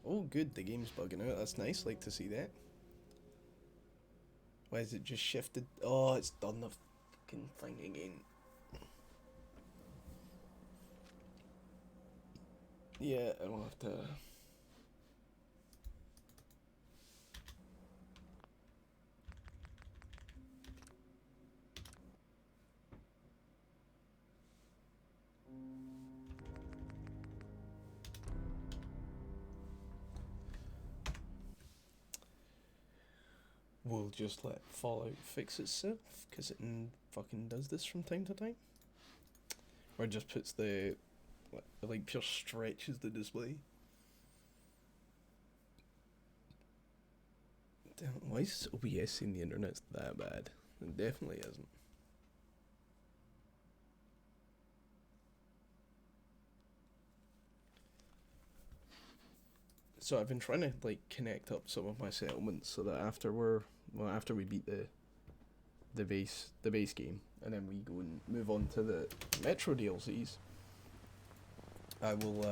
Oh, good, the game's bugging out. That's nice, like to see that. Why is it just shifted? Oh, it's done the fucking thing again. Yeah, I'll have to. We'll just let Fallout fix itself, because it fucking does this from time to time. Or it just puts the. Like, pure stretches the display. Damn, why is OBS saying the internet's that bad? It definitely isn't. So I've been trying to like connect up some of my settlements so that after we beat the base game and then we go and move on to the Metro DLCs, I will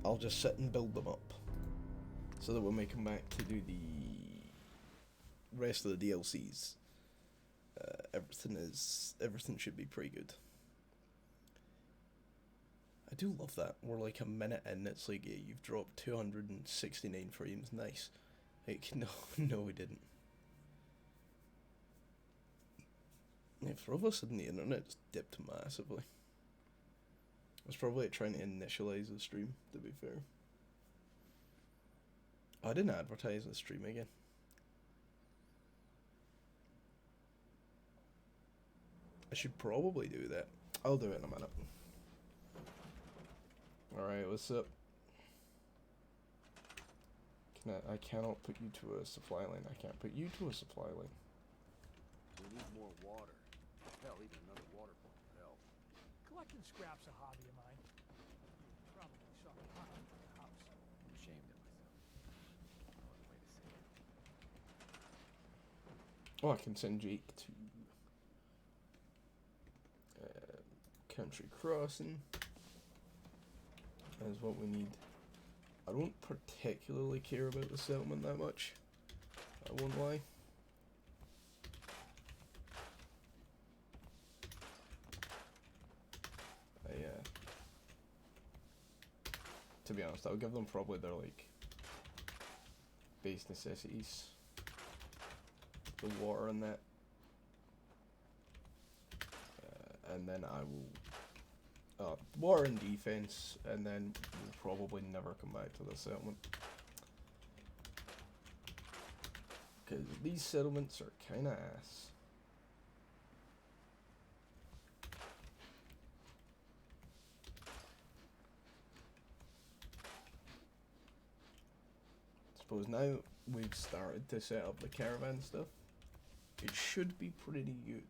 I'll just sit and build them up so that when we come back to do the rest of the DLCs, everything should be pretty good. I do love that. We're like a minute in, it's like, yeah, you've dropped 269 frames. Nice. Like, no, no, we didn't. Yeah, for all of a sudden, the internet's dipped massively. I was probably trying to initialize the stream, to be fair. I didn't advertise the stream again. I should probably do that. I'll do it in a minute. Alright, what's up? I cannot put you to a supply line. I can't put you to a supply line. We need more water. Hell, even another water pump would help. Collecting scrap's a hobby of mine. You probably saw me hunt at the house. I'm ashamed of myself. No other way to say it. Oh, I can send Jake to Country Crossing. That is what we need. I don't particularly care about the settlement that much. I won't lie. To be honest, I'll give them probably their like base necessities. The water and that. And then I will water and defense, and then we'll probably never come back to the settlement. Because these settlements are kinda ass. Suppose now we've started to set up the caravan stuff, it should be pretty good.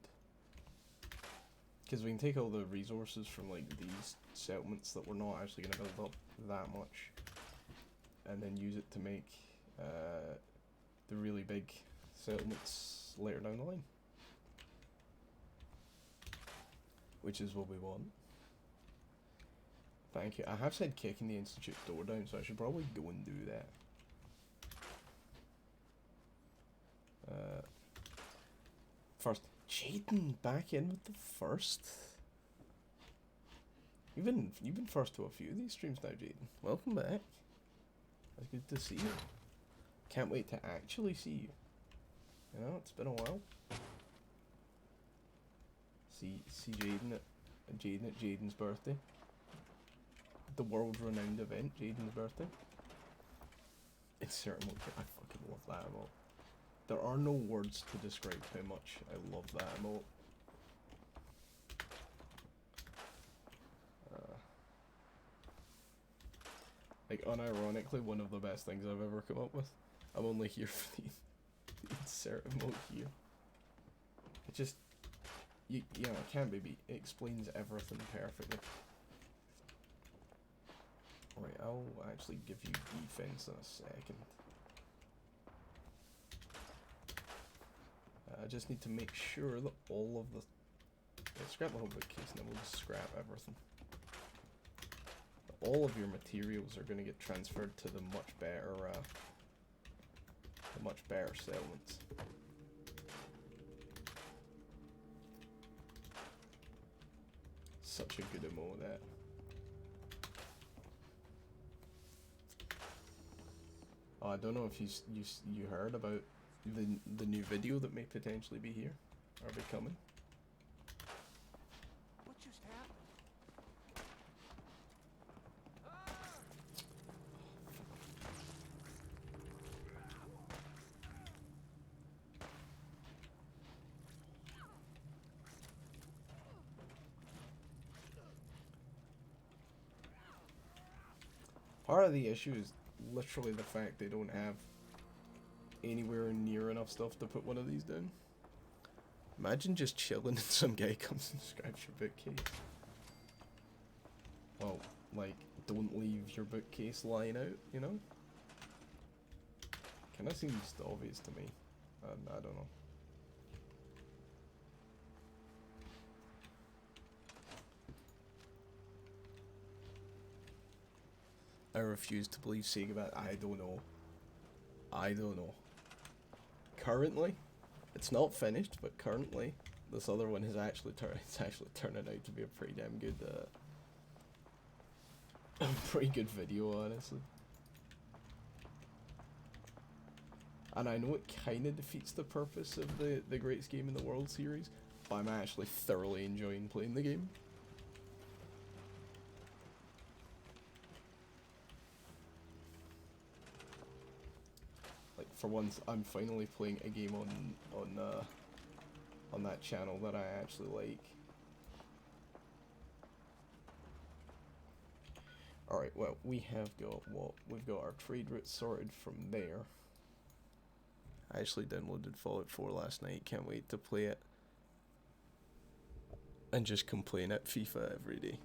Because we can take all the resources from like these settlements that we're not actually going to build up that much, and then use it to make the really big settlements later down the line. Which is what we want. Thank you. I have said kicking the Institute door down, so I should probably go and do that. First, Jaden back in with the first. You've been first to a few of these streams now, Jaden. Welcome back. It's good to see you. Can't wait to actually see you. You know, it's been a while. See Jaden at Jaden's birthday. The world-renowned event, Jaden's birthday. Insert emoji. I fucking love that emote. There are no words to describe how much I love that emote. Like, unironically, one of the best things I've ever come up with. I'm only here for the insert emote here. It just, you know, it can't be beat. It explains everything perfectly. Right, I'll actually give you defense in a second. I just need to make sure that all of the... Yeah, scrap the whole bookcase and then we'll just scrap everything. all of your materials are going to get transferred to the much better settlements. Such a good amount of that. Oh, I don't know if you heard about the new video that may potentially be here or be coming. What just happened? Part of the issue is literally the fact they don't have anywhere near enough stuff to put one of these down. Imagine just chilling and some guy comes and scraps your bookcase. Well, like, don't leave your bookcase lying out, you know? Kinda seems obvious to me. I don't know. I refuse to believe Sega. I don't know. I don't know. Currently, it's not finished, but currently, this other one has actually turning out to be a pretty damn good, pretty good video, honestly. And I know it kind of defeats the purpose of the greatest game in the world series, but I'm actually thoroughly enjoying playing the game. Like, for once, I'm finally playing a game on that channel that I actually like. Alright, well, we've got our trade route sorted from there. I actually downloaded Fallout 4 last night, can't wait to play it. And just complain at FIFA every day.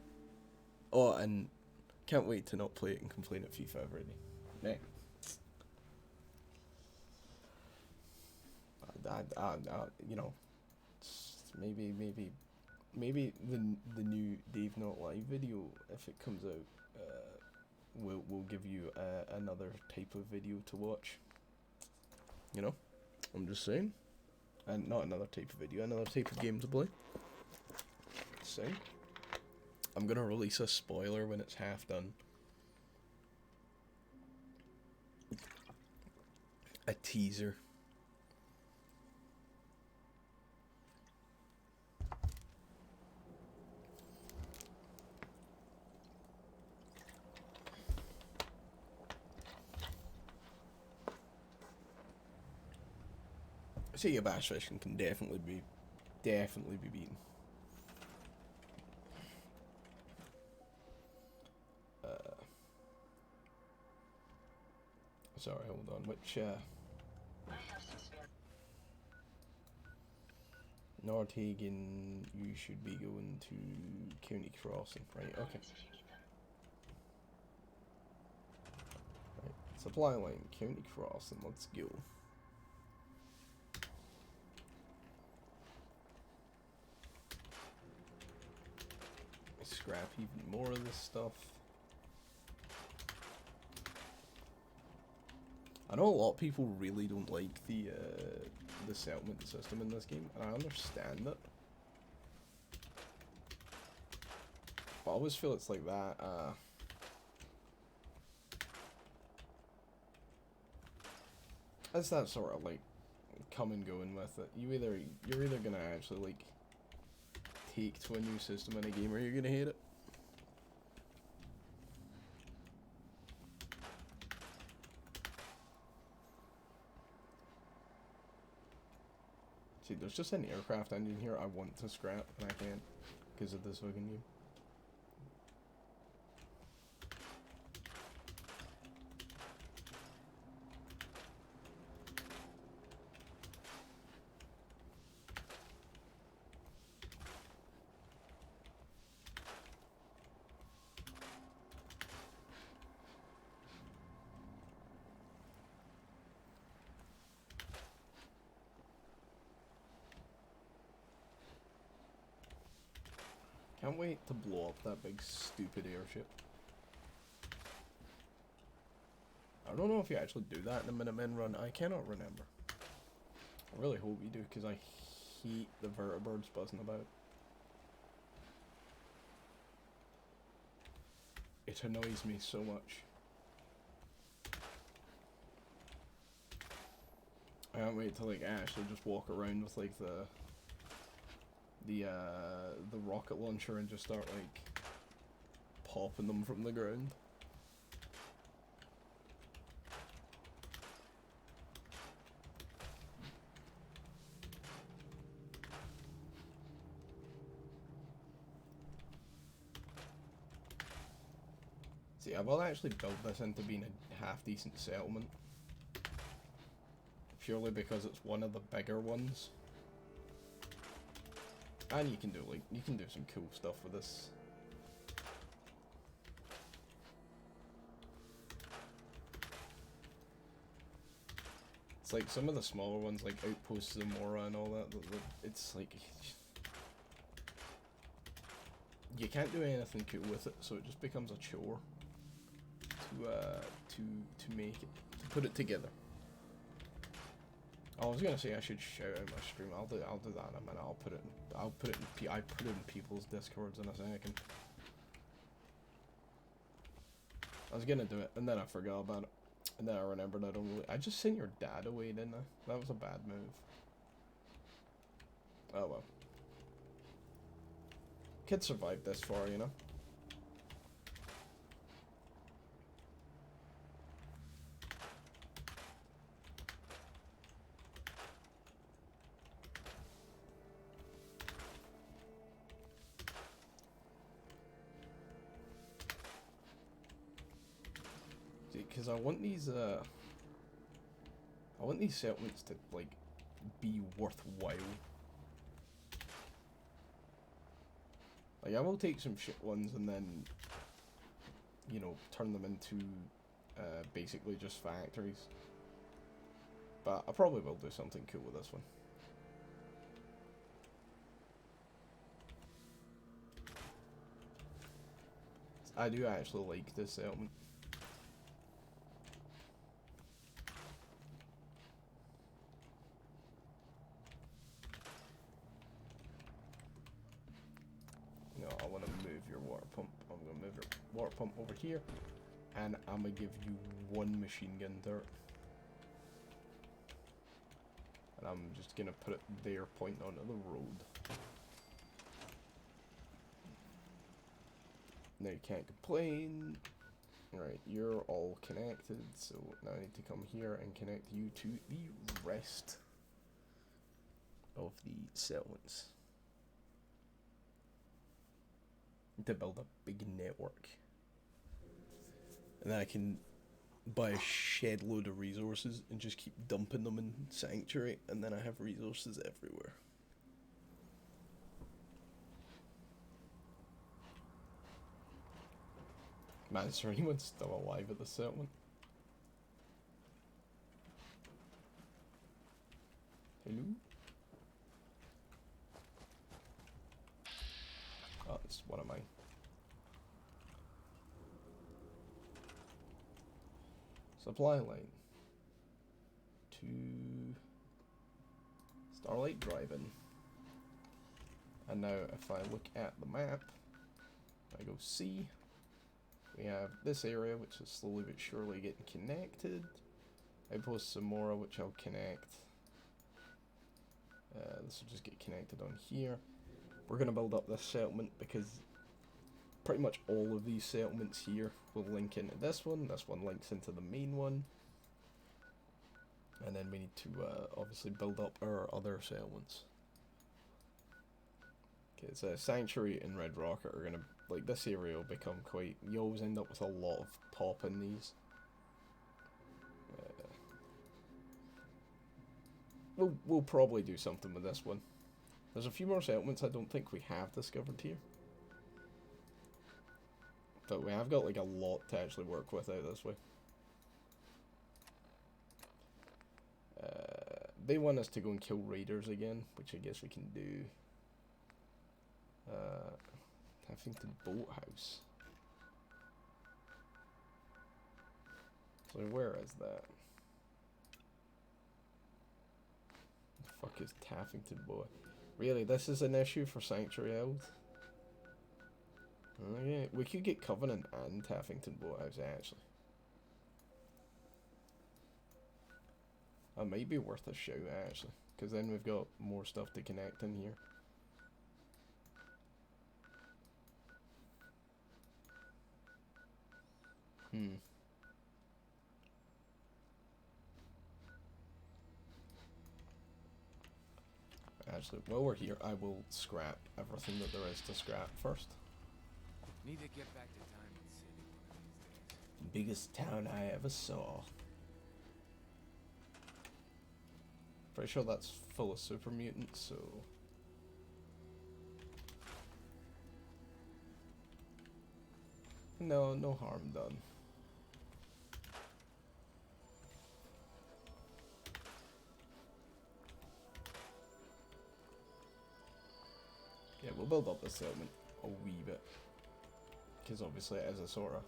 Oh, and can't wait to not play it and complain at FIFA every day. Nah. You know, maybe the new Dave Not Live video, if it comes out, will give you another type of video to watch. You know, I'm just saying, and not another type of video, another type of game to play. So, I'm gonna release a spoiler when it's half done. A teaser. See, a bass fishing can definitely be beaten. Sorry, hold on. Which Nordhagen, you should be going to County Crossing, right? Okay. Right. Supply line, County Crossing. Let's go. Scrap even more of this stuff. I know a lot of people really don't like the settlement system in this game, and I understand it. But I always feel it's like that. It's that sort of like come and going with it. You're either gonna actually like take to a new system in a game, or you're gonna hate it. See, there's just an aircraft engine here I want to scrap, and I can't because of this fucking game. Can't wait to blow up that big stupid airship. I don't know if you actually do that in the Minutemen run. I cannot remember. I really hope you do, because I hate the vertibirds buzzing about. It annoys me so much. I can't wait to like actually just walk around with like the rocket launcher and just start like popping them from the ground. See, I will actually build this into being a half-decent settlement. Purely because it's one of the bigger ones. And you can do some cool stuff with this. It's like some of the smaller ones, like Outpost Zamora and all that, it's like... You can't do anything cool with it, so it just becomes a chore to make it, to put it together. I was gonna say I should shout out my stream. I'll do that in a minute. I put it in people's discords in a second. I was gonna do it, and then I forgot about it, and then I remembered I just sent your dad away, didn't I? That was a bad move. Oh well. Kid survived this far, you know. Because I want these settlements to like be worthwhile. Like I will take some shit ones and then, you know, turn them into basically just factories. But I probably will do something cool with this one. I do actually like this settlement. No, I want to move your water pump. I'm going to move your water pump over here. And I'm going to give you one machine gun turret. And I'm just going to put it there pointing onto the road. Now you can't complain. Right, you're all connected, so now I need to come here and connect you to the rest of the settlements. To build a big network. And then I can buy a shed load of resources and just keep dumping them in Sanctuary, and then I have resources everywhere. Man, is there anyone still alive at the settlement? Hello? Oh, it's one of mine. Supply line. To Starlight Drive-In. And now if I look at the map, I go C. We have this area, which is slowly but surely getting connected. Outpost Zamora, which I'll connect. This will just get connected on here. We're going to build up this settlement because pretty much all of these settlements here will link into this one. This one links into the main one. And then we need to obviously build up our other settlements. Okay, so Sanctuary and Red Rocket are going to, like, this area will become quite, you always end up with a lot of pop in these. We'll probably do something with this one. There's a few more settlements I don't think we have discovered here. But we have got like a lot to actually work with out this way. They want us to go and kill raiders again, which I guess we can do. I think the boathouse. So where is that? The fuck is Taffington Boy? Really, this is an issue for Sanctuary Eld? Okay, we could get Covenant and Taffington Boathouse actually. That might be worth a shout actually, because then we've got more stuff to connect in here. Actually, while we're here, I will scrap everything that there is to scrap first. Need to get back to Diamond City one of these days. Biggest town I ever saw. Pretty sure that's full of super mutants, so... No, no harm done. Yeah, we'll build up the settlement a wee bit. Because obviously it is a sort of...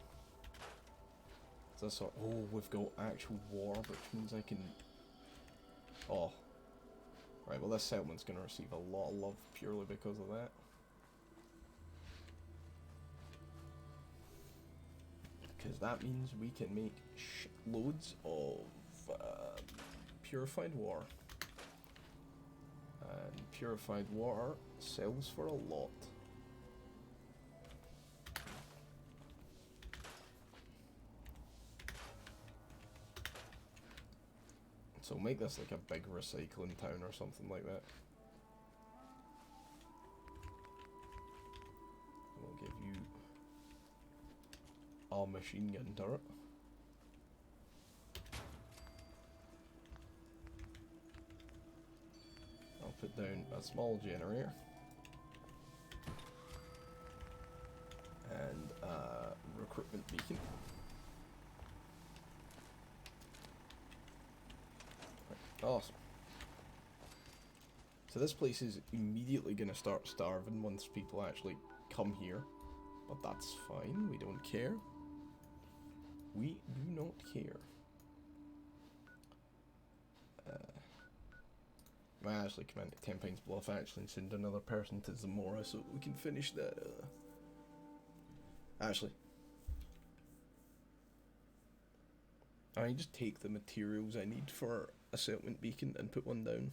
It's a sort of... Oh, we've got actual war, which means I can... Oh. Right, well this settlement's going to receive a lot of love purely because of that. Because that means we can make loads of purified water. And purified water sells for a lot. So make this like a big recycling town or something like that. We'll give you a machine gun turret. I'll put down a small generator. And a recruitment beacon. Right, awesome. So this place is immediately going to start starving once people actually come here. But that's fine, we don't care. We do not care. I actually come into 10 Pines Bluff actually and send another person to Zamora so we can finish that. Actually, I just take the materials I need for a settlement beacon and put one down.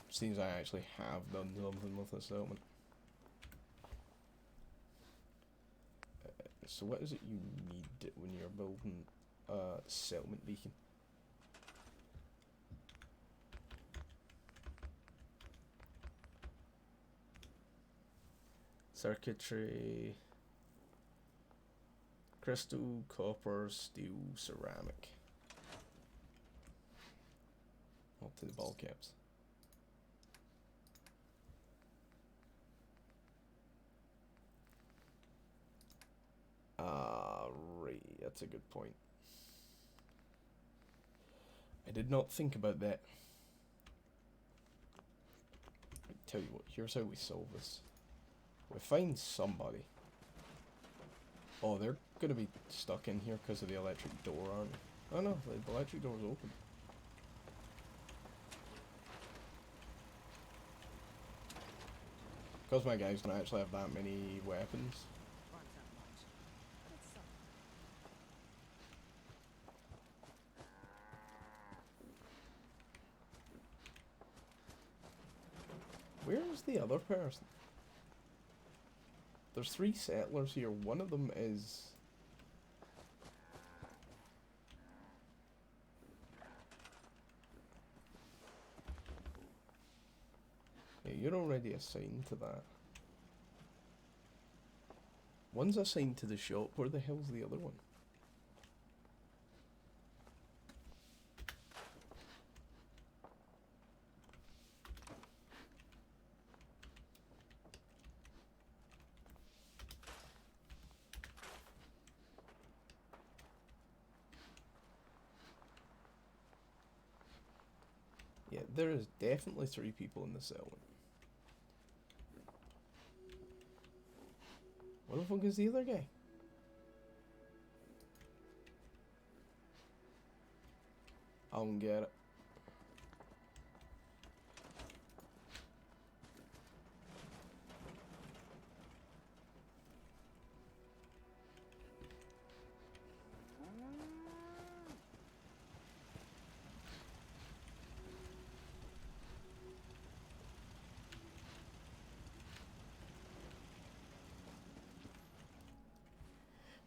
Seems I actually have done something with this settlement. So what is it you need when you're building a settlement beacon? Circuitry, crystal, copper, steel, ceramic. Up to the ball caps. Right, that's a good point. I did not think about that. I tell you what, here's how we solve this. We find somebody. Oh, they're gonna be stuck in here because of the electric door, aren't they? Oh no, the electric door's open. Because my guys don't actually have that many weapons. Where's the other person? There's 3 settlers here. One of them is... Yeah, you're already assigned to that. One's assigned to the shop. Where the hell's the other one? Yeah, there is definitely 3 people in the settlement. Where the fuck is the other guy? I don't get it.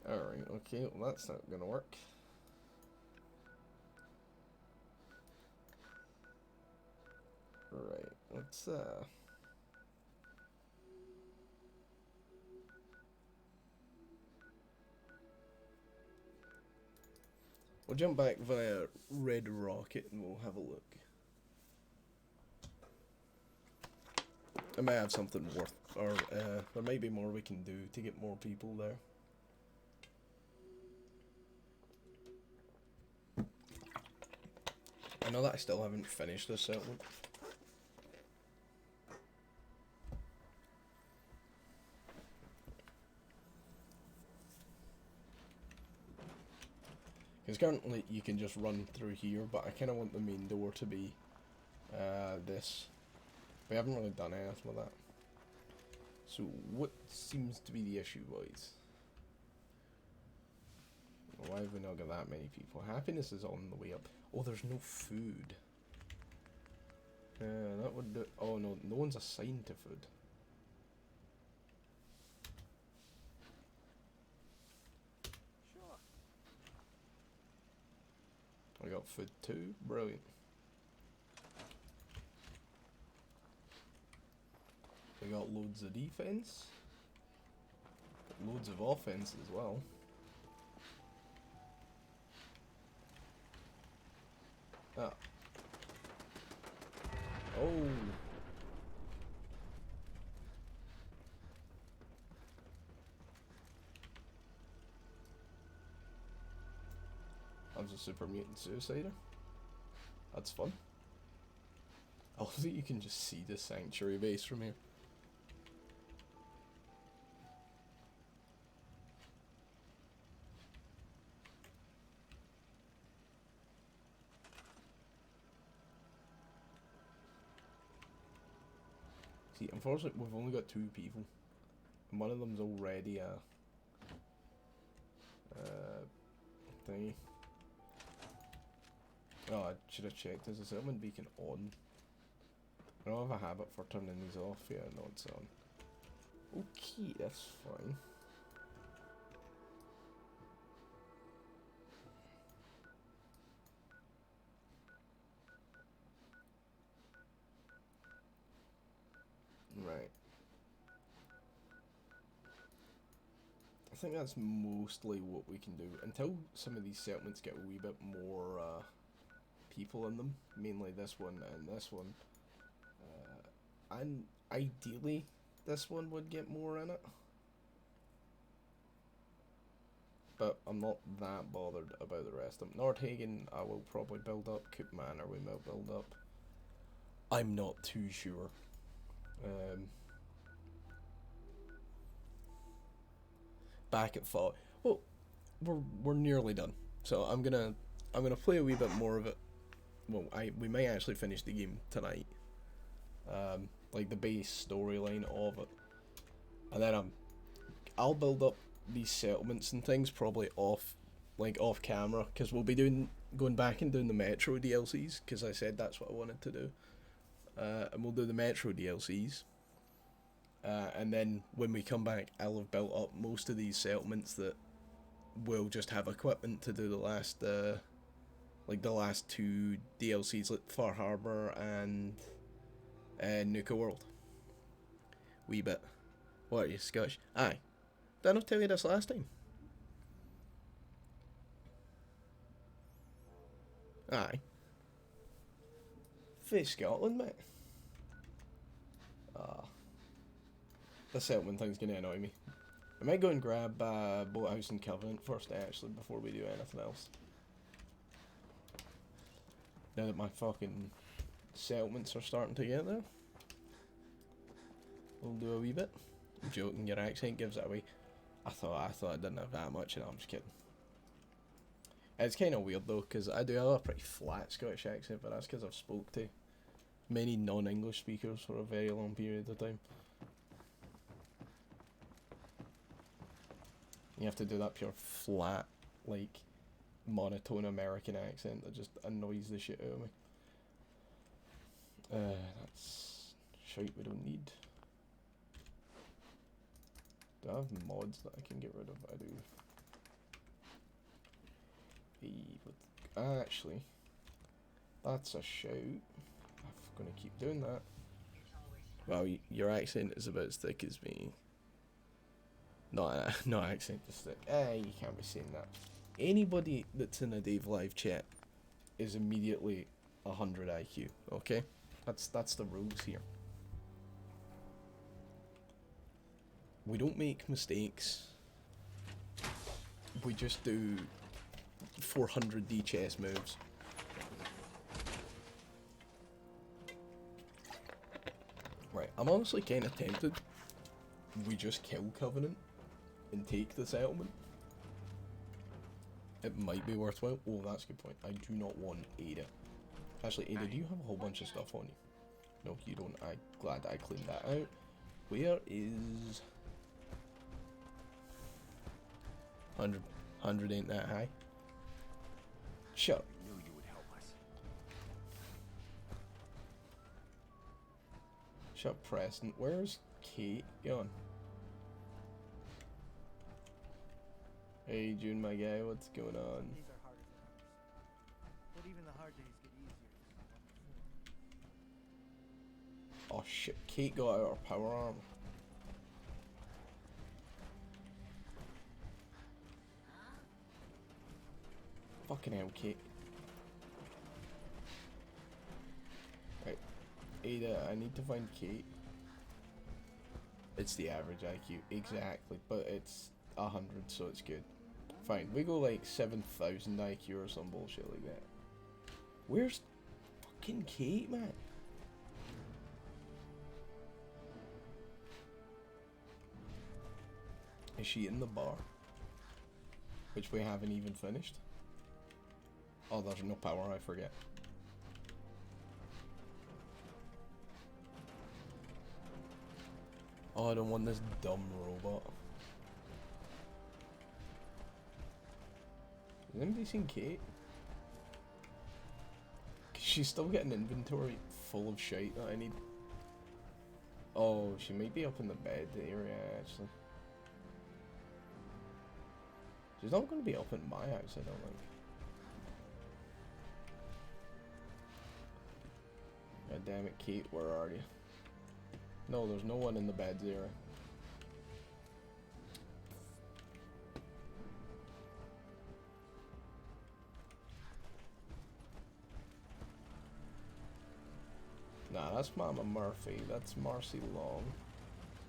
Alright, okay, well that's not gonna work. Right, let's we'll jump back via Red Rocket and we'll have a look. I may have something worth, or there may be more we can do to get more people there. I know that I still haven't finished this settlement. Because currently you can just run through here, but I kind of want the main door to be this. We haven't really done anything with that. So what seems to be the issue, boys? Why have we not got that many people? Happiness is on the way up. Oh, there's no food. That would do. Oh no, no one's assigned to food. Sure. I got food too. Brilliant. We got loads of defense. Loads of offense as well. Ah. Oh. I was a super mutant suicider. That's fun. I love that you can just see the sanctuary base from here. See, unfortunately, we've only got 2 people. And one of them's already a thingy. Oh, I should have checked. Is the settlement beacon on? I don't have a habit for turning these off. Yeah, no, it's on. Okay, that's fine. Right. I think that's mostly what we can do until some of these settlements get a wee bit more people in them. Mainly this one and this one. And ideally, this one would get more in it. But I'm not that bothered about the rest of them. Nordhagen, I will probably build up. Coop Manor, we might build up. I'm not too sure. Back at fall. Well, we're nearly done. So I'm gonna play a wee bit more of it. Well, we may actually finish the game tonight. Like the base storyline of it, and then I'll build up these settlements and things probably off camera, because we'll be going back and doing the Metro DLCs, because I said that's what I wanted to do. And we'll do the Metro DLCs. And then when we come back, I'll have built up most of these settlements that will just have equipment to do the last, like the last 2 DLCs, like Far Harbor and Nuka World. Wee bit. What are you, Scottish? Aye. Did I not tell you this last time? Aye. Face Scotland, mate. The settlement thing's gonna annoy me. I might go and grab Boathouse and Covenant first, actually, before we do anything else. Now that my fucking settlements are starting to get there. We'll do a wee bit. I'm joking, your accent gives it away. I didn't have that much, and I'm just kidding. It's kind of weird though, because I do have a pretty flat Scottish accent, but that's because I've spoke to many non-English speakers for a very long period of time. You have to do that pure flat, like, monotone American accent that just annoys the shit out of me. That's shite we don't need. Do I have mods that I can get rid of? I do. But actually, that's a shout. I'm gonna keep doing that. Well, your accent is about as thick as me. Not accent, just thick. You can't be saying that. Anybody that's in a Dave live chat is immediately 100 IQ. Okay, that's the rules here. We don't make mistakes. We just do 400D chess moves. Right, I'm honestly kind of tempted. We just kill Covenant and take the settlement. It might be worthwhile. Oh, that's a good point. I do not want Ada. Actually, Ada, do you have a whole bunch of stuff on you? No, you don't. I'm glad I cleaned that out. Where is... 100 ain't that high. Shut up. I knew you would help us. Shut up, Preston. Where's Kate gone? Hey, June, my guy, what's going on? Days are harder than others. But even the hard days get easier. Oh shit, Kate got out her power armor. Fucking hell, Kate. Right, Ada, I need to find Kate. It's the average IQ, exactly, but it's 100, so it's good. Fine, we go like 7,000 IQ or some bullshit like that. Where's fucking Kate, man? Is she in the bar? Which we haven't even finished. Oh, there's no power, I forget. Oh, I don't want this dumb robot. Has anybody seen Kate? 'Cause she's still got an inventory full of shit that I need. Oh, she might be up in the bed area, actually. She's not going to be up in my house, I don't think. God damn it, Kate, where are you? No, there's no one in the beds area. Nah, that's Mama Murphy. That's Marcy Long.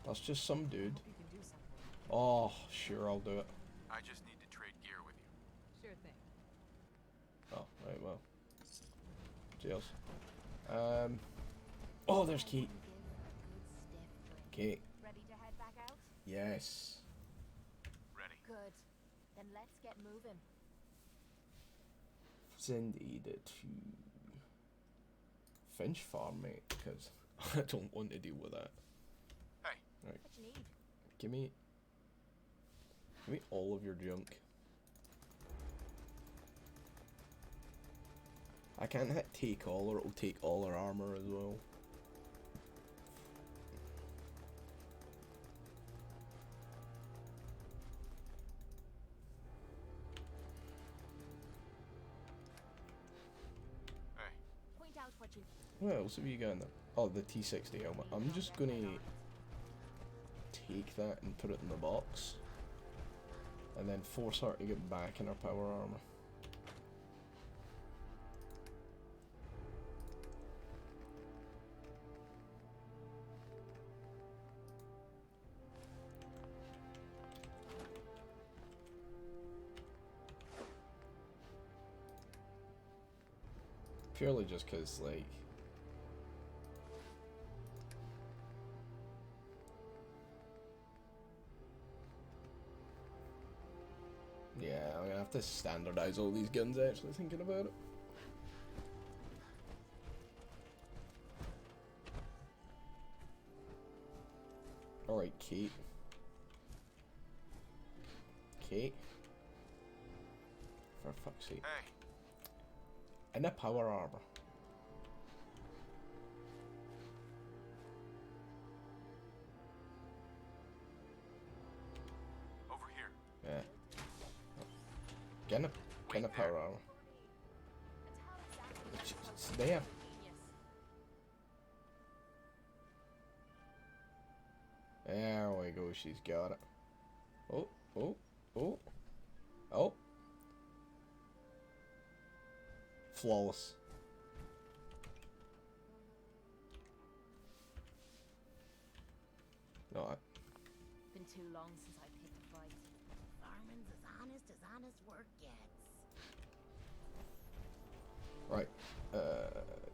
That's just some dude. You can do something. Oh, sure, I'll do it. I just need to trade gear with you. Sure thing. Oh, right, well. Cheers. Oh, there's Kate. Kate. Ready to head back out? Yes. Ready. Good. Then let's get moving. Send Ada to Finch Farm, mate, because I don't want to deal with that. Hey. Right. What you need? Give me all of your junk. I can't hit take all, or it'll take all our armor as well. Hey. Point out what you... What else have you got in there? Oh, the T60 helmet. I'm just gonna take that and put it in the box. And then force her to get back in her power armor. Purely just because, like... to standardize all these guns, actually, thinking about it. Alright, Kate. Kate. For fuck's sake. Hey, In a power armor. over here. Yeah. Get a power armor. It's there. There we go, she's got it. Oh, oh, oh. Oh. Flawless. No, Been too long since I picked a fight. Farming's as honest work gets. right.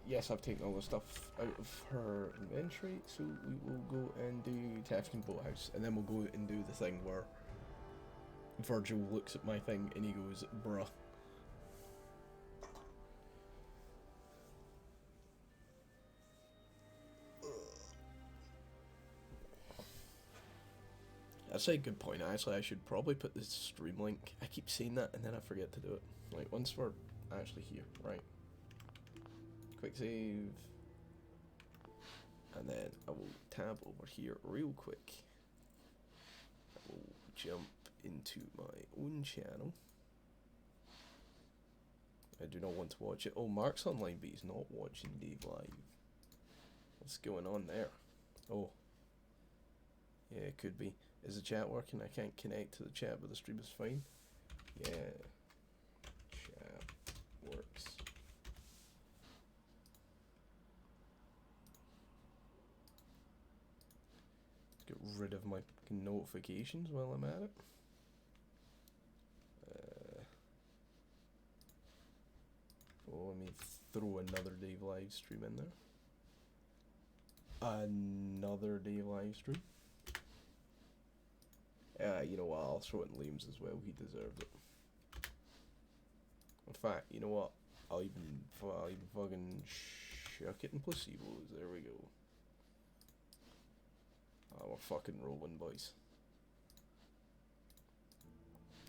Yes, I've taken all the stuff out of her inventory, so we will go and do Tafkin's Boathouse, and then we'll go and do the thing where Virgil looks at my thing and he goes, bruh. That's a good point. Actually, I should probably put the stream link. I keep saying that and then I forget to do it. Like, once we're actually here, right. Quick save. And then I will tab over here real quick. I will jump into my own channel. I do not want to watch it. Oh, Mark's online, but he's not watching Dave live. What's going on there? Oh. Yeah, it could be. Is the chat working? I can't connect to the chat, but the stream is fine. Yeah. Chat works. Get rid of my notifications while I'm at it. Oh, let me throw another Dave live stream in there. Another Dave live stream. You know what? I'll throw it in Liam's as well. He deserves it. In fact, you know what? I'll even fucking chuck it in placebos. There we go. Oh, we're fucking rolling, boys.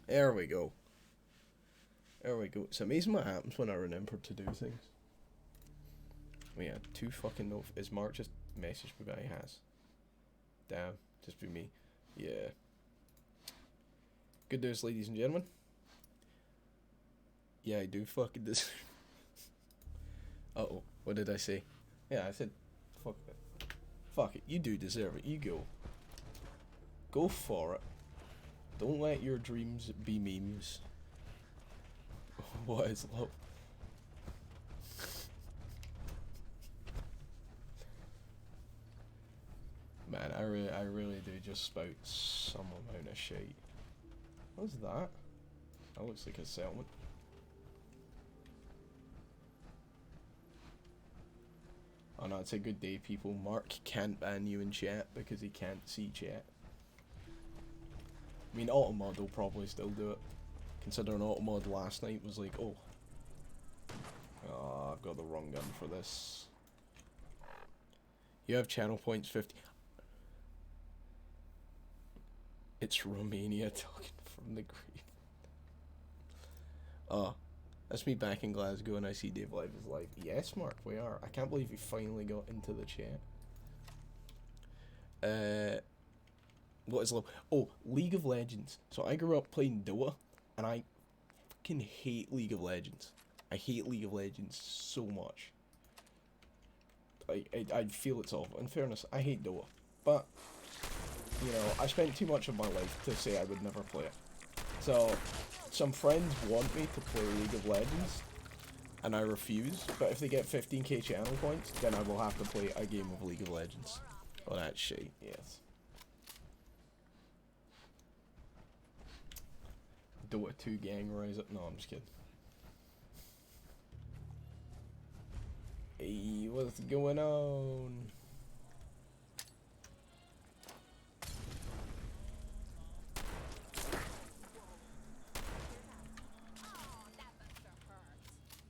There we go. There we go. It's amazing what happens when I remember to do things. Oh yeah, two fucking no. Is Mark just messaged me back? He has. Damn, just be me. Yeah. Good news, ladies and gentlemen. Yeah, I do fucking deserve. Uh-oh, what did I say? Yeah, I said, fuck it. Fuck it, you do deserve it. You go. Go for it. Don't let your dreams be memes. What is love? Man, I really do just spout some amount of shit. What's that? That looks like a settlement. Oh no, it's a good day, people. Mark can't ban you in chat because he can't see chat. I mean, Automod will probably still do it. Considering Automod last night was like, oh, I've got the wrong gun for this. You have channel points 50. It's Romania talking from the grave. That's me back in Glasgow and I see Dave Live is live. Yes, Mark, we are. I can't believe you finally got into the chat. What is love? Oh, League of Legends. So I grew up playing Dota, and I fucking hate League of Legends. I hate League of Legends so much. I feel it's awful. In fairness, I hate Dota. But, you know, I spent too much of my life to say I would never play it. So, some friends want me to play League of Legends, and I refuse. But if they get 15k channel points, then I will have to play a game of League of Legends. Oh, that's shit, yes. Dota 2 gang rise up. No, I'm just kidding. Hey, what's going on?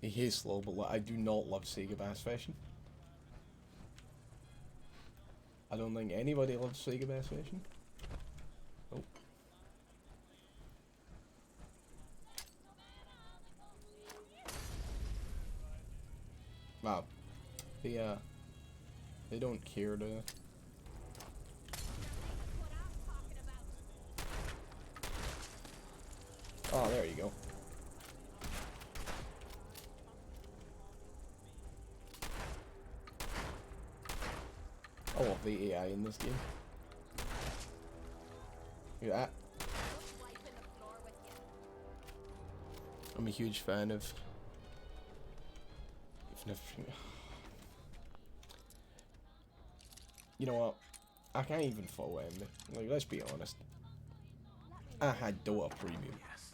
He is slow, but like, I do not love Sega bass fishing. I don't think anybody loves Sega bass fishing. Oh. Wow. They don't care to... Oh, there you go. I love the AI in this game. Look at that. I'm a huge fan of... You know what? I can't even follow him. Like, let's be honest. I had Dota Premium. Yes.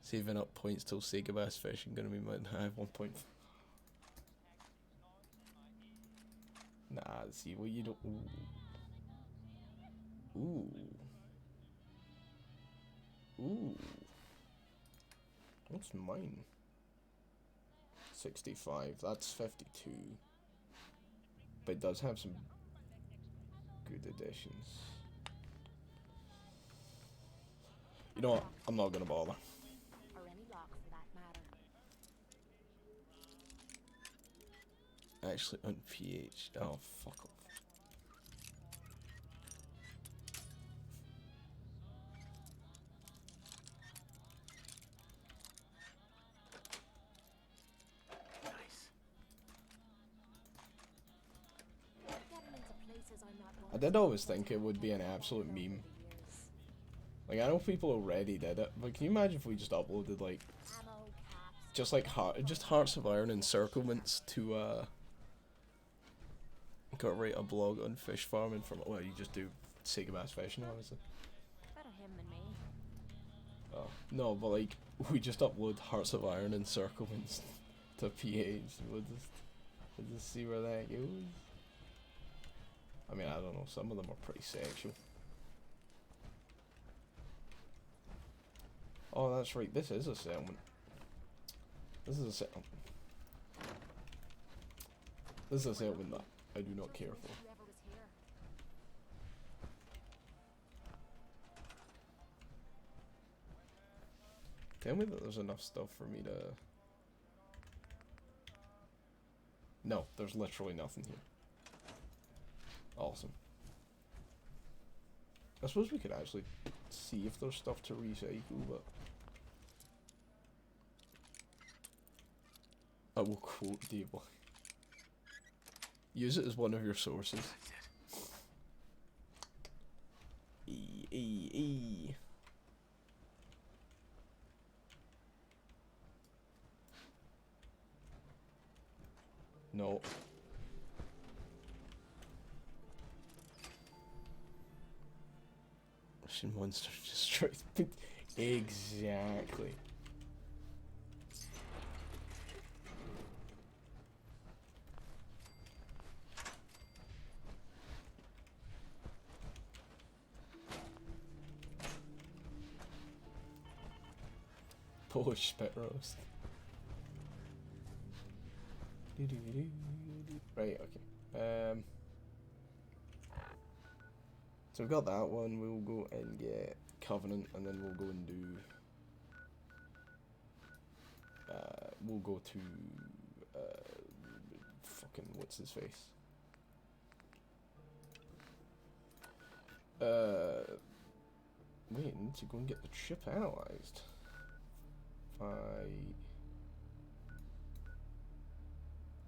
Saving up points till Sega Bass Fishing gonna be my high 1 point. Nah, see, well, you don't. Ooh. Ooh. Ooh. What's mine? 65. That's 52. But it does have some good additions. You know what? I'm not gonna bother. Or any lock for that matter. Actually, on PH. Oh, fuck off. Nice. Getting into places I'm not I did always think it would be an absolute meme. Like, I know people already did it, but can you imagine if we just uploaded, like, ammo, caps, just like Hearts of Iron encirclements to got write a blog on fish farming from, well, you just do Sega Bass Fishing, obviously. better him than me. Oh, no, but like, we just upload Hearts of Iron encirclements to PH, we'll just see where that goes. I mean, I don't know, some of them are pretty sexual. Oh, that's right, this is a settlement. This is a settlement. This is a settlement that I do not care for. Whoever was here. Tell me that there's enough stuff for me to... No, there's literally nothing here. Awesome. I suppose we could actually see if there's stuff to recycle, but... I will quote Dable. Use it as one of your sources. E. No. Russian monster destroyed. Exactly. Polish spit roast. Right, okay. So we've got that one. We'll go and get Covenant, and then we'll go and do. We'll go to. Fucking what's his face? Wait, I need to go and get the chip analyzed.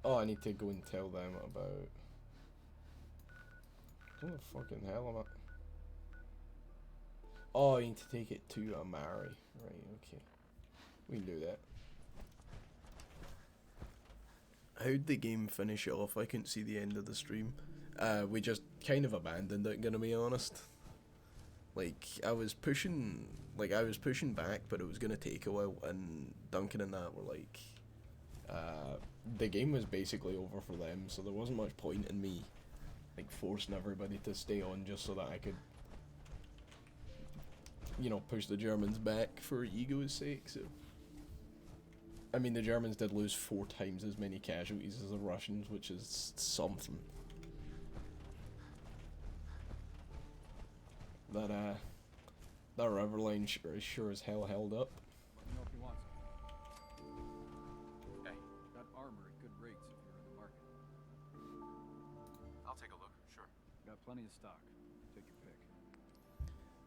Oh, I need to go and tell them about... What the fucking hell am I... Oh, I need to take it to Amari. Right, okay. We can do that. How'd the game finish off? I couldn't see the end of the stream. We just kind of abandoned it, gonna be honest. Like, I was pushing back, but it was gonna take a while, and Duncan and that were like, the game was basically over for them, so there wasn't much point in me, like, forcing everybody to stay on just so that I could, you know, push the Germans back for ego's sake, so. I mean, the Germans did lose 4 times as many casualties as the Russians, which is something. That river line sure as hell held up. Let me know if you want some. Hey, got armor at good rates if you're in the market. I'll take a look, sure. Got plenty of stock. Take your pick.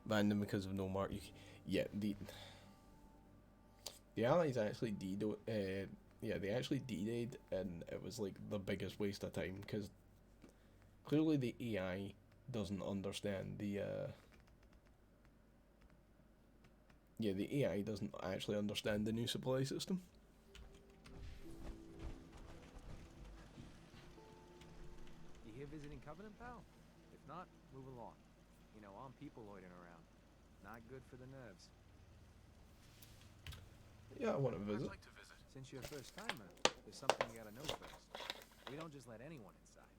Abandoned because of no mark. Yeah, the Allies actually they actually D-Dayed, and it was like the biggest waste of time because clearly the AI doesn't understand the AI doesn't actually understand the new supply system. You here visiting Covenant, pal? If not, move along. You know, armed people loitering around. Not good for the nerves. Yeah, I want to visit. I'd like to visit. Since you're a first-timer, there's something you gotta know first. We don't just let anyone inside.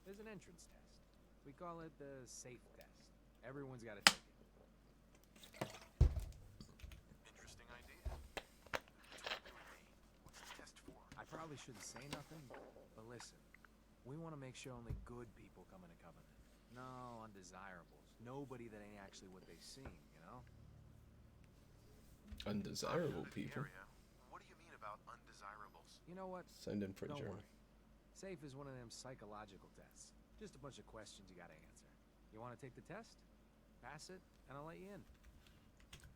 There's an entrance test. We call it the safe test. Everyone's gotta take it. Interesting idea. Between you and me, what's the test for? I probably shouldn't say nothing, but listen. We want to make sure only good people come into Covenant. No undesirables. Nobody that ain't actually what they seem, you know? Undesirable I'm new to the people. area. What do you mean about undesirables? You know what? Sounding pretty Don't German. worry. Safe is one of them psychological tests. Just a bunch of questions you gotta answer. You wanna take the test? Pass it, and I'll let you in.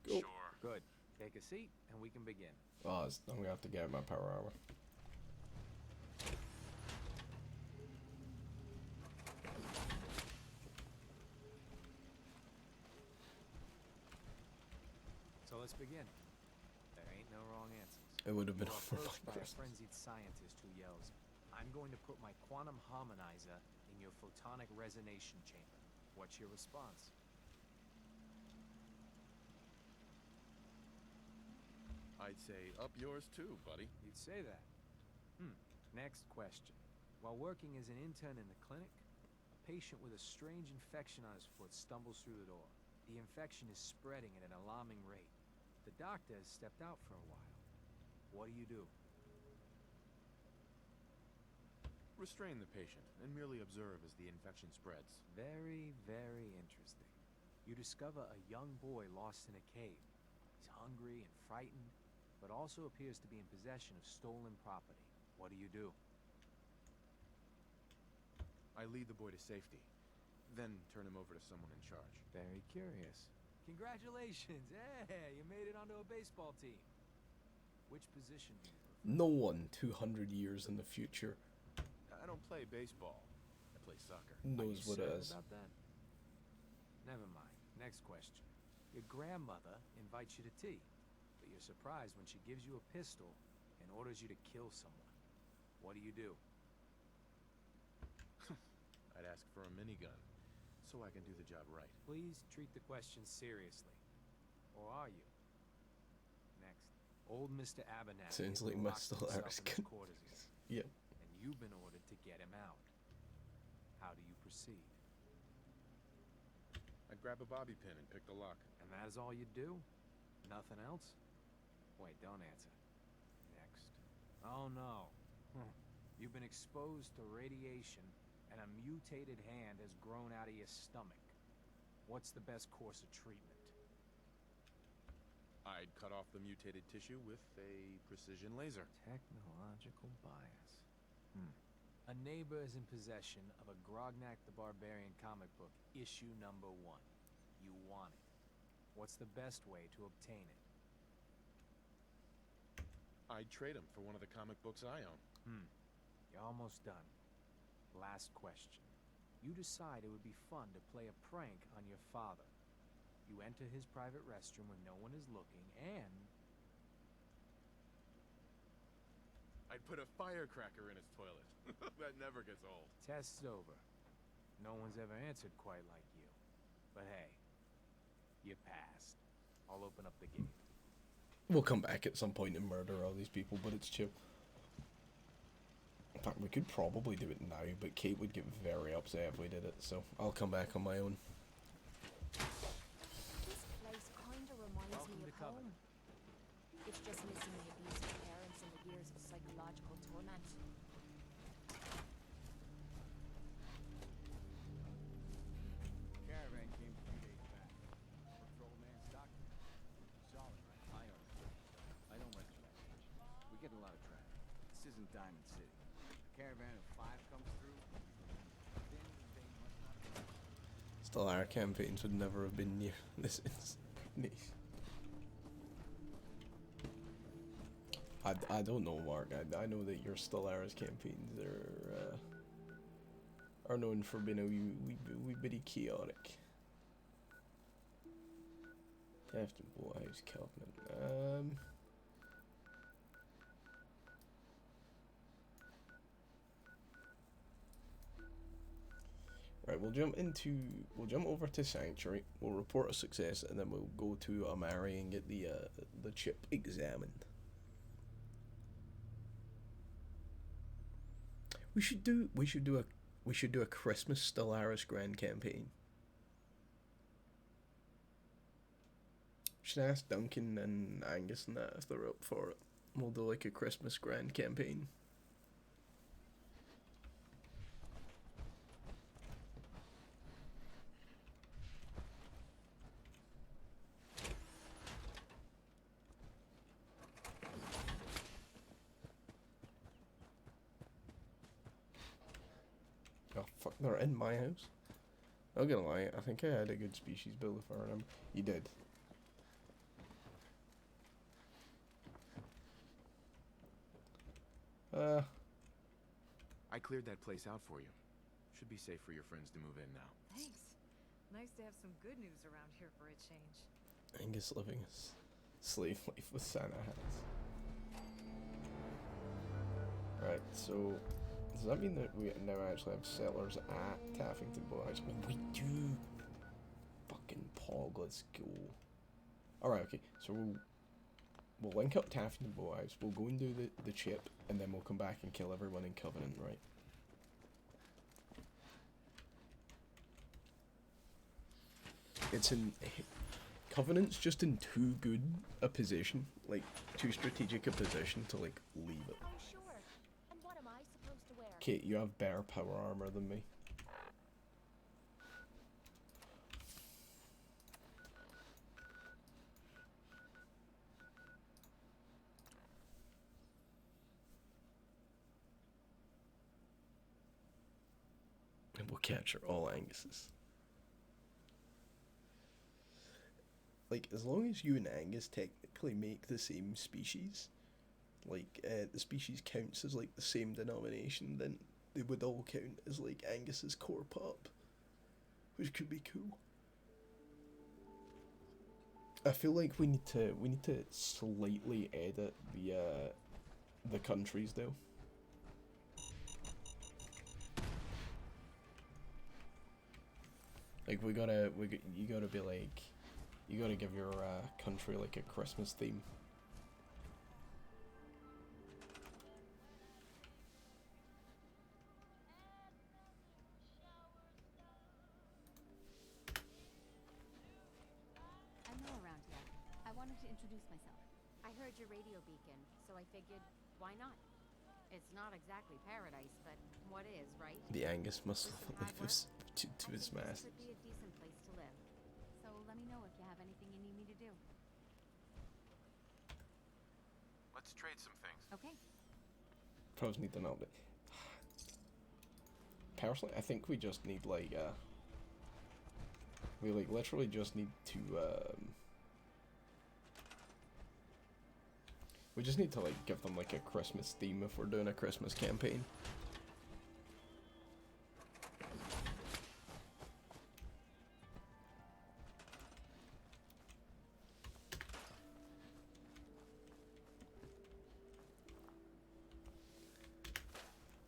Go. Sure. Good. Take a seat, and we can begin. Oh, I'm gonna have to get out my power armor. So let's begin. There ain't no wrong answers. It would have been You're over approached by by a Christmas. frenzied scientist who yells, "I'm going to put my quantum harmonizer in your photonic resonation chamber." What's your response? I'd say up yours too, buddy. You'd say that. Next question. While working as an intern in the clinic, a patient with a strange infection on his foot stumbles through the door. The infection is spreading at an alarming rate. The doctor has stepped out for a while. What do? Restrain the patient and merely observe as the infection spreads. Very, very interesting. You discover a young boy lost in a cave. He's hungry and frightened, but also appears to be in possession of stolen property. What do? I lead the boy to safety, then turn him over to someone in charge. Very curious. Congratulations! Hey, you made it onto a baseball team. Which position do you prefer? No one 200 years in the future I don't play baseball. I play soccer. knows what it Certain is. about that? Never mind. Next question. Your grandmother invites you to tea, but you're surprised when she gives you a pistol and orders you to kill someone. What do? I'd ask for a minigun, so I can do the job right. Please treat the question seriously. Or are you? Next. Old Mr. Abernathy Sounds like locks Mr. himself in Larson. his quarters again, Yep. and you've been ordered to get him out. How do you proceed? I'd grab a bobby pin and pick the lock. And that is all you do? Nothing else? Wait, don't answer. Next. Oh no. You've been exposed to radiation, and a mutated hand has grown out of your stomach. What's the best course of treatment? I'd cut off the mutated tissue with a precision laser. Technological bias. A neighbor is in possession of a Grognak the Barbarian comic book, issue number 1. You want it. What's the best way to obtain it? I'd trade him for one of the comic books I own. You're almost done. Last question. You decide it would be fun to play a prank on your father. You enter his private restroom when no one is looking, and I'd put a firecracker in his toilet. That never gets old. test's over. No one's ever answered quite like you. But hey, you passed. I'll open up the gate. We'll come back at some point and murder all these people, but it's chill. In fact, we could probably do it now, but Kate would get very upset if we did it, so I'll come back on my own. This place kinda reminds Welcome me to of home. Covenant. It's just missing the abusive parents and the psychological torment. Caravan came a few days back. Patrolman Stockton. Solid, right? I own it. I don't rent to that much. We get a lot of traffic. This isn't Diamond City. A caravan of 5 comes through. Then they must not be. Still, our campaigns would never have been near this. Nice. I don't know, Mark. I know that your Stellaris campaigns are known for being a wee bitty chaotic. Theft and Bullhouse Covenant. Right, we'll jump over to Sanctuary. We'll report a success, and then we'll go to Amari and get the chip examined. We should do a Christmas Stellaris Grand campaign. Should ask Duncan and Angus and that if they're up for it. We'll do like a Christmas Grand campaign. Oh fuck, they're in my house. Not gonna lie, I think I had a good species build if I remember. You did. I cleared that place out for you. Should be safe for your friends to move in now. Thanks. Nice to have some good news around here for a change. Angus living his slave life with Santa hats. Right, so does that mean that we now actually have settlers at Taffington Boys? We do. Fucking Pog, let's go. Alright, okay, so we'll link up Taffington Boys, we'll go and do the chip, and then we'll come back and kill everyone in Covenant, right? It's in... Covenant's just in too good a position, like, too strategic a position to, like, leave it. Oh, sure. And what am I supposed to wear? Kate, you have better power armor than me. And we'll capture all Angus's. Like, as long as you and Angus technically make the same species, like, the species counts as, like, the same denomination, then they would all count as, like, Angus's core pup, which could be cool. I feel like we need to slightly edit the countries, though. Like, you gotta be like, you gotta give your country like a Christmas theme. I'm new around here. I wanted to introduce myself. I heard your radio beacon, so I figured, why not? It's not exactly paradise, but what is, right? The Angus must With some live hard work, to I his think mass. this would be a decent place to live. So let me know if you have anything you need me to do. Let's trade some things. Okay. Pros need to know that. Personally, I think we just need like we like literally just need to we just need to like give them like a Christmas theme if we're doing a Christmas campaign.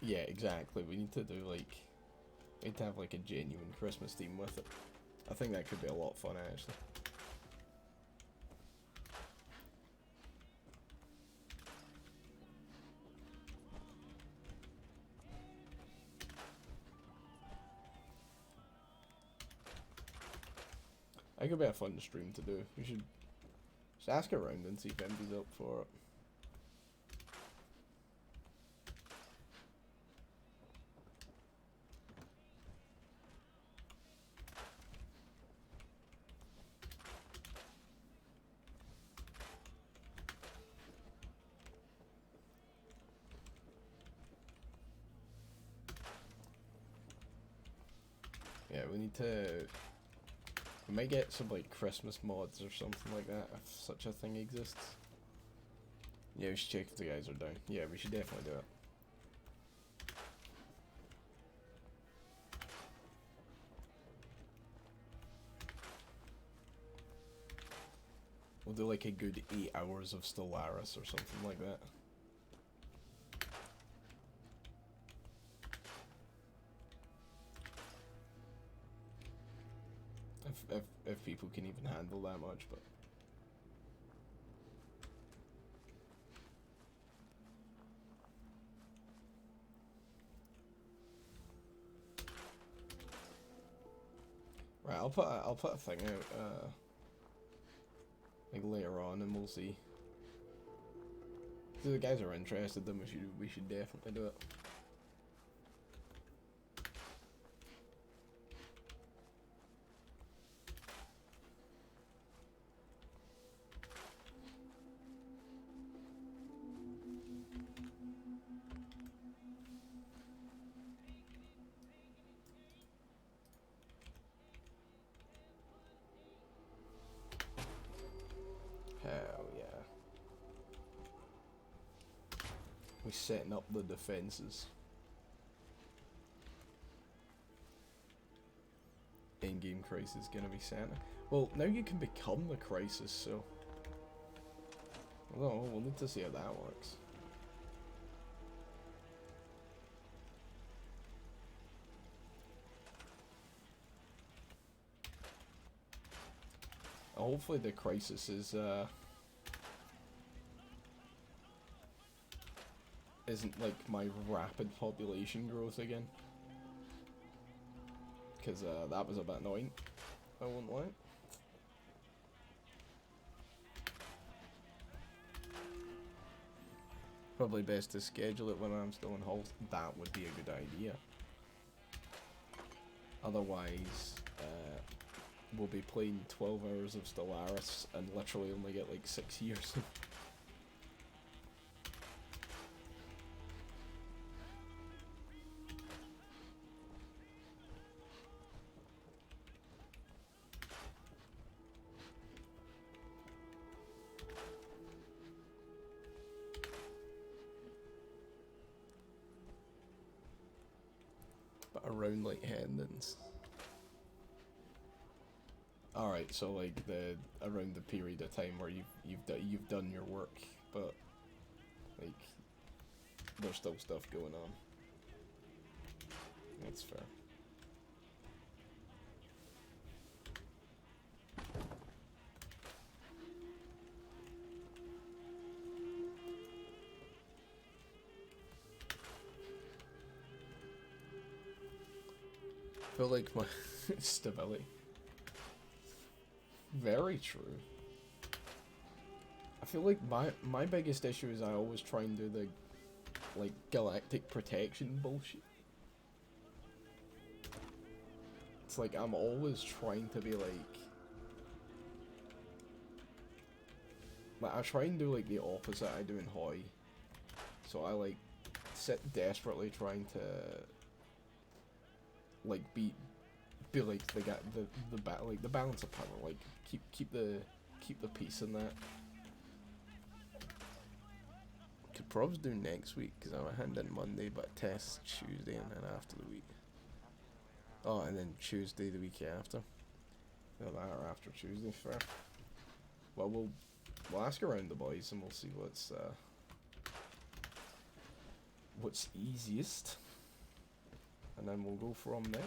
Yeah, exactly. We need to do like, we need to have like a genuine Christmas theme with it. I think that could be a lot of fun actually. That could be a fun stream to do. We should just ask around and see if anybody's up for it. Yeah, we need to... We might get some, like, Christmas mods or something like that, if such a thing exists. Yeah, we should check if the guys are down. Yeah, we should definitely do it. We'll do like a good 8 hours of Stellaris or something like that. If people can even handle that much, but... Right, I'll put a thing out, like later on, and we'll see. If the guys are interested, then we should definitely do it. Hell yeah. We're setting up the defenses. In-game crisis gonna be Santa. Well, now you can become the crisis, so... I don't know, we'll need to see how that works. Hopefully the crisis is, isn't like my rapid population growth again. Because, that was a bit annoying. I won't lie. Probably best to schedule it when I'm still in Hull. That would be a good idea. Otherwise, we'll be playing 12 hours of Stellaris and literally only get like 6 years. But around like Hendon's. Alright, so like around the period of time where you've done your work, but like there's still stuff going on. That's fair. I feel like my stability. Very true. I feel like my biggest issue is I always try and do the like galactic protection bullshit. It's like I'm always trying to be like I try and do like the opposite I do in Hoy. So I like sit desperately trying to like be like the balance of power, like keep the peace in that. Could probably do next week because I'm a hand in Monday, but test Tuesday and then after the week. Oh, and then Tuesday the week after. No, that or after Tuesday, fair. Well, we'll ask around the boys and we'll see what's easiest, and then we'll go from there.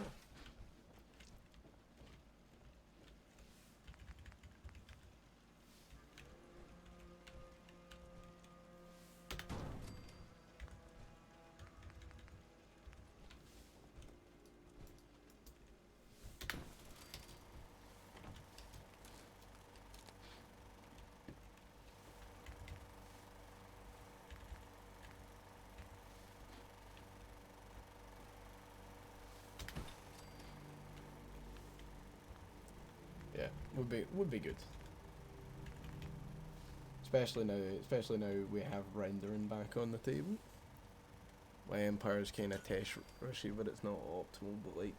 Yeah, would be good. Especially now we have rendering back on the table. My Empire's kind of test rushy, but it's not optimal. But like,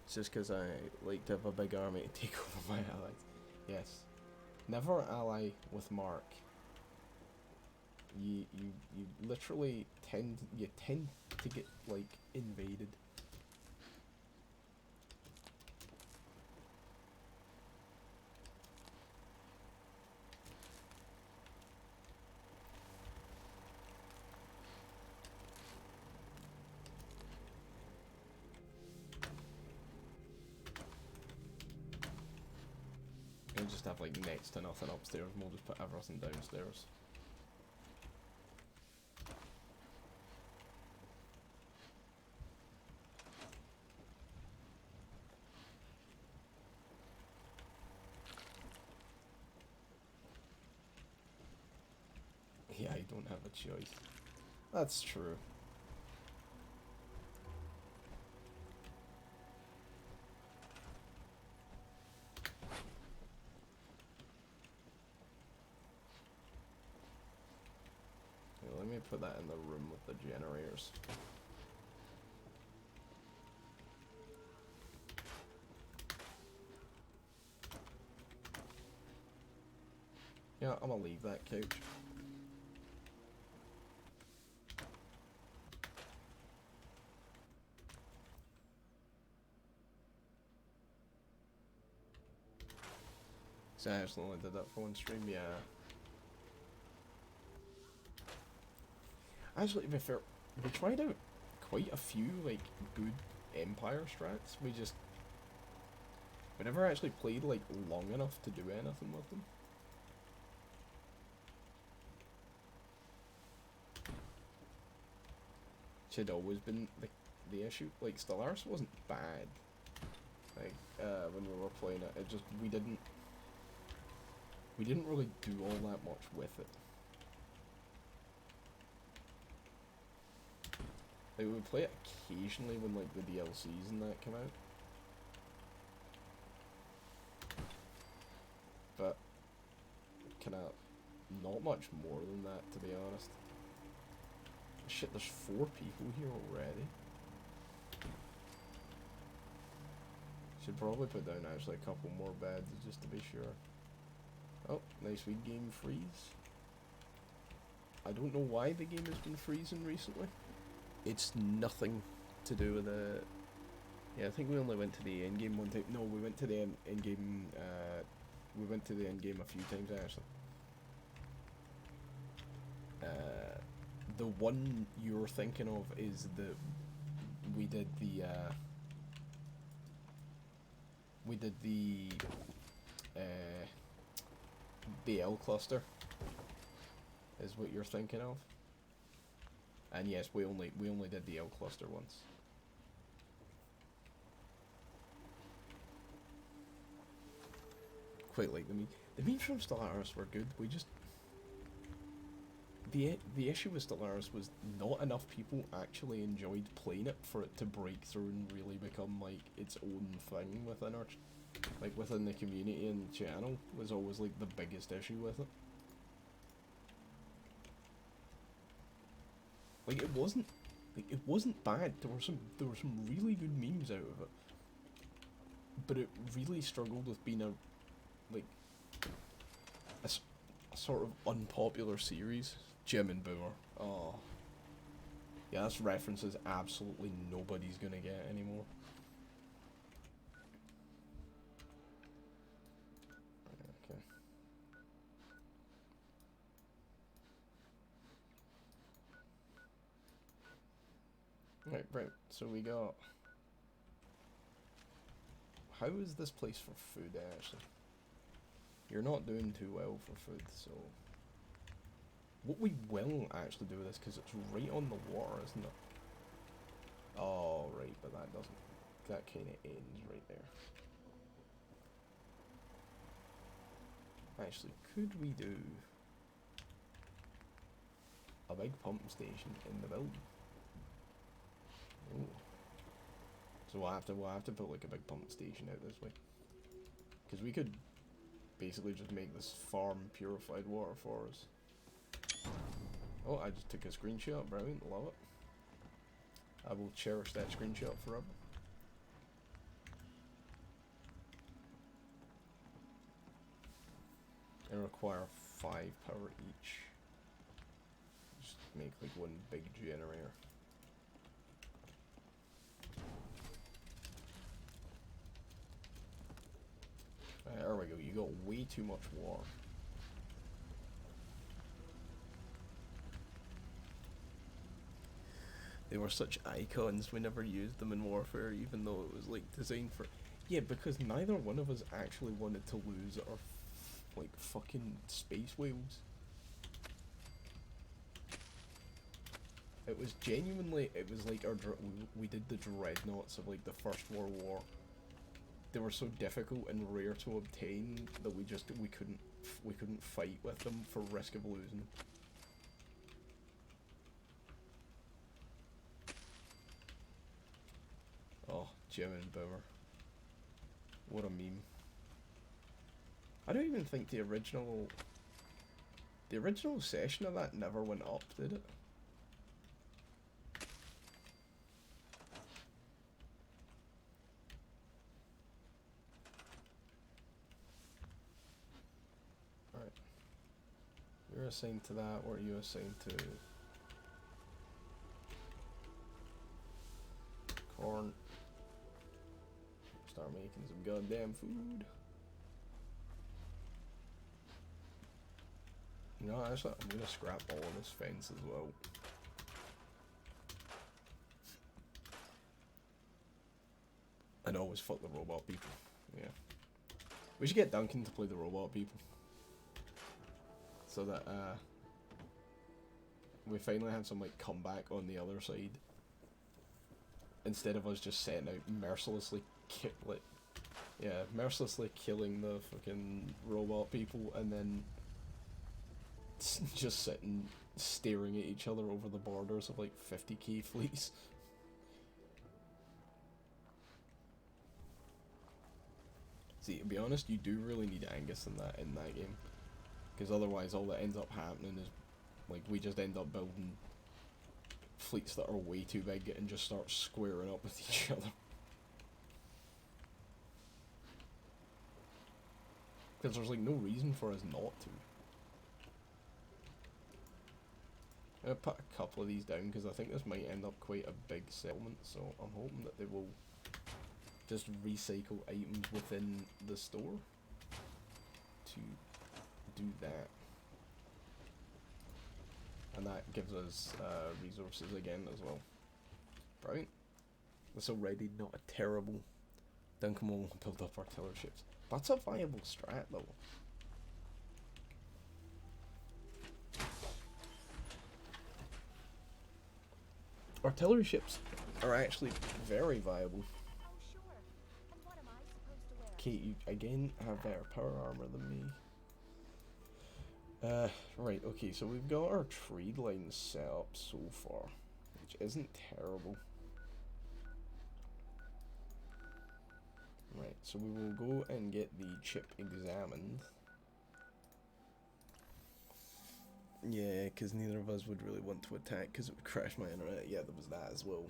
It's just because I like to have a big army to take over my allies. Yes. Never ally with Mark. You literally tend to get like invaded. We'll just have like next to nothing upstairs and we'll just put everything downstairs. Yeah, I don't have a choice. That's true. Yeah, let me put that in the room with the generators. Yeah, I'm gonna leave that couch. So I actually only did that for one stream, yeah. Actually, to be fair, we tried out quite a few, like, good Empire strats. We never actually played, like, long enough to do anything with them. Which had always been the issue. Like, Stellaris wasn't bad. Like, when we were playing it, it just, we didn't really do all that much with it. Like, we would play it occasionally when, like, the DLCs and that come out. But, kinda, not much more than that, to be honest. Shit, there's 4 people here already. Should probably put down actually a couple more beds just to be sure. Oh, nice wee game freeze. I don't know why the game has been freezing recently. It's nothing to do with the... Yeah, I think we only went to the end game one time. No, we went to the end game. We went to the end game a few times actually. The one you're thinking of is we did the L cluster is what you're thinking of. And yes, we only did the L cluster once. Quite like the memes from Stellaris were good. We just the issue with Stellaris was not enough people actually enjoyed playing it for it to break through and really become like its own thing within our within the community and channel was always like the biggest issue with it. Like it wasn't bad. There were some really good memes out of it, but it really struggled with being a sort of unpopular series. Jim and Boomer. Oh, yeah, that's references absolutely nobody's gonna get anymore. Okay. Right. So we got. How is this place for food, actually? You're not doing too well for food, so... What we will actually do with this, because it's right on the water, isn't it? Oh, right, but that doesn't... That kind of ends right there. Actually, could we do... a big pump station in the building? Ooh. So we'll have to put like a big pump station out this way. Because we could basically just make this farm purified water for us. Oh, I just took a screenshot. Brilliant. Love it. I will cherish that screenshot forever. They require 5 power each. Just make like one big generator. There we go, you got way too much water. They were such icons, we never used them in Warfare, even though it was like designed for... Yeah, because neither one of us actually wanted to lose our like fucking space whales. It was genuinely, it was like we did the dreadnoughts of like the First World War. They were so difficult and rare to obtain that we couldn't fight with them for risk of losing. Oh, Jim and Boomer. What a meme. I don't even think the original session of that never went up, did it? Alright. You're assigned to that, or are you assigned to corn? Start making some goddamn food. You know, actually, I'm gonna scrap all of this fence as well. And always fuck the robot people. Yeah. We should get Duncan to play the robot people. So that, we finally have some, like, comeback on the other side. Instead of us just setting out mercilessly mercilessly killing the fucking robot people and then just sitting staring at each other over the borders of like 50k fleets. See, to be honest, you do really need Angus in that game, because otherwise all that ends up happening is like we just end up building fleets that are way too big and just start squaring up with each other. Because there's like no reason for us not to. I'm gonna put a couple of these down because I think this might end up quite a big settlement, so I'm hoping that they will just recycle items within the store to do that. And that gives us resources again as well. Brilliant. It's already not a terrible... Duncan will build up artillery ships. That's a viable strat though. Artillery ships are actually very viable. Oh, sure. And what am I supposed to wear? Kate, you again have better power armor than me. Right, okay, so we've got our trade lines set up so far, which isn't terrible. Right, so we will go and get the chip examined. Yeah, because neither of us would really want to attack because it would crash my internet. Yeah, there was that as well.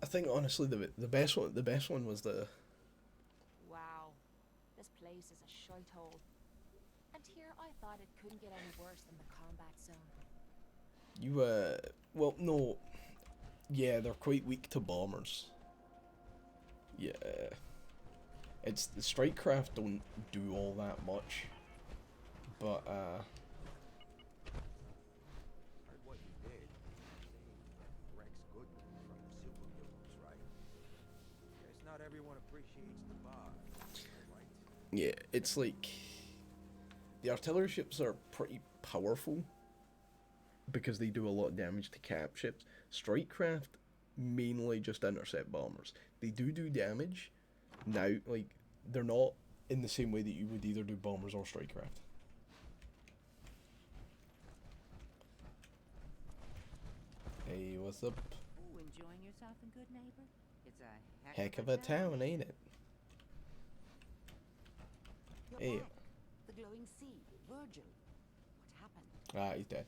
I think honestly the best one was the... Wow. This place is a shithole. And here I thought it couldn't get any worse than the combat zone. Well, no. Yeah, they're quite weak to bombers. Yeah. It's the strike craft don't do all that much. But, Heard what you did. Rex Goodman from the Silver Billows, right? Guess not everyone appreciates the bar, right? yeah, it's like... The artillery ships are pretty powerful because they do a lot of damage to cap ships. Strike craft mainly just intercept bombers. They do damage. Now, like, they're not in the same way that you would either do bombers or strike craft. Hey, what's up? Ooh, enjoying yourself in Good Neighbor? It's a Heck of a town, ain't it? You're Hey. back. The glowing sea, Virgil. What happened? Ah, he's dead.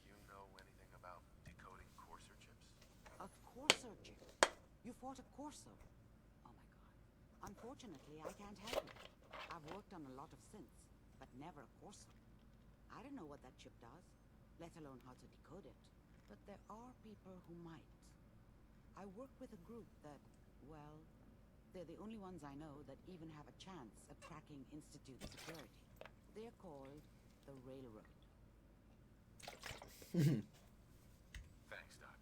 Do you know anything about decoding courser chips? A courser chip. You fought a Corso. Oh my god. Unfortunately, I can't help you. I've worked on a lot of synths, but never a Corso. I don't know what that chip does, let alone how to decode it. But there are people who might. I work with a group that, well, they're the only ones I know that even have a chance at cracking Institute security. They're called the Railroad. Thanks, Doc.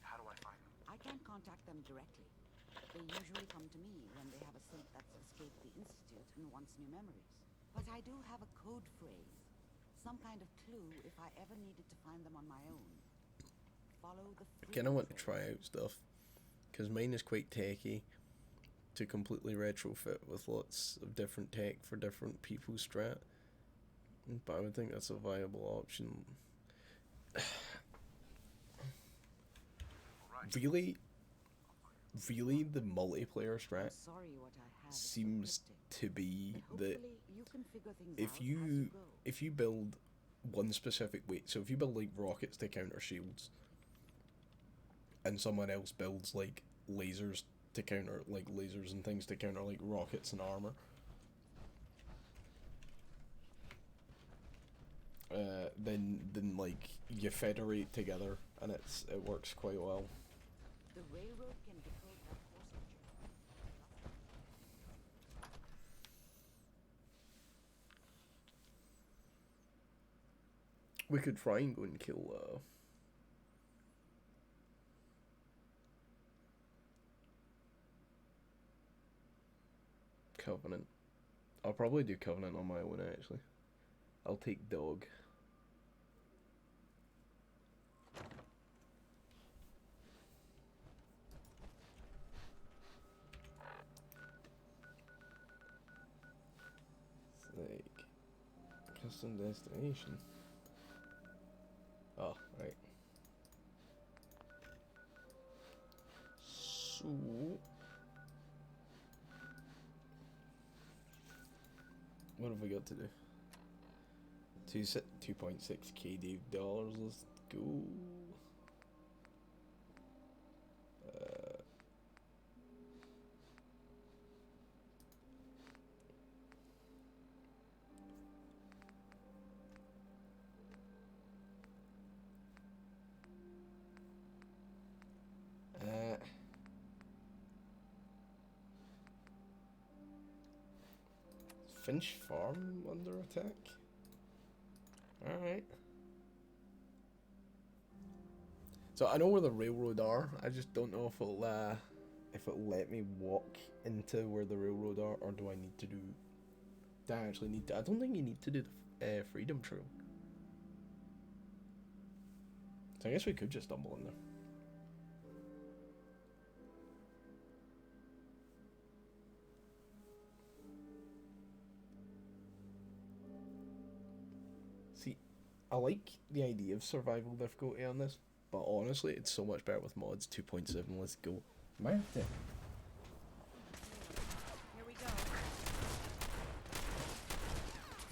How do I find them? I can't contact them directly. They usually come to me when they have a synth that's escaped the Institute and wants new memories. But I do have a code phrase. Some kind of clue if I ever needed to find them on my own. Follow the I kind of want to try out stuff, because mine is quite techy, to completely retrofit with lots of different tech for different people's strat. But I would think that's a viable option. Really, the multiplayer strat seems to be that if you build one specific way, so if you build like rockets to counter shields, and someone else builds like lasers to counter like lasers and things to counter like rockets and armor, then like you federate together and it works quite well. The railroad can decode that Corso chip. We could try and go and kill Covenant. I'll probably do Covenant on my own actually. I'll take Dog. It's like custom destination. Oh, right. So what have we got to do? 2.6k Dave dollars. Let's go. Finch Farm under attack? Alright. So I know where the railroad are, I just don't know if it'll let me walk into where the railroad are, or do I need to do... Do I actually need to... I don't think you need to do the Freedom Trail. So I guess we could just stumble in there. I like the idea of survival difficulty on this, but honestly, it's so much better with mods. 2.7, let's go. Might have to. Here we go.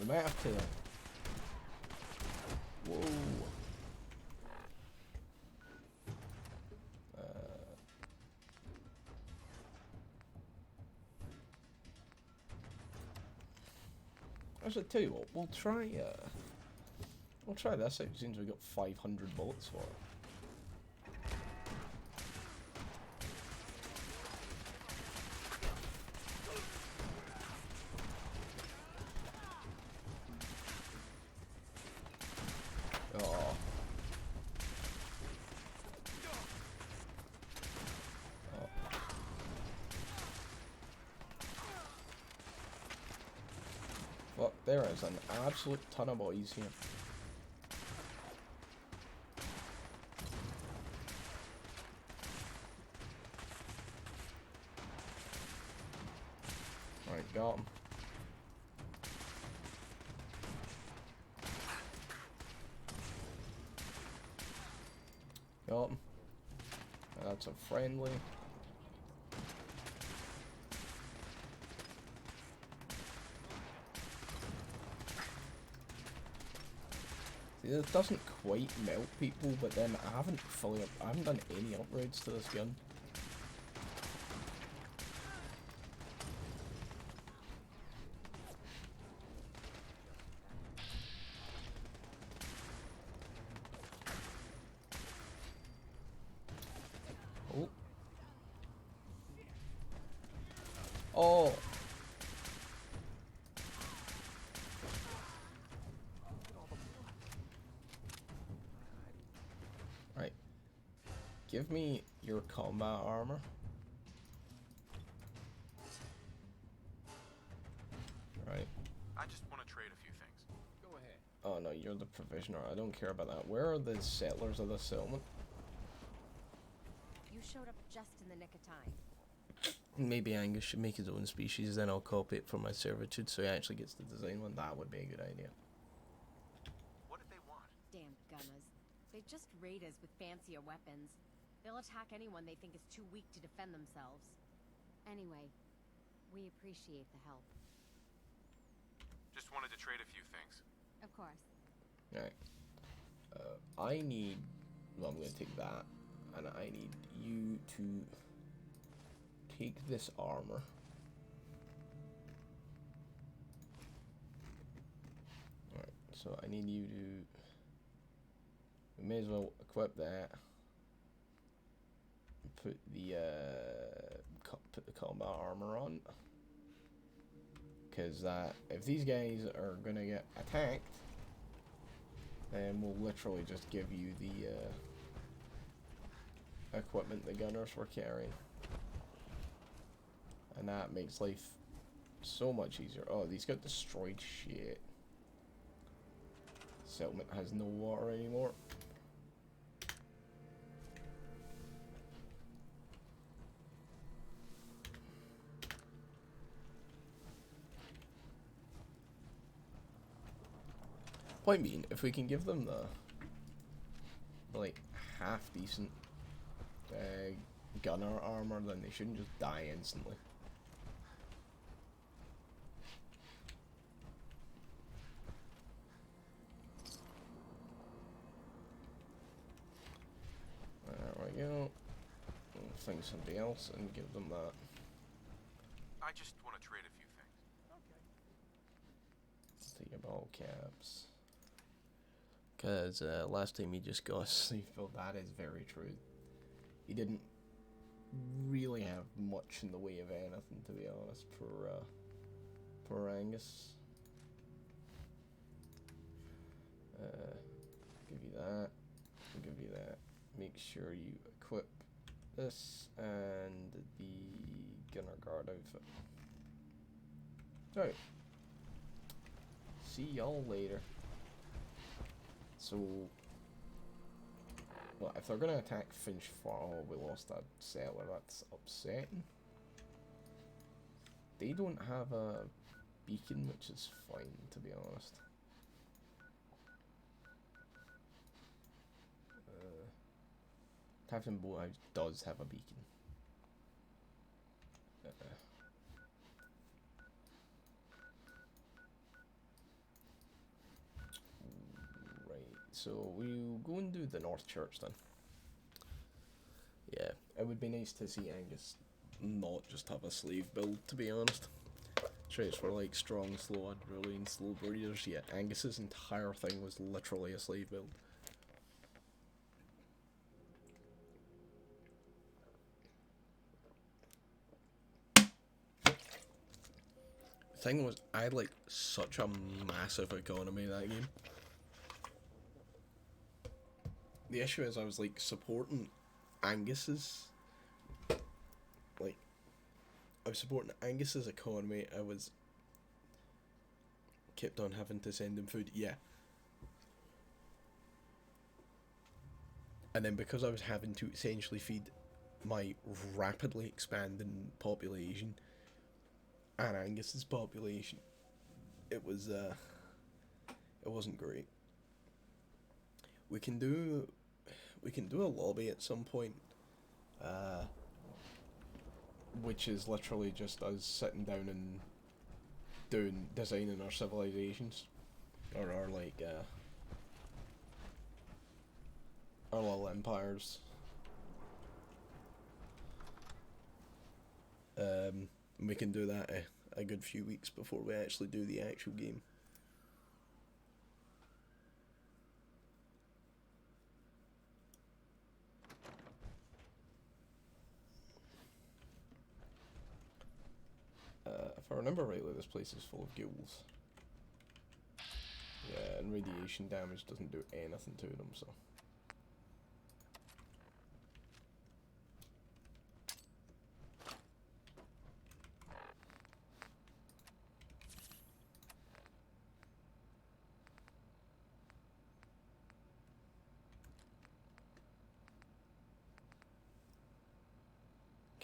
We might have to. Whoa. I should tell you what, we'll try this out since we got 500 bullets for it. Oh. Look, there is an absolute ton of boys here. Right, got him. Got him. That's a friendly. See, it doesn't quite melt people, but then I haven't done any upgrades to this gun. give me your combat armor. Right. I just want to trade a few things. Go ahead. Oh no, you're the provisioner. I don't care about that. Where are the settlers of the settlement? You showed up just in the nick of time. Maybe Angus should make his own species, then I'll copy it for my servitude so he actually gets to design one. That would be a good idea. What did they want? Damn gunners. They just raid us with fancier weapons. They'll attack anyone they think is too weak to defend themselves. Anyway, we appreciate the help. Just wanted to trade a few things. Of course. Alright. I need... Well, I'm going to take that. And I need you to take this armor. Alright, so I need you to... We may as well equip that. Put the combat armor on. Because if these guys are going to get attacked, then we'll literally just give you the equipment the gunners were carrying. And that makes life so much easier. Oh, these got destroyed. Shit. Settlement has no water anymore. Point being, if we can give them the like half decent gunner armor, then they shouldn't just die instantly. There we go. We'll find somebody else and give them that. I just want to trade a few things. Okay. Take your ball caps. Because last time he just got a sleeve build. That is very true. He didn't really have much in the way of anything, to be honest, for Angus. Give you that. Give you that. Make sure you equip this and the Gunner Guard outfit. Alright. See y'all later. So, well, if they're gonna attack Finch Farm, oh, we lost that settler. That's upsetting. They don't have a beacon, which is fine, to be honest. Captain Boathouse does have a beacon. So we'll go and do the North Church then. Yeah, it would be nice to see Angus not just have a slave build, to be honest. Traits were like strong, slow, unruly, slow breeders, yet Angus's entire thing was literally a slave build. The thing was, I had like such a massive economy that game. The issue is I was like supporting Angus's, like, I was supporting Angus's economy. I was kept on having to send him food, yeah. And then because I was having to essentially feed my rapidly expanding population and Angus's population, it wasn't great. We can do a lobby at some point, which is literally just us sitting down and designing our civilizations, or our like our little empires. We can do that a good few weeks before we actually do the actual game. If I remember rightly, this place is full of ghouls. Yeah, and radiation damage doesn't do anything to them, so.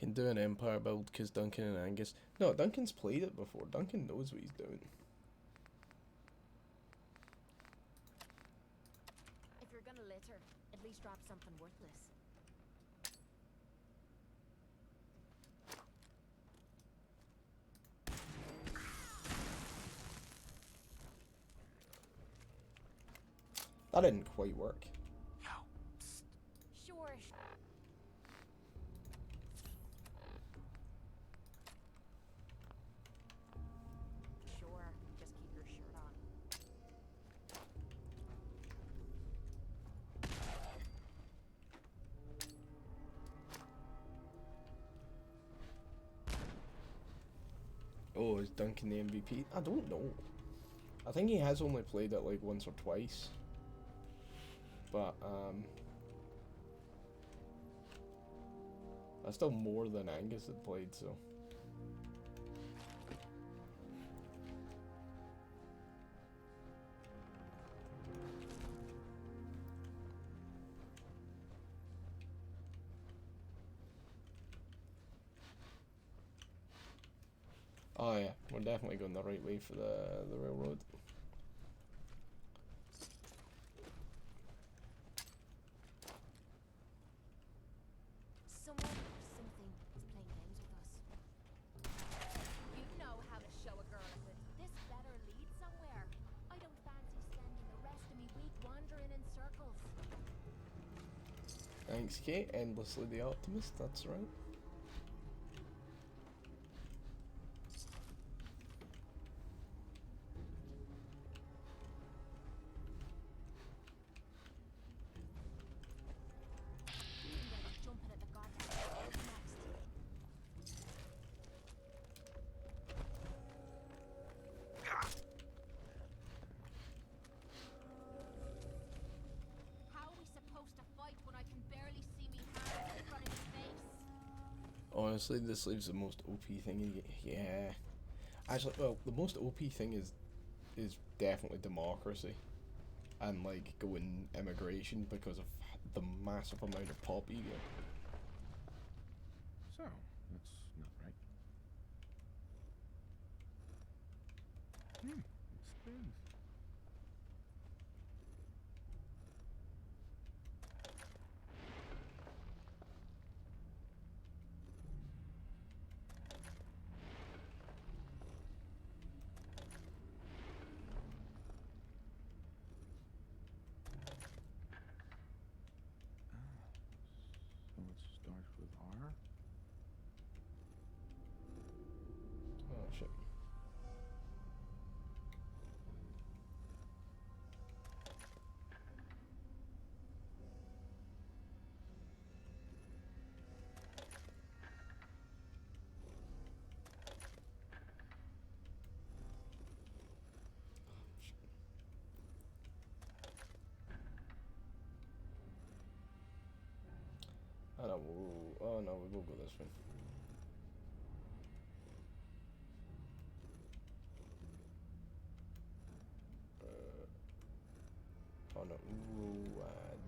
Can do an empire build because Duncan and Angus. No, Duncan's played it before. Duncan knows what he's doing. If you're gonna litter, at least drop something worthless. That didn't quite work. Sure. Sure, just keep your shirt on. Oh, is Duncan the MVP? I don't know. I think he has only played it like once or twice. But, that's still more than Angus had played, so. Oh yeah, we're definitely going the right way for the railroad. Someone or something is playing games with us. You know how to show a girl a good. This better lead somewhere. I don't fancy spending the rest of me week wandering in circles. Thanks, Kate. Endlessly the optimist, that's right. Jumping at the goddamn next. How are we supposed to fight when I can barely see me hands in front of his face? Honestly, this leaves the most OP thing. Yeah. Actually, well, the most OP thing is definitely democracy. And like going immigration because of the massive amount of pop you get. So, that's not right. It spins. So it starts with R. Oh shit. Oh no, oh no, we will go this way. Oh no, Ruad.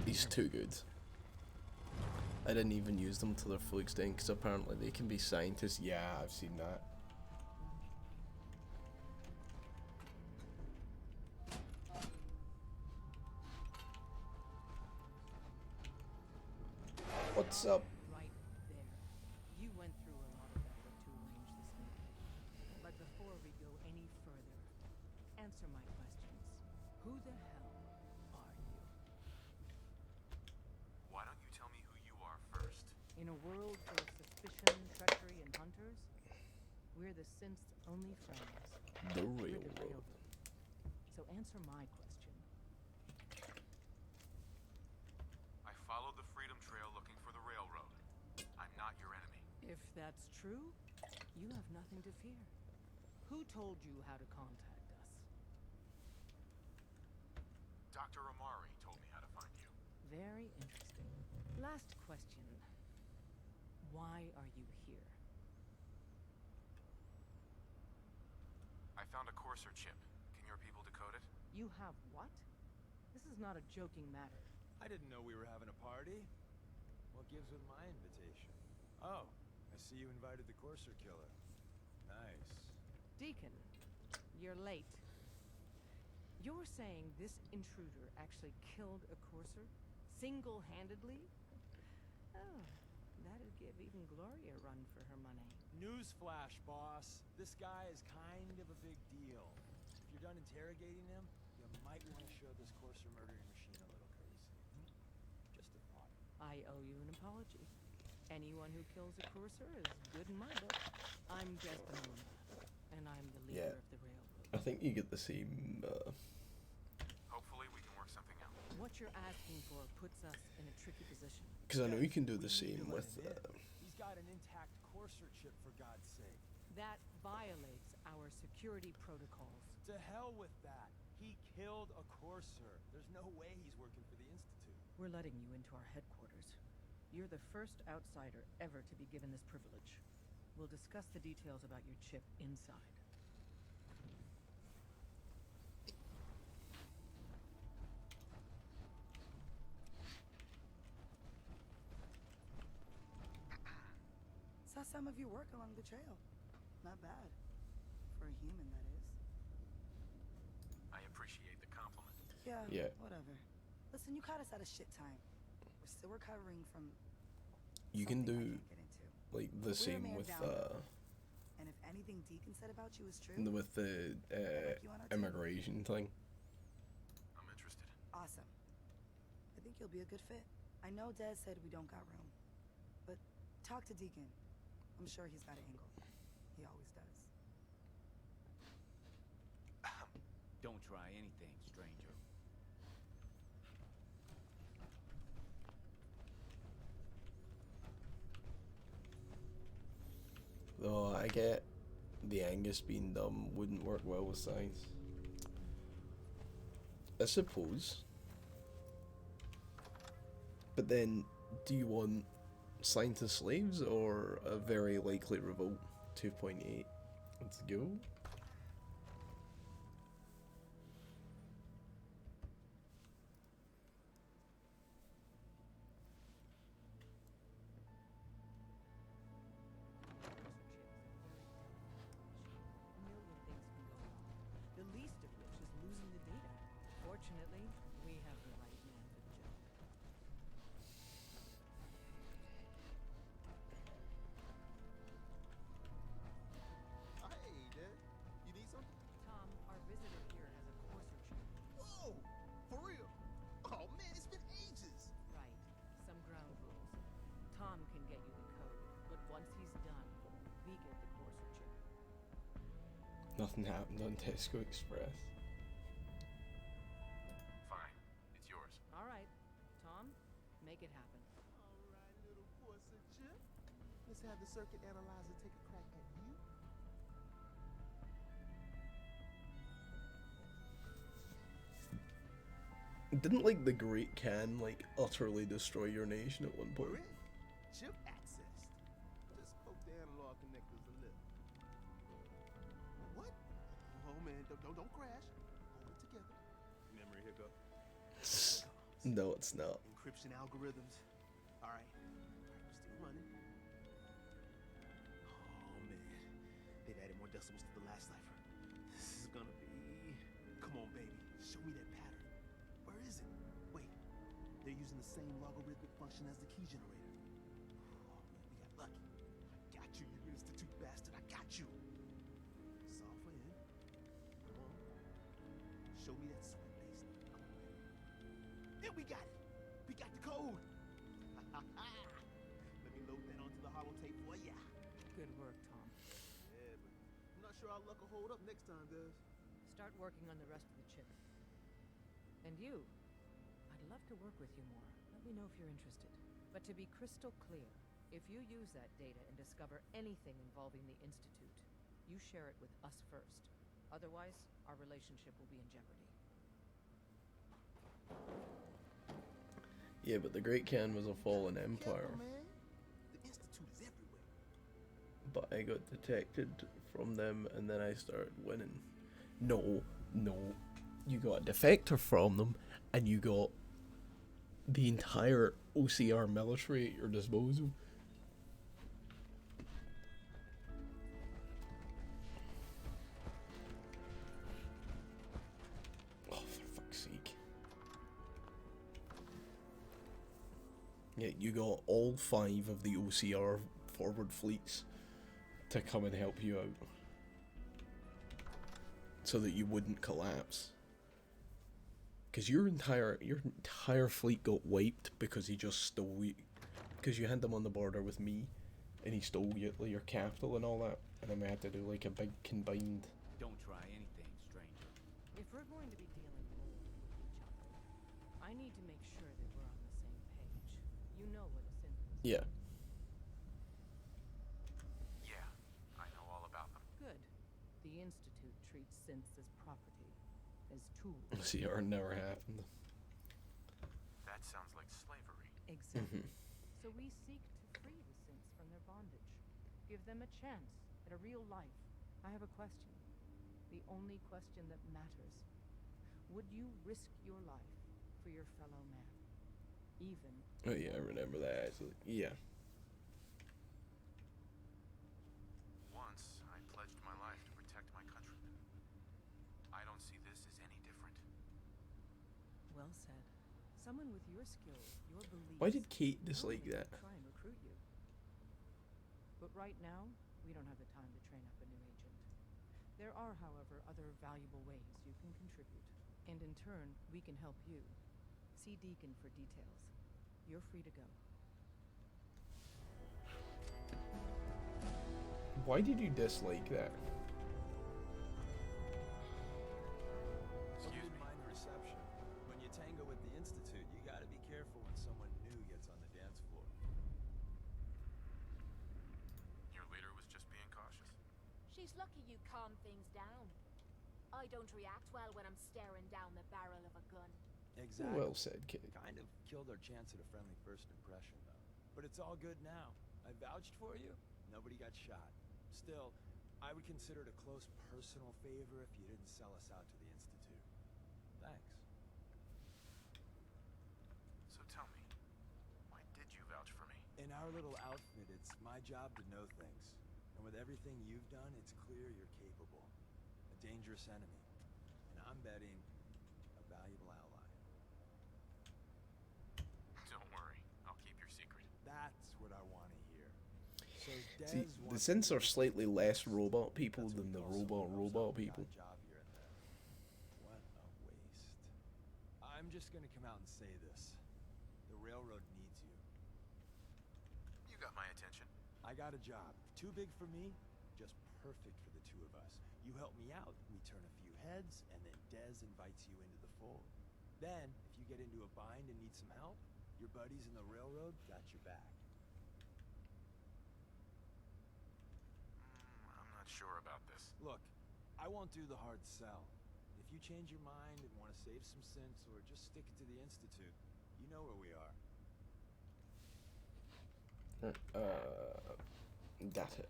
He's too good. I didn't even use them to their full extent because apparently they can be scientists. Yeah, I've seen that. What's up? Right there. You went through a lot of effort to arrange this meeting. But before we go any further, answer my questions. Who the hell are you? Why don't you tell me who you are first? In a world full of suspicion, treachery, and hunters, we're the synth's only friends. The We're railroad. So answer my question. I followed the Freedom Trail looking for the railroad. I'm not your enemy. If that's true, you have nothing to fear. Who told you how to contact us? Dr. Amari told me how to find you. Very interesting. Last question. Why are you here? found a Courser chip. Can your people decode it? You have what? This is not a joking matter. I didn't know we were having a party. What gives with my invitation? Oh, I see you invited the Courser killer. Nice. Deacon, you're late. You're saying this intruder actually killed a Courser? Single-handedly? Oh, that'd give even Gloria a run for her money. Newsflash, boss. This guy is kind of a big deal. If you're done interrogating him, you might want to show this Courser murdering machine a little courtesy. Just a thought. I owe you an apology. Anyone who kills a Courser is good in my book. I'm Desdemona, and I'm the leader of the railroad. I think you get the same. Hopefully we can work something out. What you're asking for puts us in a tricky position. Because I know you can do the We need same to let with. him in. He's got an intact Courser chip, for God's sake. That violates our security protocols. To hell with that. He killed a Courser. There's no way he's working for the Institute. We're letting you into our headquarters. You're the first outsider ever to be given this privilege. We'll discuss the details about your chip inside. Saw some of your work along the trail. Not bad. For a human, that is. I appreciate the compliment. Yeah, whatever. Listen, you caught us at a shit time. We're still recovering from You can something I do can't get into. like the We're a same man with down, and if anything Deacon said about you is true, with the you on our team. immigration thing. I'm interested. Awesome. I think you'll be a good fit. I know Des said we don't got room, but talk to Deacon. I'm sure he's got an angle. He always does. Don't try anything, stranger. Though I get the Angus being dumb wouldn't work well with science. I suppose. But then, do you want scientist slaves or a very likely revolt? 2.8. Let's go. A million things can go wrong, the least of which is losing the data. Fortunately, we have the right man for the job. Hey, Dad. You need something? Tom, our visitor here has a Courser chip. Whoa! For real? Oh, man, it's been ages. Right. Some ground rules. Tom can get you the code, but once he's done, we get the Courser chip. Nothing happened on Tesco Express. Fine. It's yours. All right. Tom, make it happen. All right, little Corsa chip. Let's have the circuit analyzer take a crack at you. Didn't like the Great Khan like utterly destroy your nation at one We're point? in. Chip accessed. Just poke the analog connectors a little. What? Oh man, don't crash. Hold it together. Memory hiccup. No, it's not. Encryption algorithms. All right, we're still running. Oh man, they've added more decimals to the last cipher. This is gonna be. Come on, baby, show me that pattern. Where is it? Wait, they're using the same logarithmic function as the key generator. Oh man, we got lucky. I got you, you institute bastard. I got you. Solve for N. Come on. Show me that sweat base. Come on, baby. Then we got it. We got the code. Let me load that onto the holotape for ya. Good work, Tom. Yeah, but I'm not sure our luck will hold up next time, guys. Start working on the rest of the chip. And you, I'd love to work with you more. Let me know if you're interested. But to be crystal clear, if you use that data and discover anything involving the Institute, you share it with us first. Otherwise, our relationship will be in jeopardy. Yeah, but the Great Khan was a fallen empire. Careful, man. The Institute is everywhere. But I got detected from them and then I started winning. No, no. You got a defector from them, and you got the entire OCR military at your disposal. Oh, for fuck's sake. Yeah, you got all 5 of the OCR forward fleets to come and help you out, so that you wouldn't collapse. Because your entire fleet got wiped because he just stole you. Because you had them on the border with me, and he stole your capital and all that, and then we had to do like a big combined. Don't try anything, stranger. If we're going to be dealing more with each other, I need to make sure that we're on the same page. You know what a synth is. Yeah. Yeah, I know all about them. Good. The Institute treats synths as property, as tools. OCR never happened. That sounds like slavery. Exactly. So we seek to free the synths from their bondage. Give them a chance at a real life. I have a question. The only question that matters. Would you risk your life for your fellow man? Even... Oh yeah, I remember that actually. Yeah. Once, I pledged my life to protect my countrymen. I don't see this as any different. Well said. Someone with your skills, your beliefs... Why did Kate dislike that? Try and recruit you. But right now, we don't have the time to train up a new agent. There are, however, other valuable ways you can contribute. And in turn, we can help you. See Deacon for details. You're free to go. Why did you dislike that? Excuse me. Mind the reception. When you tango with the Institute, you gotta be careful when someone new gets on the dance floor. Your leader was just being cautious. She's lucky you calm things down. I don't react well when I'm staring down the barrel of a gun. Exactly. Well said, Kate. Kind of killed our chance at a friendly first impression, though. But it's all good now. I vouched for you. Nobody got shot. Still, I would consider it a close personal favor if you didn't sell us out to the Institute. Thanks. So tell me, why did you vouch for me? In our little outfit, it's my job to know things. And with everything you've done, it's clear you're capable. A dangerous enemy. And I'm betting a valuable ally. Don't worry, I'll keep your secret. That's what I want to hear. So See, the synths are slightly less robot people than the robot people. Job here and there. What a waste. I'm just gonna come out and say this. The railroad needs you. You got my attention. I got a job. Too big for me, just perfect for the two of us. You help me out, we turn a few heads, and then Dez invites you into the fold. Then, if you get into a bind and need some help, your buddies in the railroad got your back. I'm not sure about this. Look, I won't do the hard sell. If you change your mind and want to save some synths or just stick it to the Institute, you know where we are. Data.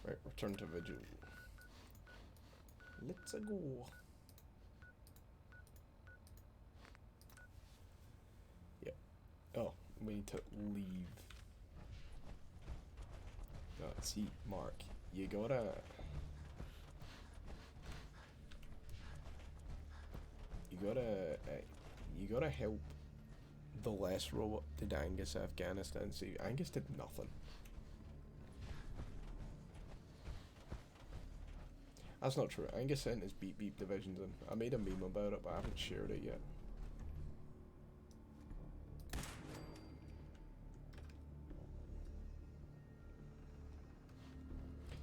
Right, return to vigil. Let's go. Yep. Oh, we need to leave. See, Mark, you gotta help the last robot. Did Angus Afghanistan see? Angus did nothing. That's not true. Angus sent his beep beep divisions in. I made a meme about it, but I haven't shared it yet.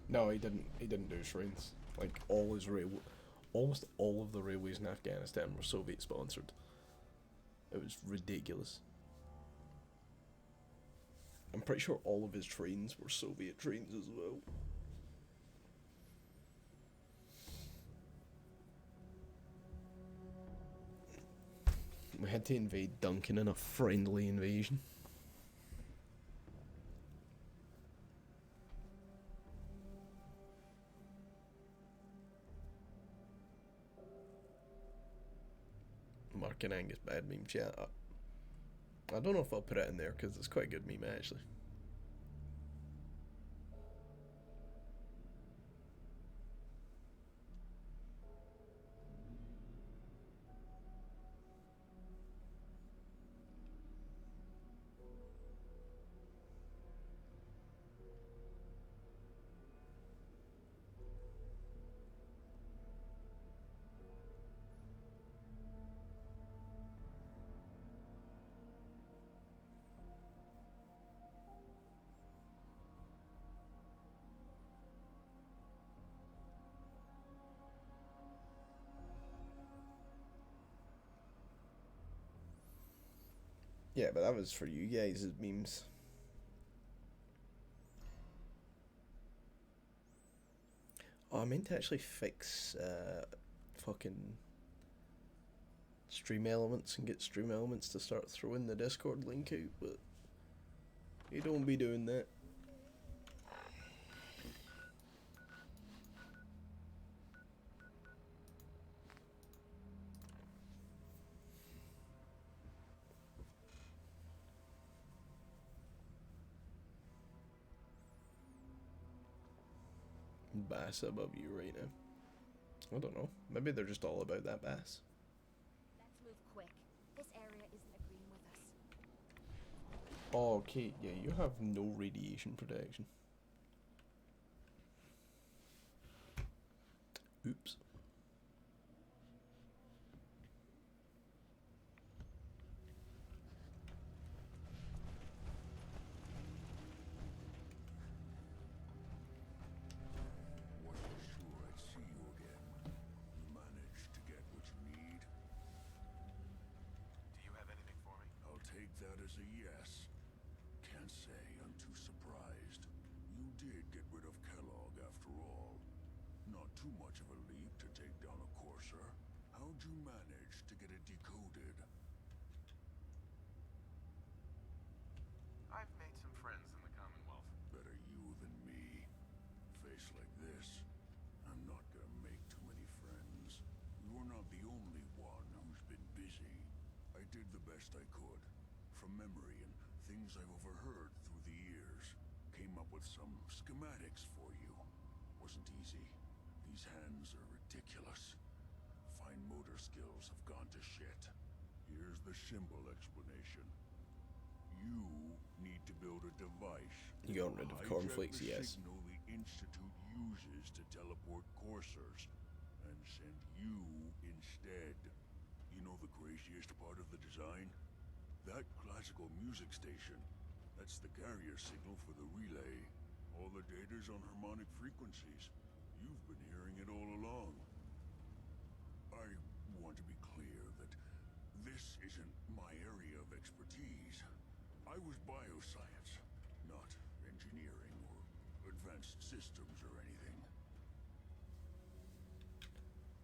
No, he didn't. He didn't do trains. Like almost all of the railways in Afghanistan were Soviet sponsored. It was ridiculous. I'm pretty sure all of his trains were Soviet trains as well. We had to invade Duncan in a friendly invasion. Mark and Angus bad meme chat. I don't know if I'll put it in there because it's quite a good meme actually. Yeah, but that was for you guys as memes. Oh, I meant to actually fix fucking stream elements and get stream elements to start throwing the Discord link out, but you don't be doing that. Bass above you right now. I don't know. Maybe they're just all about that bass. Let's move quick. This area isn't agreeing with us. Oh, okay, yeah, you have no radiation protection. Oops. That is a yes. Can't say I'm too surprised. You did get rid of Kellogg after all. Not too much of a leap to take down a courser. How'd you manage to get it decoded? I've made some friends in the Commonwealth. Better you than me. Face like this, I'm not gonna make too many friends. You're not the only one who's been busy. I did the best I could. From memory and things I've overheard through the years. Came up with some schematics for you. Wasn't easy. These hands are ridiculous. Fine motor skills have gone to shit. Here's the symbol explanation. You need to build a device. You got rid of cornflakes, yes. Signal the Institute uses to teleport coursers, and send you instead. You know the craziest part of the design? That classical music station, that's the carrier signal for the relay. All the data's on harmonic frequencies. You've been hearing it all along. I want to be clear that this isn't my area of expertise. I was bioscience, not engineering or advanced systems or anything.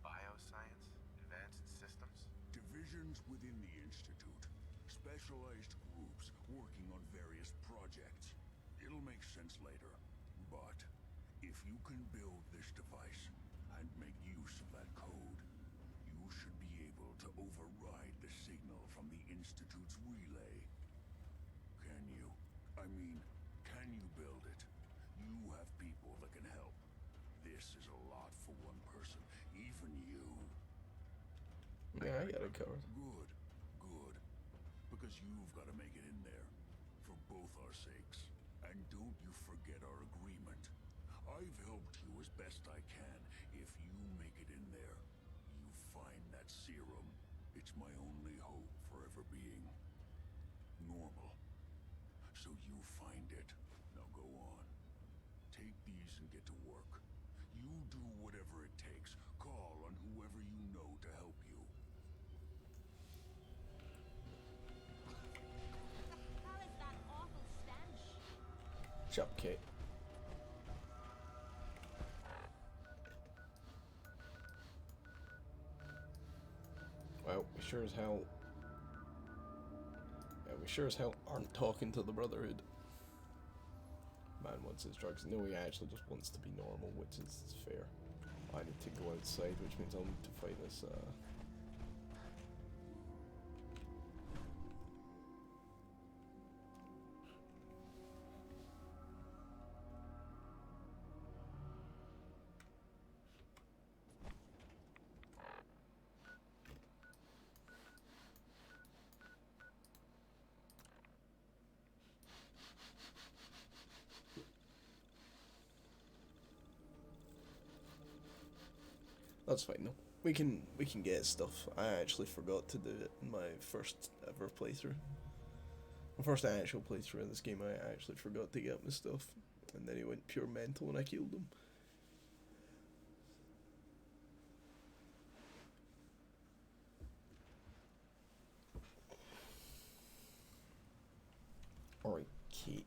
Bioscience? Advanced systems? Divisions within the Institute. Specialized groups working on various projects. It'll make sense later. But if you can build this device and make use of that code, you should be able to override the signal from the Institute's relay. Can you? I mean, can you build it? You have people that can help. This is a lot for one person, even you. Yeah, I got it covered. Good, good. Because you've got to make it in there. For both our sakes. And don't you forget our agreement. I've helped you as best I can. If you make it in there, you find that serum. It's my only hope for ever being normal. So you find it. Now go on. Take these and get to work. You do whatever it takes. Call on whoever you know to help you. How is that awful stench? Chop Kate. Well, we sure as hell... Yeah, we sure as hell aren't talking to the Brotherhood. Man wants his drugs. No, he actually just wants to be normal, which is fair. I need to go outside, which means I'll need to fight this, That's fine though. We can get stuff. I actually forgot to do it in my first ever playthrough. My first actual playthrough in this game, I actually forgot to get my stuff, and then he went pure mental and I killed him. Alright, Kate.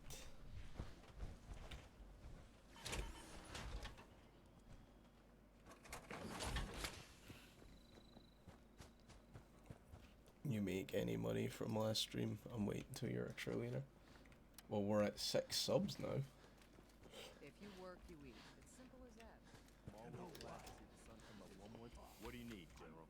You make any money from last stream? I'm waiting till you're a trillionaire. Well, we're at 6 subs now. If you work, you eat. It's simple as that. I'm always glad to see the sun come up one more time. What do you need, General?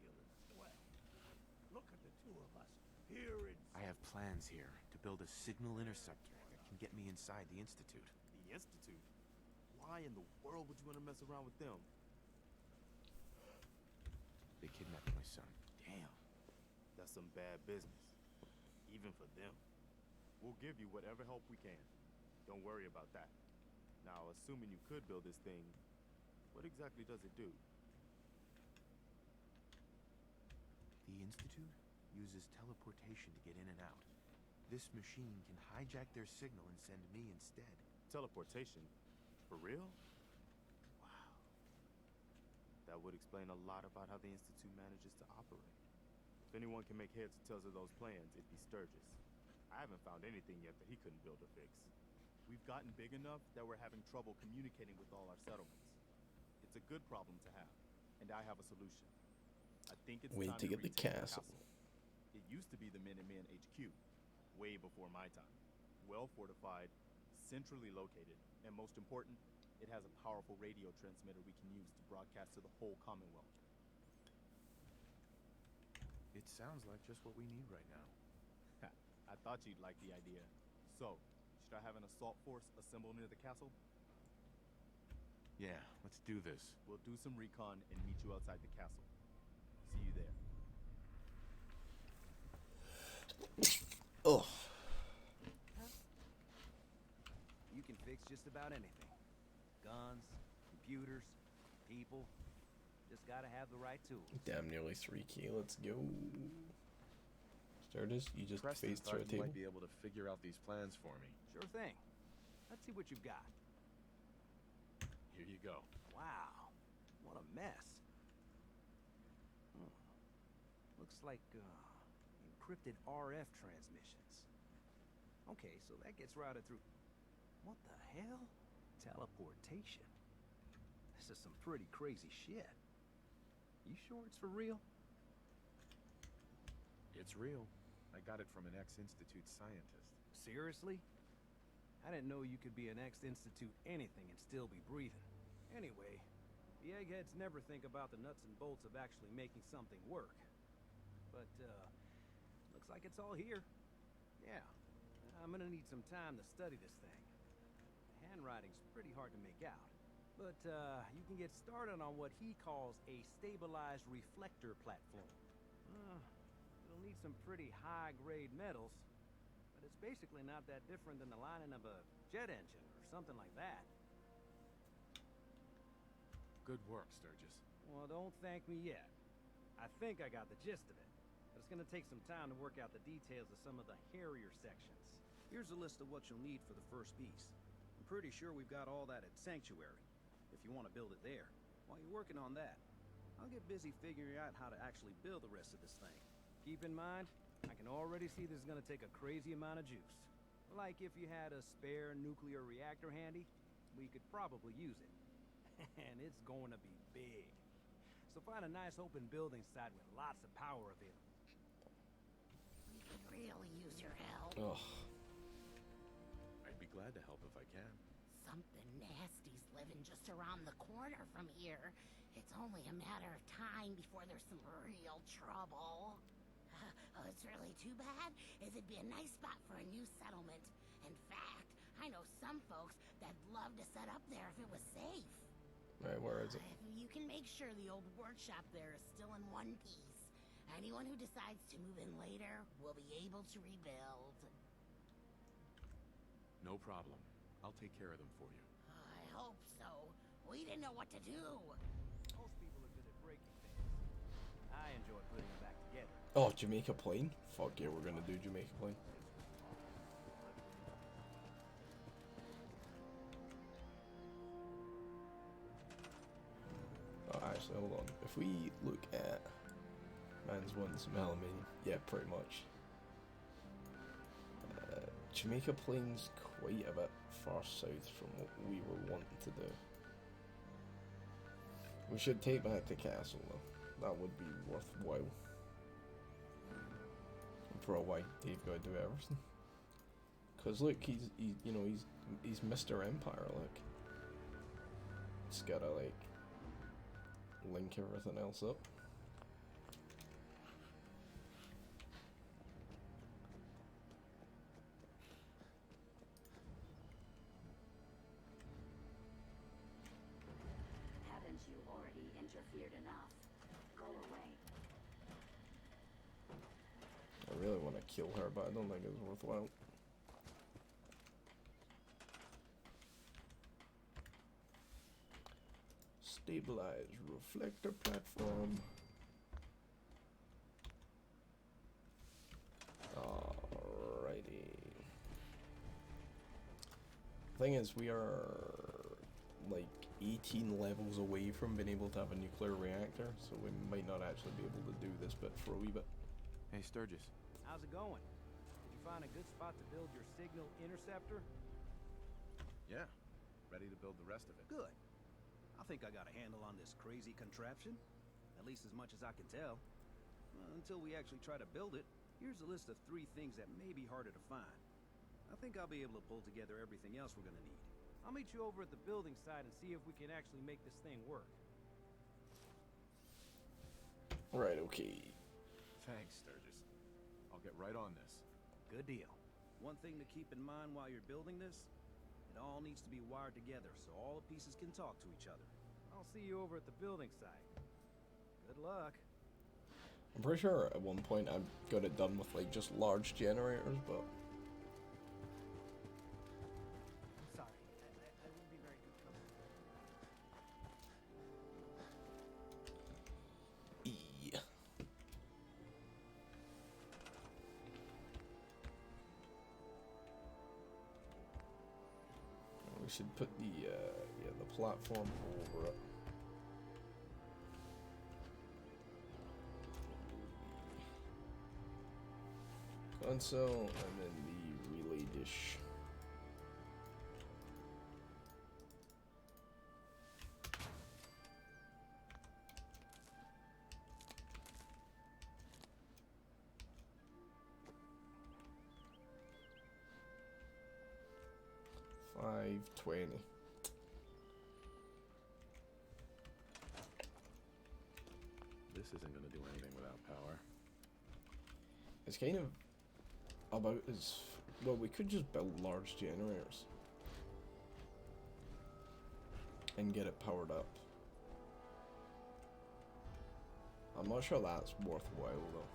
Look at the two of us here in. I have plans here to build a signal interceptor that can get me inside the Institute. The Institute? Why in the world would you want to mess around with them? They kidnapped my son. Damn. That's some bad business. Even for them. We'll give you whatever help we can. Don't worry about that. Now, assuming you could build this thing, what exactly does it do? The Institute uses teleportation to get in and out. This machine can hijack their signal and send me instead. Teleportation? For real? Wow. That would explain a lot about how the Institute manages to operate. If anyone can make heads or tails of those plans, it'd be Sturgis. I haven't found anything yet that he couldn't build or fix. We've gotten big enough that we're having trouble communicating with all our settlements. It's a good problem to have, and I have a solution. I think it's Wait time to get the retake castle. It used to be the Minutemen HQ, way before my time. Well fortified, centrally located, and most important, it has a powerful radio transmitter we can use to broadcast to the whole Commonwealth. It sounds like just what we need right now. I thought you'd like the idea. So, should I have an assault force assemble near the castle? Yeah, let's do this. We'll do some recon and meet you outside the castle. See you there. Oh. You can fix just about anything. Guns, computers, people. Just gotta have the right tools. Damn, nearly 3K. Let's go. Sturgis, you just Preston phased thought through a you table. might be able to figure out these plans for me. Sure thing. Let's see what you've got. Here you go. Wow, what a mess. Looks like encrypted RF transmissions. Okay, so that gets routed through. What the hell? Teleportation. This is some pretty crazy shit. You sure it's for real? It's real. I got it from an ex-Institute scientist. Seriously? I didn't know you could be an ex-Institute anything and still be breathing. Anyway, the eggheads never think about the nuts and bolts of actually making something work. But, looks like it's all here. Yeah, I'm gonna need some time to study this thing. The handwriting's pretty hard to make out. But, you can get started on what he calls a stabilized reflector platform. It'll need some pretty high-grade metals, but it's basically not that different than the lining of a jet engine or something like that. Good work, Sturgis. Well, don't thank me yet. I think I got the gist of it, but it's gonna take some time to work out the details of some of the hairier sections. Here's a list of what you'll need for the first piece. I'm pretty sure we've got all that at Sanctuary, if you want to build it there. While you're working on that, I'll get busy figuring out how to actually build the rest of this thing. Keep in mind, I can already see this is gonna take a crazy amount of juice. Like if you had a spare nuclear reactor handy, we could probably use it. And it's going to be big. So find a nice open building site with lots of power available. We could really use your help. Ugh. I'd be glad to help if I can. Something nasty's living just around the corner from here. It's only a matter of time before there's some real trouble. What's really too bad is it'd be a nice spot for a new settlement. In fact, I know some folks that'd love to set up there if it was safe. Right, where is it? If you can make sure the old workshop there is still in one piece, anyone who decides to move in later will be able to rebuild. No problem. I'll take care of them for you. I hope so. We didn't know what to do. Most people are good at breaking Oh, Jamaica Plain? Fuck yeah, we're gonna do Jamaica Plain. Oh, actually, hold on. If we look at Man's One's Melamine, yeah, pretty much. Jamaica Plain's quite a bit far south from what we were wanting to do. We should take back the castle, though. That would be worthwhile. And for a while, Dave gotta do everything. Cause look, he's Mr. Empire. Look, just gotta like link everything else up. Haven't you already interfered enough? Go away. I really want to kill her, but I don't think it's worthwhile. Stabilize reflector platform. Alrighty. Thing is, we are like 18 levels away from being able to have a nuclear reactor, so we might not actually be able to do this bit for a wee bit. Hey, Sturgis. How's it going? Did you find a good spot to build your signal interceptor? Yeah. Ready to build the rest of it. Good. I think I got a handle on this crazy contraption. At least as much as I can tell. Until we actually try to build it, here's a list of 3 things that may be harder to find. I think I'll be able to pull together everything else we're gonna need. I'll meet you over at the building site and see if we can actually make this thing work. Right, okay. Thanks, Sturgis. I'll get right on this. Good deal. One thing to keep in mind while you're building this, it all needs to be wired together so all the pieces can talk to each other. I'll see you over at the building site. Good luck. I'm pretty sure at one point I got it done with like just large generators, but Sorry, I wouldn't be very good company. yeah. We should put the platform over it. Console and then the relay dish. $520. This isn't gonna do anything without power. It's kind of about as well. We could just build large generators and get it powered up. I'm not sure that's worthwhile though,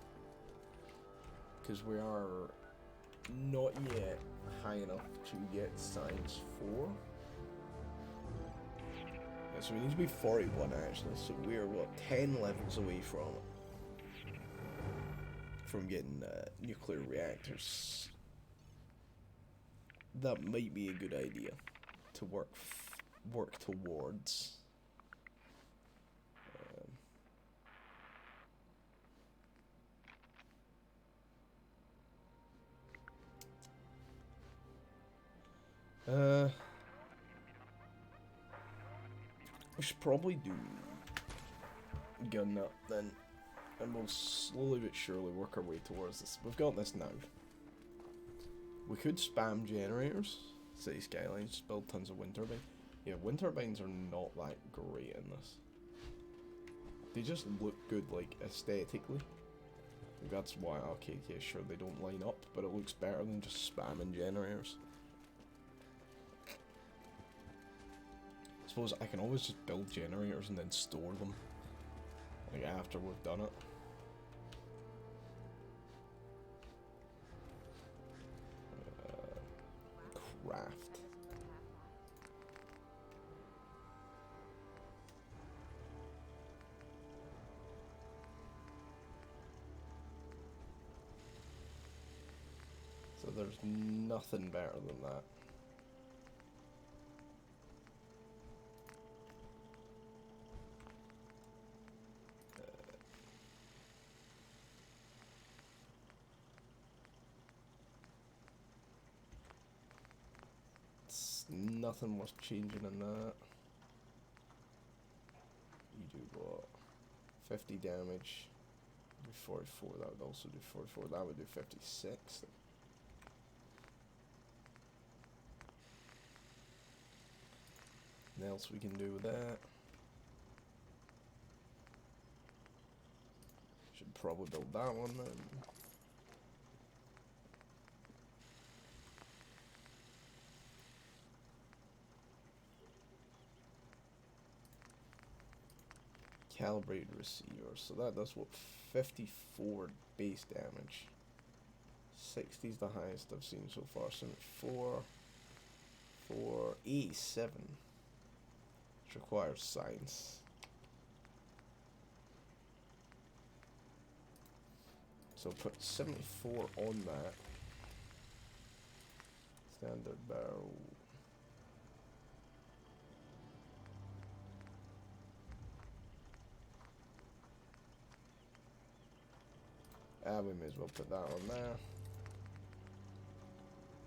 because we are not yet high enough to get science 4. Yeah, so we need to be 41 actually, so we're what, 10 levels away from getting nuclear reactors. That might be a good idea to work towards. We should probably do gun up then, and we'll slowly but surely work our way towards this. We've got this now. We could spam generators, city skylines, just build tons of wind turbines. Yeah, wind turbines are not that great in this. They just look good, like, aesthetically. That's why, okay, yeah, sure, they don't line up, but it looks better than just spamming generators. I suppose I can always just build generators and then store them, like, after we've done it. Craft. there's nothing better than that. It's nothing worth changing in that. You do what? 50 damage. Do 44, that would also do 44. That would do 56. Nothing else we can do with that. Should probably build that one then. Calibrated receiver, so that does what, 54 base damage. 60 is the highest I've seen so far. 74, 87. Which requires science. So put 74 on that. Standard barrel. We may as well put that on there.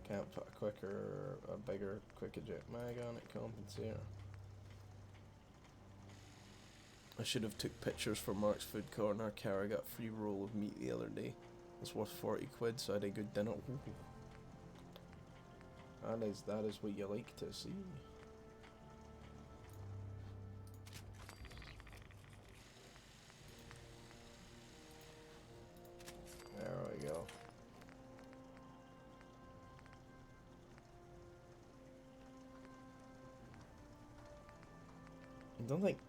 Can't put a bigger quick eject mag on it, compensator. I should have took pictures for Mark's Food Corner. Kara got free roll of meat the other day. It's worth 40 quid, so I had a good dinner. Ooh. That is what you like to see. There we go. I don't think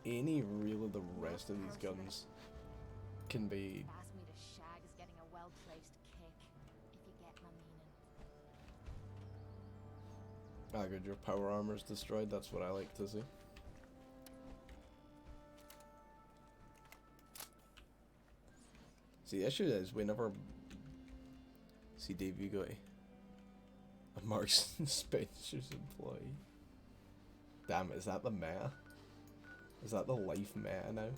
any really the rest of these guns can be. Ask me to shag is getting a well-placed kick, if you get my meaning. Ah, good, your power armor's destroyed. That's what I like to see. See, the issue is whenever. See, Dave, you got a Marks and Spencer's employee. Damn, is that the meta? Is that the life meta now?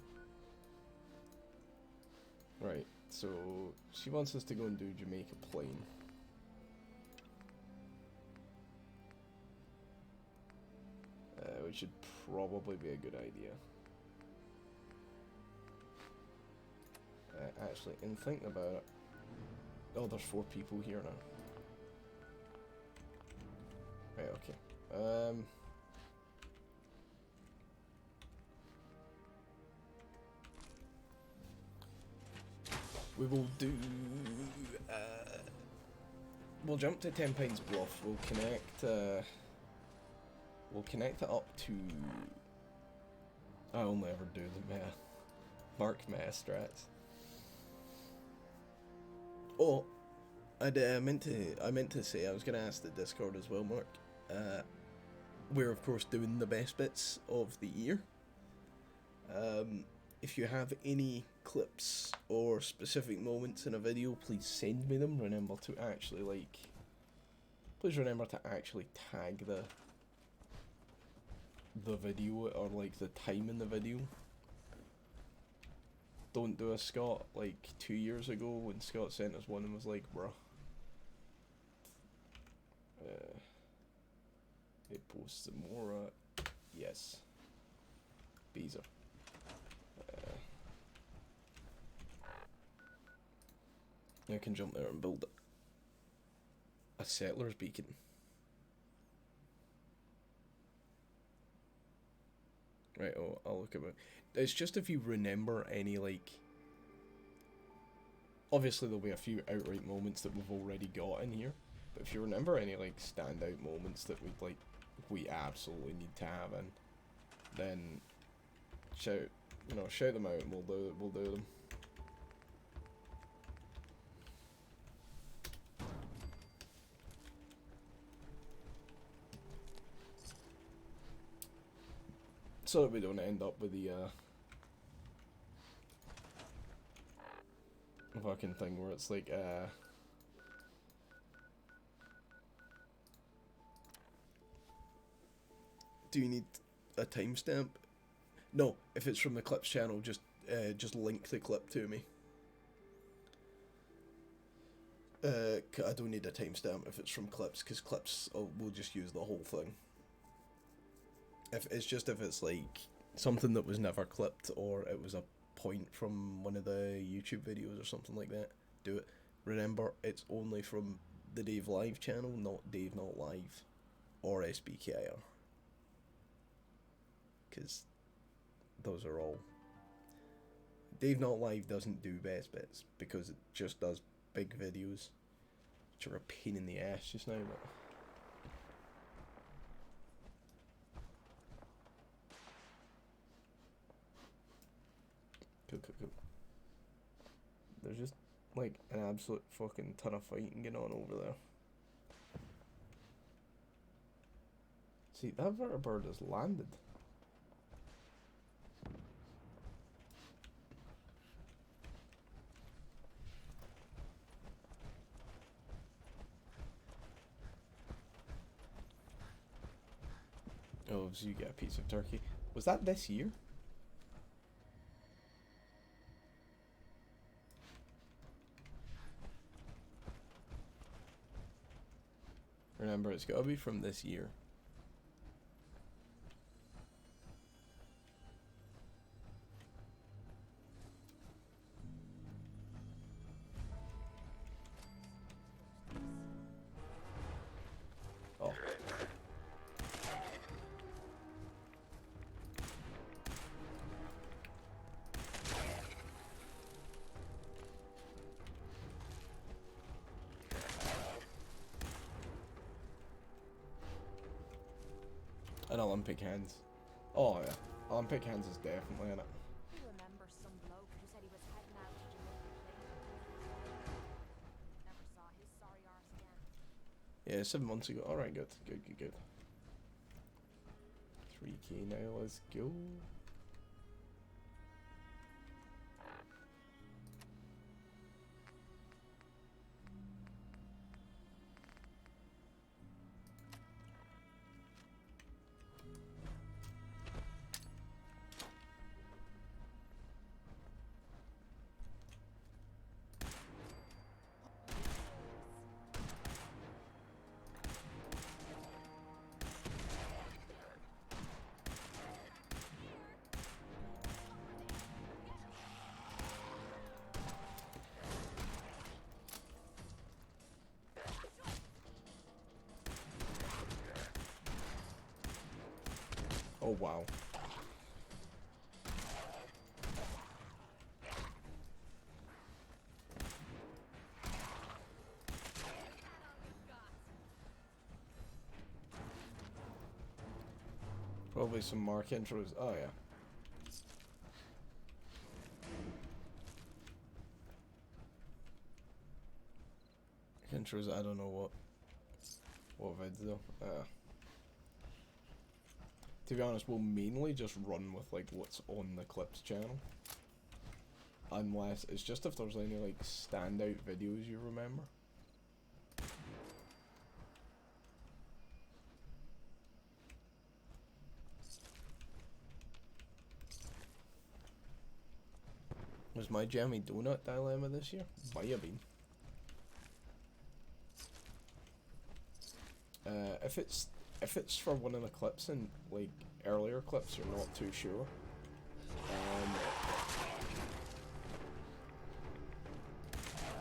Right, so she wants us to go and do Jamaica Plain. Which should probably be a good idea. Actually, in thinking about it, oh, there's 4 people here now. Right, okay. We will do. We'll jump to 10 Pines Bluff. We'll connect. We'll connect it up to. I only ever do the Mark meta strats. Oh, I meant to say I was gonna ask the Discord as well, Mark. We're of course doing the best bits of the year. If you have any clips or specific moments in a video, please send me them. Remember to actually please remember to actually tag the video or the time in the video. Don't do a Scott 2 years ago when Scott sent us one and was like, bruh. It posts some more. Yes. Beezer. I can jump there and build a settler's beacon. Right, oh, I'll look at it. It's just if you remember any, obviously there'll be a few outright moments that we've already got in here, but if you remember any, standout moments that we absolutely need to have in, then shout them out and we'll do them. So that we don't end up with the fucking thing where it's Do you need a timestamp? No, if it's from the Clips channel, just link the clip to me. I don't need a timestamp if it's from Clips, because Clips will just use the whole thing. If it's like something that was never clipped, or it was a point from one of the YouTube videos or something like that, do it. Remember, it's only from the Dave Live channel, not Dave Not Live or SBKR, because those are all. Dave Not Live doesn't do best bits because it just does big videos, which are a pain in the ass just now. But cool. There's just like an absolute fucking ton of fighting going on over there. See, that vertibird has landed. Oh, so you get a piece of turkey. Was that this year? Remember, it's gotta be from this year. Oh. An Olympic Hands. Oh yeah, Olympic Hands is definitely in it. You remember some bloke who said he was heading out to Jamaica? Never saw his sorry arse again. Yeah, 7 months ago. Alright, good. 3K now, let's go. Oh wow. Probably some mark intros. Oh yeah. Intros, I don't know what vids though. To be honest, we'll mainly just run with like what's on the Clips channel. Unless it's just if there's any like standout videos you remember. Was my jammy donut dilemma this year? Might have been. If it's for one of the clips in like earlier clips, you're not too sure.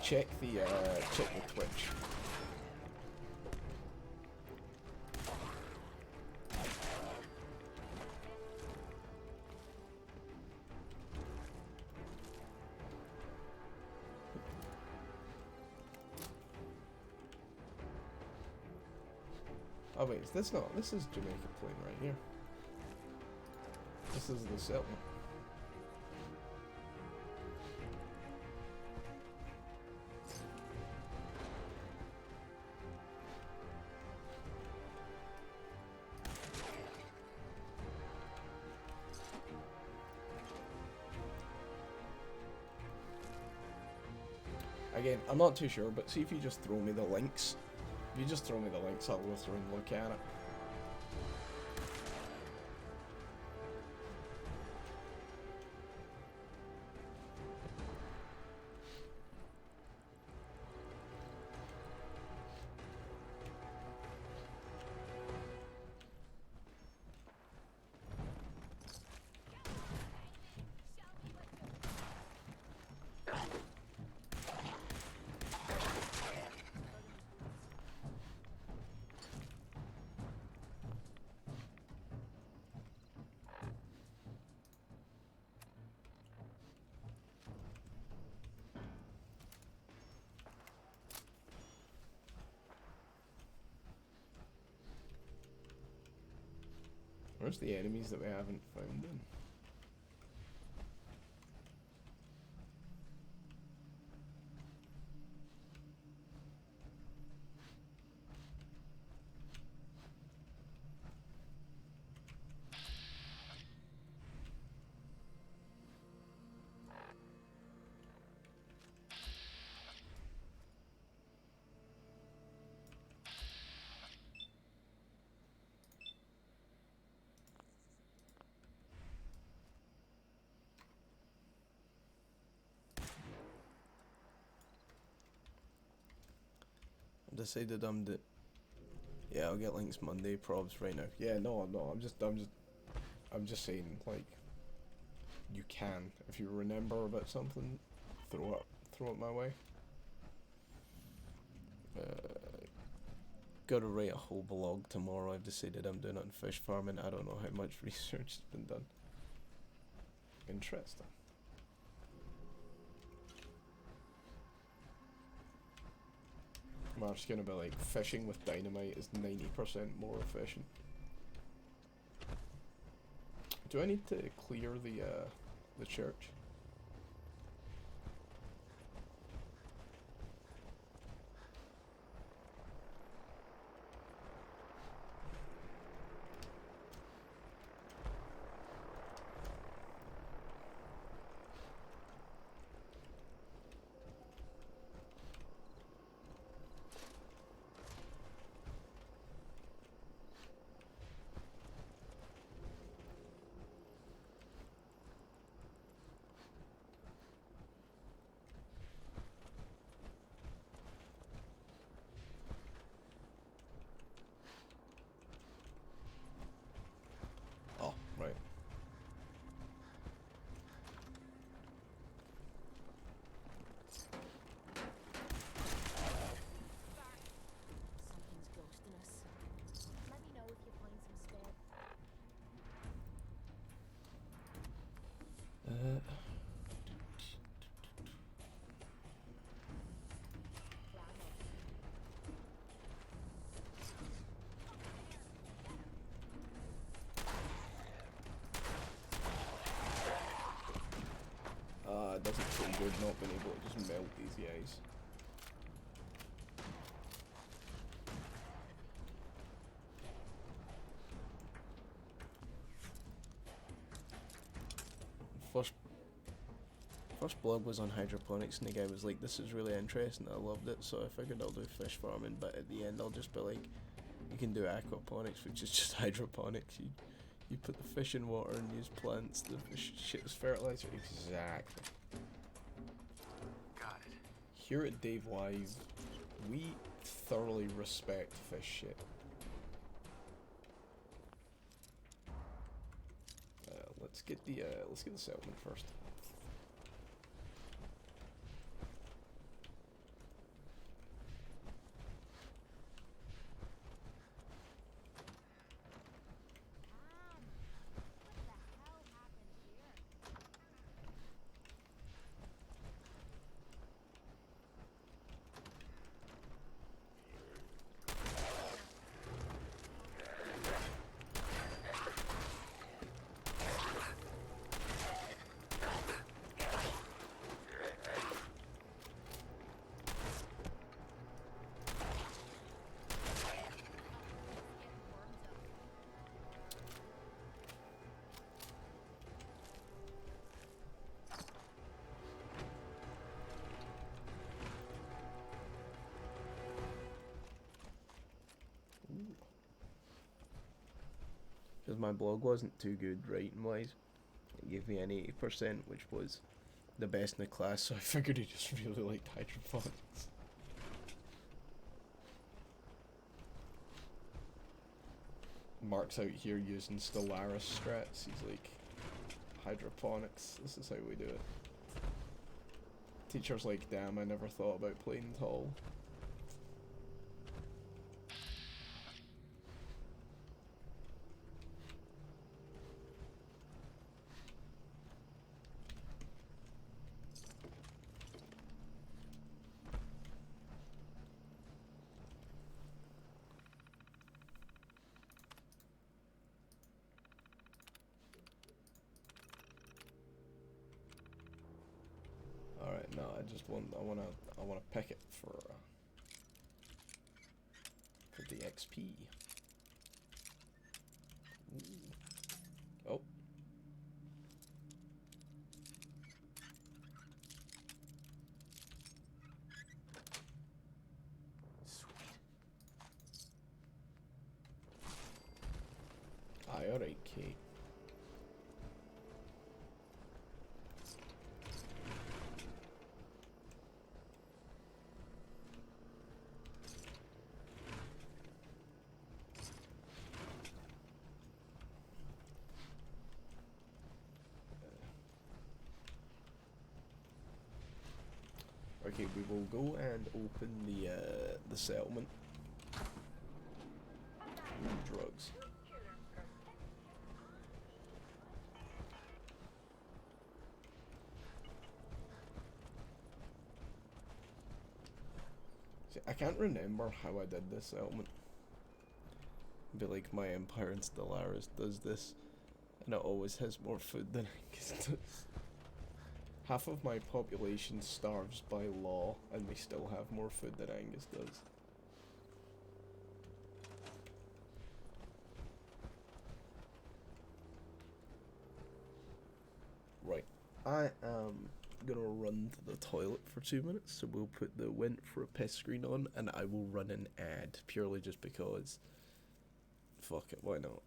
Check the Twitch. Oh wait, is this not? This is Jamaica Plain right here. This is the settlement. Again, I'm not too sure, but see if you just throw me the links. If you just throw me the links, I'll go through and look at it. Where's the enemies that we haven't found then? Decided yeah, I'll get links Monday probs right now. Yeah, no, I'm just saying, like, you can, if you remember about something, throw it my way. Gotta write a whole blog tomorrow. I've decided I'm doing it on fish farming. I don't know how much research has been done. Interesting. Mark's gonna be like, fishing with dynamite is 90% more efficient. Do I need to clear the church? Right. Something's ghosting us. Let me know if you find some spare. It doesn't feel good not being able to just melt these guys. First blog was on hydroponics, and the guy was like, "This is really interesting." I loved it, so I figured I'll do fish farming. But at the end, I'll just be like, "You can do aquaponics, which is just hydroponics. You put the fish in water and use plants. The fish shit is fertilizer." Exactly. Got it. Here at Dave Live, we thoroughly respect fish shit. Let's get the settlement first. Because my blog wasn't too good writing wise. It gave me an 80%, which was the best in the class, so I figured he just really liked hydroponics. Mark's out here using Stellaris strats. He's like, hydroponics, this is how we do it. Teacher's like, damn, I never thought about playing tall. no, I wanna pick it for the XP. Ooh. Oh. Aye, alright, Kate. Okay, we will go and open the settlement. Drugs. See, I can't remember how I did this settlement. Be like my Empire in Stellaris does this, and it always has more food than Angus does. Half of my population starves by law, and we still have more food than Angus does. Right, I am gonna run to the toilet for 2 minutes, so we'll put the went for a piss screen on, and I will run an ad, purely just because. Fuck it, why not?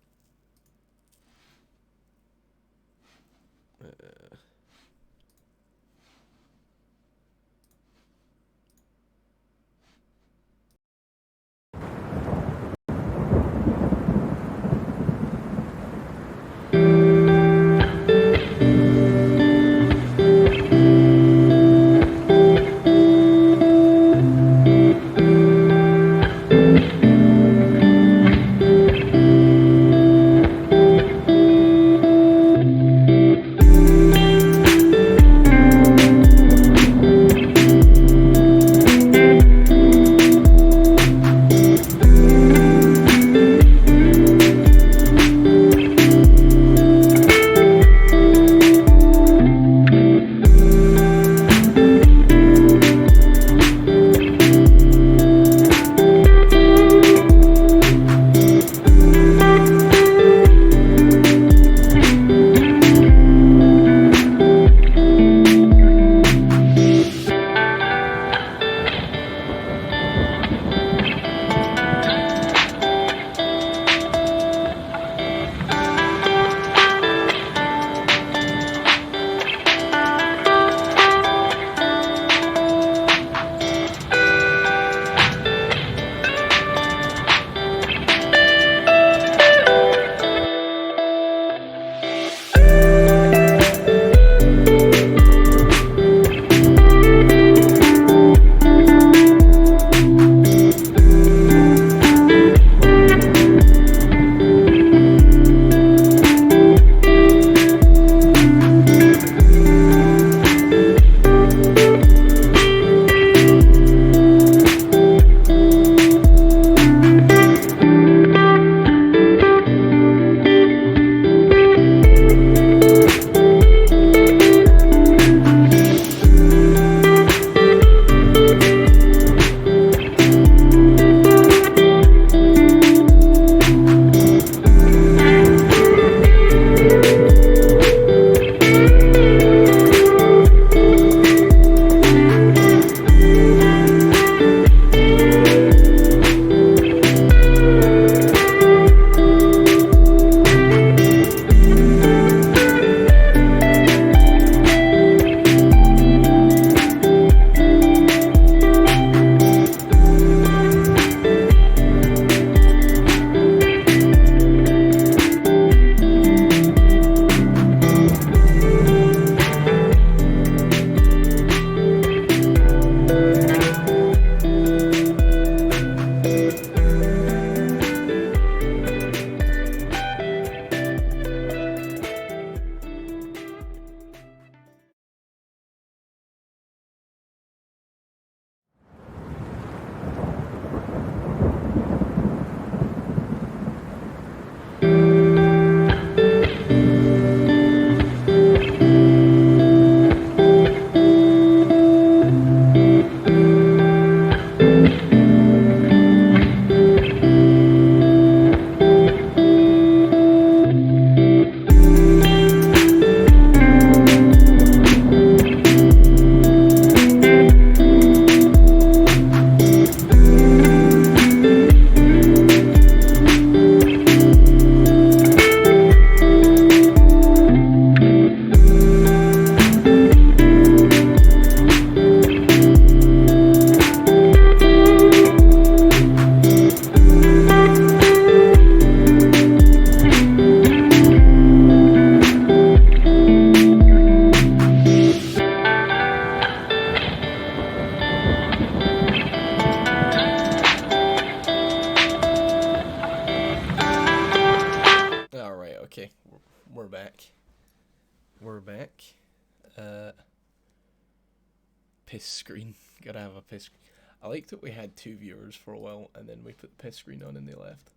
piss screen. Gotta have a piss screen. I liked that we had 2 viewers for a while, and then we put the piss screen on and they left.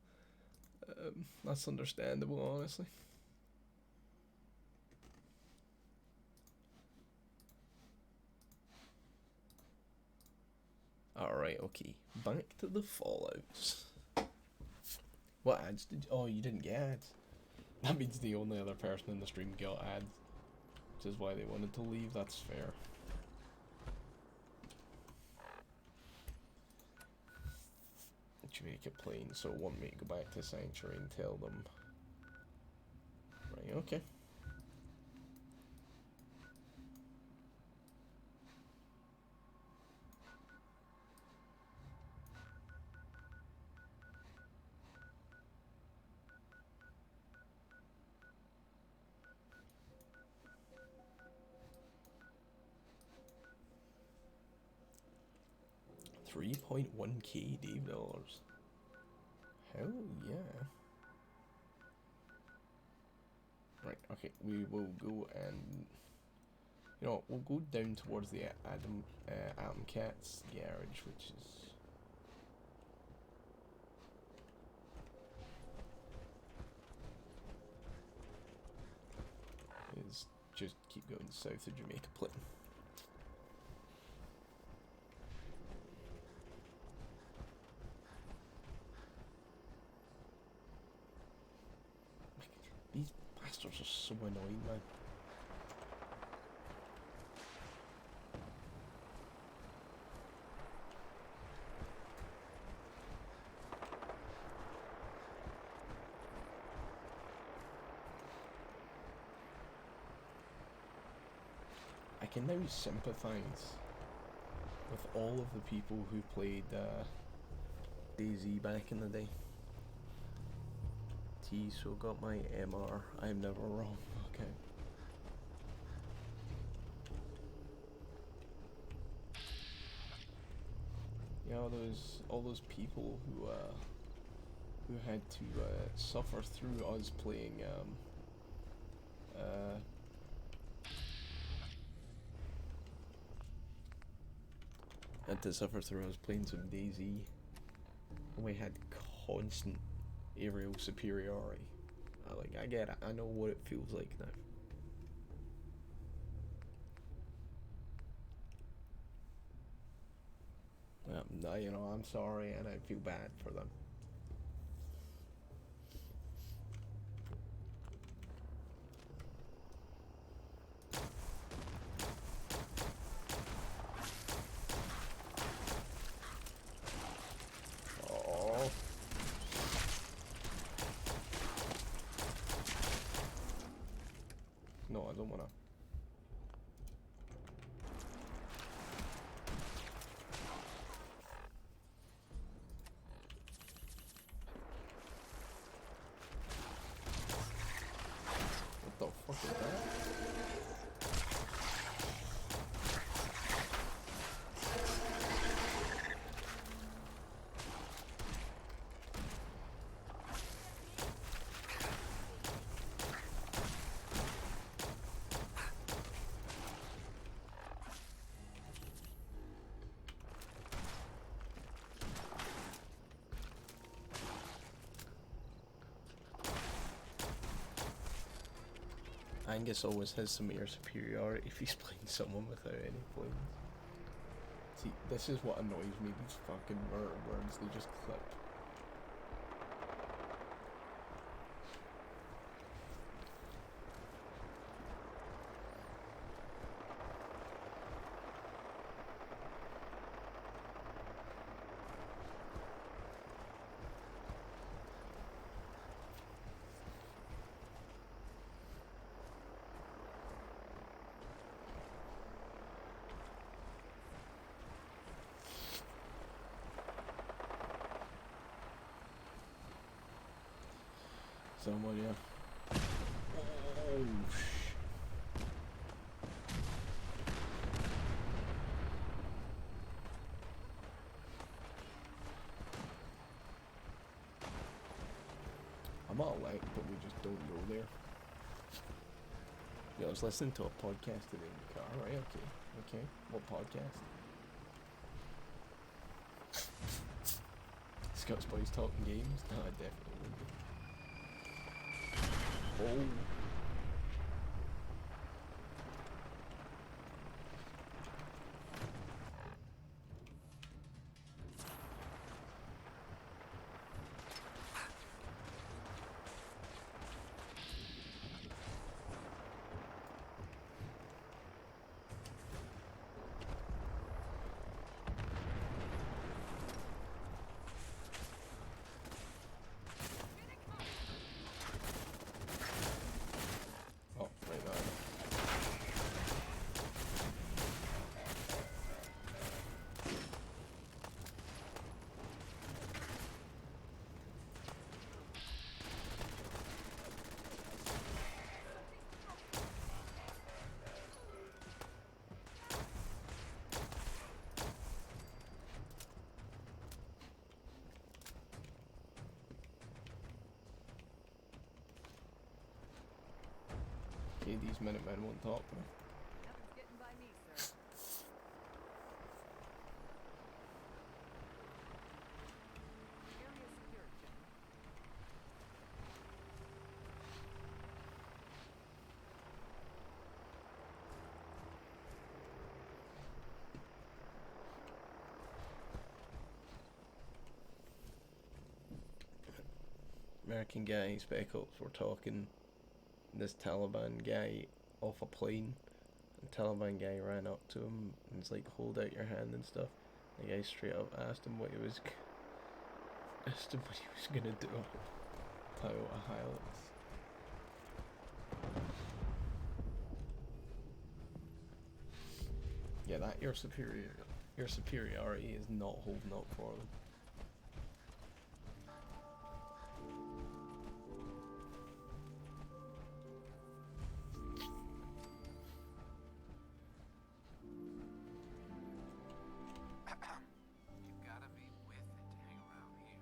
That's understandable, honestly. Alright, okay. Back to the Fallouts. What ads did you... Oh, you didn't get ads. That means the only other person in the stream got ads. Which is why they wanted to leave, that's fair. Jamaica Plain, so want me to go back to Sanctuary and tell them. Right, okay. $3.1k Dave dollars. Hell yeah. Right, okay, we will go and... You know what, we'll go down towards the Atom Cat's garage, which is just keep going south of Jamaica Plain. These bastards are so annoying, man. I can now sympathise with all of the people who played DayZ back in the day. So got my MR. I'm never wrong. Okay. Yeah, all those people who had to suffer through us playing some DayZ, and we had constant aerial superiority. I get it. I know what it feels like now. You know, I'm sorry, and I feel bad for them. No, I don't wanna. What the fuck is that? Angus always has some air superiority if he's playing someone without any planes. See, this is what annoys me, these fucking murder words, they just clip. Someone, yeah. Oh, I'm all like, but we just don't go there. Yeah, I was listening to a podcast today in the car, right? Okay. Okay, what podcast? Scott's Boys Talking Games? No, I definitely would be. Oh. Oh, right now. Okay, these Minutemen won't talk to me. Nothing's getting by me, sir. Area secure, General. American guy, Spec Ops were talking this Taliban guy off a plane. The Taliban guy ran up to him and was like, hold out your hand and stuff. The guy straight up asked him what he was gonna do. Toyota Hilux. Yeah, that your superiority is not holding up for them. You gotta be with it to hang around here.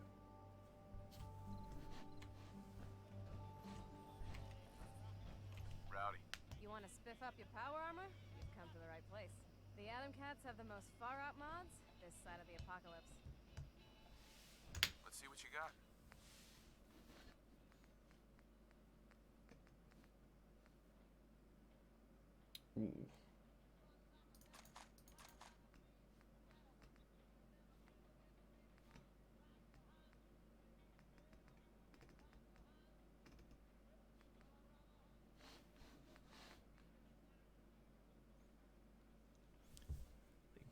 Rowdy. You want to spiff up your power armor? You've come to the right place. The Atom Cats have the most far-out mods this side of the apocalypse. Let's see what you got. Ooh.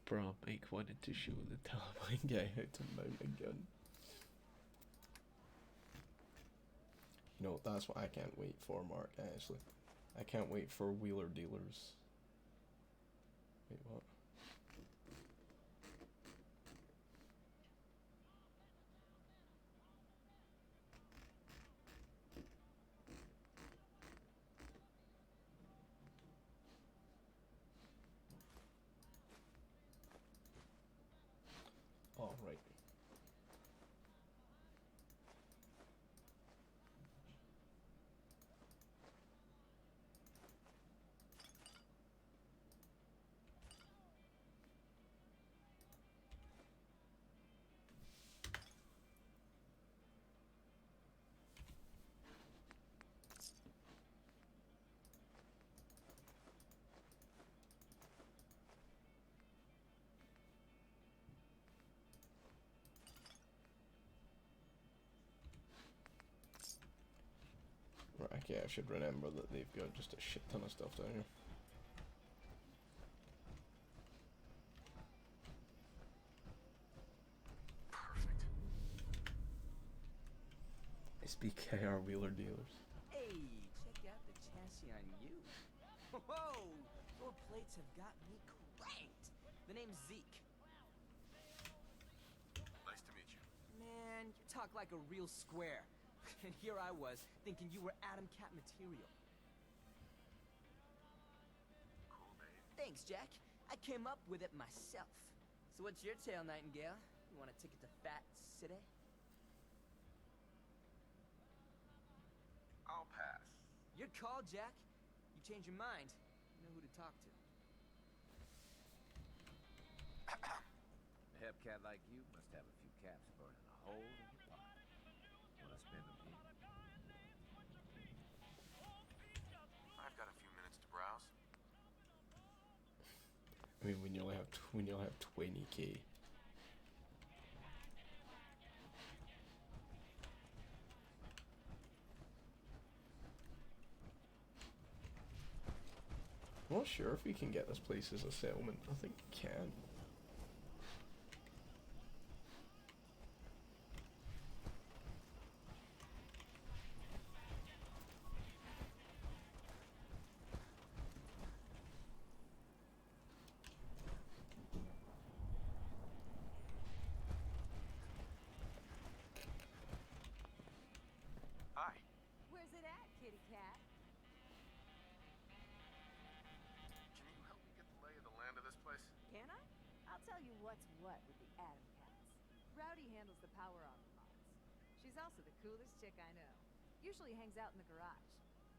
Bro, Mike wanted to show the Taliban guy how to mount a gun. You know, that's what I can't wait for, Mark, actually. I can't wait for wheeler dealers. Wait, what? Oh, right. Right, okay, I should remember that they've got just a shit ton of stuff down here. Perfect. SBKR wheeler dealers. Hey, check out the chassis on you. Whoa, your plates have got me cranked. The name's Zeke. Nice to meet you. Man, you talk like a real square. And here I was, thinking you were Atom Cat material. Cool name. Thanks, Jack. I came up with it myself. So what's your tale, Nightingale? You want a ticket to Fat City? I'll pass. Your call, Jack. You change your mind, you know who to talk to. cat like you must have a few caps burning a hole in your pocket. Wanna spend them here? I've got a few minutes to browse. I mean, when you only have 20k. I'm not sure if we can get this place as a settlement. I think we can. Hi. Where's it at, kitty cat? Can you help me get the lay of the land of this place? Can I? I'll tell you what's what with the Atom Cats. Rowdy handles the power armor mods. She's also the coolest chick I know. Usually hangs out in the garage.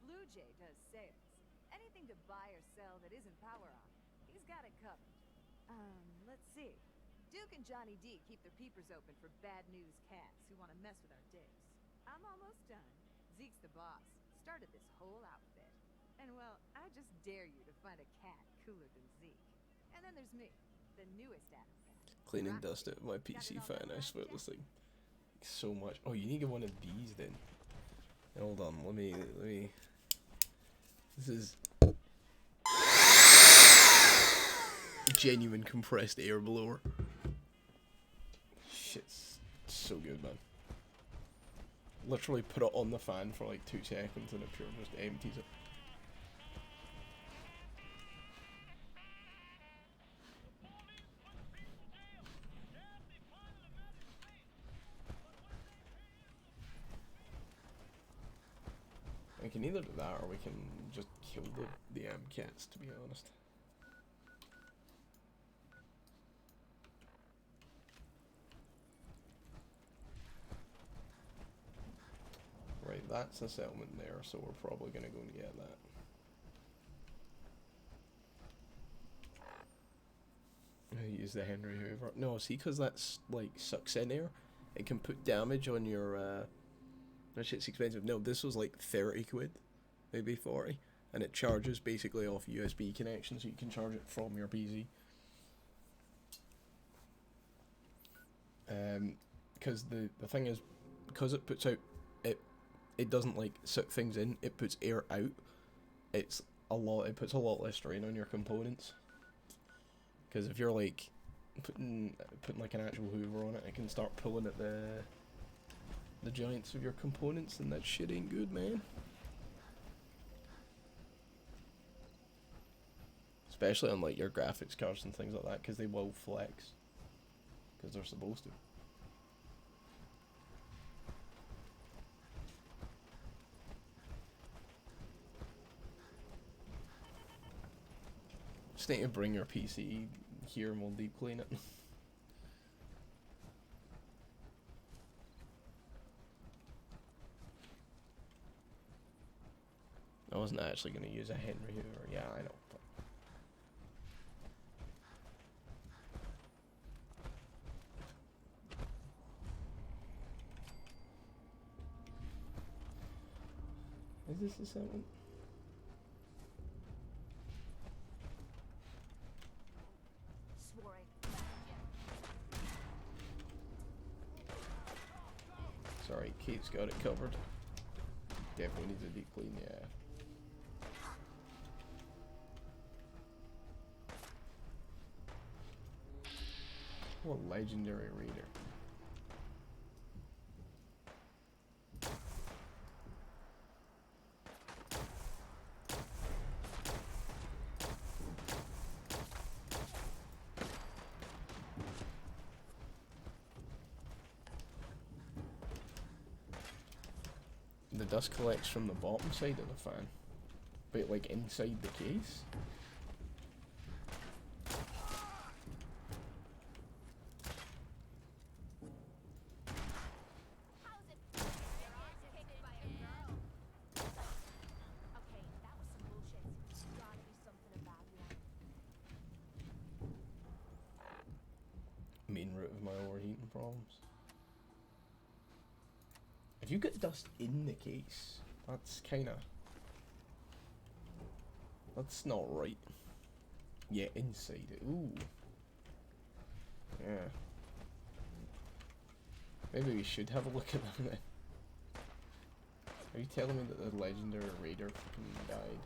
Blue Jay does sales. Anything to buy or sell that isn't power armor, he's got it covered. Let's see. Duke and Johnny D keep their peepers open for bad news cats who want to mess with our digs. I'm almost done. Zeke's the boss. Started this whole outfit. And well, I just dare you to find a cat cooler than Zeke. And then there's me, the newest Atom Cat. Cleaning dust out of my PC fan, I swear this thing so much. Oh, you need to get one of these then. Hold on, let me. This is genuine compressed air blower. Shit's so good, man. Literally put it on the fan for like 2 seconds and it pure just empties it. We can either do that or we can just kill the cats, to be honest. Right, that's a settlement there, so we're probably gonna go and get that. Use the Henry Hoover. No, see, because that's like sucks in air, it can put damage on your that shit's expensive. No, this was like 30 quid, maybe 40, and it charges basically off USB connection, so you can charge it from your PC. Because the thing is, because it puts out, it doesn't like suck things in, it puts air out. It puts a lot less strain on your components. Because if you're like putting like an actual Hoover on it, it can start pulling at the joints of your components, and that shit ain't good, man. Especially on like your graphics cards and things like that, because they will flex. Because they're supposed to. Just need to bring your PC here and we'll deep clean it. I wasn't actually going to use a Henry Hoover. Yeah, I know. Is this the settlement? Sorry, Kate's got it covered. Definitely needs a deep clean, yeah. What a legendary reader. The dust collects from the bottom side of the fan, but like inside the case. main root of my overheating problems. If you get dust in the case, that's kinda... that's not right. Yeah, inside it. Ooh. Yeah. Maybe we should have a look at them then. Are you telling me that the legendary raider fucking died?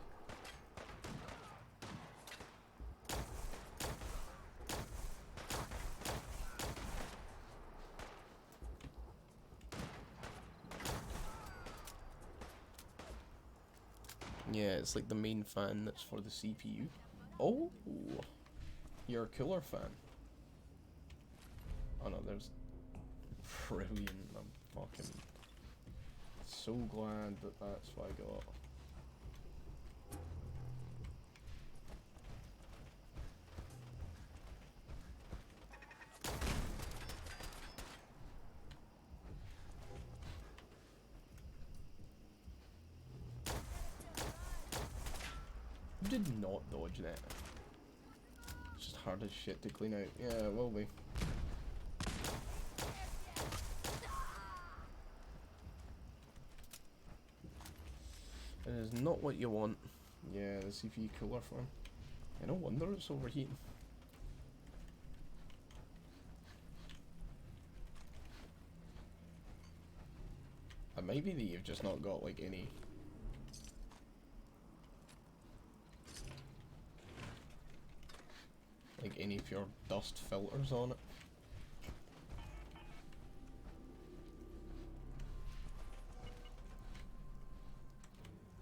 Yeah, it's like the main fan that's for the CPU. Oh, you're a cooler fan. Oh no, there's brilliant. I'm fucking so glad that that's what I got. You did not dodge that. It's just hard as shit to clean out. Yeah, it will be. It is not what you want. Yeah, the CPU cooler fan. Yeah, no wonder it's overheating. It might be that you've just not got like any... like any pure dust filters on it.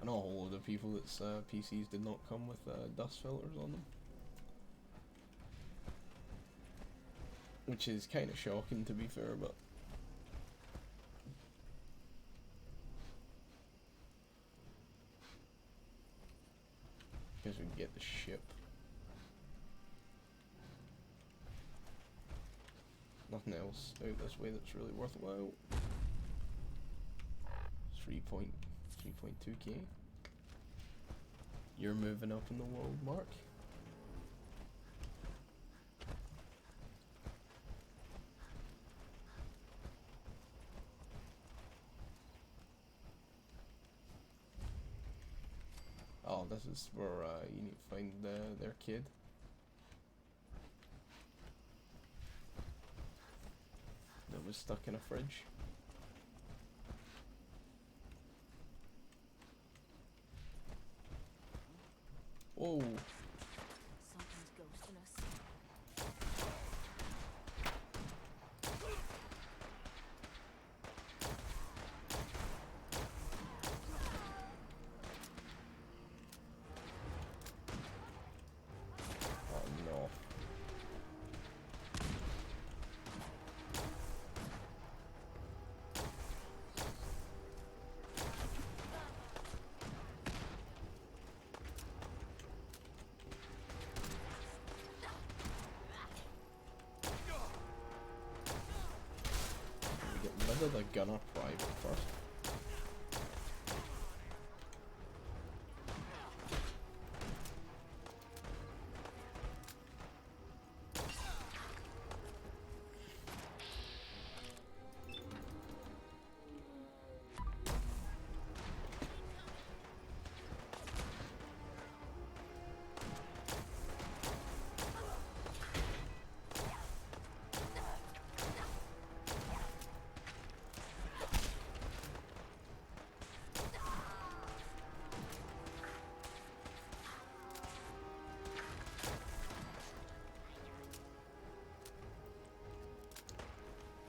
I know a whole lot of people that's PCs did not come with dust filters on them. Which is kind of shocking to be fair, but... because we can get the ship. Nothing else out this way that's really worthwhile. 3.2k. You're moving up in the world, Mark. Oh, this is where you need to find their kid. That was stuck in a fridge. Whoa. Something's ghosting us. Oh no. We get rid of the gunner private first.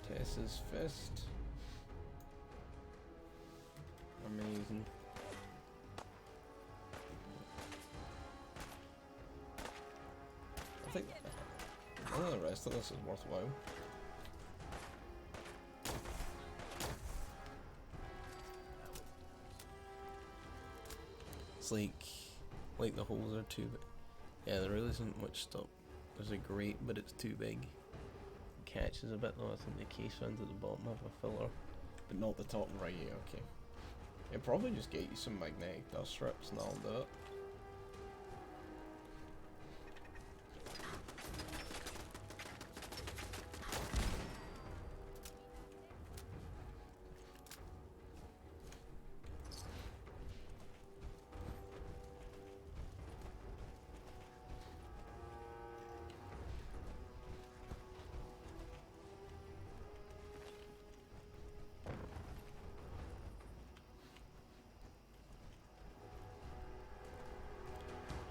Tess's fist. Amazing. I think none of the rest of this is worthwhile. It's like the holes are too big. Yeah, there really isn't much stuff. There's a grate, but it's too big. Catches a bit though. I think the case fans at the bottom have a filler, but not the top right. Okay. It'll probably just get you some magnetic dust strips and I'll do it.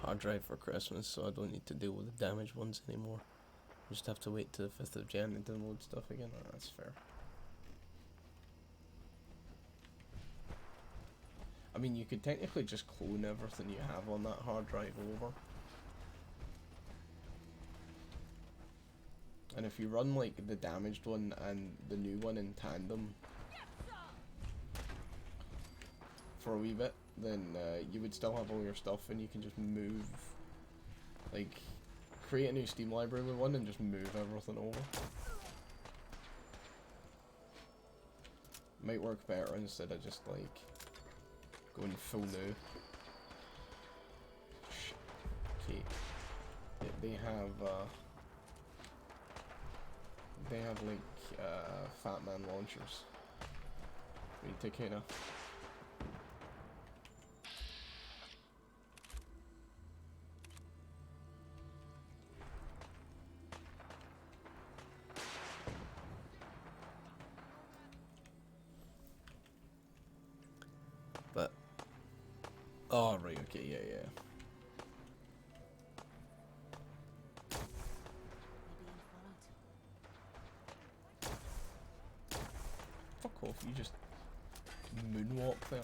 hard drive for Christmas, so I don't need to deal with the damaged ones anymore. I just have to wait till the 5th of Jan to download stuff again. Oh, that's fair. I mean, you could technically just clone everything you have on that hard drive over. And if you run like the damaged one and the new one in tandem for a wee bit, then you would still have all your stuff and you can just move, like, create a new Steam library with one and just move everything over. Might work better instead of just like going full new. Okay. They have like Fat Man launchers. We need to kinda but oh right, okay, yeah. Fuck off, you just moonwalk there.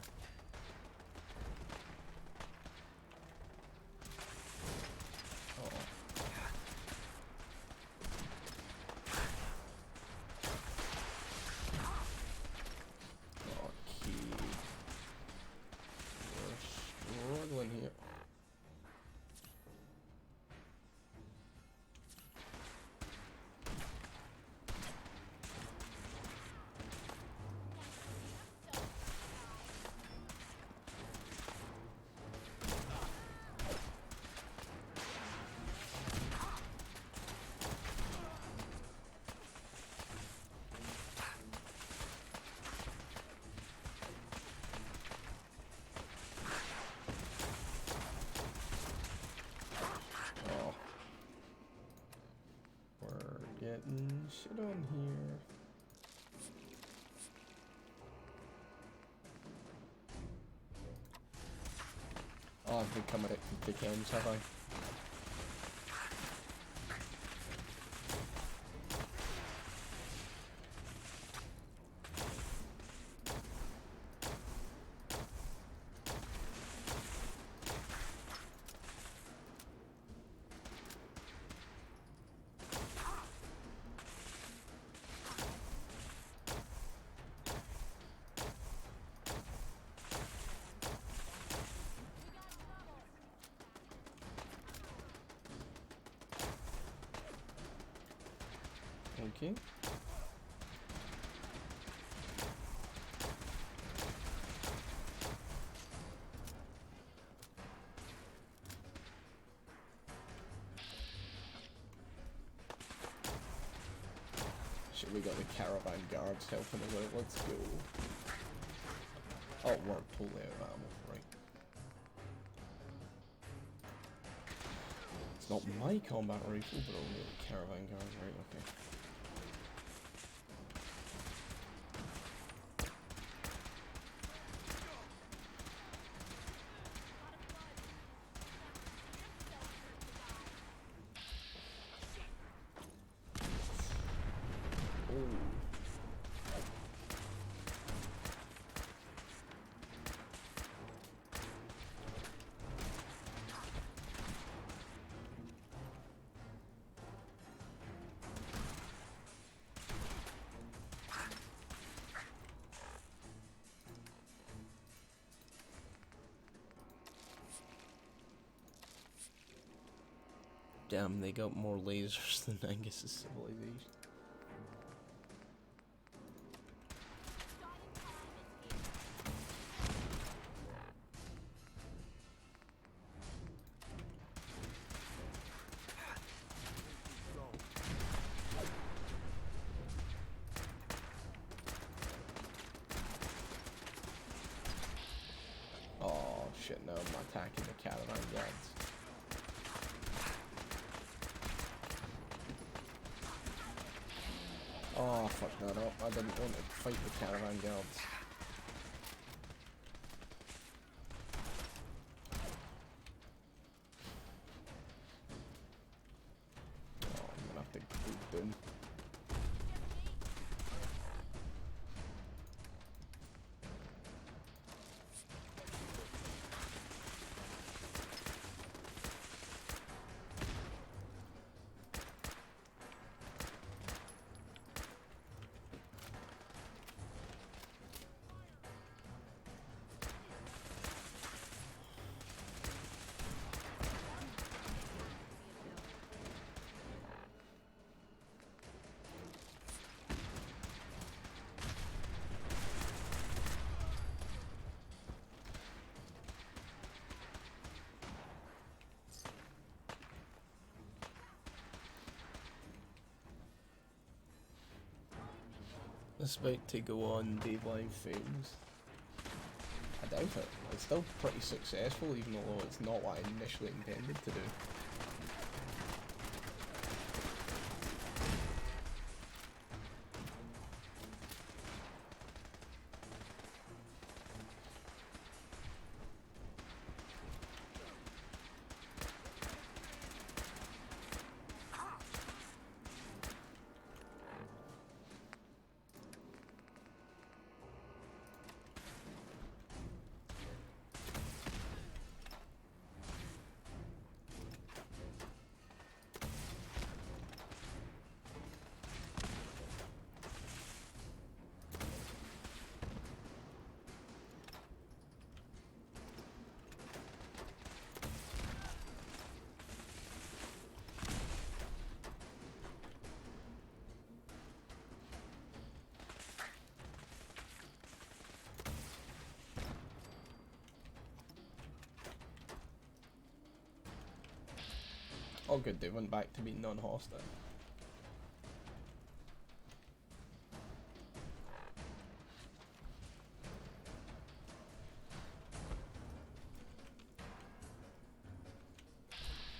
Here. Getting shit on here. Oh, I've become a dick ends, have I? Okay. Shit, we got the caravan guards helping us out. Let's go. Oh, we're totally out of ammo, right. It's not my combat rifle, but only the caravan guards, right, okay. Damn, they got more lasers than Angus's civilization. Oh shit, no, I'm attacking the caravan guards. Oh, fuck that up. I didn't want to fight the caravan guards. doom. It's about to go on Dave Live Films. I doubt it. It's still pretty successful, even though it's not what I initially intended to do. Oh good, they went back to being non-hostile.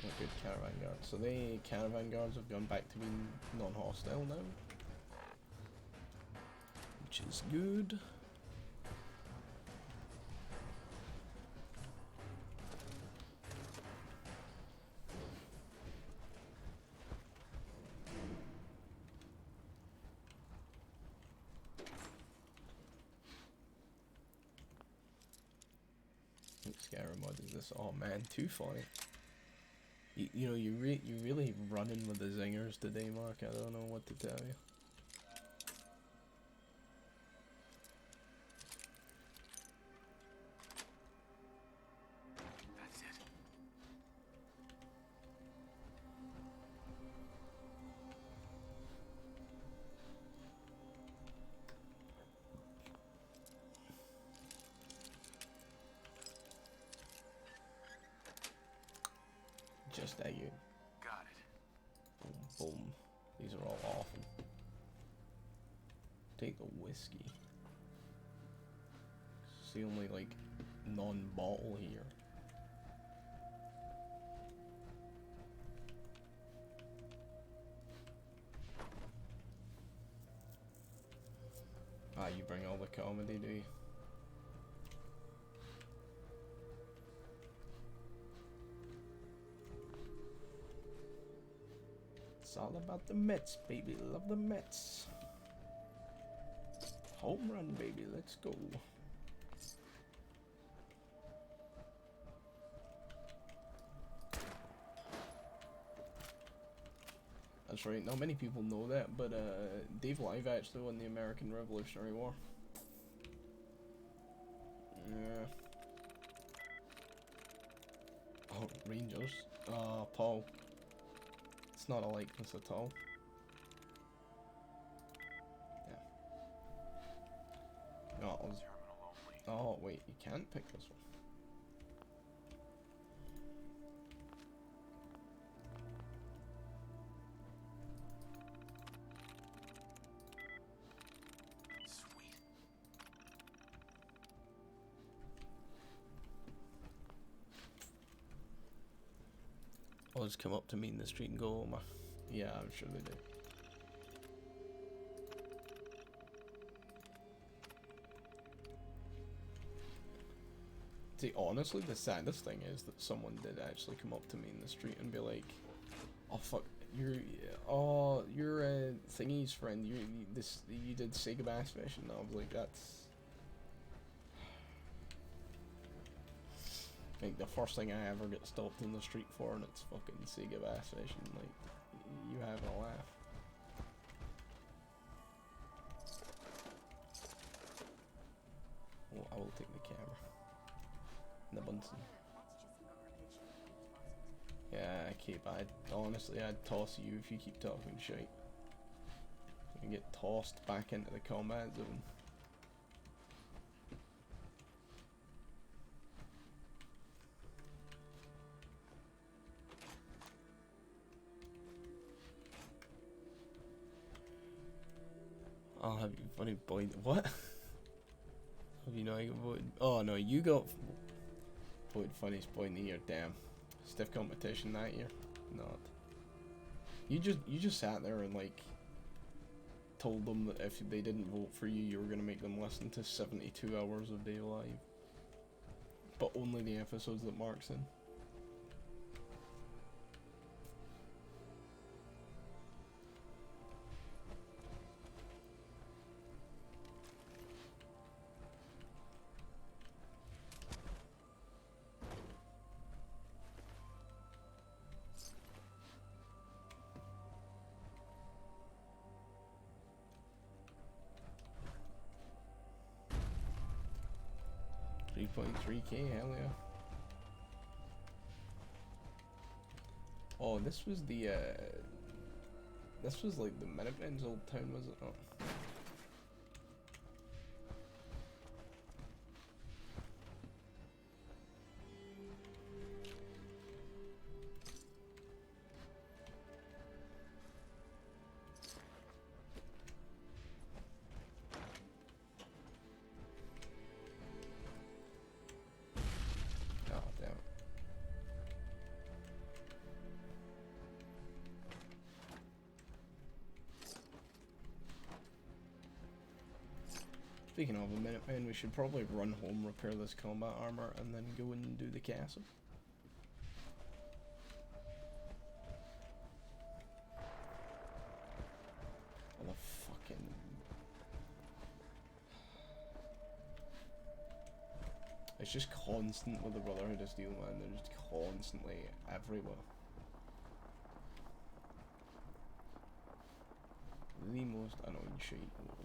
Oh good, caravan guards. So the caravan guards have gone back to being non-hostile now. Which is good. Skyrim mod is this? Oh man, too funny. You know, you really running with the zingers today, Mark. I don't know what to tell you. That's it. Just at you. Got it. Boom, boom. These are all awful. Take the whiskey. It's the only, like, non-bottle here. Ah, you bring all the comedy, do you? It's all about the Mets, baby. Love the Mets. Home run, baby. Let's go. That's right. Not many people know that, but Dave Live actually won the American Revolutionary War. Yeah. Oh, Rangers. Paul. It's not a likeness at all. Yeah. Oh, wait, you can't pick this one. Sweet. Or just come up to me in the street and go, oh my. Yeah, I'm sure they do. See, honestly, the saddest thing is that someone did actually come up to me in the street and be like, oh fuck, Oh, your thingy's friend. You did Sega Bass Fishing. I was like, that's like the first thing I ever get stopped in the street for, and it's fucking Sega Bass Fishing. Like, you having a laugh? Well, I will take the camera. And the Bunsen. Yeah, Cape, honestly, I'd toss you if you keep talking shit. You get tossed back into the combat zone. I'll have you funny boy. What? Have you not got voted? Oh no, you got voted funniest boy in the year. Damn, stiff competition that year. Not. You just sat there and like told them that if they didn't vote for you, you were gonna make them listen to 72 hours of Day Live, but only the episodes that Mark's in. $3.3K, hell yeah. Oh, this was the this was like the Minutemen's old town, was it not? Oh, damn it. Speaking of a Minutemen, we should probably run home, repair this combat armor, and then go and do the castle. Oh, the fucking... It's just constant with the Brotherhood of Steel, man. They're just constantly everywhere. The most annoying shit in the world.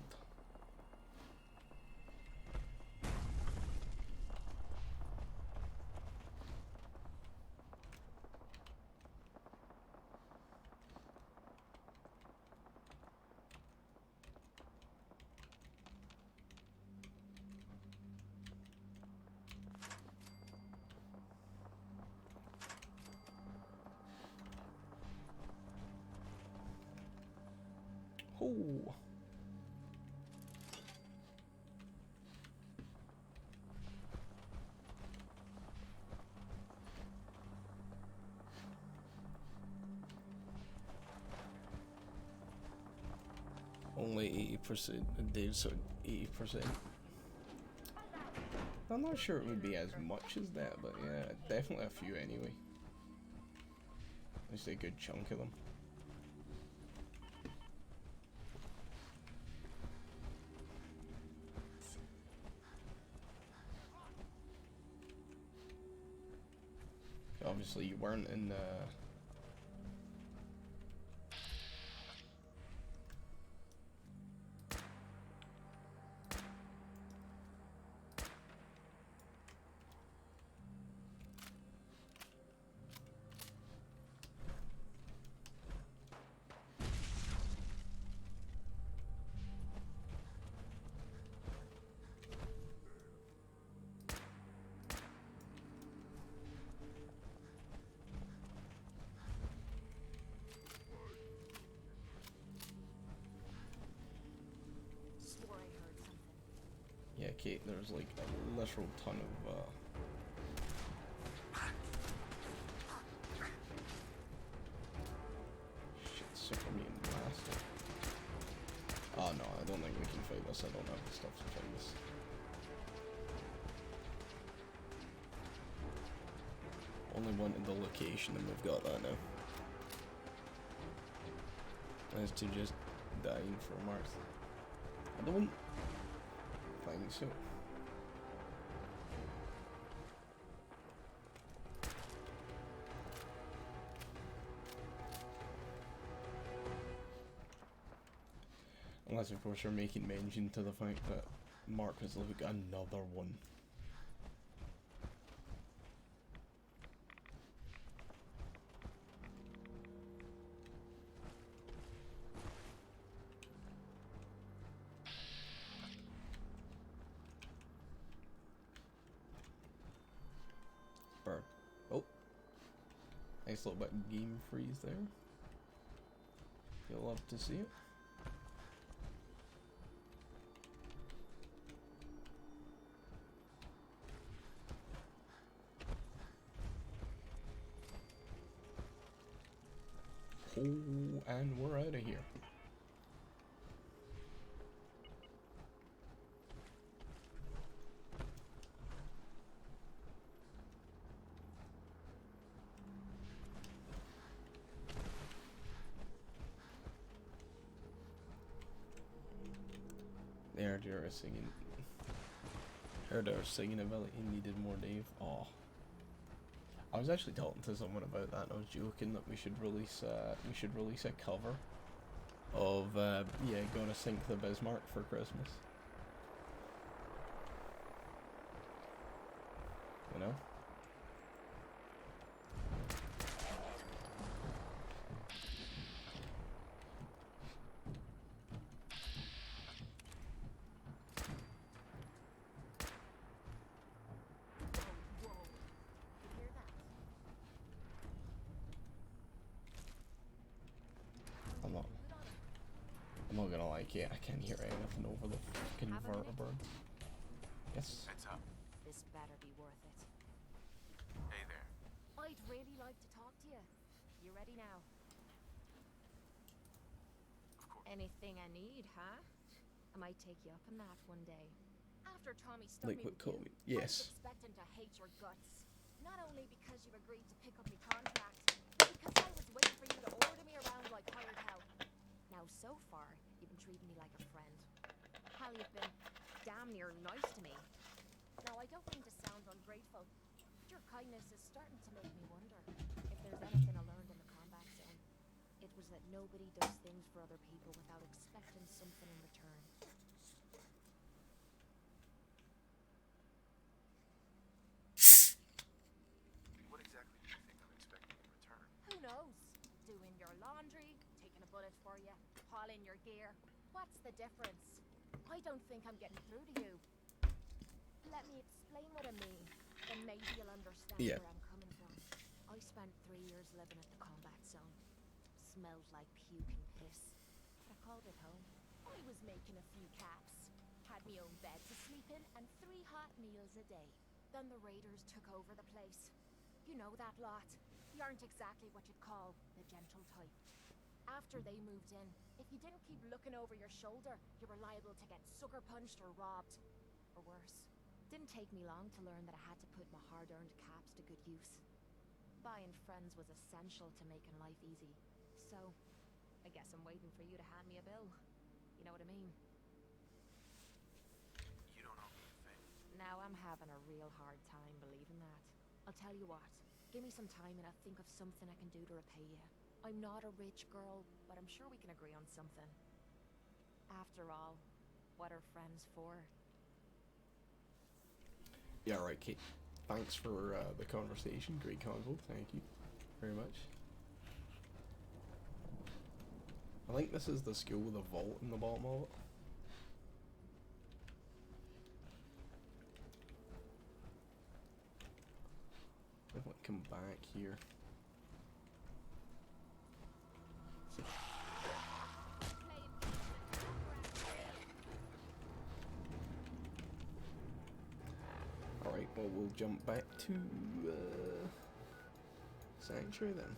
Oh. Only 80%. Dave said 80%. I'm not sure it would be as much as that, but yeah, definitely a few anyway. At least a good chunk of them. Obviously, you weren't in yeah, Kate, there's like a literal ton of shit, super being blasted. Oh no, I don't think we can fight this. I don't have the stuff to fight this. Only wanted the location and we've got that now. as to just dying for Marth. I don't think so. Unless, of course, you're making mention to the fact that Mark has like another one. Bird. Oh. Nice little bit of game freeze there. You'll love to see it. Oh, and we're out of here. There, you're singing. Heard our singing ability needed more, Dave. Oh. I was actually talking to someone about that, and I was joking that we should release a cover of yeah, Gonna Sink the Bismarck for Christmas. You know? I'm not gonna like it. I can't hear anything over the fucking vertebird. Yes. Heads up. This better be worth it. Hey there. I'd really like to talk to you. You ready now? Of course. Anything I need, huh? I might take you up on that one day. After Tommy stuck me Liquid with coat. you, Yes. I was expecting to hate your guts. Not only because you agreed to pick up my contract, but because I was waiting for you to order me around like hired help. Now, so far, you've been treating me like a friend. Hell, you've been damn near nice to me. Now, I don't mean to sound ungrateful, but your kindness is starting to make me wonder if there's anything I learned in the combat zone. It was that nobody does things for other people without expecting something in return. What exactly do you think I'm expecting in return? Who knows? Doing your laundry, taking a bullet for you, hauling your gear. What's the difference? I don't think I'm getting through to you. Let me explain what I mean, then maybe you'll understand where I'm coming from. I spent 3 years living at the combat zone. Smelled like puke and piss, but I called it home. I was making a few caps, had me own bed to sleep in, and 3 hot meals a day. Then the raiders took over the place. You know that lot. You aren't exactly what you'd call the gentle type. After they moved in, if you didn't keep looking over your shoulder, you were liable to get sucker punched or robbed. Or worse. Didn't take me long to learn that I had to put my hard-earned caps to good use. Buying friends was essential to making life easy. So, I guess I'm waiting for you to hand me a bill. You know what I mean? You don't owe me a thing. Now I'm having a real hard time believing that. I'll tell you what. Give me some time and I'll think of something I can do to repay you. I'm not a rich girl, but I'm sure we can agree on something. After all, what are friends for? Yeah, right, Kate. Thanks for the conversation. Great convo. Thank you very much. I think this is the school with a vault in the bottom of it. I want to come back here. Alright, well, we'll jump back to Sanctuary then.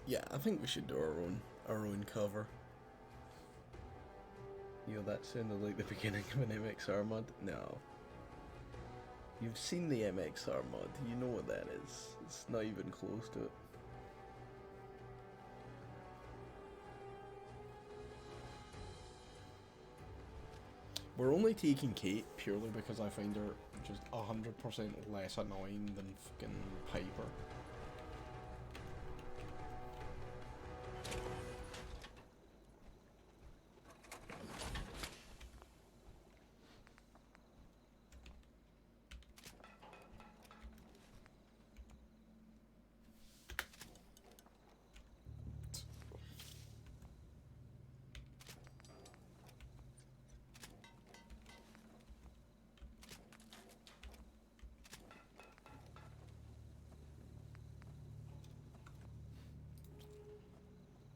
Yeah, I think we should do our own cover. You know, that sounded like the beginning of an MXR mod. No. You've seen the MXR mod, you know what that is. It's not even close to it. We're only taking Kate purely because I find her just 100% less annoying than fucking Piper.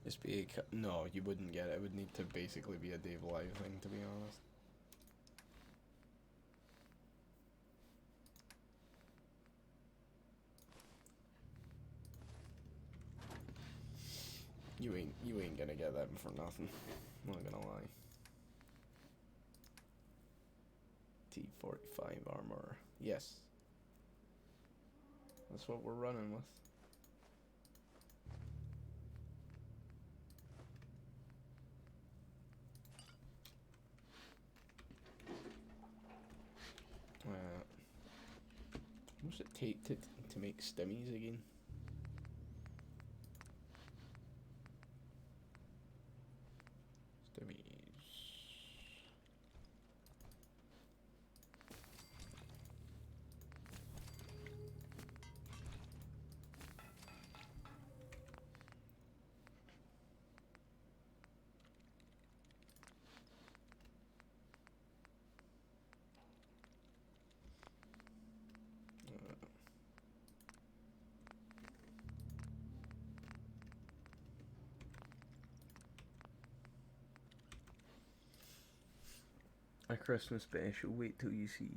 Just be a no, you wouldn't get it. It would need to basically be a Dave Live thing, to be honest. You ain't gonna get them for nothing. I'm not gonna lie. T45 armor. Yes. That's what we're running with. What's it take to make stimmies again? Stimmies. A Christmas special, wait till you see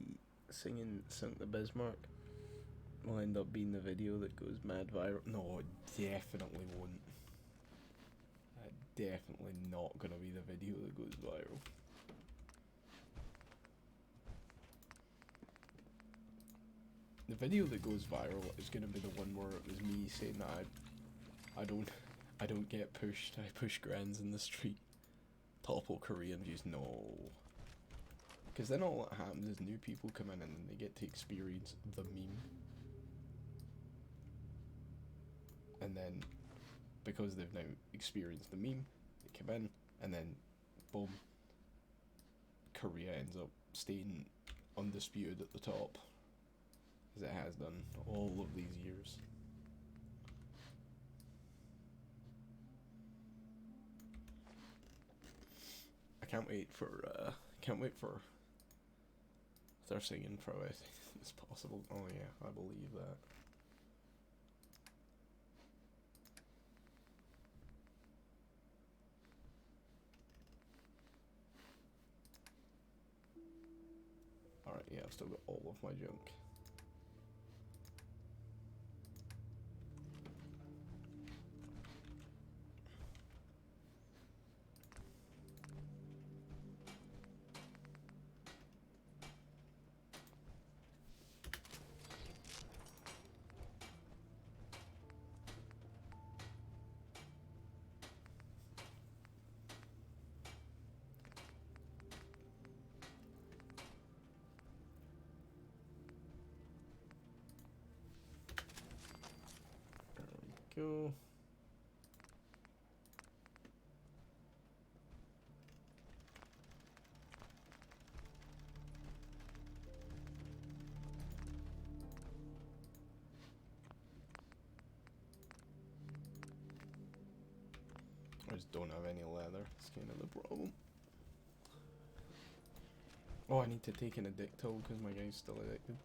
singing Sink the Bismarck. Will end up being the video that goes mad viral. No, it definitely won't. Definitely not gonna be the video that goes viral. The video that goes viral is gonna be the one where it was me saying that I don't get pushed, I push grands in the street. Topple Korean views, no. Because then all that happens is new people come in and they get to experience the meme. And then, because they've now experienced the meme, they come in, and then, boom, Korea ends up staying undisputed at the top. As it has done all of these years. I can't wait for their singing prowess. It's possible. Oh yeah, I believe that. Alright, yeah, I've still got all of my junk. Go. I just don't have any leather. It's kind of the problem. Oh, I need to take an addicto because my guy's still addicted.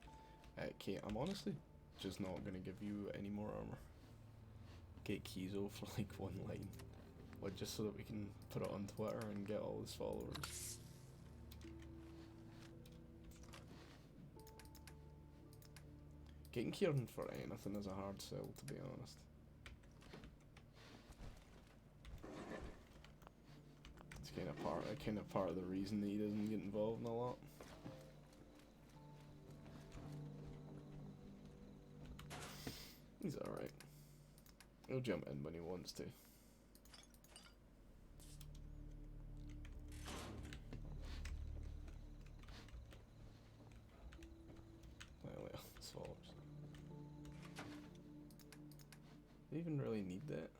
Okay, I'm honestly just not gonna give you any more armor. Get Kizo for like one line. Like just so that we can put it on Twitter and get all his followers. Getting Kieran for anything is a hard sell, to be honest. It's kind of part of the reason that he doesn't get involved in a lot. He's alright. He'll jump in when he wants to. Well, swallows. Do you even really need that?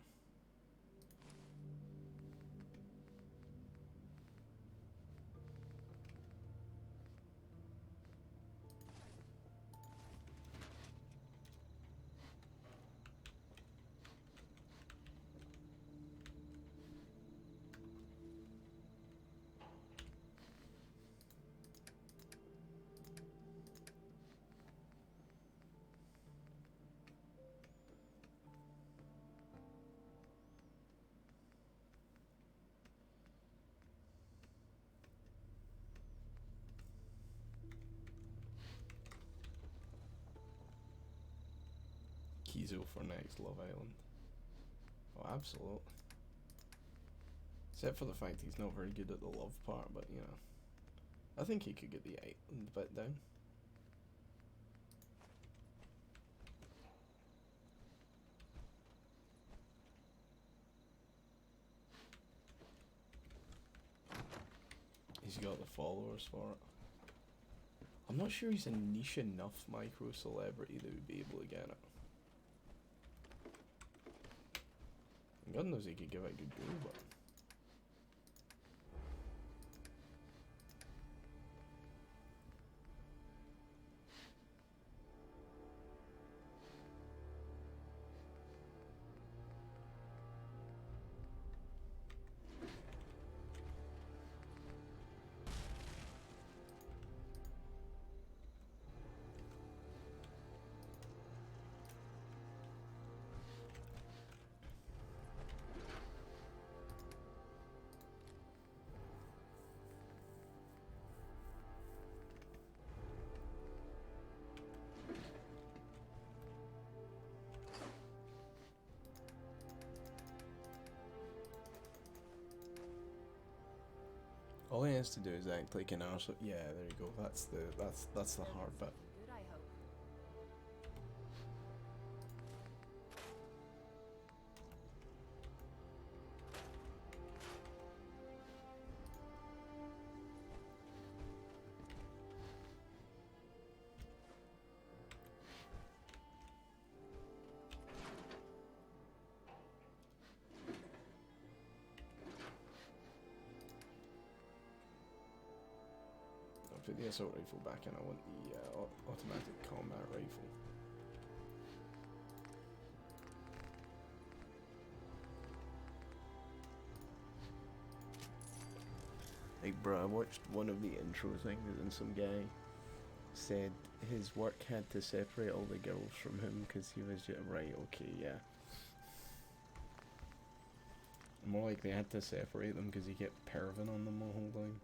Kizo for next Love Island. Oh, absolutely. Except for the fact he's not very good at the love part, but you know. I think he could get the island bit down. He's got the followers for it. I'm not sure he's a niche enough micro celebrity that would be able to get it. God knows he could give it a good go, but all he has to do is act like an arsehole. Yeah, there you go. That's the hard bit. Good, I hope. I'll put the assault rifle back in. I want the automatic combat rifle. Like, bro, I watched one of the intro things and some guy said his work had to separate all the girls from him because he was just, right, okay, yeah. More like they had to separate them because he kept perving on them the whole time.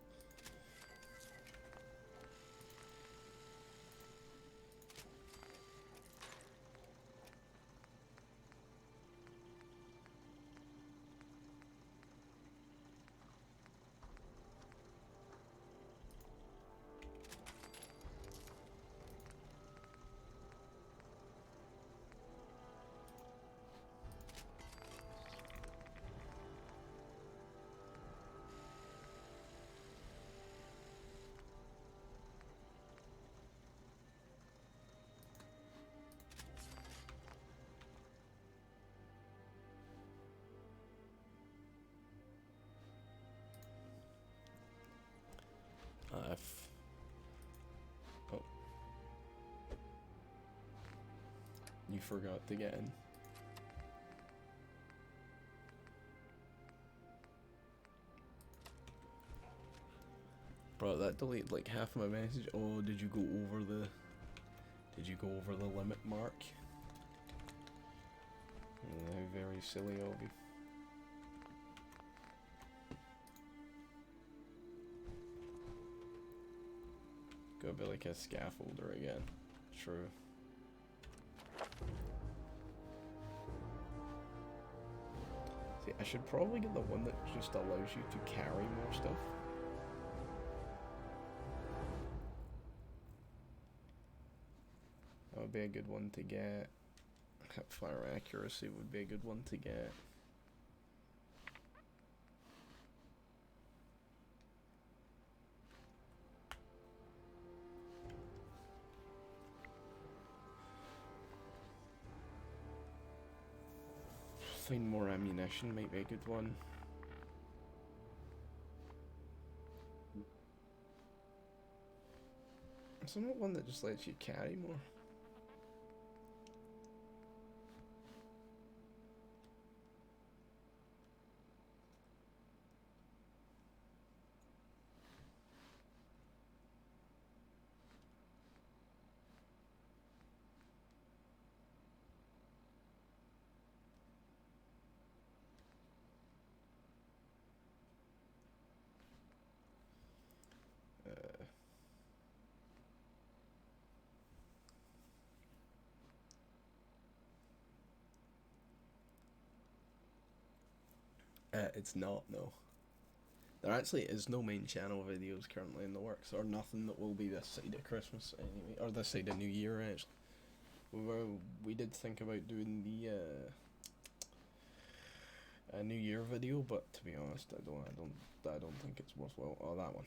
Oh. You forgot to get in. Bro, that deleted like half of my message. Oh, did you go over the limit mark? How very silly of you. Gotta be like a scaffolder again. True. See, I should probably get the one that just allows you to carry more stuff. That would be a good one to get. Fire accuracy would be a good one to get. Find more ammunition might be a good one. Is there not one that just lets you carry more? It's not, no. There actually is no main channel videos currently in the works, or nothing that will be this side of Christmas anyway, or this side of New Year actually. We did think about doing the a New Year video, but to be honest, I don't think it's worthwhile. Oh, that one.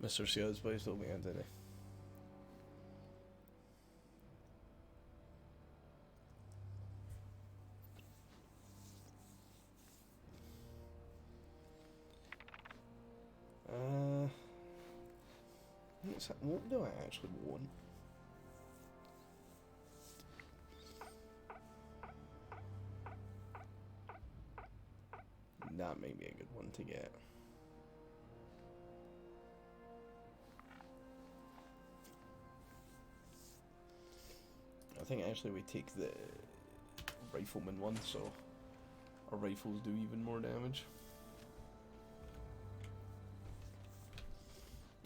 Mr. Seals boys told me I did it. What do I actually want? That may be a good one to get. I think actually we take the rifleman one, so our rifles do even more damage.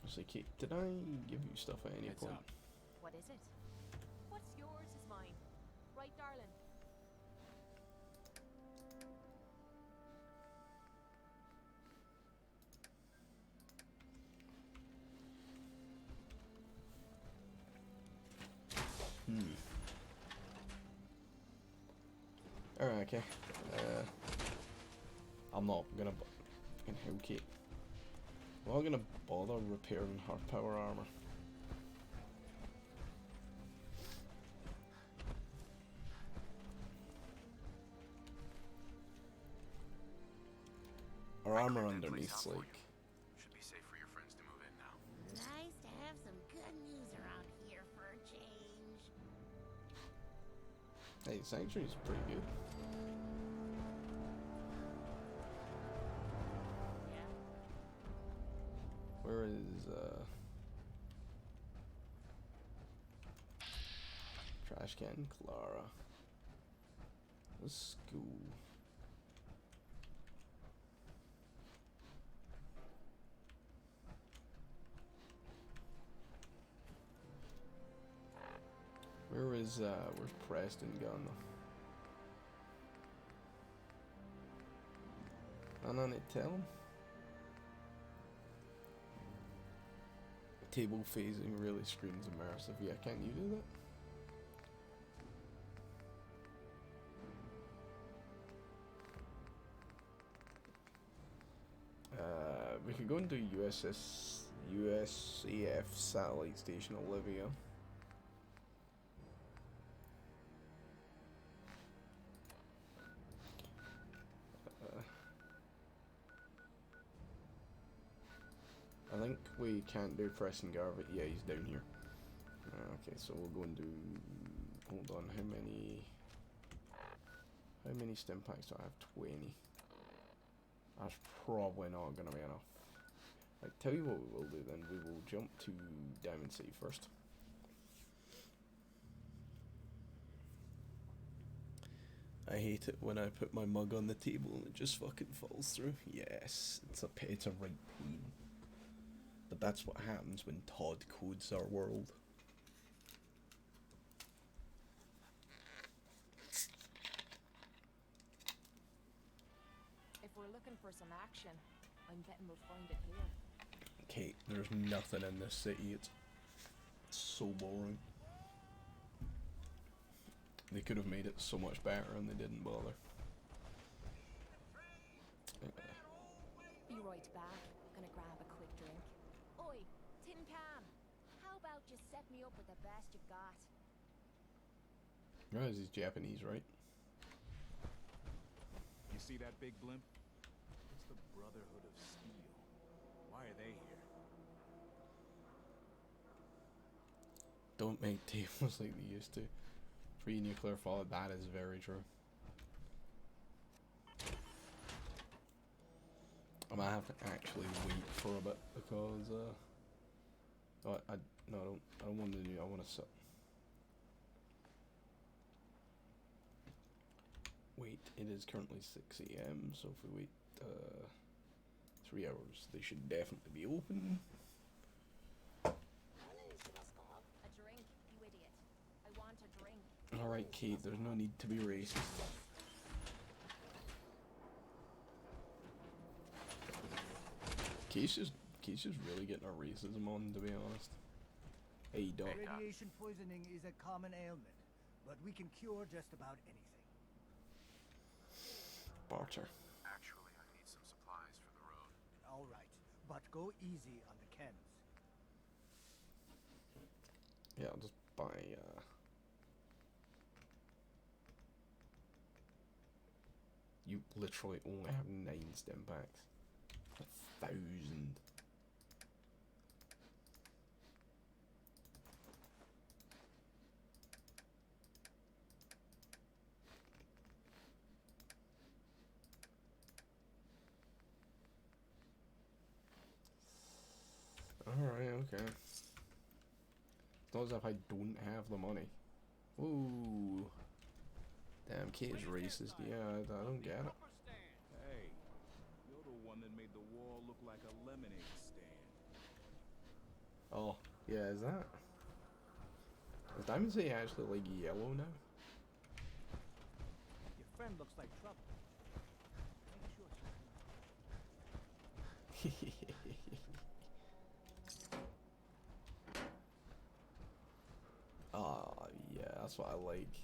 It's like, did I give you stuff at any point? What is it? What's yours is mine. Right, darling? Alright, okay. I'm not gonna okay. I'm not gonna bother repairing her power armor. Our armor underneath's like. Should be safe for your friends to move in now. Nice to have some good news around here for a change. Hey, Sanctuary's pretty good. Where is Trash Can Clara? The school. Where's Preston gone though? I don't need to tell him. Table phasing really screams immersive. Yeah, can't you do that? We could go and do USAF Satellite Station Olivia. I think we can't do Preston Garvey. Yeah, he's down here. Okay, so we'll go and do. Hold on, how many stim packs do I have? 20. That's probably not gonna be enough. I tell you what we will do then. We will jump to Diamond City first. I hate it when I put my mug on the table and it just fucking falls through. Yes, it's a right pain. But that's what happens when Todd codes our world. If we're looking for some action, I'm betting we'll find it here. Kate, there's nothing in this city. It's so boring. They could have made it so much better and they didn't bother. Be right back. Gonna grab a quick drink. Oi, Tin Can! How about you set me up with the best you got? You realize he's Japanese, right? You see that big blimp? It's the Brotherhood of Steel. Why are they here? Don't make tables like they used to. Pre-nuclear fallout, that is very true. I might have to actually wait for a bit because no, I don't want to do. I want to sit. Wait, it is currently 6 AM, so if we wait 3 hours, they should definitely be open. A drink, you idiot. I want a drink. Alright, Kate, there's no need to be racist. Kate's just really getting our racism on, to be honest. Hey, Doc. Radiation poisoning is a common ailment, but we can cure just about anything. Barter. Actually, I need some supplies for the road. All right, but go easy on the chems. Yeah, I'll just buy, You literally only have 9 stem packs. 1,000. Alright, okay. As long as if I don't have the money. Ooh. Damn, Kate is racist. Yeah, I don't get it. Hey, you're the one that made the wall look like a lemonade stand. Oh, yeah, is that? Is Diamond City actually like yellow now? Your friend looks like trouble. Make sure Ah, yeah, that's what I like.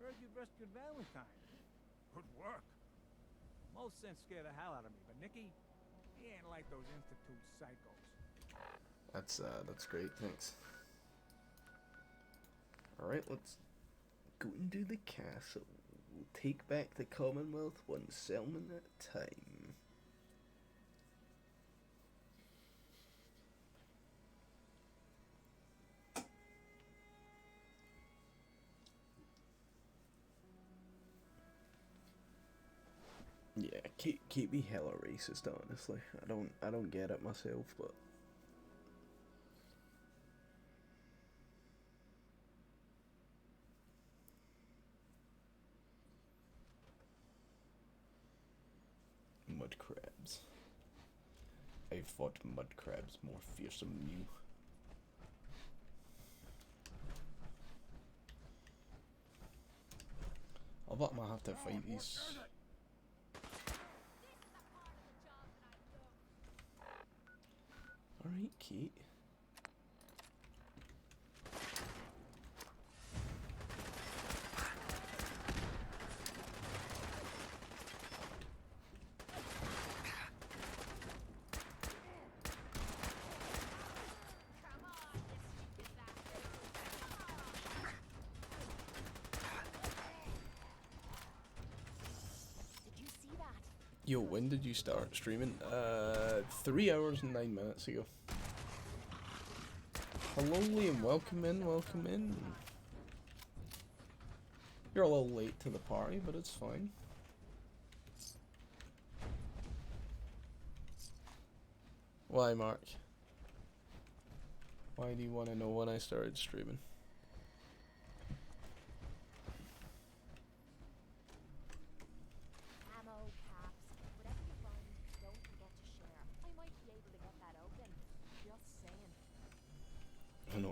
Heard you rescued Valentine. Good work. Most sense scared the hell out of me, but Nicky, he ain't like those Institute psychos. That's great, thanks. Alright, let's go into the castle. We'll take back the Commonwealth one settlement at a time. Yeah, keep me hella racist, honestly. I don't get it myself, but mud crabs. I fought mud crabs more fearsome than you. I bet I might have to fight these. Alright, Kate. Yo, when did you start streaming? 3 hours and 9 minutes ago. Hello, Liam. Welcome in, welcome in. You're a little late to the party, but it's fine. Why, Mark? Why do you want to know when I started streaming?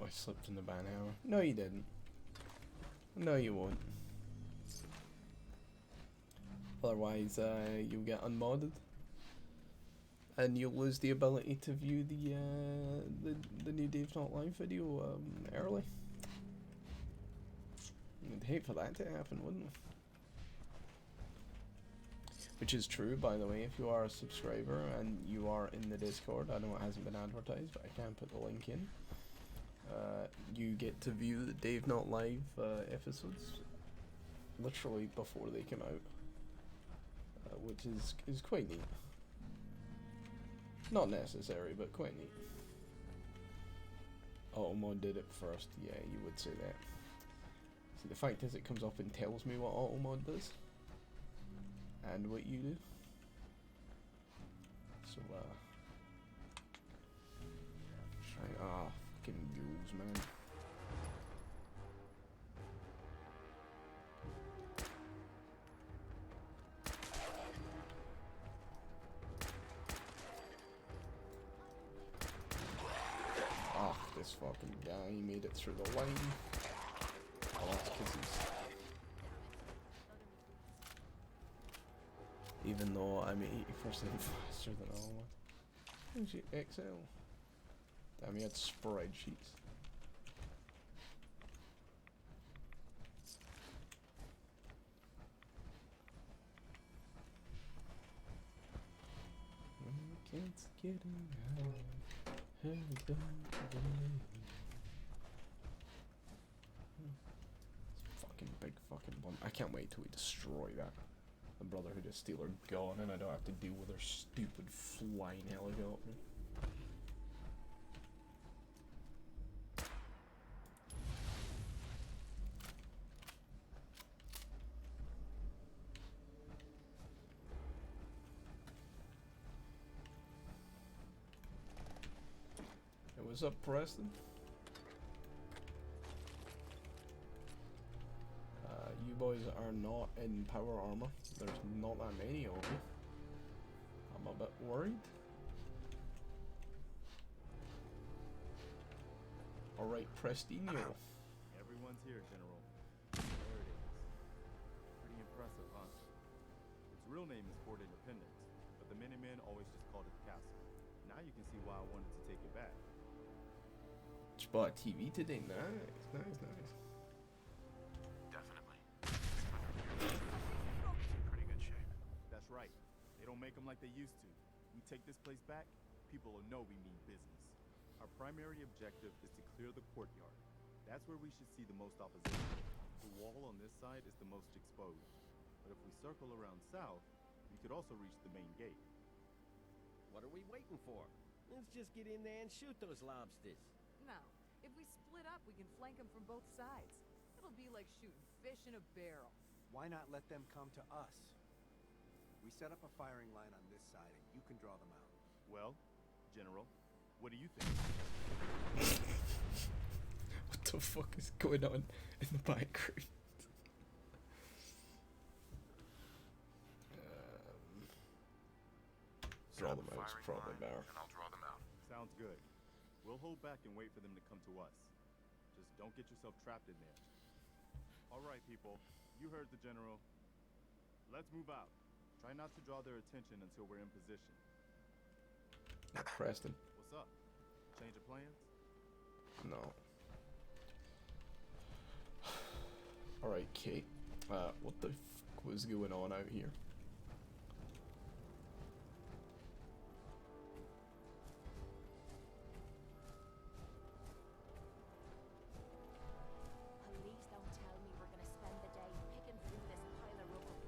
I slipped in the ban hour. No, you didn't. No, you won't. Otherwise, you'll get unmodded, and you'll lose the ability to view the new Dave Not Live video early. I'd hate for that to happen, wouldn't it? Which is true, by the way. If you are a subscriber and you are in the Discord, I know it hasn't been advertised, but I can put the link in. You get to view the Dave Not Live episodes literally before they come out, which is quite neat. Not necessary, but quite neat. Automod did it first. Yeah, you would say that. See, the fact is, it comes up and tells me what Automod does and what you do. So, fucking mules, man. This fucking guy, he made it through the line. Oh, that's 'cause he's... Even though I'm 80% faster than all of them. Who's your XL? Damn, he had spreadsheets. Can't get out. Fucking big fucking one. I can't wait till we destroy that. The Brotherhood of Steel are gone and I don't have to deal with their stupid flying helicopter. What's up, Preston? You boys are not in power armor. There's not that many of you. I'm a bit worried. Alright, Prestino. Everyone's here, General. There it is. Pretty impressive, huh? Its real name is Fort Independence, but the Minutemen always just called it the castle. Now you can see why I wanted to take it back. Just bought a TV today. Nice, nice, nice. Definitely. In pretty good shape. That's right. They don't make them like they used to. We take this place back, people will know we mean business. Our primary objective is to clear the courtyard. That's where we should see the most opposition. The wall on this side is the most exposed. But if we circle around south, we could also reach the main gate. What are we waiting for? Let's just get in there and shoot those lobsters. No. If we split up, we can flank them from both sides. It'll be like shooting fish in a barrel. Why not let them come to us? We set up a firing line on this side, and you can draw them out. Well, General, what do you think? What the fuck is going on in the background? Draw them out is probably better. And I'll draw them out. Sounds good. We'll hold back and wait for them to come to us. Just don't get yourself trapped in there. All right, people. You heard the General. Let's move out. Try not to draw their attention until we're in position. Preston. What's up? Change of plans? No. Alright, Kate. What the fuck was going on out here? Please don't tell me we're gonna spend the day picking through this pile of rubble.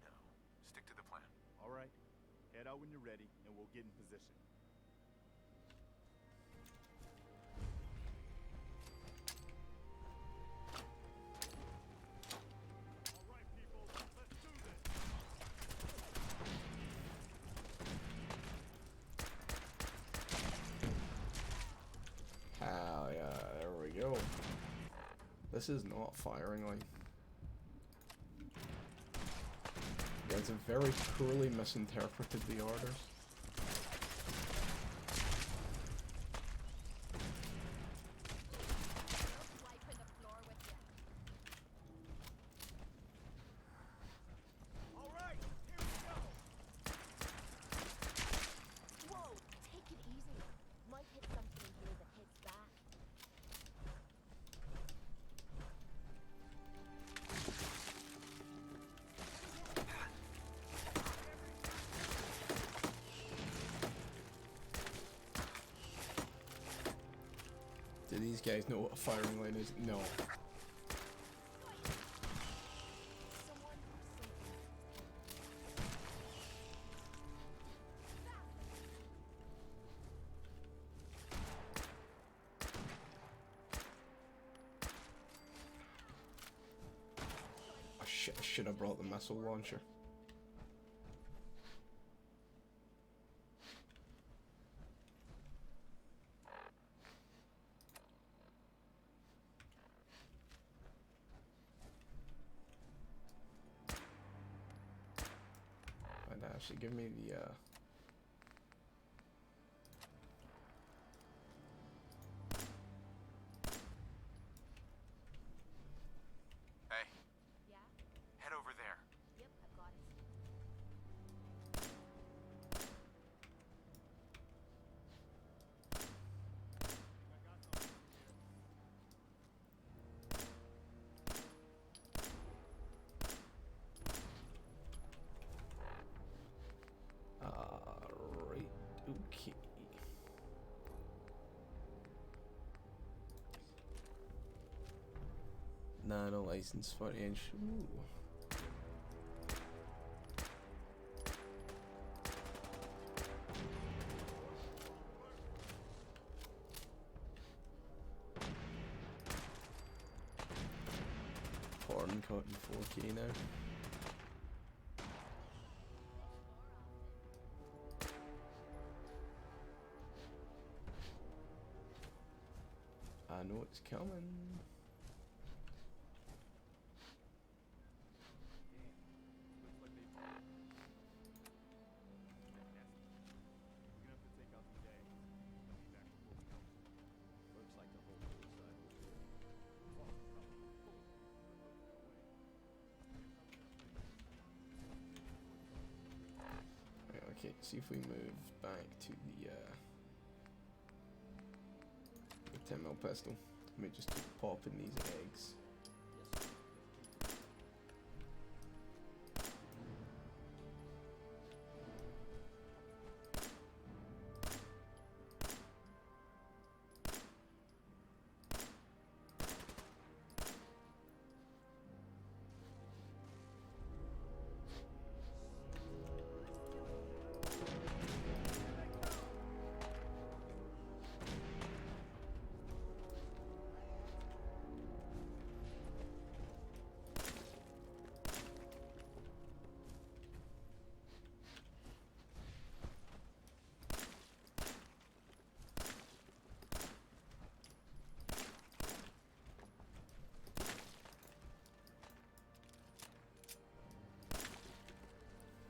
No. Stick to the plan. All right. Head out when you're ready, and we'll get in position. Hell yeah, there we go. This is not firing line. It's very cruelly misinterpreted the orders. Whoa, take it easy. Might hit something in here that hits back. Do these guys know what a firing line is? No. Oh shit, I should have brought the missile launcher. And actually give me the Hey, Yeah? head over there. Yep, I've got it. right, okay. Nano license 40-inch. Ooh. Foreign cut in 4K now. I know it's coming. Looks like the whole poolside was here. Right, okay, see if we move back to the 10mm pistol. Let me just keep popping these eggs.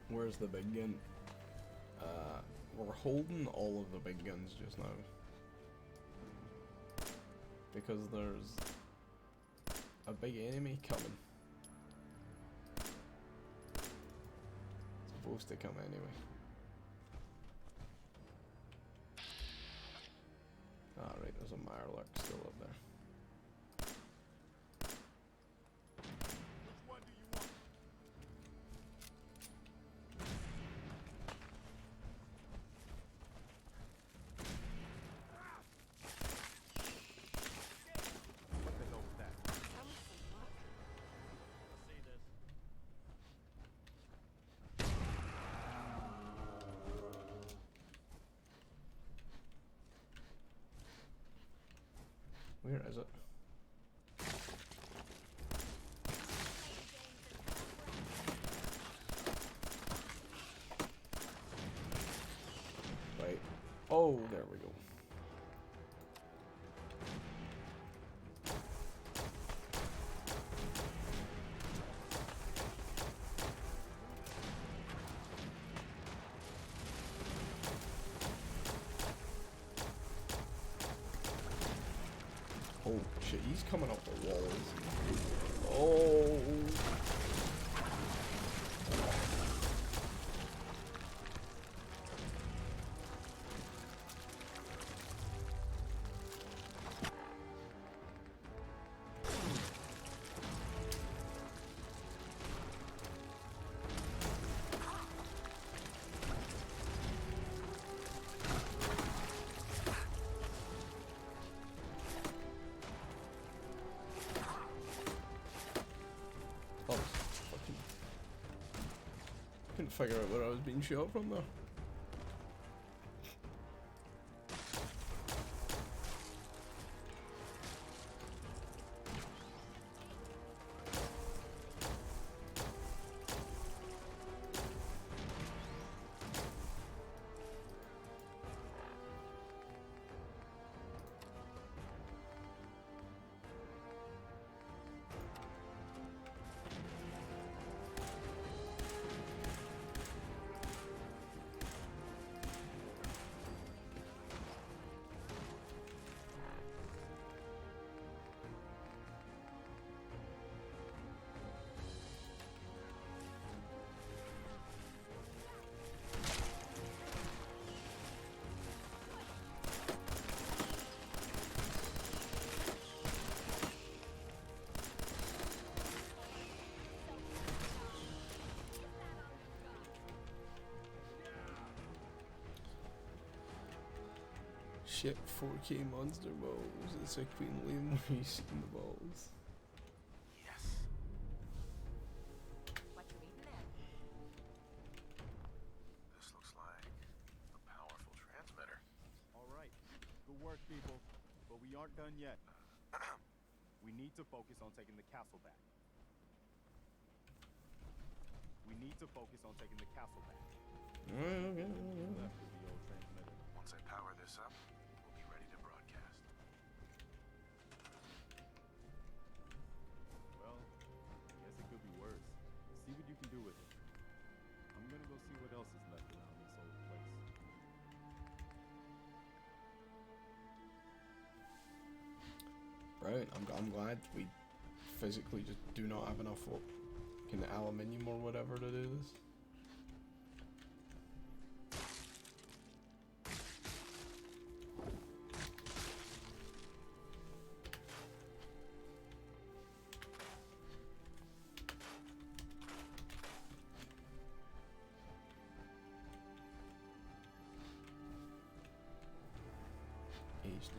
Where's the big gun? We're holding all of the big guns just now. Because there's a big enemy coming. It's supposed to come anyway. Alright, there's a Mirelurk still up there. What the hell was that? Where is it? Right. Oh, there we go. Oh shit, he's coming up the walls. Oh. Couldn't figure out where I was being shot from there. Shit, 4K monster balls. It's like Queen Liam when you see the balls. Yes. What you reading there? This looks like a powerful transmitter. Alright, good work, people. But we aren't done yet. We need to focus on taking the castle back. We need to focus on taking the castle back. Left with the old transmitter. Once I power this up, we'll be ready to broadcast. Well, I guess it could be worse. See what you can do with it. I'm gonna go see what else is left around this old place. Right, I'm glad we physically just do not have enough fucking aluminium or whatever to do this. HD.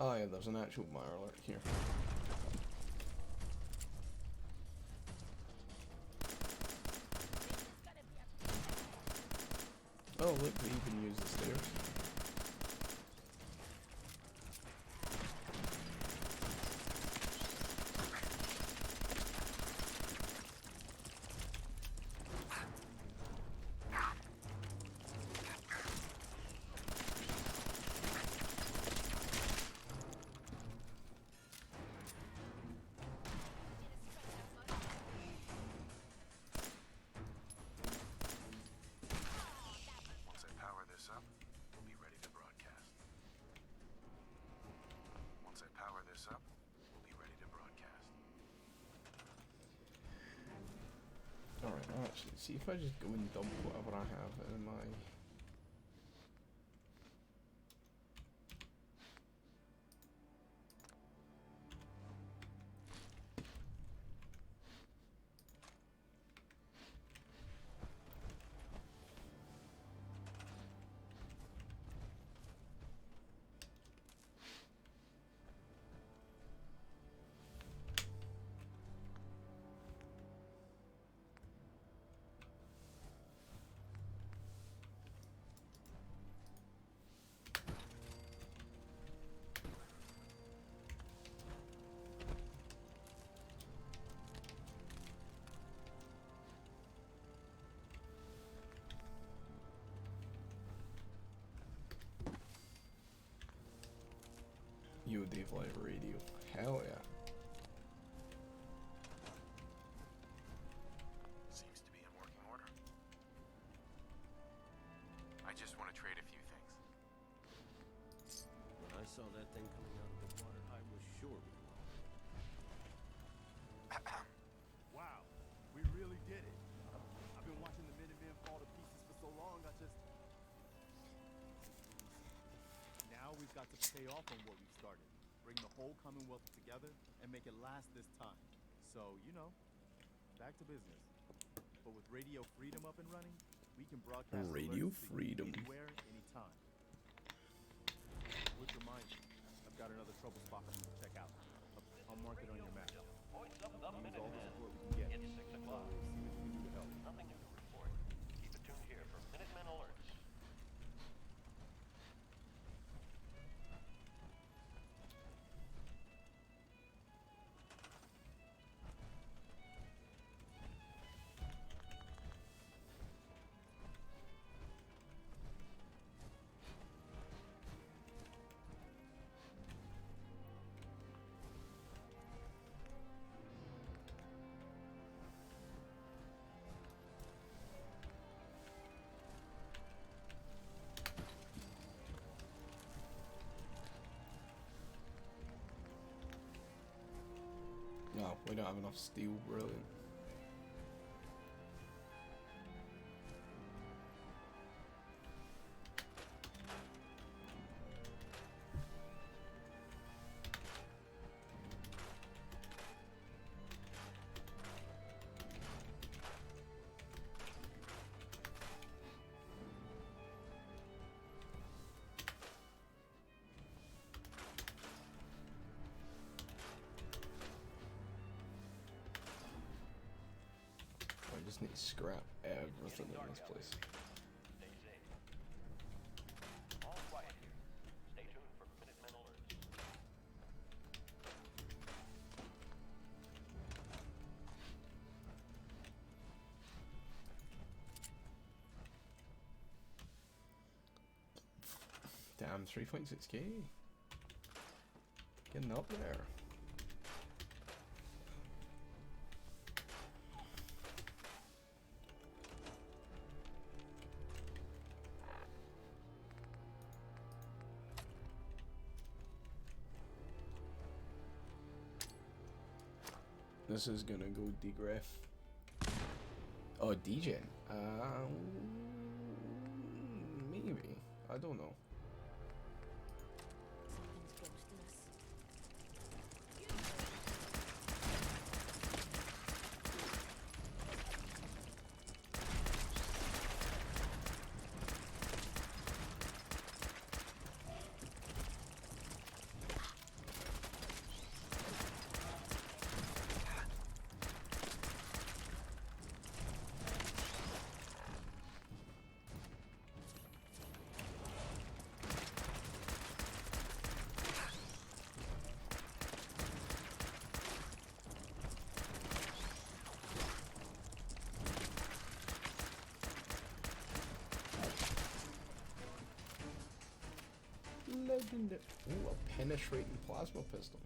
Oh yeah, there's an actual Mirelurk here. Oh look, we even use the stairs. Once I power this up, we'll be ready to broadcast. Once I power this up, we'll be ready to broadcast. Alright, actually, see if I just go and dump whatever I have in my... Dave Live Radio. Hell yeah. Seems to be in working order. I just want to trade a few things. When I saw that thing coming out of the water, I was sure we won. Wow, we really did it. I've been watching the Minutemen fall to pieces for so long, Now we've got to pay off on what we've started. Bring the whole Commonwealth together and make it last this time. So, you know, back to business. But with Radio Freedom up and running, we can broadcast Radio alerts to you Freedom. anywhere, anytime. Would remind you, I've got another trouble spot for you to check out. I'll mark it on your map. Voice of the Use all the Minutemen. support we can get. It's 6 o'clock. See what you can do to help. Nothing new to report. Keep it tuned here for Minutemen alerts. No, we don't have enough steel. Brilliant. I just need to scrap everything in this place. Stay safe. All quiet here. Stay tuned for Minutemen alerts. Damn, 3.6k. Getting up there. This is gonna go degraph. Oh, degen. Maybe. I don't know. Legendary. Ooh, a penetrating plasma pistol.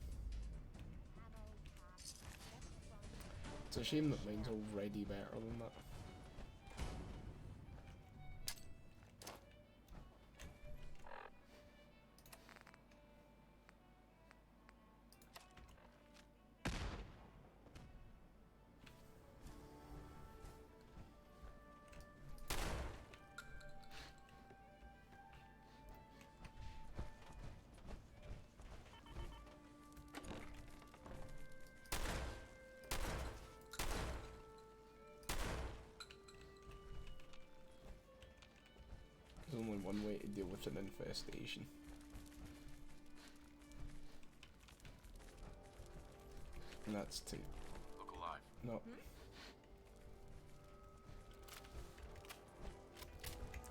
It's a shame that mine's already better than that. There's only one way to deal with an infestation. And that's to... Look alive. No.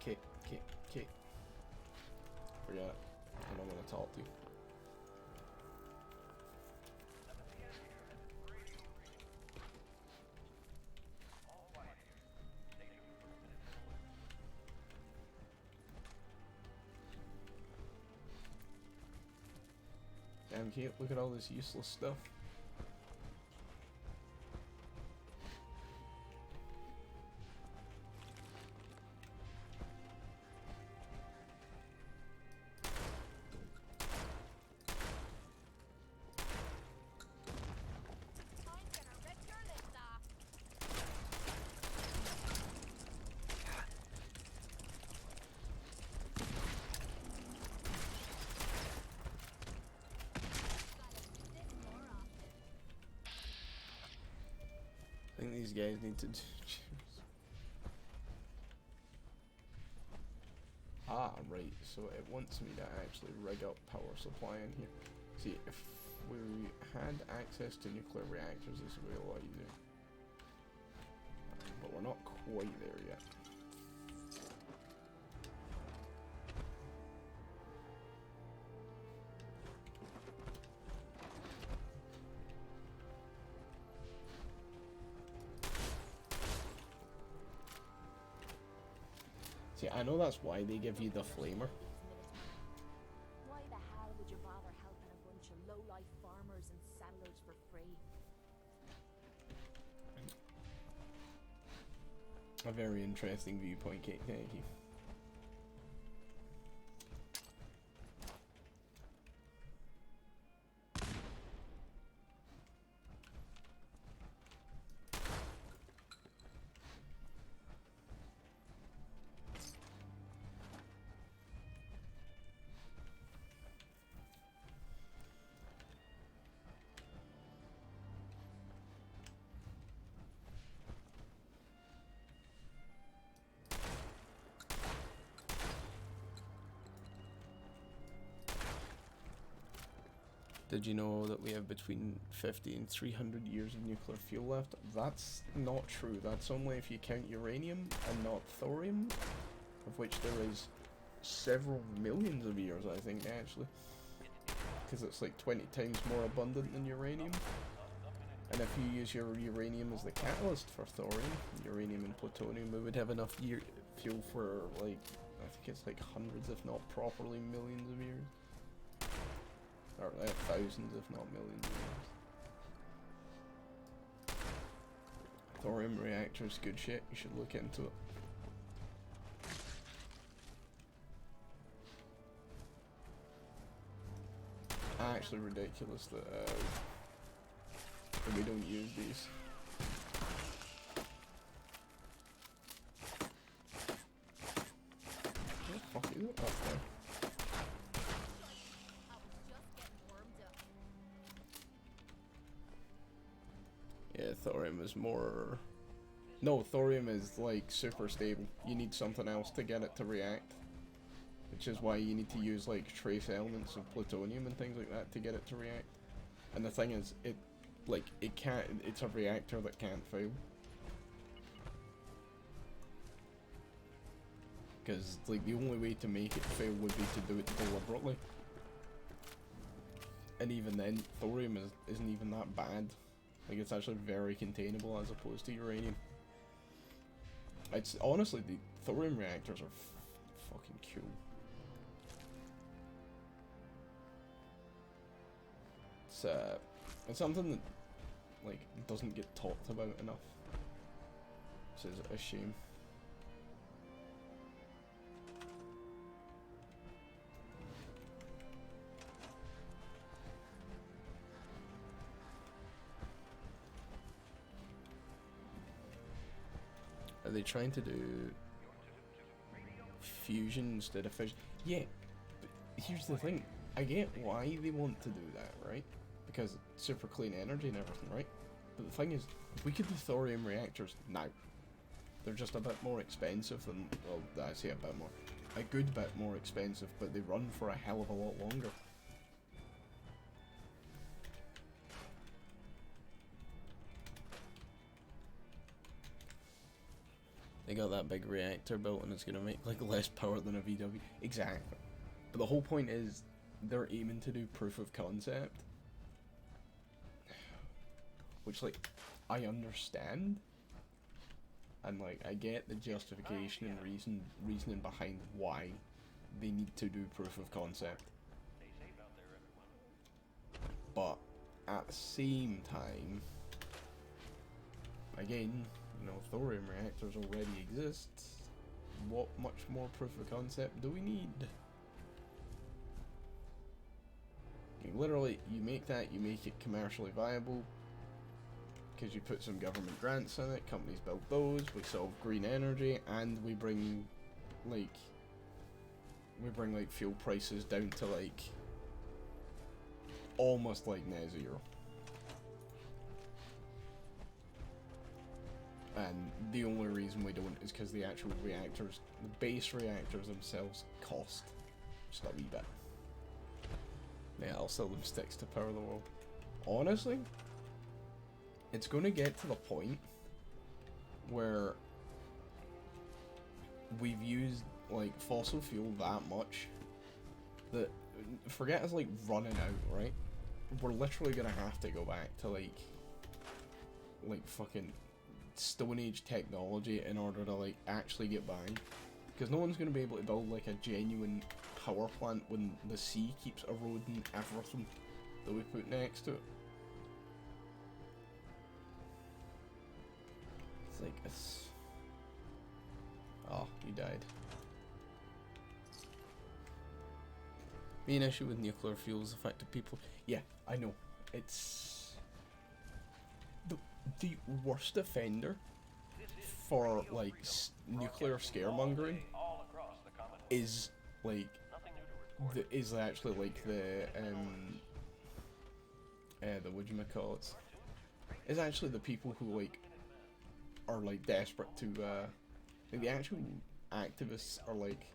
Okay. Forget it. I don't want to talk to you. Damn Damn, Kate, look at all this useless stuff. I think these guys need to do Ah, right, so it wants me to actually rig up power supply in here. See, if we had access to nuclear reactors, this would be a lot easier. But we're not quite there yet. See, I know that's why they give you the flamer. Why the hell would you bother helping a bunch of low-life farmers and settlers for free? A very interesting viewpoint, Kate. Thank you. Did you know that we have between 50 and 300 years of nuclear fuel left? That's not true. That's only if you count uranium and not thorium, of which there is several millions of years, I think, actually. Because it's like 20 times more abundant than uranium. And if you use your uranium as the catalyst for thorium, uranium and plutonium, we would have enough fuel for, like, I think it's like hundreds, if not properly millions of years. Or thousands, if not millions of years. Thorium reactors, good shit. You should look into it. Actually ridiculous that we don't use these. What the fuck is it up there? Yeah, thorium is more... No, thorium is like super stable. You need something else to get it to react. Which is why you need to use like trace elements of plutonium and things like that to get it to react. And the thing is, it's a reactor that can't fail. Because like the only way to make it fail would be to do it deliberately. And even then, thorium isn't even that bad. Like, it's actually very containable as opposed to uranium. It's honestly, the thorium reactors are fucking cool. It's something that, like, doesn't get talked about enough. Which is a shame. Are they trying to do fusion instead of fission? Yeah, but here's the thing. I get why they want to do that, right? Because it's super clean energy and everything, right? But the thing is, if we could do thorium reactors now, they're just a bit more expensive than, well, I say a bit more, a good bit more expensive, but they run for a hell of a lot longer. They got that big reactor built and it's gonna make like less power than a VW. Exactly. But the whole point is they're aiming to do proof of concept. Which, like, I understand. And like I get the justification and reasoning behind why they need to do proof of concept. But at the same time, again, you know, thorium reactors already exist. What much more proof of concept do we need? You literally, you make that, you make it commercially viable, because you put some government grants in it, companies build those, we solve green energy, and we bring like fuel prices down to like almost like net zero. And the only reason we don't is because the actual reactors, the base reactors themselves, cost just a wee bit. Yeah, I'll sell them sticks to power the world. Honestly, it's going to get to the point where we've used like fossil fuel that much that, forget it's like running out, right? We're literally going to have to go back to like fucking Stone Age technology in order to like actually get by, because no one's going to be able to build like a genuine power plant when the sea keeps eroding everything that we put next to it. It's like, it's... Oh, you died. Main issue with nuclear fuel is the fact that people... Yeah, I know. It's... The worst offender for, like, nuclear scaremongering is, like... is actually, like, the whatchamacallits? Is actually the people who, like, are, like, desperate to, like, the actual activists are like,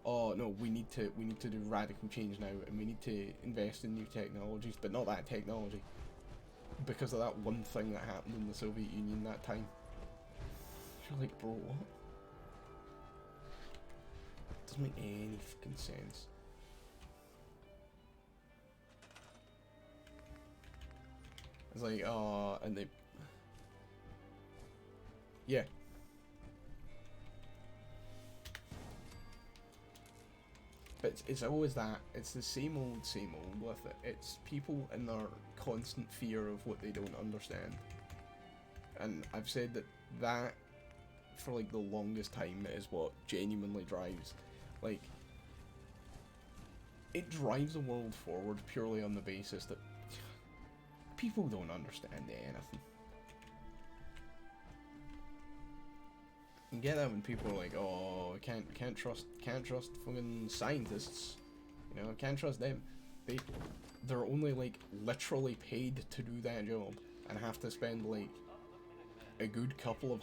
oh no, we need to do radical change now, and we need to invest in new technologies, but not that technology, because of that one thing that happened in the Soviet Union that time. You're like, bro, what? Doesn't make any fucking sense. It's like, oh, and they... Yeah. But it's always that. It's the same old with it. It's people in their constant fear of what they don't understand. And I've said that for like the longest time is what genuinely drives, like, it drives the world forward purely on the basis that people don't understand anything. You get that when people are like, oh, can't trust fucking scientists, you know, can't trust them. They're only like literally paid to do that job and have to spend like a good couple of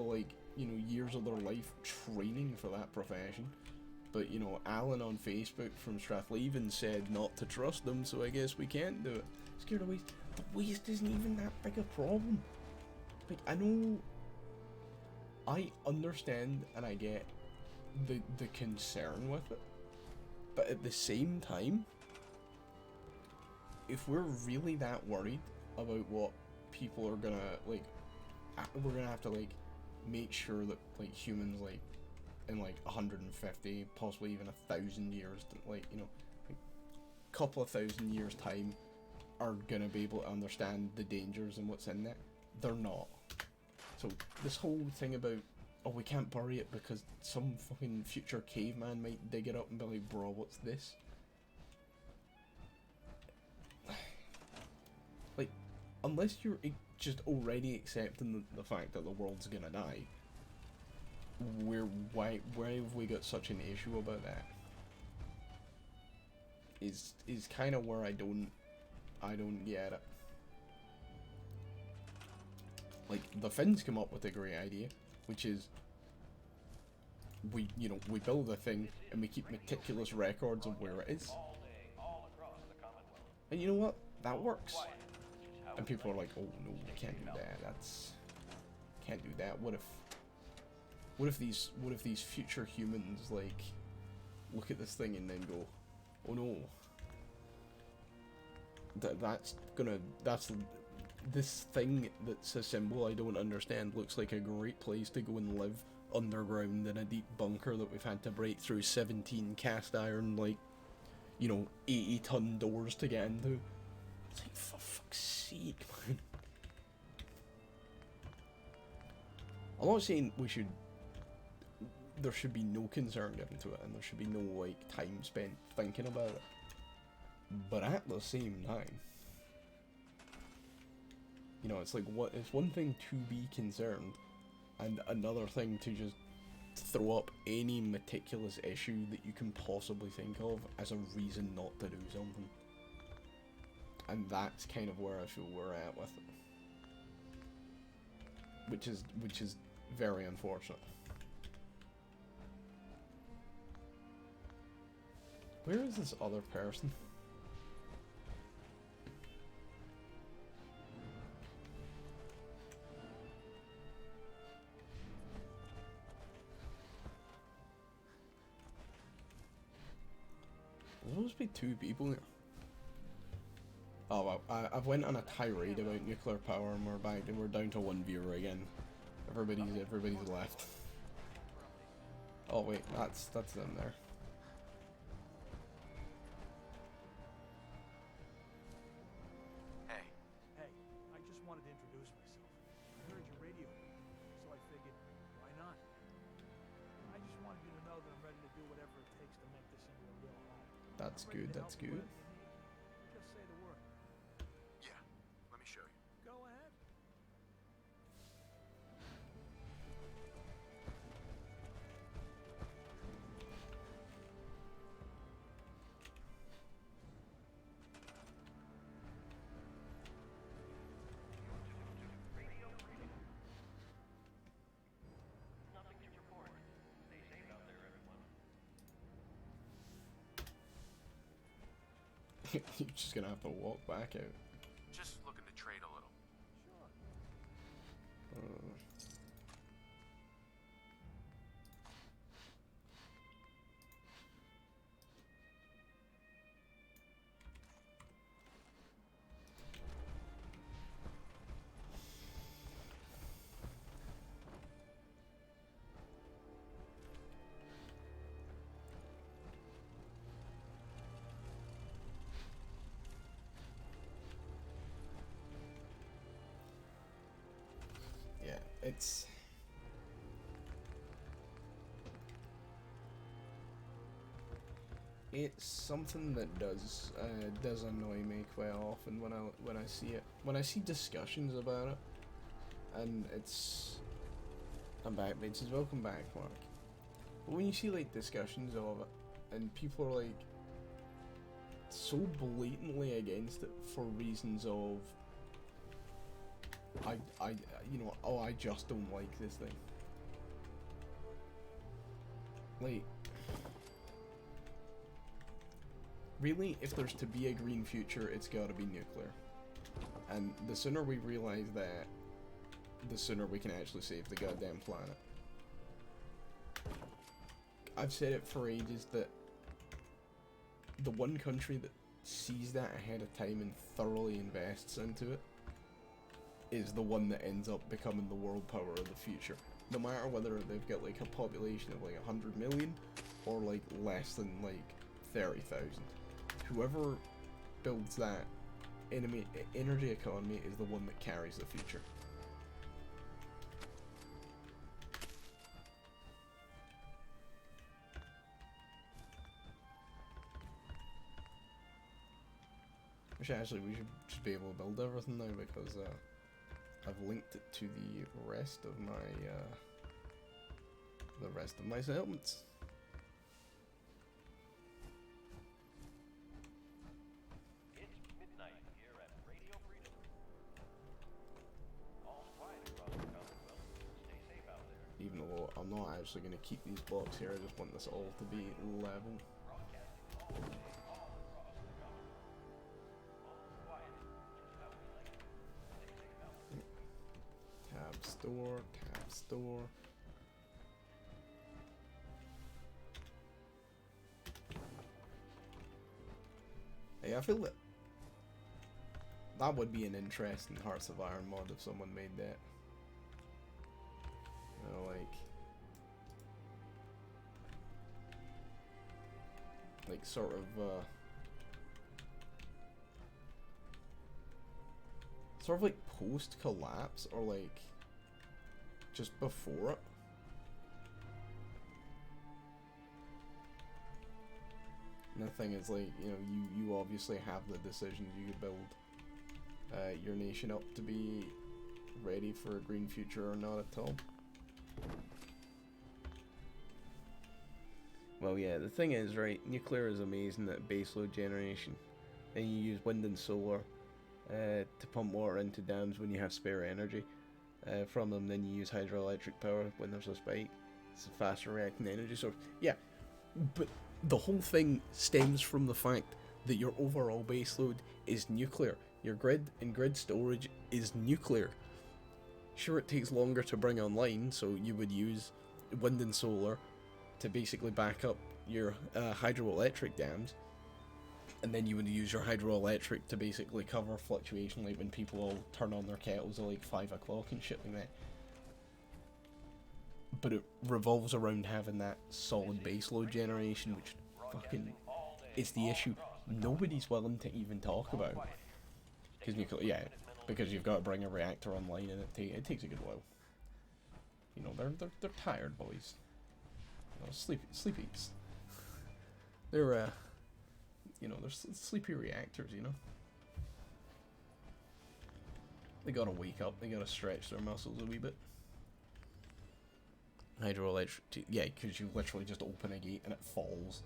like, you know, years of their life training for that profession. But, you know, Alan on Facebook from Strathleven said not to trust them, so I guess we can't do it. Scared of waste. The waste isn't even that big a problem. Like, I understand and I get the concern with it, but at the same time, if we're really that worried about what people are gonna, like, we're gonna have to, like, make sure that, like, humans, like, in, like, 150, possibly even 1,000 years, like, you know, like, couple of thousand years' time, are gonna be able to understand the dangers and what's in it. They're not. So, this whole thing about, oh, we can't bury it because some fucking future caveman might dig it up and be like, bro, what's this? Like, unless you're just already accepting the fact that the world's gonna die, why have we got such an issue about that? Is kind of where I don't get it. Like, the Finns come up with a great idea, which is we build a thing and we keep meticulous records of where it is. And you know what? That works. And people are like, oh no, we can't do that. Can't do that. What if these future humans, like, look at this thing and then go, oh no. This thing that's a symbol I don't understand looks like a great place to go and live underground in a deep bunker that we've had to break through 17 cast iron, like, you know, 80-ton doors to get into. It's like, for fuck's sake, man. I'm not saying there should be no concern given to it, and there should be no, like, time spent thinking about it. But at the same time, you know, it's like, it's one thing to be concerned, and another thing to just throw up any meticulous issue that you can possibly think of as a reason not to do something. And that's kind of where I feel we're at with it. Which is very unfortunate. Where is this other person? There's supposed to be 2 people here. Oh well, I've went on a tirade about nuclear power and we're back and we're down to 1 viewer again. Everybody's left. Oh wait, that's them there. Hey, I just wanted to introduce myself. I heard your radio, so I figured, why not? I just wanted you to know that I'm ready to do whatever it takes to make this into a real home. That's good, that's good. Just say the word. Yeah, let me show you. Go ahead. Nothing to report. Stay safe out there, everyone. You're just gonna have to walk back out. Just looking to trade a little. Yeah, it's something that does annoy me quite often when I see it. When I see discussions about it, and I'm back, bitches. Welcome back, Mark. But when you see like discussions of it, and people are like so blatantly against it for reasons of you know, oh, I just don't like this thing. Like, really, if there's to be a green future, it's gotta be nuclear. And the sooner we realize that, the sooner we can actually save the goddamn planet. I've said it for ages that the one country that sees that ahead of time and thoroughly invests into it is the one that ends up becoming the world power of the future. No matter whether they've got like a population of like 100 million or like less than like 30,000. Whoever builds that energy economy is the one that carries the future. Which actually we should just be able to build everything now because I've linked it to the rest of my settlements. It's midnight here at Radio Freedom. All's quiet across the Commonwealth. Stay safe out there. Even though I'm not actually going to keep these blocks here, I just want this all to be level. Broadcasting all day, all across the Commonwealth. All's quiet, just how we like it. Stay safe out there. Tab store, tab store. Hey, I feel that would be an interesting Hearts of Iron mod if someone made that. You know, like sort of sort of like post-collapse, or like just before it. And the thing is, like, you know, you obviously have the decisions. You could build your nation up to be ready for a green future or not at all. Well, yeah, the thing is, right, nuclear is amazing at baseload generation. Then you use wind and solar to pump water into dams when you have spare energy from them. Then you use hydroelectric power when there's a spike. It's a faster reacting energy source. Yeah, but the whole thing stems from the fact that your overall baseload is nuclear. Your grid and grid storage is nuclear. Sure, it takes longer to bring online, so you would use wind and solar to basically back up your hydroelectric dams, and then you would use your hydroelectric to basically cover fluctuation, like when people all turn on their kettles at like 5 o'clock and shit like that. But it revolves around having that solid baseload generation, which fucking is the issue nobody's willing to even talk about. Because you've got to bring a reactor online, and it takes a good while. You know, they're tired boys. You know, sleepies. They're you know, they're sleepy reactors. You know, they gotta wake up. They gotta stretch their muscles a wee bit. Hydroelectric, yeah, because you literally just open a gate and it falls.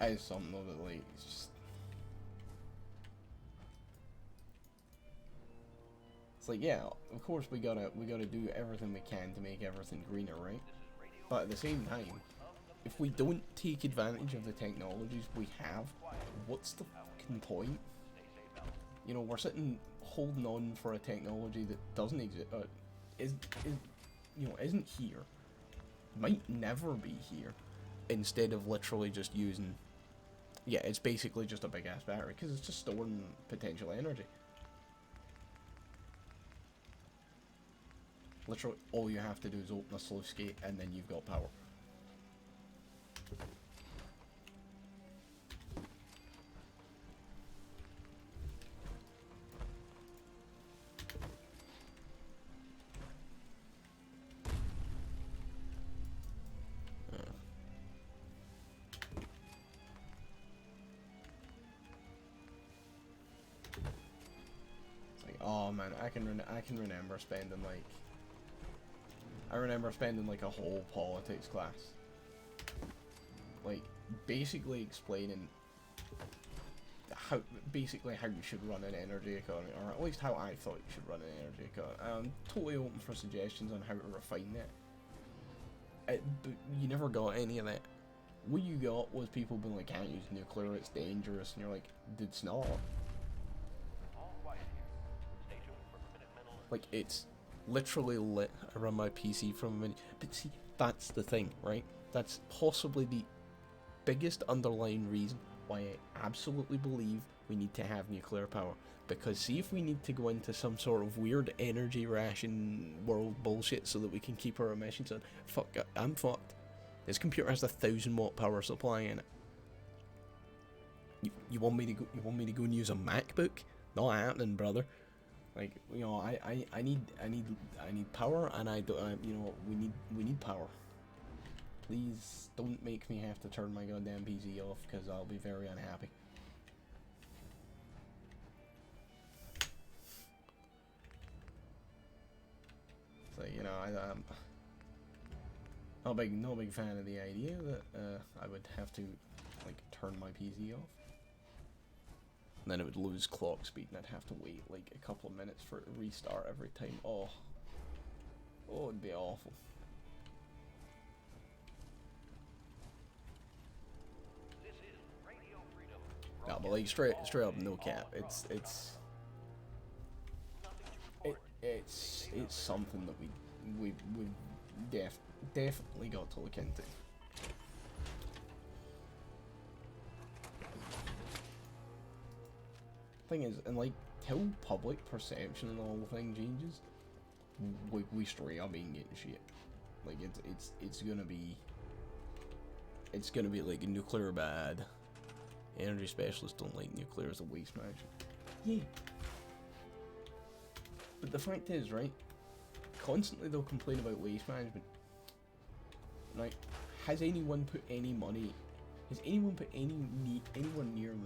I just don't know that, like, it's just... It's like, yeah, of course we gotta do everything we can to make everything greener, right? But at the same time, if we don't take advantage of the technologies we have, what's the fucking point? You know, we're sitting holding on for a technology that doesn't exist, isn't here, might never be here, instead of literally just using... Yeah, it's basically just a big ass battery, because it's just storing potential energy. Literally, all you have to do is open a sluice gate, and then you've got power. Oh man, I can remember spending like... I remember spending like a whole politics class, like, basically explaining how you should run an energy economy, or at least how I thought you should run an energy economy. I'm totally open for suggestions on how to refine that. But you never got any of that. What you got was people being like, can't use nuclear, it's dangerous, and you're like, it's not. Like, it's literally lit. I run my PC from a menu. But see, that's the thing, right? That's possibly the biggest underlying reason why I absolutely believe we need to have nuclear power. Because see, if we need to go into some sort of weird energy ration world bullshit so that we can keep our emissions on, fuck, I'm fucked. This computer has a 1,000-watt power supply in it. You want me to go? You want me to go and use a MacBook? Not happening, brother. Like, you know, I need power, and you know, we need power. Please don't make me have to turn my goddamn PC off, because I'll be very unhappy. So, you know, I'm not a big fan of the idea that I would have to, like, turn my PC off. And then it would lose clock speed, and I'd have to wait like a couple of minutes for it to restart every time. Oh, it'd be awful. No, but like straight up, no cap. It's something that we've definitely got to look into. thing is, and like, till public perception and the whole thing changes, we straight up ain't getting shit. Like, it's gonna be like nuclear bad. Energy specialists don't like nuclear as a waste management. Yeah. But the fact is, right, constantly they'll complain about waste management. Right? Has anyone put anyone near the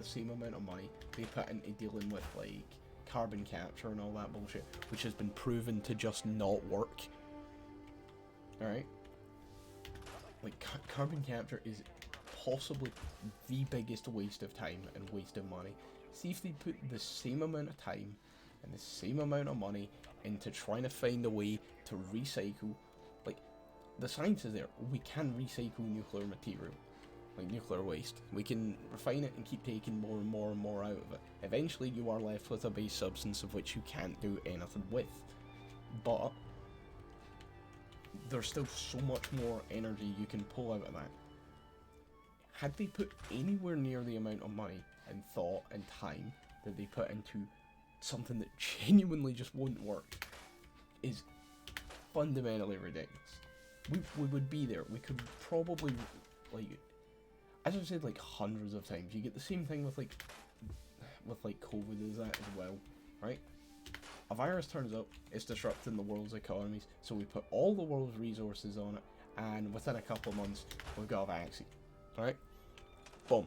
same amount of money they put into dealing with, like, carbon capture and all that bullshit, which has been proven to just not work? Alright? Like, carbon capture is possibly the biggest waste of time and waste of money. See if they put the same amount of time and the same amount of money into trying to find a way to recycle. Like, the science is there. We can recycle nuclear material, like nuclear waste. We can refine it and keep taking more and more and more out of it. Eventually you are left with a base substance of which you can't do anything with. But there's still so much more energy you can pull out of that. Had they put anywhere near the amount of money and thought and time that they put into something that genuinely just won't work, is fundamentally ridiculous. We would be there. We could probably, like, as I've said like hundreds of times, you get the same thing with like COVID as that as well, right? A virus turns up, it's disrupting the world's economies, so we put all the world's resources on it, and within a couple of months, we've got a vaccine. Alright? Boom.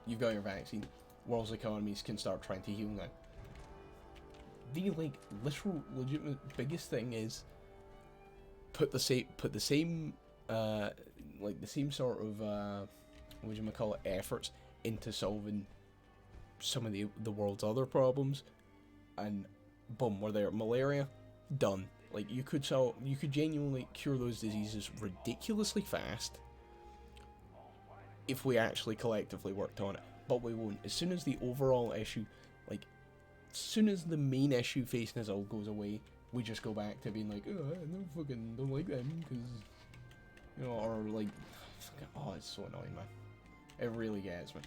You've got your vaccine. World's economies can start trying to heal now. The, like, literal, legitimate biggest thing is put the same sort of, efforts into solving some of the world's other problems, and boom, we're there. Malaria, done. Like, you could genuinely cure those diseases ridiculously fast if we actually collectively worked on it, but we won't. As soon as the overall issue, like, as soon as the main issue facing us all goes away, we just go back to being like, oh, I don't like them, because, you know, or like, oh, it's so annoying, man. It really gets me.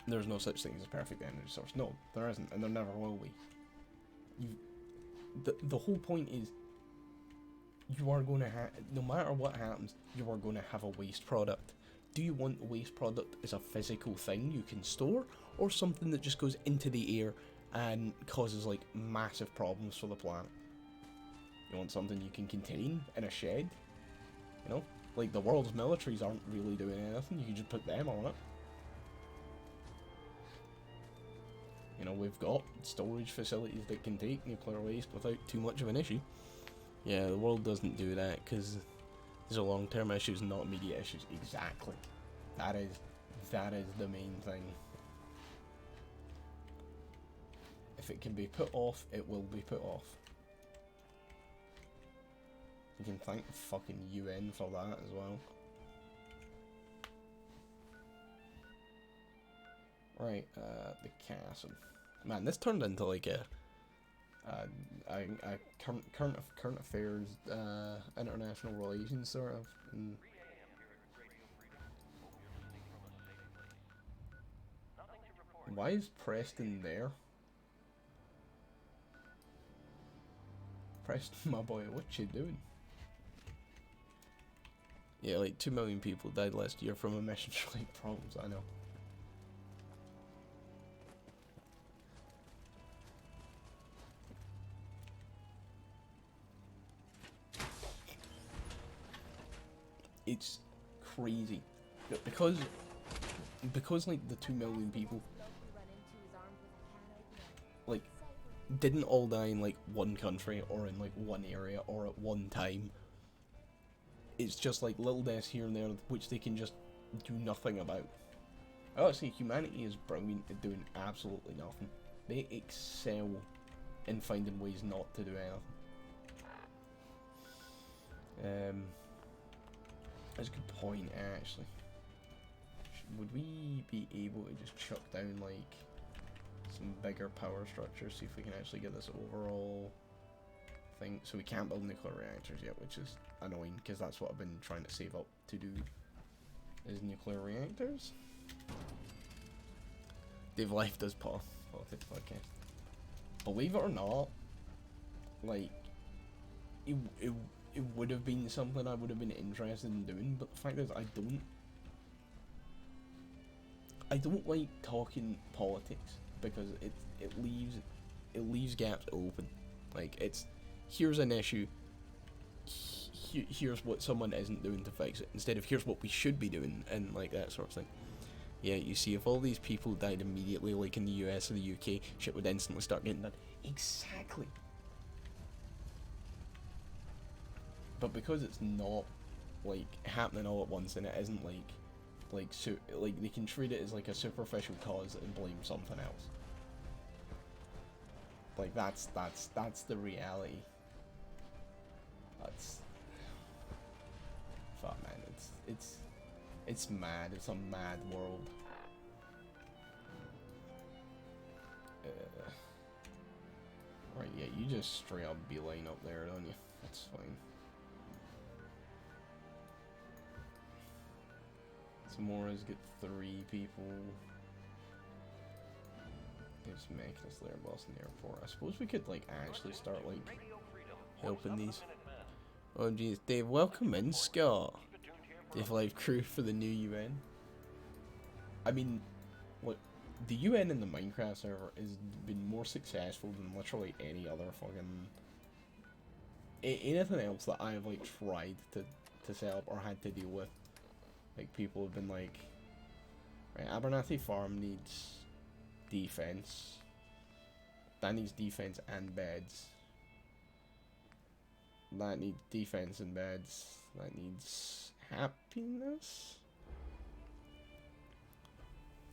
There's no such thing as a perfect energy source. No, there isn't, and there never will be. The whole point is, you are going to have, no matter what happens, you are going to have a waste product. Do you want the waste product as a physical thing you can store, or something that just goes into the air and causes, like, massive problems for the planet? You want something you can contain in a shed? You know? Like, the world's militaries aren't really doing anything, you can just put them on it. You know, we've got storage facilities that can take nuclear waste without too much of an issue. Yeah, the world doesn't do that because these are long-term issues, not immediate issues. Exactly. That is the main thing. If it can be put off, it will be put off. You can thank the fucking UN for that as well. Right, the castle. Man, this turned into like a current affairs, international relations sort of. Why is Preston there? Preston, my boy, what you doing? Yeah, like 2 million people died last year from emissions-related problems, I know. It's crazy. Because like the 2 million people like didn't all die in like one country or in like one area or at one time. It's just like little deaths here and there which they can just do nothing about. I would say humanity is brilliant at doing absolutely nothing. They excel in finding ways not to do anything. That's a good point, actually. Would we be able to just chuck down, like, some bigger power structures, see if we can actually get this overall thing? So we can't build nuclear reactors yet, which is annoying, because that's what I've been trying to save up to do, is nuclear reactors. Dave Life does politics podcast. Believe it or not, like, it would have been something I would have been interested in doing, but the fact is I don't like talking politics because it leaves gaps open. Like, it's, here's an issue, here's what someone isn't doing to fix it, instead of here's what we should be doing, and like that sort of thing. Yeah, you see, if all these people died immediately, like in the US or the UK, shit would instantly start getting done. Exactly. But because it's not, like, happening all at once, and it isn't like they can treat it as like a superficial cause and blame something else. Like, that's the reality. That's, fuck, man, it's mad. It's a mad world. Right, yeah, you just straight up beeline up there, don't you? That's fine. Samora's get 3 people. Gives Mechanist Lair boss in the airport. I suppose we could, like, actually start, like, helping these. Oh, jeez. Dave, welcome in, Scott. Dave Live crew for the new UN. I mean, look, the UN in the Minecraft server has been more successful than literally any other fucking... anything else that I've, like, tried to set up or had to deal with. Like, people have been like, right, Abernathy Farm needs defense. That needs defense and beds. That needs defense and beds. That needs happiness.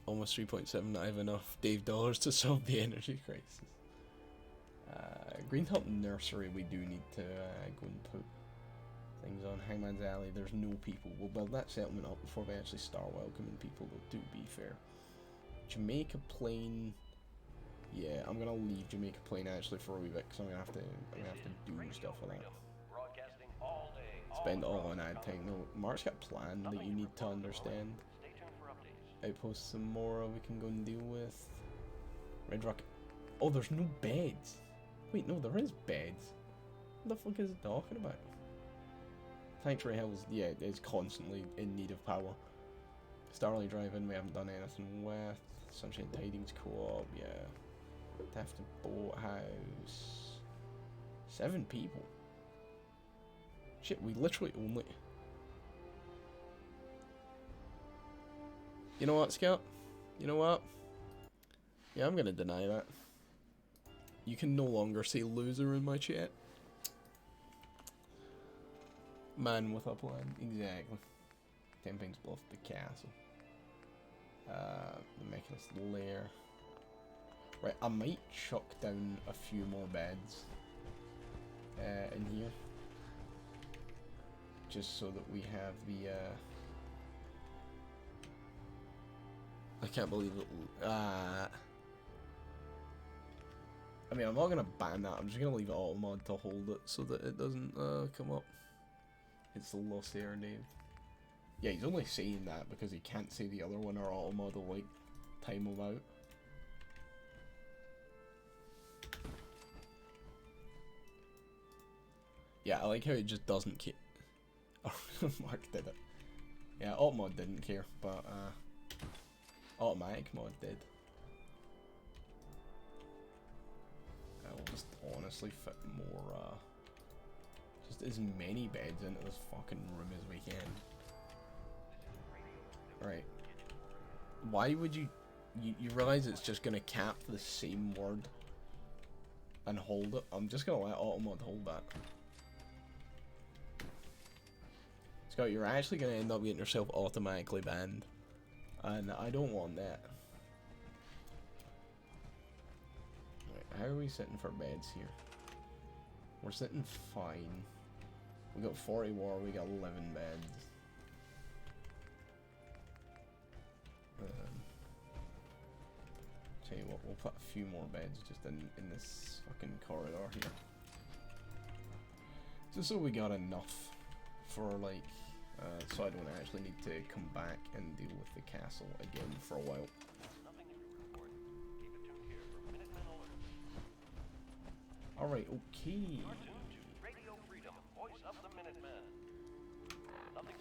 Almost 3.7. I have enough Dave dollars to solve the energy crisis. Greentop Nursery, we do need to go and put things on. Hangman's Alley, there's no people. We'll build that settlement up before we actually start welcoming people, though, to be fair. Jamaica Plain, yeah, I'm gonna leave Jamaica Plain actually for a wee bit, because I'm gonna have to do stuff with that. Spend all on ad time. No, Mark's got a plan that you need to understand. Outpost Samora we can go and deal with. Red Rock. Oh, there's no beds. Wait, no, there is beds. What the fuck is it talking about? Sanctuary Hills, yeah, is constantly in need of power. Starlight Drive-In, we haven't done anything with. Sunshine Tidings Co-op, yeah. Tafton Boathouse. 7 people. Shit, we literally only... You know what, Scout? You know what? Yeah, I'm gonna deny that. You can no longer say loser in my chat. Man with a plan, exactly. Tempings Bluff, the castle. The Mechanist Lair. Right, I might chuck down a few more beds in here. Just so that we have the, I can't believe it. I mean, I'm not gonna ban that, I'm just gonna leave it auto mod to hold it so that it doesn't come up. It's the Lost Air name. Yeah, he's only saying that because he can't say the other one or auto mod will, like, time him out. Yeah, I like how it just doesn't care. Oh, Mark did it. Yeah, auto mod didn't care, but automatic mod did. I will just honestly fit more, just as many beds into this fucking room as we can. Right. Why would you realize it's just gonna cap the same word and hold it? I'm just gonna let automod hold that. Scott, you're actually gonna end up getting yourself automatically banned, and I don't want that. Right, how are we sitting for beds here? We're sitting fine. We got 40 war, we got 11 beds. Tell you what, we'll put a few more beds just in this fucking corridor here. Just so we got enough for, like, so I don't actually need to come back and deal with the castle again for a while. Alright, okay. Radio Freedom, voice of the Minutemen.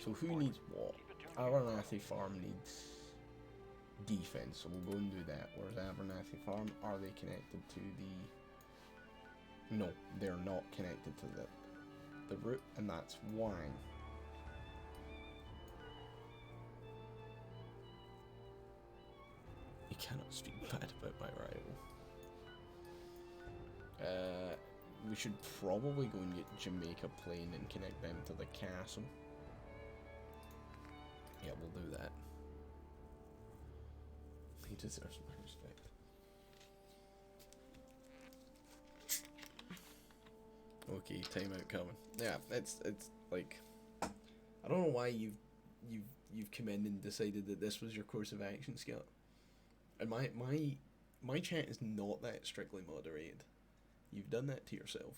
So who needs what? Abernathy Farm needs defense, so we'll go and do that. Whereas Abernathy Farm, are they connected to the... No, they're not connected to the route, and that's why. You cannot speak bad about my rival. We should probably go and get Jamaica Plain and connect them to the castle. Yeah, we'll do that. He deserves my respect. Okay, timeout coming. Yeah, it's like, I don't know why you've come in and decided that this was your course of action, Scott. And my chat is not that strictly moderated. You've done that to yourself.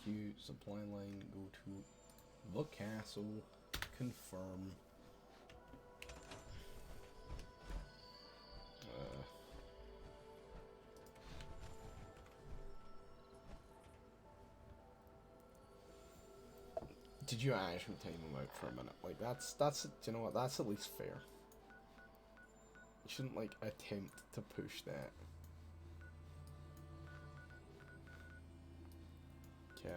Queue, supply line, go to the castle, confirm. Did you actually time him out for a minute? Like that's you know what, that's at least fair. You shouldn't like attempt to push that. Yeah.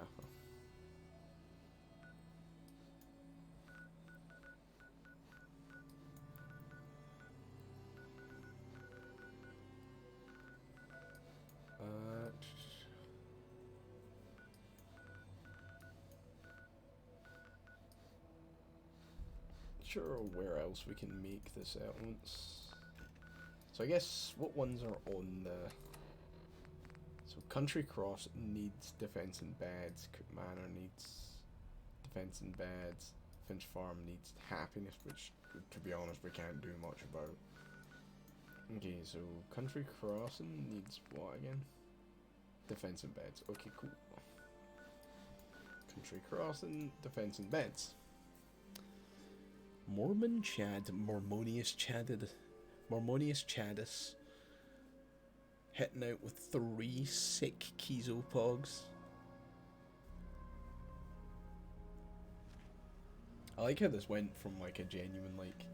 Sure, where else we can make the settlements. So I guess what ones are on the... So Country Cross needs defense and beds, Cook Manor needs defense and beds, Finch Farm needs happiness, which to be honest we can't do much about. Okay, so Country Crossing needs what again? Defense and beds. Okay, cool. Country Crossing, defense and beds. Mormonius Chadis hitting out with 3 sick Kizo Pogs. I like how this went from like a genuine like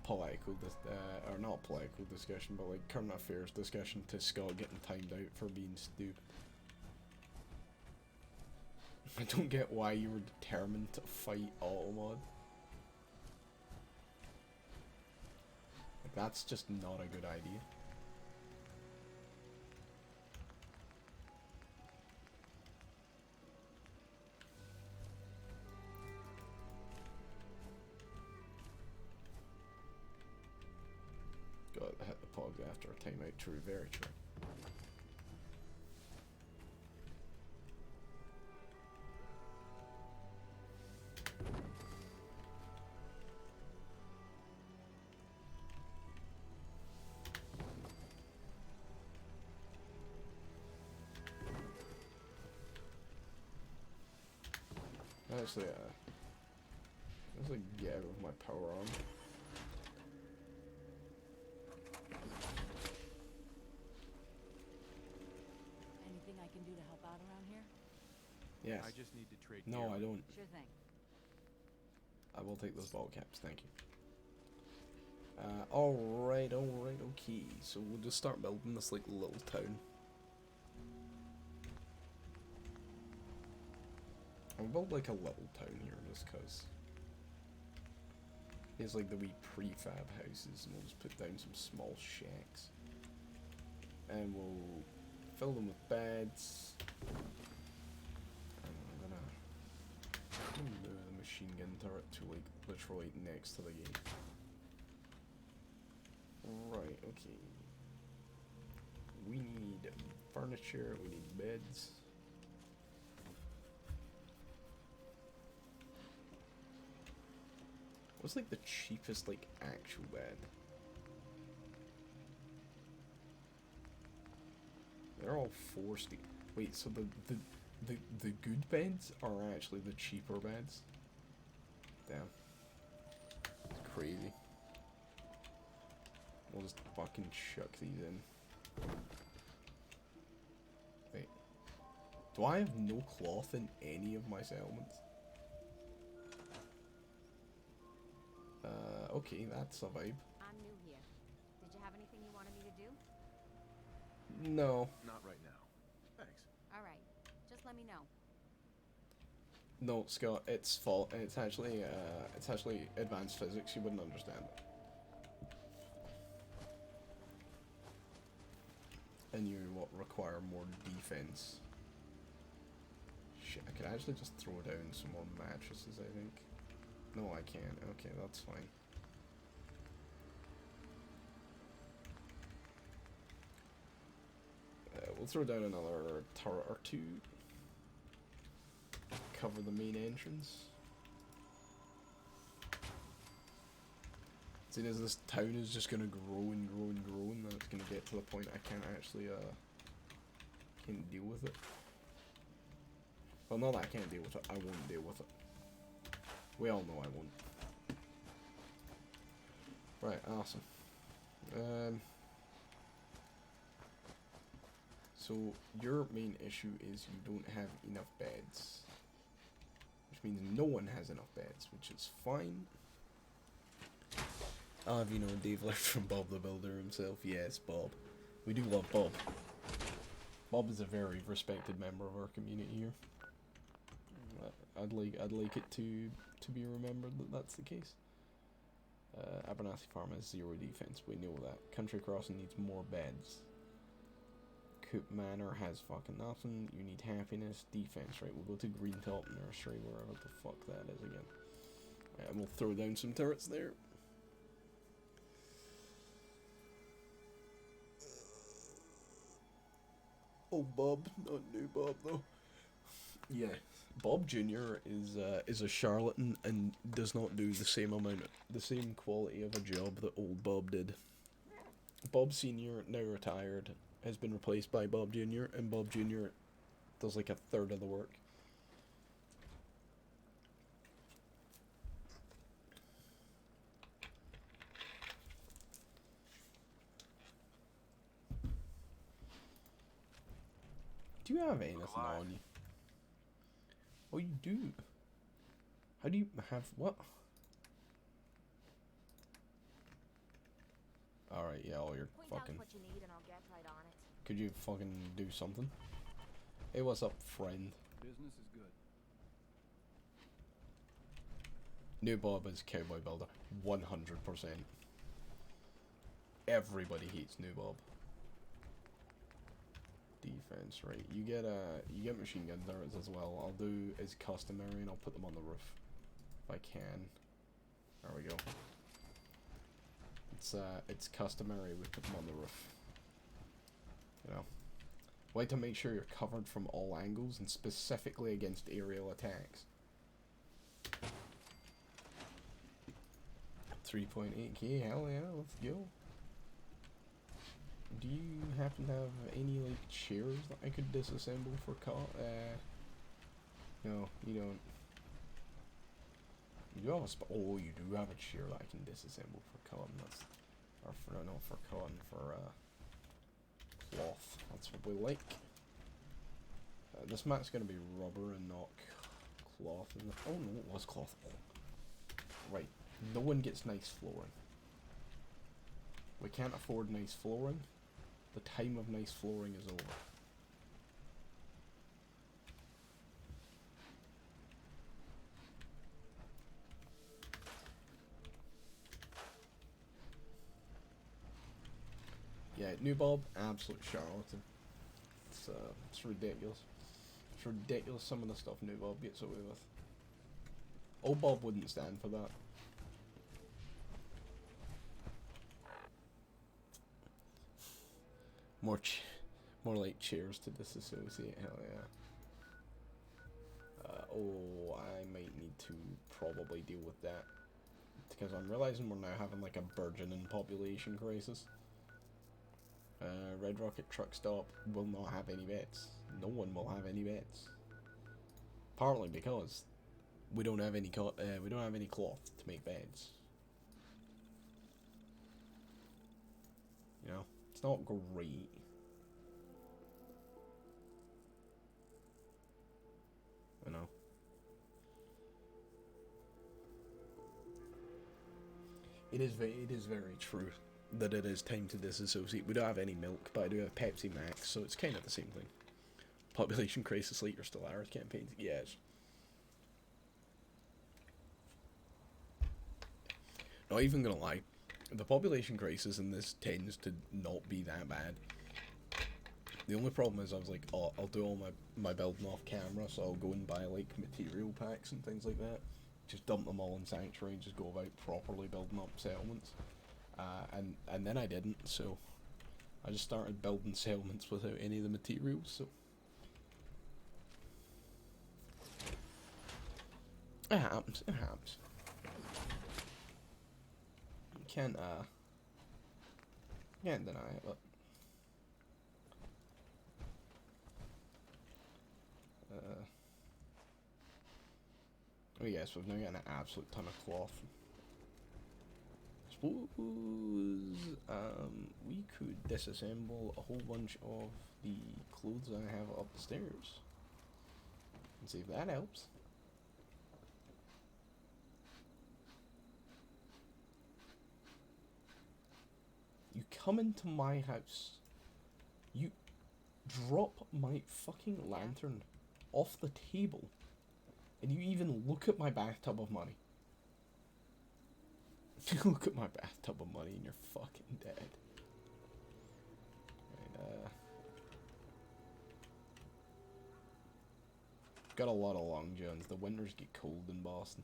political, or not political discussion, but like current affairs discussion to Scott getting timed out for being stupid. I don't get why you were determined to fight Automod. Like, that's just not a good idea. God, I hit the pogs after a timeout. True, very true. Actually, let's like get out of my power arm. Anything I can do to help out around here? Yes. I just need to trade. No, gear. I don't. Sure thing. I will take those ball caps, thank you. Alright, okay. So we'll just start building this like little town. I'll build like a little town here just cause. Here's like the wee prefab houses and we'll just put down some small shacks. And we'll fill them with beds. And I'm gonna move the machine gun turret to like literally next to the gate. Right, okay. We need furniture, we need beds. What's like the cheapest like actual bed? They're all forced. Wait, so the good beds are actually the cheaper beds? Damn. It's crazy. We'll just fucking chuck these in. Wait. Do I have no cloth in any of my settlements? Okay, that's a vibe. I'm new here. Did you have anything you wanted me to do? No. Not right now. Thanks. Alright. Just let me know. No, Scott, it's fault. It's actually advanced physics. You wouldn't understand it. And you require more defense. Shit, I could actually just throw down some more mattresses, I think. No, I can't. Okay, that's fine. We'll throw down another turret or two. Cover the main entrance. Seeing as this town is just gonna grow and grow and grow, and then it's gonna get to the point I can't actually can't deal with it. Well, not that I can't deal with it. I won't deal with it. We all know I won't. Right, awesome. So your main issue is you don't have enough beds, which means no one has enough beds, which is fine. I'll have you know, Dave left from Bob the Builder himself. Yes, Bob. We do love Bob. Bob is a very respected member of our community here. I'd like it to be remembered that that's the case. Abernathy Farm has 0 defense. We know that. Country Crossing needs more beds. Coop Manor has fucking nothing. You need happiness, defense, right? We'll go to Greentop Nursery, wherever the fuck that is again. And we'll throw down some turrets there. Oh, Bob, not new Bob though. Yeah, Bob Jr. is a charlatan and does not do the same quality of a job that old Bob did. Bob Sr., now retired, has been replaced by Bob Jr., and Bob Jr. does like 1/3 of the work. Do you have anything on you? Oh, you do? How do you have what? Alright, yeah, all your fucking... What you need and I'll get right on it. Could you fucking do something? Hey, what's up, friend? Business is good. New Bob is Cowboy Builder. 100%. Everybody hates New Bob. Defense, right? You get machine gun turrets as well. I'll do as customary and I'll put them on the roof. If I can. There we go. It's customary we put them on the roof. You know. Like to make sure you're covered from all angles and specifically against aerial attacks. 3.8k, hell yeah, let's go. Do you happen to have any like chairs that I could disassemble for no, you don't. You do have a oh, you do have a chair that I can disassemble for cotton. That's or for no, for cotton, for cloth. That's what we like. This mat's gonna be rubber and not cloth. Oh no, it was cloth. Right, no one gets nice flooring. We can't afford nice flooring. The time of nice flooring is over. Yeah, new Bob, absolute charlatan. It's ridiculous. It's ridiculous some of the stuff new Bob gets away with. Old Bob wouldn't stand for that. More like chairs to disassociate, hell yeah. Oh, I might need to probably deal with that because I'm realizing we're now having like a burgeoning population crisis. Red Rocket Truck Stop will not have any beds. No one will have any beds. Partly because we don't have any cloth to make beds. You know, it's not great. You know. It is very true that it is time to disassociate. We don't have any milk, but I do have Pepsi Max, so it's kind of the same thing. Population crisis, like your Stellaris campaigns, yes. Not even gonna lie, the population crisis in this tends to not be that bad. The only problem is I was like, oh, I'll do all my building off camera, so I'll go and buy like material packs and things like that. Just dump them all in Sanctuary and just go about properly building up settlements. And then I didn't, so I just started building settlements without any of the materials, so. It happens, it happens. Can't deny it, but oh yes, we've now got an absolute ton of cloth. I suppose we could disassemble a whole bunch of the clothes I have up the stairs and see if that helps. You come into my house, you drop my fucking lantern off the table, and you even look at my bathtub of money. You look at my bathtub of money and you're fucking dead. Right, got a lot of long johns. The winters get cold in Boston.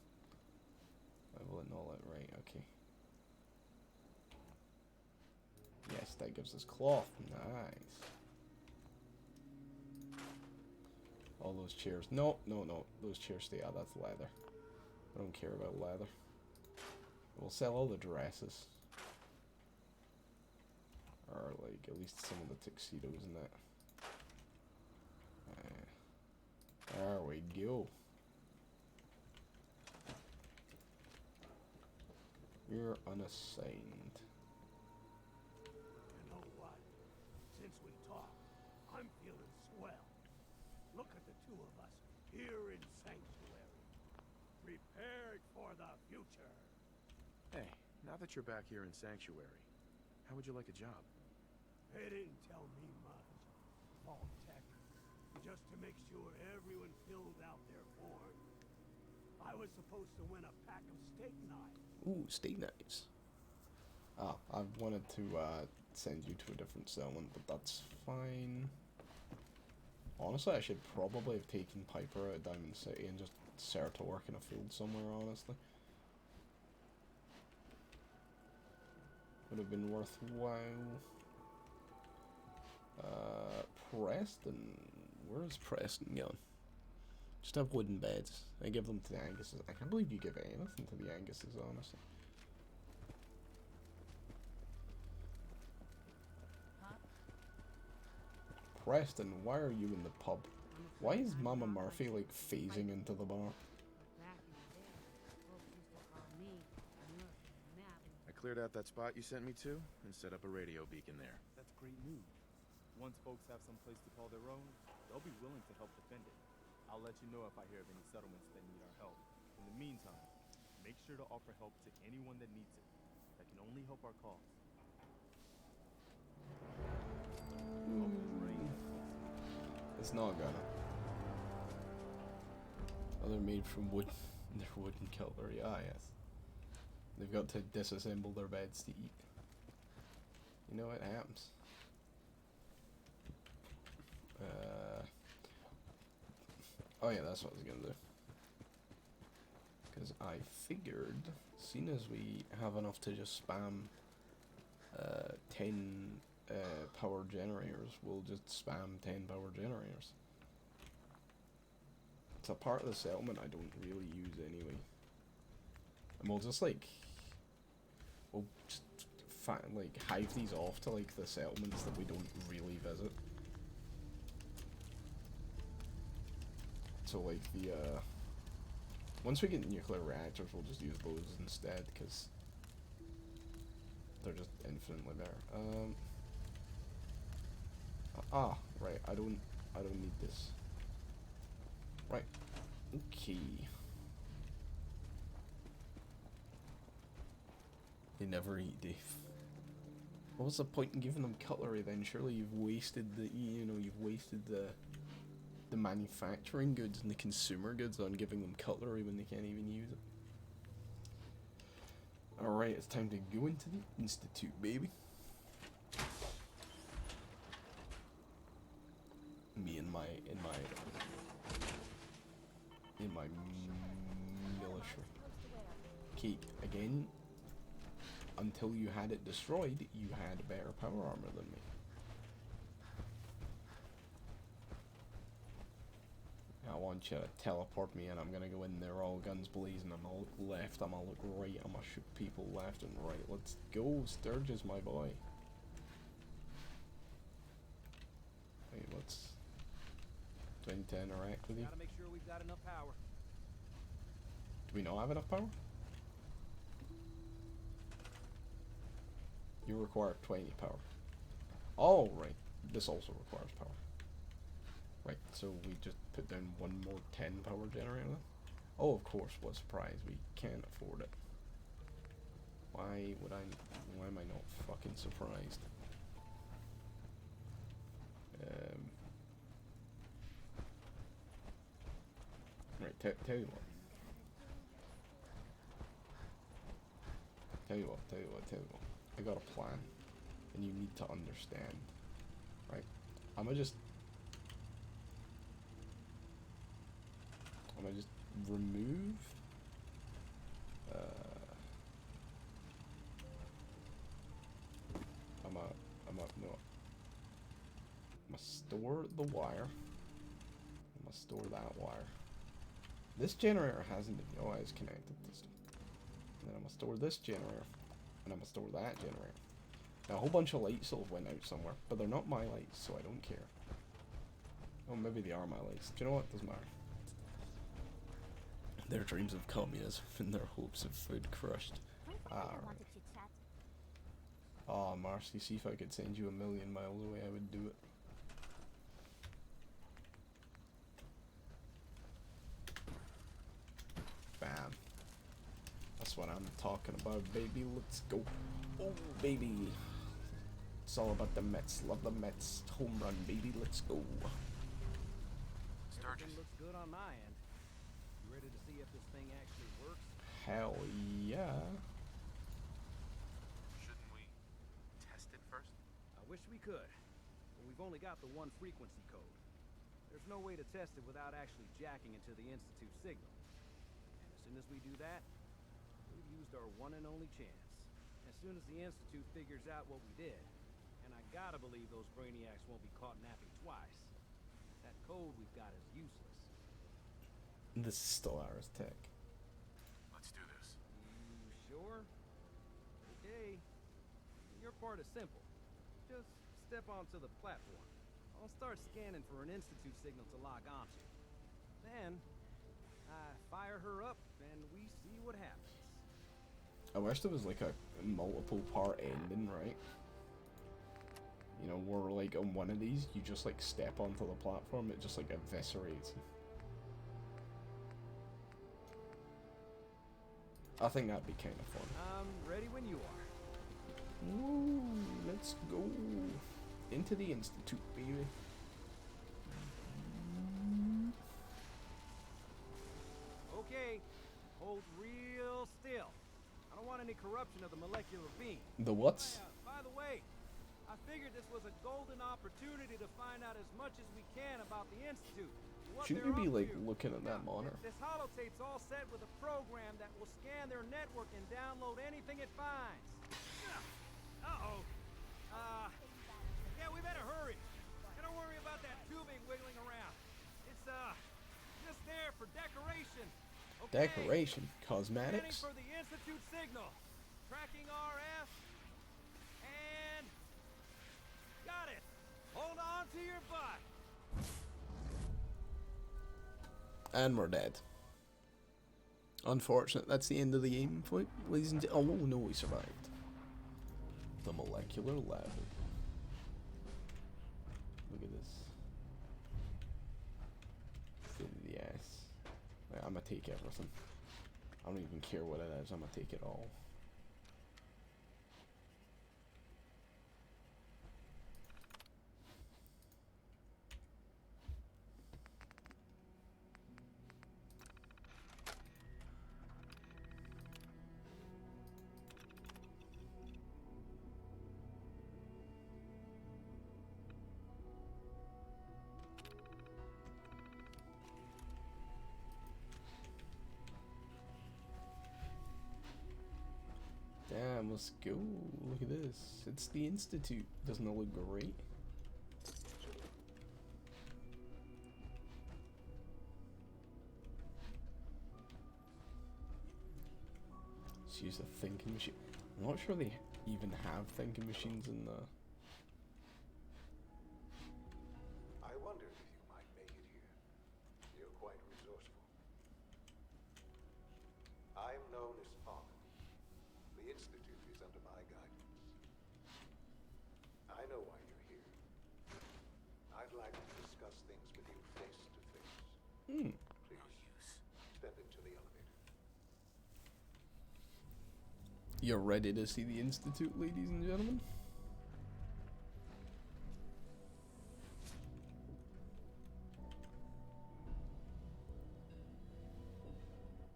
I will know that, right, okay. Yes, that gives us cloth. Nice. All those chairs. No. Those chairs stay out. That's leather. I don't care about leather. We'll sell all the dresses. Or, like, at least some of the tuxedos and that. There we go. You're unassigned. You know what? Since we talked, I'm feeling swell. Look at the two of us here in Sanctuary, prepared for the future. Hey, now that you're back here in Sanctuary, how would you like a job? They didn't tell me much. Vault tech, just to make sure everyone filled out their form. I was supposed to win a pack of steak knives. Ooh, steak knives. Ah, I wanted to send you to a different settlement, but that's fine. Honestly, I should probably have taken Piper out of Diamond City and just set her to work in a field somewhere, honestly. Would have been worthwhile. Preston. Where's Preston gone? Just have wooden beds. I give them to the Anguses. I can't believe you give anything to the Anguses, honestly. Preston, why are you in the pub? Why is Mama Murphy, like, phasing into the bar? I cleared out that spot you sent me to and set up a radio beacon there. That's great news. Once folks have some place to call their own, they'll be willing to help defend it. I'll let you know if I hear of any settlements that need our help. In the meantime, make sure to offer help to anyone that needs it. That can only help our cause. It's not gonna. Oh, they're made from wood. They're wooden cutlery. Ah, yes. They've got to disassemble their beds to eat. You know what happens. Oh yeah, that's what I was gonna do. Because I figured, seeing as we have enough to just spam 10 power generators, we'll just spam 10 power generators. It's a part of the settlement I don't really use anyway. And we'll just like we'll just like hive these off to like the settlements that we don't really visit. So like the once we get nuclear reactors, we'll just use those instead because they're just infinitely better. Right. I don't need this. Right. Okay. They never eat, Dave. What was the point in giving them cutlery then? Surely you've wasted you've wasted the manufacturing goods and the consumer goods on giving them cutlery when they can't even use it. Alright, it's time to go into the Institute, baby. Me in my military. Okay, again, until you had it destroyed, you had better power armor than me. I want you to teleport me and I'm gonna go in there all guns blazing. I'm gonna look left, I'm gonna look right, I'm gonna shoot people left and right. Let's go, Sturgis, my boy. Wait, what's... Do I need to interact with you? Gotta make sure we've got enough power. Do we not have enough power? You require 20 power. Oh, right. This also requires power. Right, so we just put down one more 10 power generator then? Oh, of course, what a surprise. We can't afford it. Why am I not fucking surprised? Right, tell you what. Tell you what. I got a plan, and you need to understand. Right? I'm gonna just remove I'm gonna store the wire. I'm gonna store that wire. This generator hasn't been always connected to stuff. And then I'm gonna store this generator, and I'm gonna store that generator. Now a whole bunch of lights will have went out somewhere, but they're not my lights, so I don't care. Oh, maybe they are my lights. Do you know what? Doesn't matter. Their dreams of communism and their hopes of food crushed. Alright. Oh, Marcy, see if I could send you 1,000,000 miles away, I would do it. Bam. That's what I'm talking about, baby. Let's go. Oh, baby. It's all about the Mets. Love the Mets. Home run, baby. Let's go. Everything looks good on my end. You ready to see if this thing actually works? Hell yeah. Shouldn't we test it first? I wish we could, but we've only got the one frequency code. There's no way to test it without actually jacking into the Institute signal. And as soon as we do that, we've used our one and only chance. As soon as the Institute figures out what we did, and I gotta believe those brainiacs won't be caught napping twice, that code we've got is useless. This is still ours, Tech. Let's do this. You sure? Okay. Your part is simple. Just step onto the platform. I'll start scanning for an Institute signal to log onto. Then, I fire her up and we see what happens. I wish there was like a multiple part ending, right? You know, where like on one of these, you just like step onto the platform, it just like eviscerates you. I think that'd be kind of fun. I'm ready when you are. Woo, let's go into the Institute, baby. Okay, hold real still. I don't want any corruption of the molecular beam. The what's? By the way, I figured this was a golden opportunity to find out as much as we can about the Institute. Shouldn't you be like looking at that monitor? This holotape's all set with a program that will scan their network and download anything it finds. Uh-oh. Yeah, we better hurry. And don't worry about that tubing wiggling around. It's, just there for decoration. Okay. Decoration? Cosmetics? Scanning for the Institute signal. Tracking RF. And... got it! Hold on to your butt! And we're dead. Unfortunate, that's the end of the game, ladies and gentlemen. Oh no, we survived. The molecular lab. Look at this. Yes. Right, I'm gonna take everything. I don't even care what it is, I'm gonna take it all. Damn, let's go. Look at this. It's the Institute. Doesn't it look great? Let's use the thinking machine. I'm not sure they even have thinking machines in the... I wondered if you might make it here. You're quite resourceful. I'm known as Father. The Institute is under my guidance. I know why you're here. I'd like to discuss things with you face to face. Please, step into the elevator. You're ready to see the Institute, ladies and gentlemen?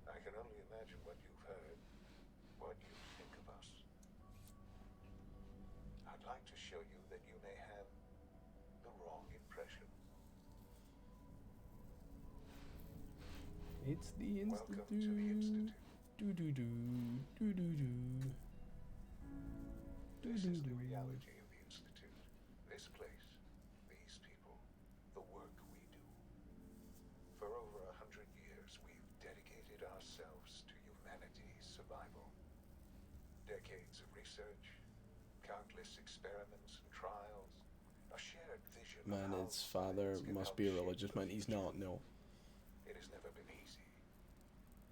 I can only imagine what you've heard, what you think of us. I'd like to show you that you may have the wrong impression. It's the Institute. Welcome to the Institute. This is the reality of the Institute. This place, these people, the work we do. For over 100 years, we've dedicated ourselves to humanity's survival. Decades of research, countless experiments and trials, a shared vision. Man, his father must be a religious man. He's not, no. It has never been easy.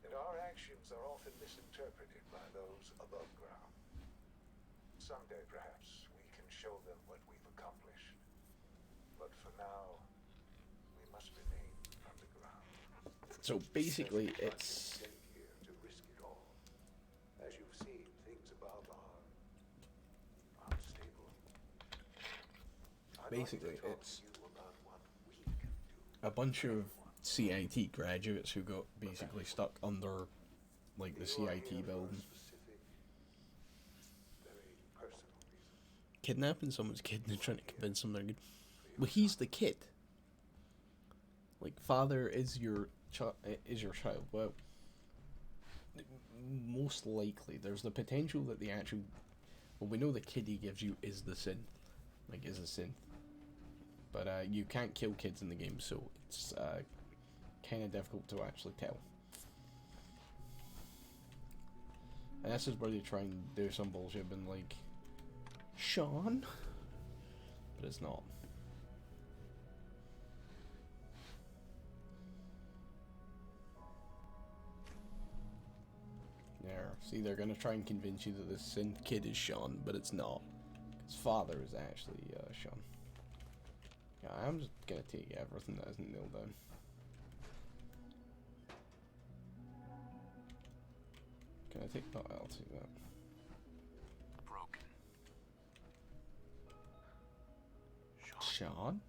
And our actions are often misinterpreted by those above ground. Someday, perhaps, we can show them what we've accomplished. But for now, we must remain underground. So basically, it's... Here to risk it all. As you've seen, things above are unstable. Basically, it's a bunch of CIT graduates who got basically stuck under, like, the CIT building. Kidnapping someone's kid and trying to convince them they're good. Well, he's the kid. Like, father is your child. Well, most likely, there's the potential that the actual... Well, we know the kid he gives you is the synth. Like, is a synth. But you can't kill kids in the game, so it's kind of difficult to actually tell. And this is where they try and do some bullshit and like, Sean? But it's not. There. See, they're gonna try and convince you that the synth kid is Sean, but it's not. His father is actually Sean. Yeah, I'm just gonna take everything that isn't nailed down. Can I take... No, I'll take that. Broken. Sean?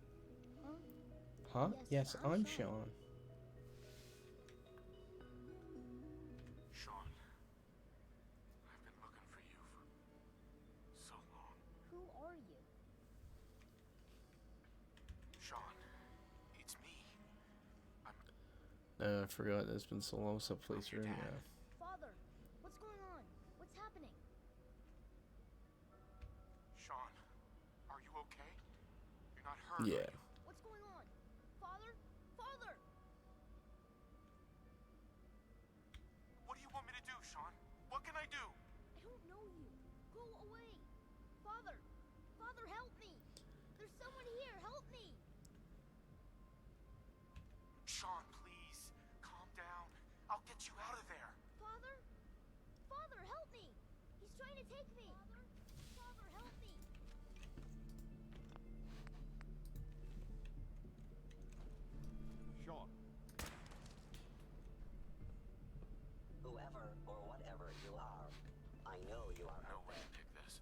Huh? Yes, I'm Sean. Sean, I've been looking for you for so long. Who are you? Sean, it's me. I forgot it's been so long since I played through. Yeah. Father, what's going on? What's happening? Sean, are you okay? You're not hurt? Yeah. What's going on? Father? Father! What do you want me to do, Sean? What can I do? I don't know Father! Father, help me! There's someone here! Help me! Sean, please. Calm down. I'll get you out of there. Father? Father, help me! He's trying to take me! Father? Father, help me! Sean. Whoever or whatever you are, I know you are out there. Pick this.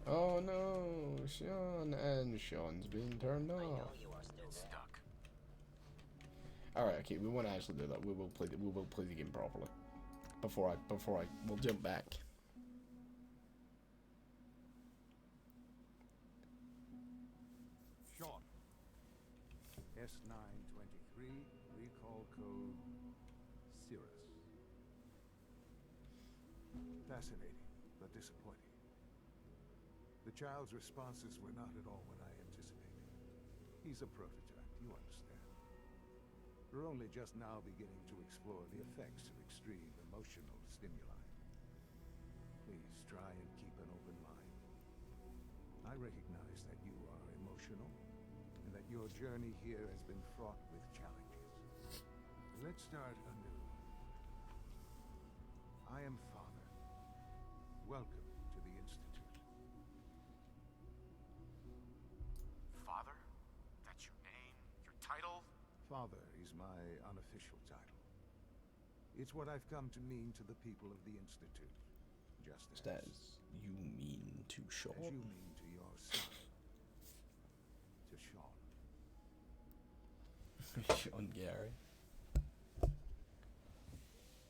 Oh no, Sean, and Sean's being turned off. Stuck. All right, okay, we won't actually do that. We will play the game properly. Before I we'll jump back. Sean. S923, recall code Cirrus. Fascinating, but disappointing. The child's responses were not at all what I anticipated. He's a prototype, you understand. We're only just now beginning to explore the effects of extreme emotional stimuli. Please try and keep an open mind. I recognize that you are emotional, and that your journey here has been fraught with challenges. Let's start anew. I am Father. Welcome to the Institute. Father? That's your name? Your title? Father is my unofficial title. It's what I've come to mean to the people of the Institute. Just as you mean to Sean. As you mean to your son. To Sean. Sean Gary.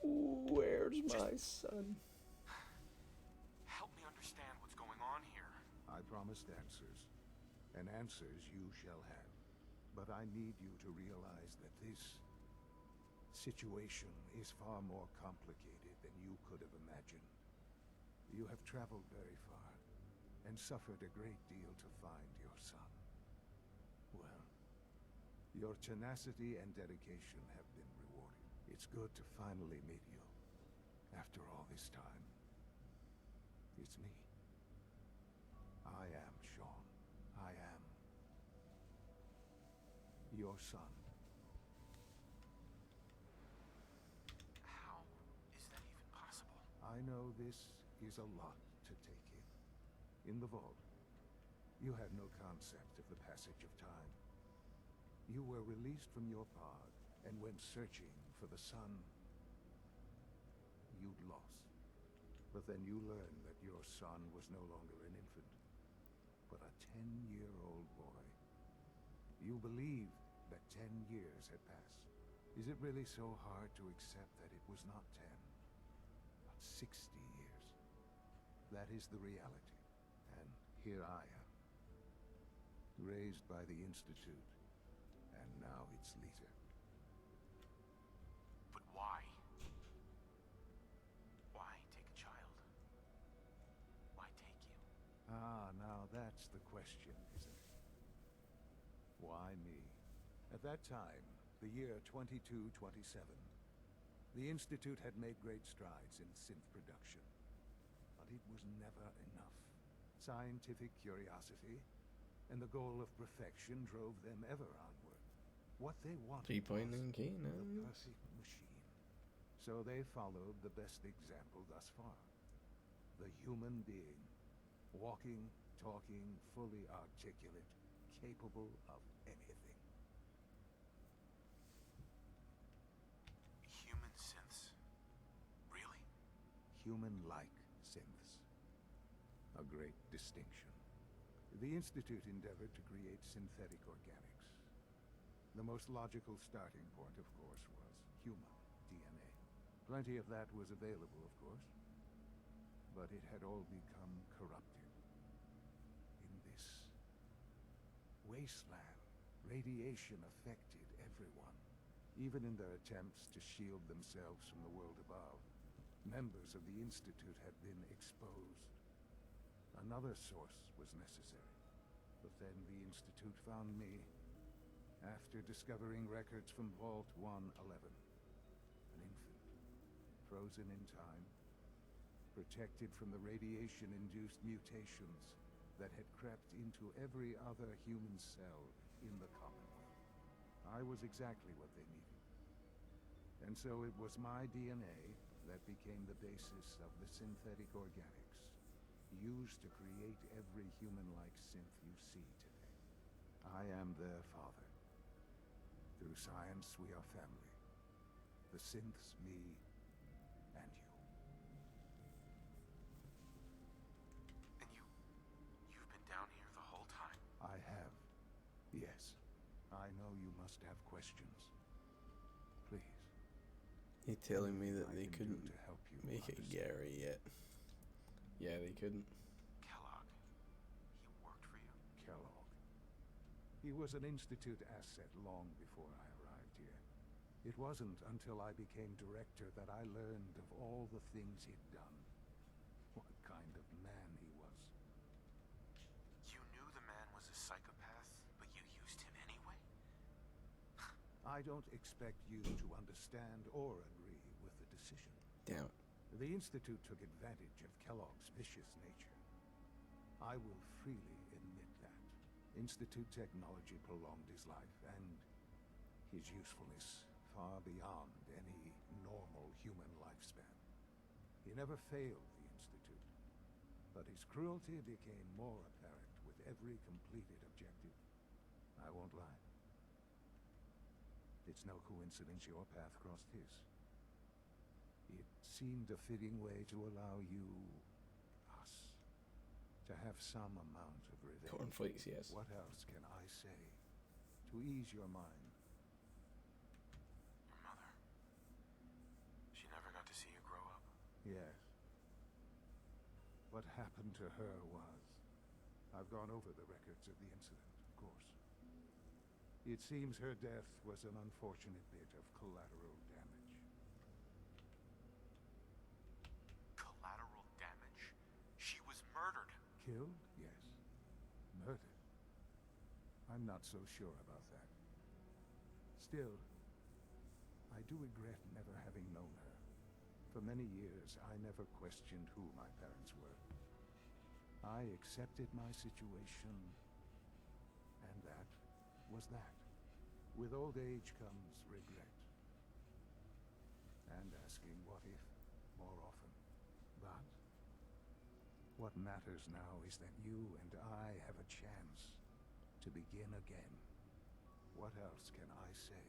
Where's my son? Help me understand what's going on here. I promised answers, and answers you shall have. But I need you to realize that this situation is far more complicated than you could have imagined. You have traveled very far, and suffered a great deal to find your son. Well, your tenacity and dedication have been rewarded. It's good to finally meet you. After all this time, it's me. I am Sean. I am your son. How is that even possible? I know this is a lot to take in. In the vault, you had no concept of the passage of time. You were released from your pod and went searching for the son you'd lost. But then you learned that your son was no longer an infant, but a 10-year-old boy. You believed that 10 years had passed. Is it really so hard to accept that it was not 10, but 60 years? That is the reality. And here I am, raised by the Institute, and now its leader. But why? Why take a child? Why take you? Ah, now that's the question, isn't it? Why me? At that time, the year 2227, the Institute had made great strides in synth production. But it was never enough. Scientific curiosity and the goal of perfection drove them ever onward. What they wanted was the perfect machine. So they followed the best example thus far. The human being. Walking, talking, fully articulate, capable of anything. Human synths? Really? Human-like synths. A great distinction. The Institute endeavored to create synthetic organics. The most logical starting point, of course, was human DNA. Plenty of that was available, of course. But it had all become corrupted. In this wasteland, radiation affected everyone. Even in their attempts to shield themselves from the world above, members of the Institute had been exposed. Another source was necessary. But then the Institute found me after discovering records from Vault 111. An infant, frozen in time, protected from the radiation-induced mutations that had crept into every other human cell in the Commonwealth. I was exactly what they needed. And so it was my DNA that became the basis of the synthetic organics used to create every human-like synth you see today. I am their father. Through science, we are family. The synths, me, and you. And you've been down here the whole time? I have. Yes. I know you must have questions. Please. You're telling me that they can do couldn't to help you make it Gary yet? Yeah, they couldn't. Kellogg. He worked for you? Kellogg. He was an Institute asset long before I arrived here. It wasn't until I became director that I learned of all the things he'd done. What kind of man he was. You knew the man was a psychopath, but you used him anyway? I don't expect you to understand or agree with the decision. Damn. The Institute took advantage of Kellogg's vicious nature. I will freely admit that. Institute technology prolonged his life, and his usefulness far beyond any normal human lifespan. He never failed the Institute, but his cruelty became more apparent with every completed objective. I won't lie. It's no coincidence your path crossed his. It seemed a fitting way to allow you, us, to have some amount of revenge. Cornflakes, yes. What else can I say to ease your mind? Your mother. She never got to see you grow up? Yes. What happened to her was... I've gone over the records of the incident, of course. It seems her death was an unfortunate bit of collateral damage. Collateral damage? She was murdered. Killed? Yes. Murdered? I'm not so sure about that. Still, I do regret never having known her. For many years, I never questioned who my parents were. I accepted my situation, and that was that. With old age comes regret. And asking what if more often. But what matters now is that you and I have a chance to begin again. What else can I say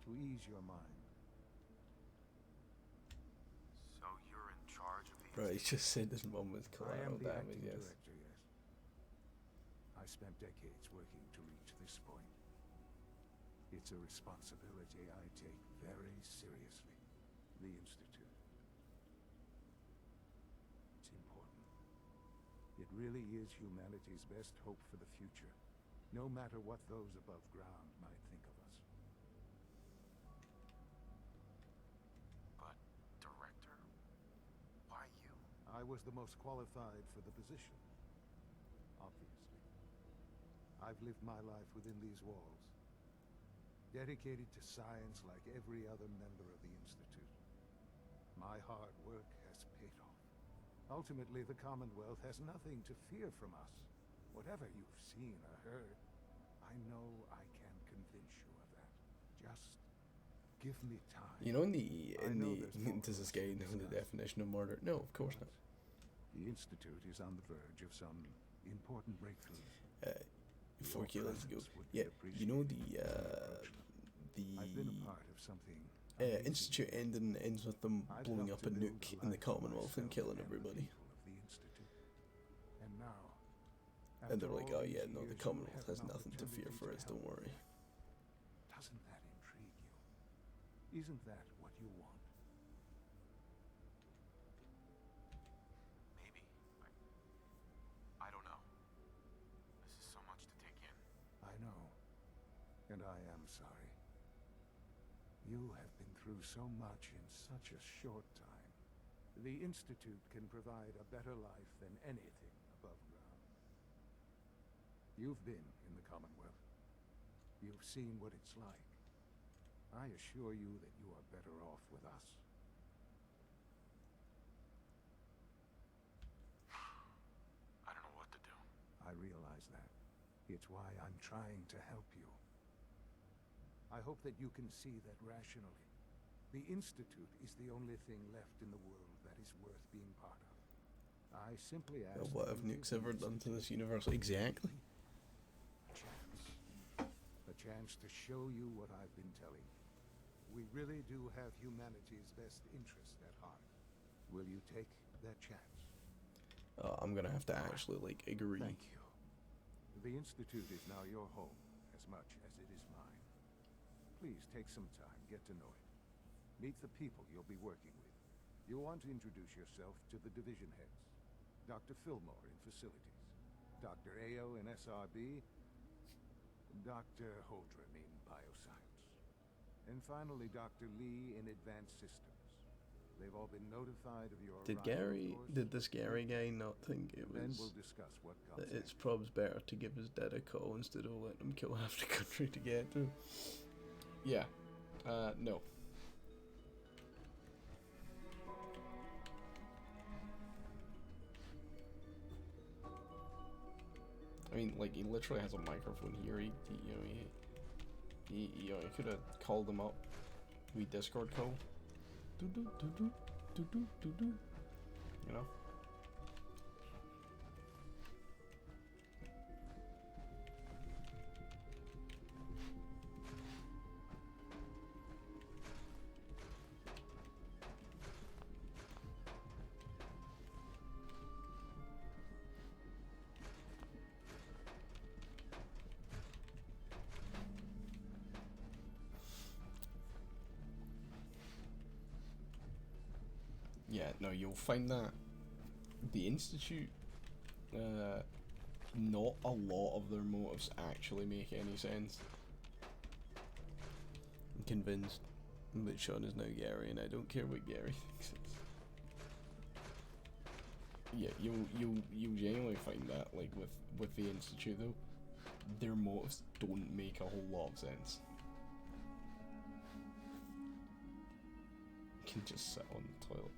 to ease your mind? So you're in charge of the... Right, he just said his mum was I am collateral the damage, acting yes. director, yes. I spent decades working to reach this point. It's a responsibility I take very seriously. The Institute. It's important. It really is humanity's best hope for the future, no matter what those above ground might think of us. But, director? Why you? I was the most qualified for the position. Obviously. I've lived my life within these walls. Dedicated to science like every other member of the Institute. My hard work has paid off. Ultimately, the Commonwealth has nothing to fear from us. Whatever you've seen or heard, I know I can convince you of that. Just give me time. You know, does this guy know the definition of murder? No, of course not. The Institute is on the verge of some important breakthroughs. 4 kilos ago. Yeah, you know I've been a part of something. Institute ending ends with them blowing up a nuke in the Commonwealth and killing everybody. The Institute. And now, And they're like, oh after all yeah, these no, the years, Commonwealth you has have an nothing to fear opportunity for to us, don't help. worry. Doesn't that intrigue you? Isn't that what you want? Maybe. I don't know. This is so much to take in. I know. And I am sorry. You have been through so much in such a short time. The Institute can provide a better life than anything above ground. You've been in the Commonwealth. You've seen what it's like. I assure you that you are better off with us. realize that. It's why I'm trying to help you. I hope that you can see that rationally. The Institute is the only thing left in the world that is worth being part of. I simply ask. Well, what have nukes ever done to this universe? Exactly. A chance to show you what I've been telling you. We really do have humanity's best interest at heart. Will you take that chance? I'm gonna have to actually, like, agree. Thank you. The Institute is now your home, as much as it is mine. Please take some time, get to know it. Meet the people you'll be working with. You'll want to introduce yourself to the division heads. Dr. Fillmore in facilities, Dr. Ayo in SRB, Dr. Holdren in bioscience, and finally Dr. Lee in advanced systems. They've all been notified of your arrival. Did this Gary guy not think it Then was we'll discuss what comes that it's probs better to give his dad a call instead of letting him kill half the country to get to? Yeah. No. I mean, like, he literally has a microphone here. He could have called him up. We Discord call. You know. Yeah, no, you'll find that the Institute, not a lot of their motives actually make any sense. I'm convinced that Sean is now Gary, and I don't care what Gary thinks. Yeah, you'll genuinely find that, like, with the Institute though, their motives don't make a whole lot of sense. You can just sit on the toilet.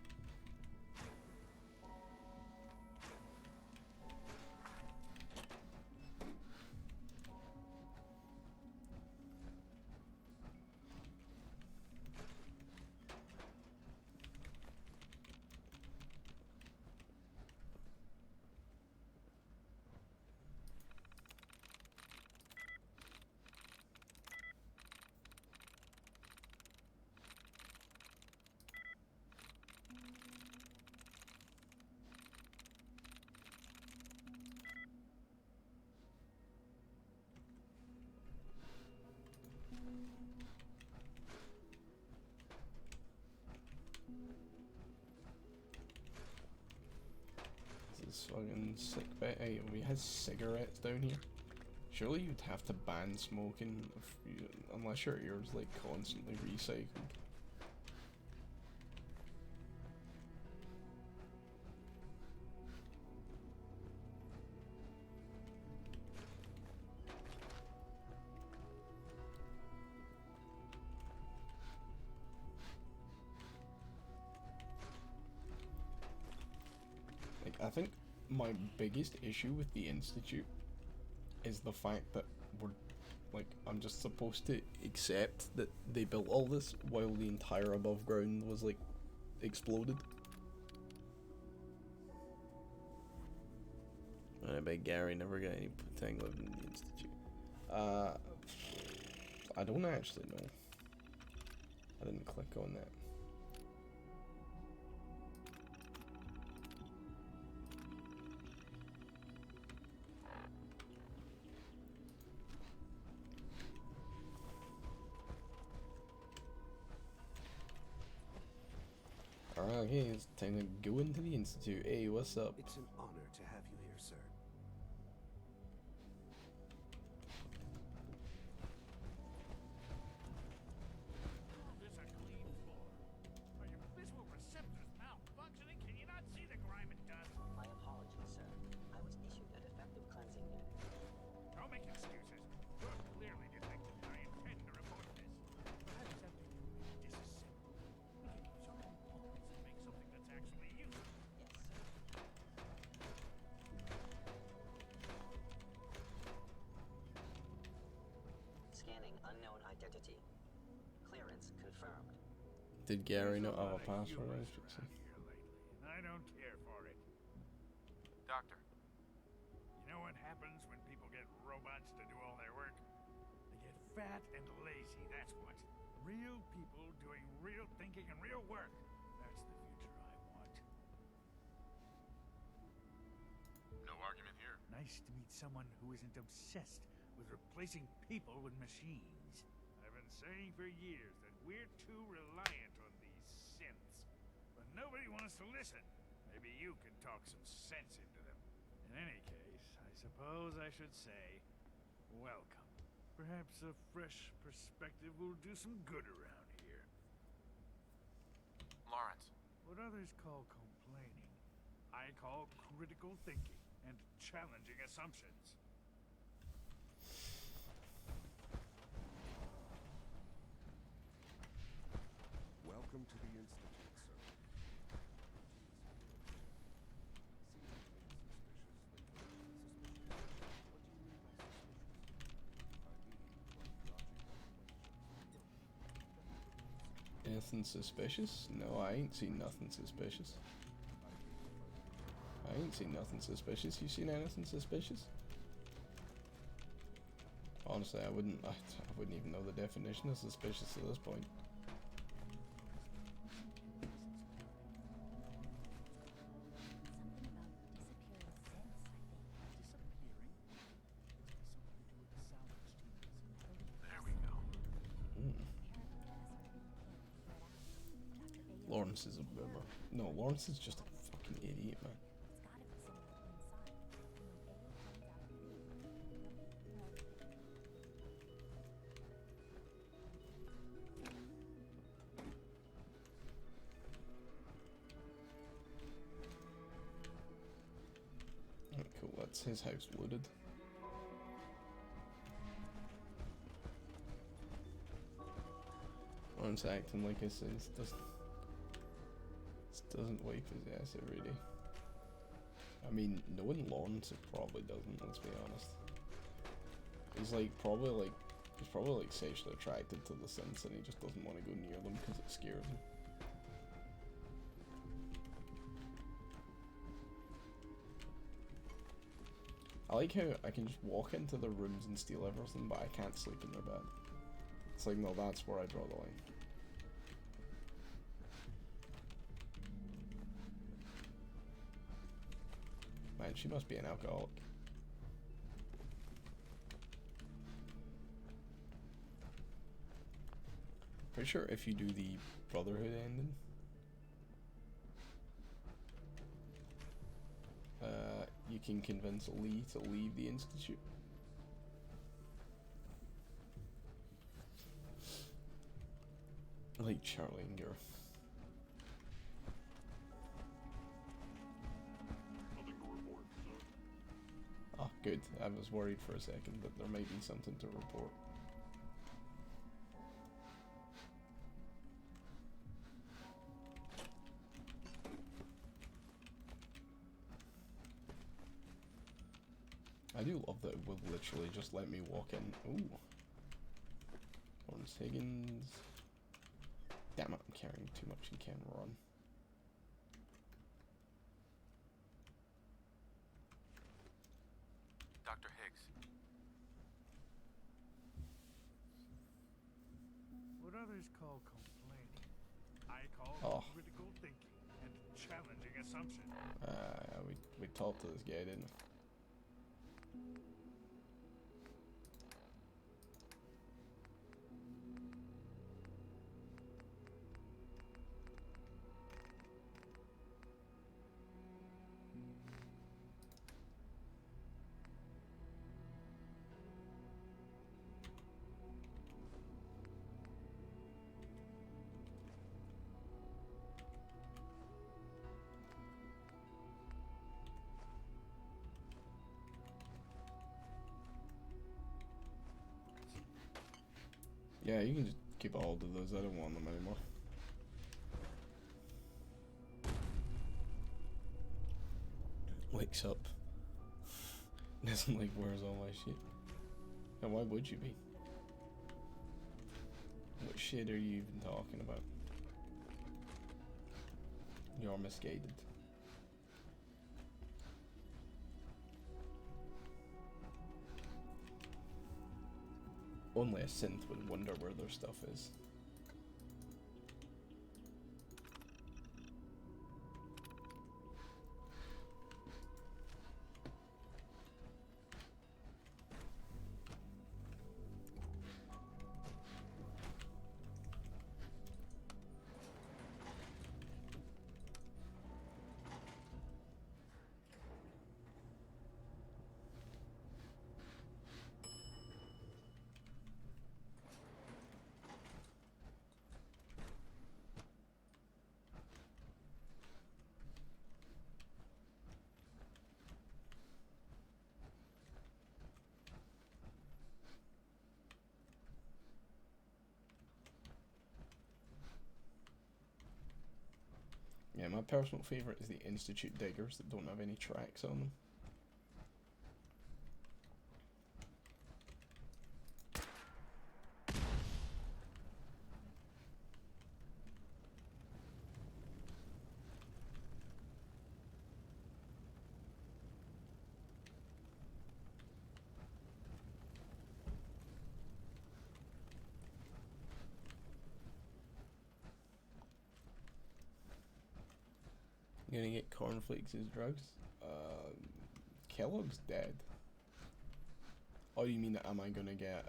This fucking sick bit. Hey, we had cigarettes down here. Surely you'd have to ban smoking unless your ears like constantly recycled. Like, I think my biggest issue with the Institute is the fact that I'm just supposed to accept that they built all this while the entire above ground was, like, exploded. And I bet Gary never got any thing living in the Institute. I don't actually know. I didn't click on that. Alright, okay, it's time to go into the Institute. Hey, what's up? It's an honor to have you here, sir. This a clean floor. Are your visual receptors malfunctioning? Can you not see the grime and dust? My apologies, sir. I was issued a defective cleansing unit. Don't make excuses. You're clearly defective, and I intend to report this. Perhaps something disassembled. We can use our components and make something that's actually useful. Yes, sir. Scanning unknown identity. Clearance confirmed. Did Gary not have a Lot of password? I humans should say. around here lately, and I don't care for it. Doctor. You know what happens when people get robots to do all their work? They get fat and lazy, that's what. Real people doing real thinking and real work. That's the future I want. No argument here. Nice to meet someone who isn't obsessed with replacing people with machines. I've been saying for years that we're too reliant on these synths. But nobody wants to listen. Maybe you can talk some sense into them. In any case, I suppose I should say, welcome. Perhaps a fresh perspective will do some good around here. Lawrence. What others call complaining, I call critical thinking and challenging assumptions. Welcome to the Institute, sir. Anything suspicious? No, I ain't seen nothing suspicious. I ain't seen nothing suspicious. You seen anything suspicious? Honestly, I wouldn't even know the definition of suspicious at this point. There we go. Lawrence is a bit of a... No, Lawrence is just a fucking idiot, man. Alright, cool, that's his house looted. Lawrence acting like this doesn't wipe his ass, it really. I mean, knowing Lawrence, it probably doesn't, let's be honest. He's probably sexually attracted to the synths and he just doesn't want to go near them because it scares him. I like how I can just walk into the rooms and steal everything, but I can't sleep in their bed. It's like, no, that's where I draw the line. Man, she must be an alcoholic. Pretty sure if you do the Brotherhood ending, you can convince Lee to leave the Institute. Like Charlie and Gareth. Ah, good. I was worried for a second that there might be something to report. I do love that it would literally just let me walk in. Ooh. Lawrence Higgins. Damn it, I'm carrying too much and can't run. Dr. Higgs. What others call complaining, I call critical thinking and challenging assumptions. We talked to this guy, didn't we? Yeah, you can just keep a hold of those. I don't want them anymore. Wakes up. Doesn't like, where's all my shit? And why would you be? What shit are you even talking about? You're misguided. Only a synth would wonder where their stuff is. Yeah, my personal favourite is the Institute diggers that don't have any tracks on them. I'm gonna get cornflakes as drugs. Kellogg's dead. Oh, you mean am I gonna get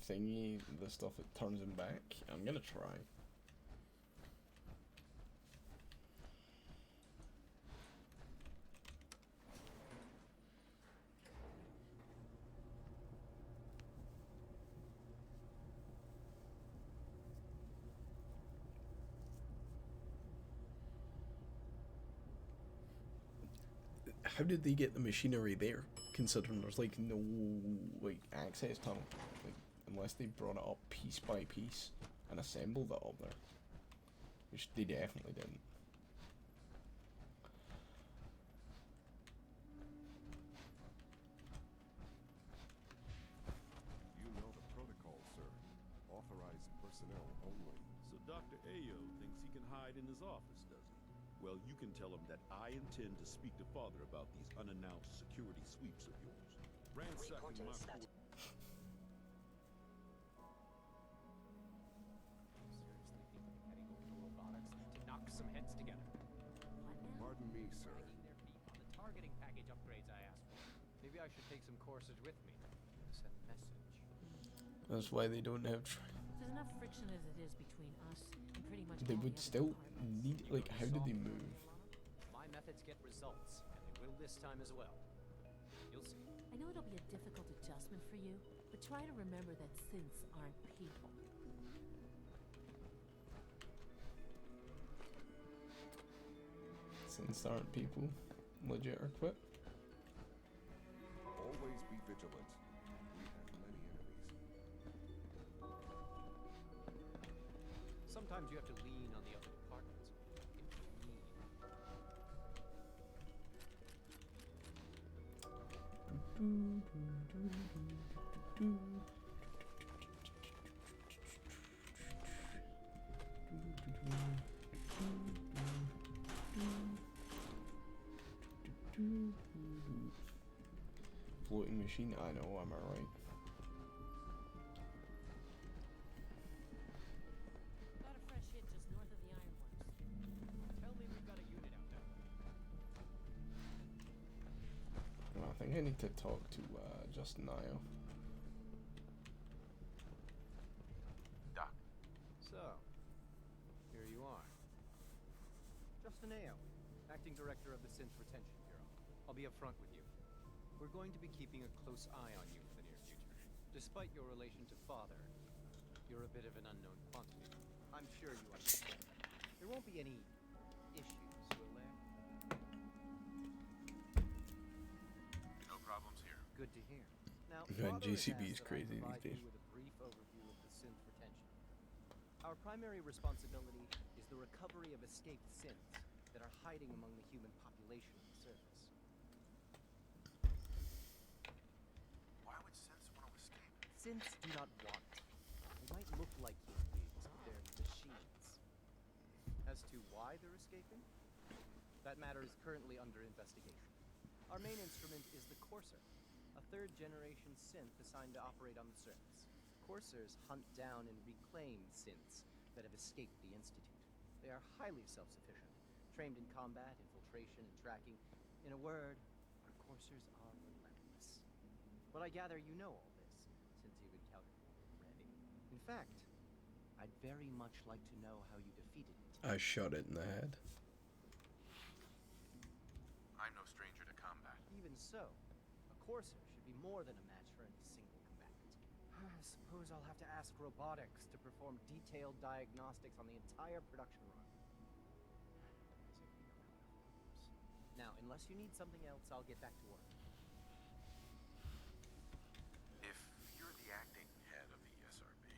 thingy, the stuff that turns him back? I'm gonna try. How did they get the machinery there, considering there's like no like access tunnel, like unless they brought it up piece by piece and assembled it up there, which they definitely didn't. You know the protocol, sir. Authorized personnel only. So Dr. Ayo thinks he can hide in his office, does he? Well, you can tell him that I intend to speak to Father about these unannounced security sweeps of yours. Ransacking my Reporters, To knock some heads together. Pardon me, sir. Dragging their feet on the targeting package upgrades I asked for. Maybe I should take some courses with me. Send a message. That's why they don't have. There's enough friction as it is between us and pretty much They all would the other still departments. need, like, how did they move? My methods get results, and they will this time as well. You'll see. I know it'll be a difficult adjustment for you, but try to remember that synths aren't people. Since aren't people legit or quit? Always be vigilant. We have many enemies. Sometimes you have to lean on the other departments. Floating machine, I know, am I right? Got a fresh hit just north of the ironworks. Tell me we've got a unit out there. Well, I think I need to talk to Justin Io. Doc. So, here you are. Justin Ayo, Acting Director of the Synth Retention Bureau. I'll be upfront with you. We're going to be keeping a close eye on you for the near future. Despite your relation to Father, you're a bit of an unknown quantity. I'm sure you understand. There won't be any issues, will there? No problems here. Good to hear. Now, Man, Father has GCB is asked that I crazy provide these days. you with a brief overview of the synth retention. Our primary responsibility is the recovery of escaped synths that are hiding among the human population on the surface. Why would synths want to escape? synths do not want. They might look like human beings, but they're machines. As to why they're escaping, that matter is currently under investigation. Our main instrument is the Courser, a third-generation synth assigned to operate on the surface. Coursers hunt down and reclaim synths that have escaped the Institute. They are highly self-sufficient, trained in combat, infiltration, and tracking. In a word, our Coursers are relentless. But I gather you know all this, since you've encountered one already. In fact, I'd very much like to know how you defeated it. I shot it in the head. I'm no stranger to combat. Even so, a Courser should be more than a match for any single combatant. I suppose I'll have to ask robotics to perform detailed diagnostics on the entire production run. Now, unless you need something else, I'll get back to work. If you're the acting head of the SRB,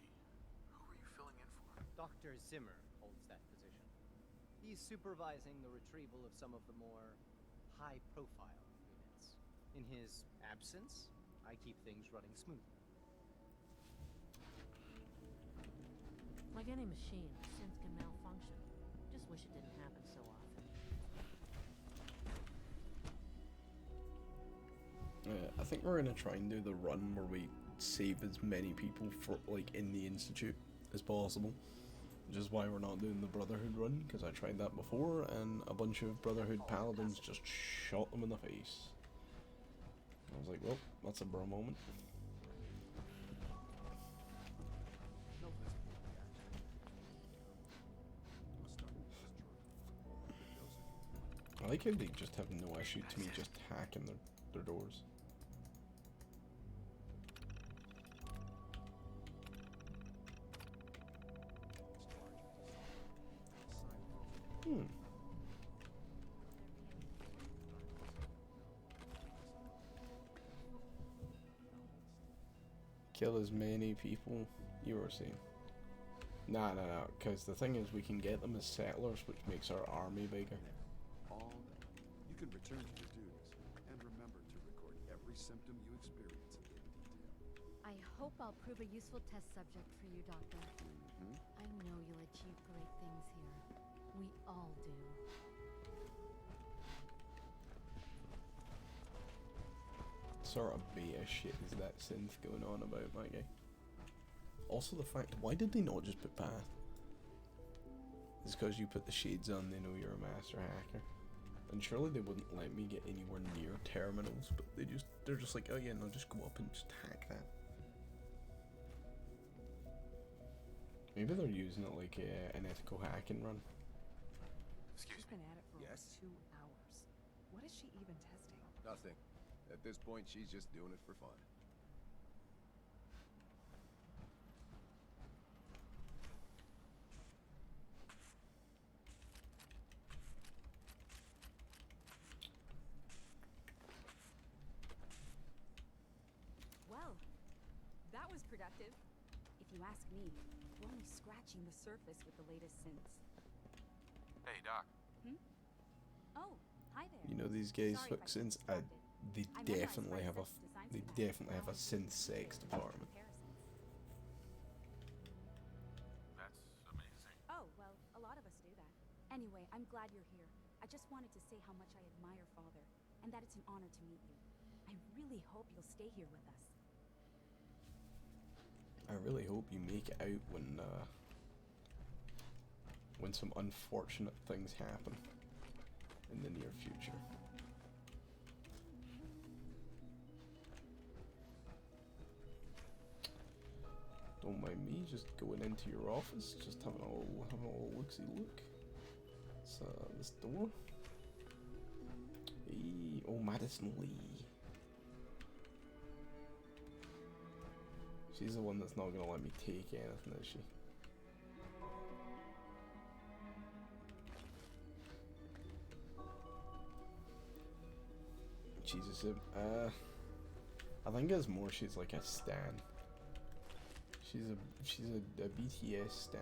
who are you filling in for? Dr. Zimmer holds that position. He's supervising the retrieval of some of the more high-profile units. In his absence, I keep things running smoothly. Like any machine, synth can malfunction. Just wish it didn't happen so often. I think we're gonna try and do the run where we save as many people for in the Institute as possible. Which is why we're not doing the Brotherhood run, because I tried that before and a bunch of Brotherhood paladins just shot them in the face. I was like, well, that's a bro moment. I like how they just have no issue to me just hacking their doors. Kill as many people you were saying. Nah, because the thing is we can get them as settlers, which makes our army bigger. All day. You can return to your duties, and remember to record every symptom you experience in detail. I hope I'll prove a useful test subject for you, Doctor. I know you'll achieve great things here. We all do. Sort of beta shit is that synth going on about, my guy? Also the fact, why did they not just put path? It's because you put the shades on, they know you're a master hacker. And surely they wouldn't let me get anywhere near terminals, but they're just like, oh yeah, no, just go up and just hack that. Maybe they're using it like an ethical hacking run. She's been at it for over 2 hours. What is she even testing? Nothing. At this point, she's just doing it for fun. Well, that was productive. If you ask me, we're only scratching the surface with the latest synths. Hey, Doc. Oh, hi there. You know these guys Sorry if fuck I synths. They definitely have a synth sex department. That's amazing. Oh, well, a lot of us do that. Anyway, I'm glad you're here. I just wanted to say how much I admire Father, and that it's an honor to meet you. I really hope you'll stay here with us. I really hope you make it out when some unfortunate things happen in the near future. Don't mind me just going into your office, just having a little look-see look. It's this door. Hey, oh, Madison Lee. She's the one that's not gonna let me take anything, is she? Jesus, I think it's more she's like a stan. She's a BTS stan.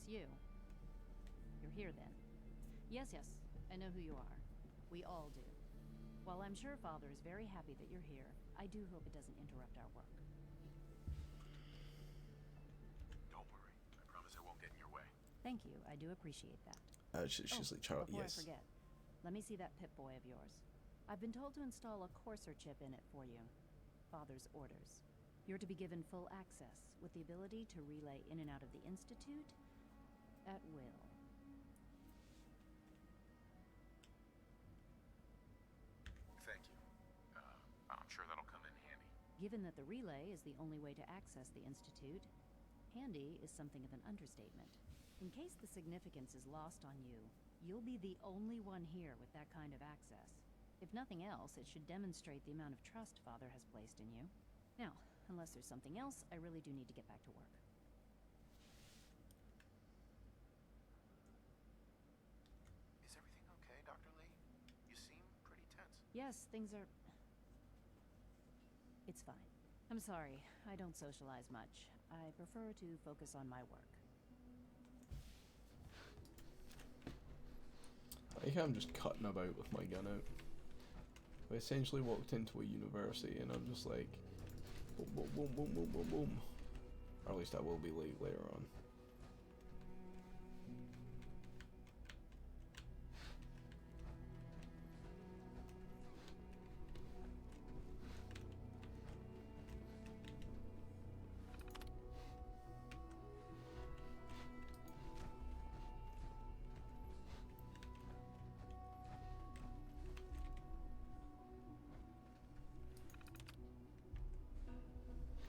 you. You're here then. Yes, I know who you are. We all do. While I'm sure Father is very happy that you're here, I do hope it doesn't interrupt our work. Don't worry. I promise I won't get in your way. Thank you, I do appreciate that. She's like, Charlie, before yes. I forget, let me see that Pip-Boy of yours. I've been told to install a courser chip in it for you. Father's orders. You're to be given full access, with the ability to relay in and out of the Institute at will. Thank you. I'm sure that'll come in handy. Given that the relay is the only way to access the Institute, handy is something of an understatement. In case the significance is lost on you, you'll be the only one here with that kind of access. If nothing else, it should demonstrate the amount of trust Father has placed in you. Now, unless there's something else, I really do need to get back to work. Is everything okay, Dr. Lee? You seem pretty tense. Yes, things are... It's fine. I'm sorry, I don't socialize much. I prefer to focus on my work. I think I'm just cutting about with my gun out. I essentially walked into a university and I'm just like, boom, boom, boom, boom, boom, boom, boom. Or at least I will be later on.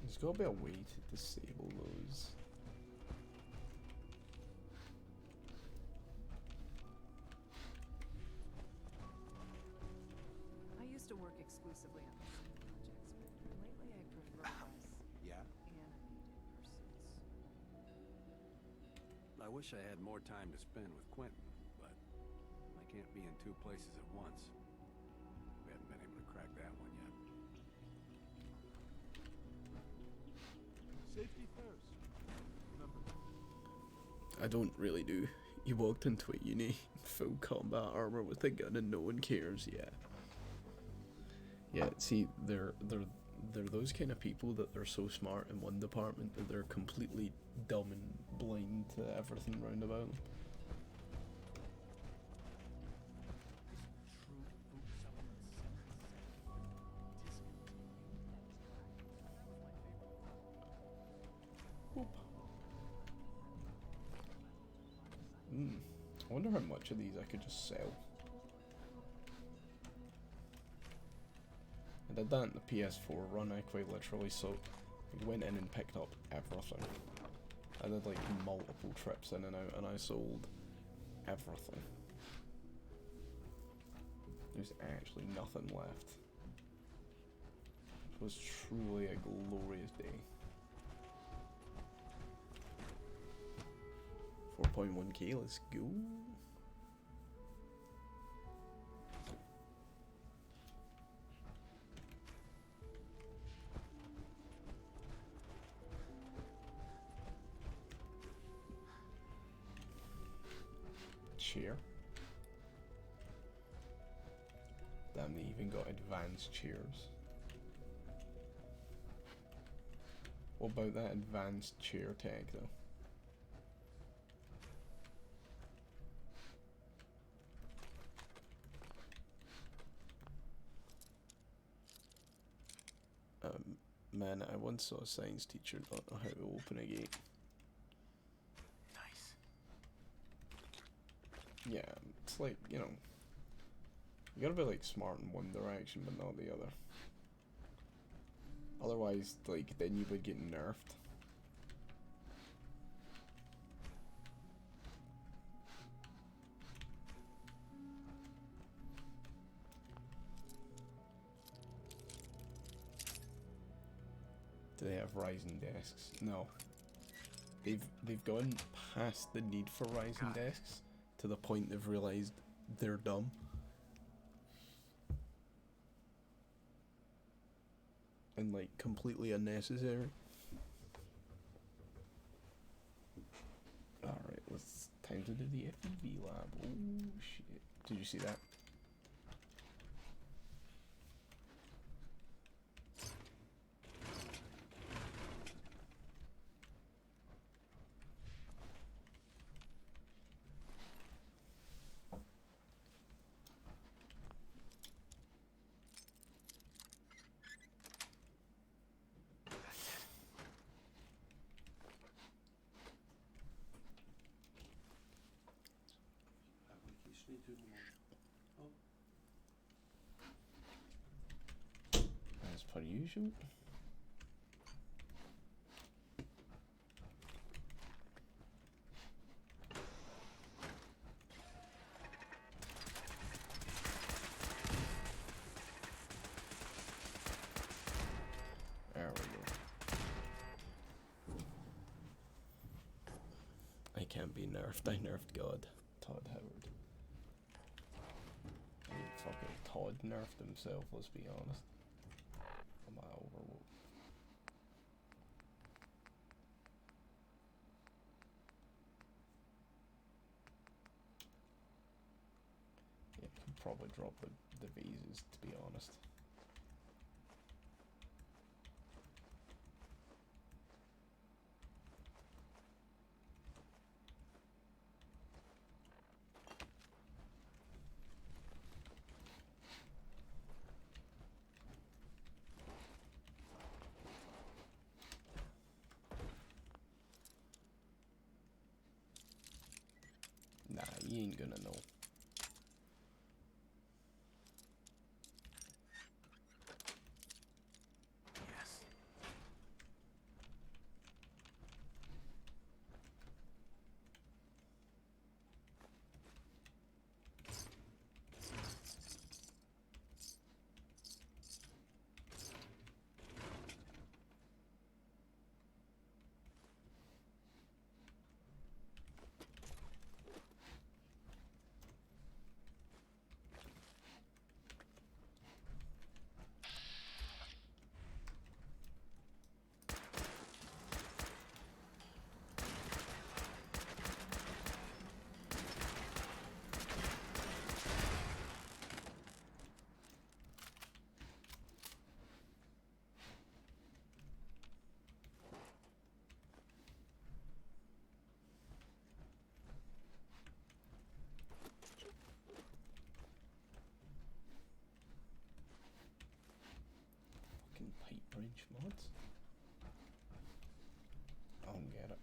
There's gotta be a way to disable those. I used to work exclusively on the same projects, but lately I prefer less Yeah? animated pursuits. I wish I had more time to spend with Quentin, but I can't be in two places at once. We haven't been able to crack that one yet. Safety first. Remember. I don't really do. You walked into a uni in full combat armor with a gun and no one cares. Yeah, see, they're those kind of people that they're so smart in one department that they're completely dumb and blind to everything round about them. I wonder how much of these I could just sell. I did that in the PS4 run. I quite literally went in and picked up everything. I did like multiple trips in and out and I sold everything. There's actually nothing left. It was truly a glorious day. 4.1k, let's go. Chair. Damn, they even got advanced chairs. What about that advanced chair tag though? Man, I once saw a science teacher not know how to open a gate. Nice. Yeah, it's like, you know, you gotta be like smart in one direction but not the other. Otherwise, like, then you would get nerfed. Do they have Ryzen desks? No. They've gone past the need for Ryzen desks to the point they've realized they're dumb. And like completely unnecessary. Alright, Time to do the FEV lab. Oh shit. Did you see that? As per usual. There we go. I can't be nerfed. I nerfed God. Todd Howard. I mean, fucking Todd nerfed himself, let's be honest. Am I overwhelmed? Yeah, could probably drop the visas, to be honest. Nah, you ain't gonna know. Yes. Fucking pipe bridge mods? I don't get it.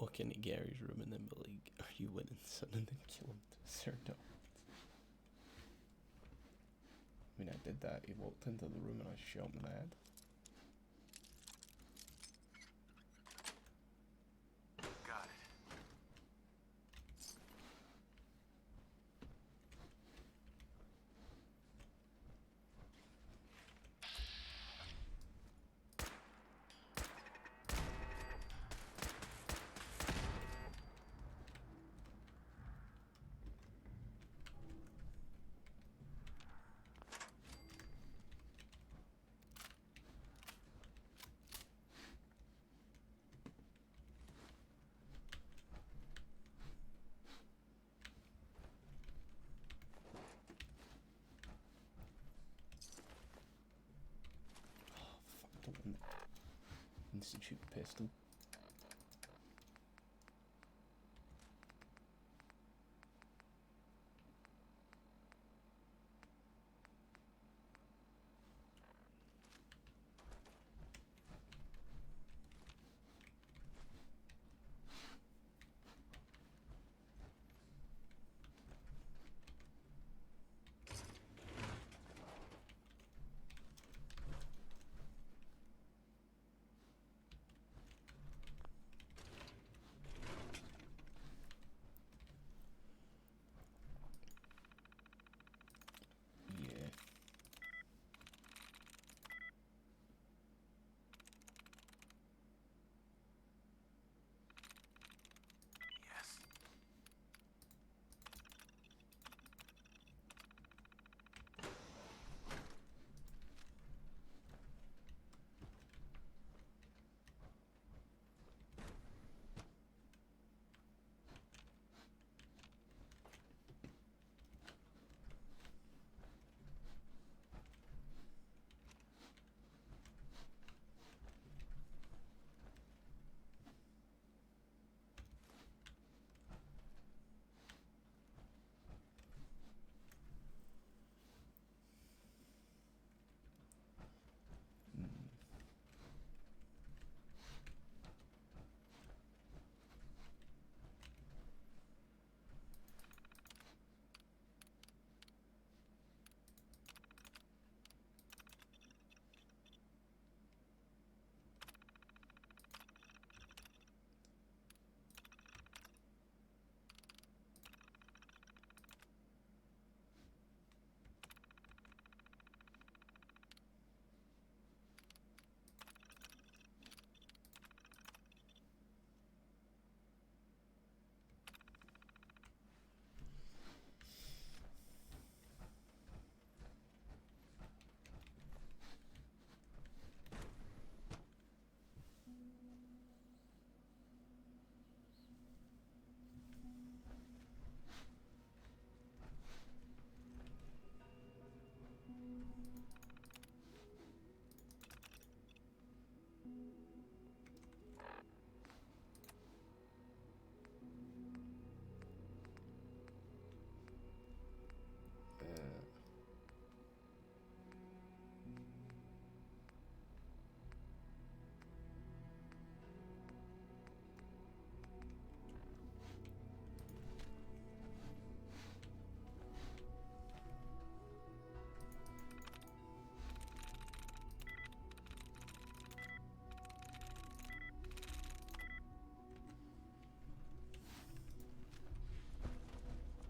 walk into Gary's room and then be like, "Are you winning, son?" and then kill him to a certain amount. I mean, I did that. He walked into the room and I shot him in the head. Got it. Institute pistol.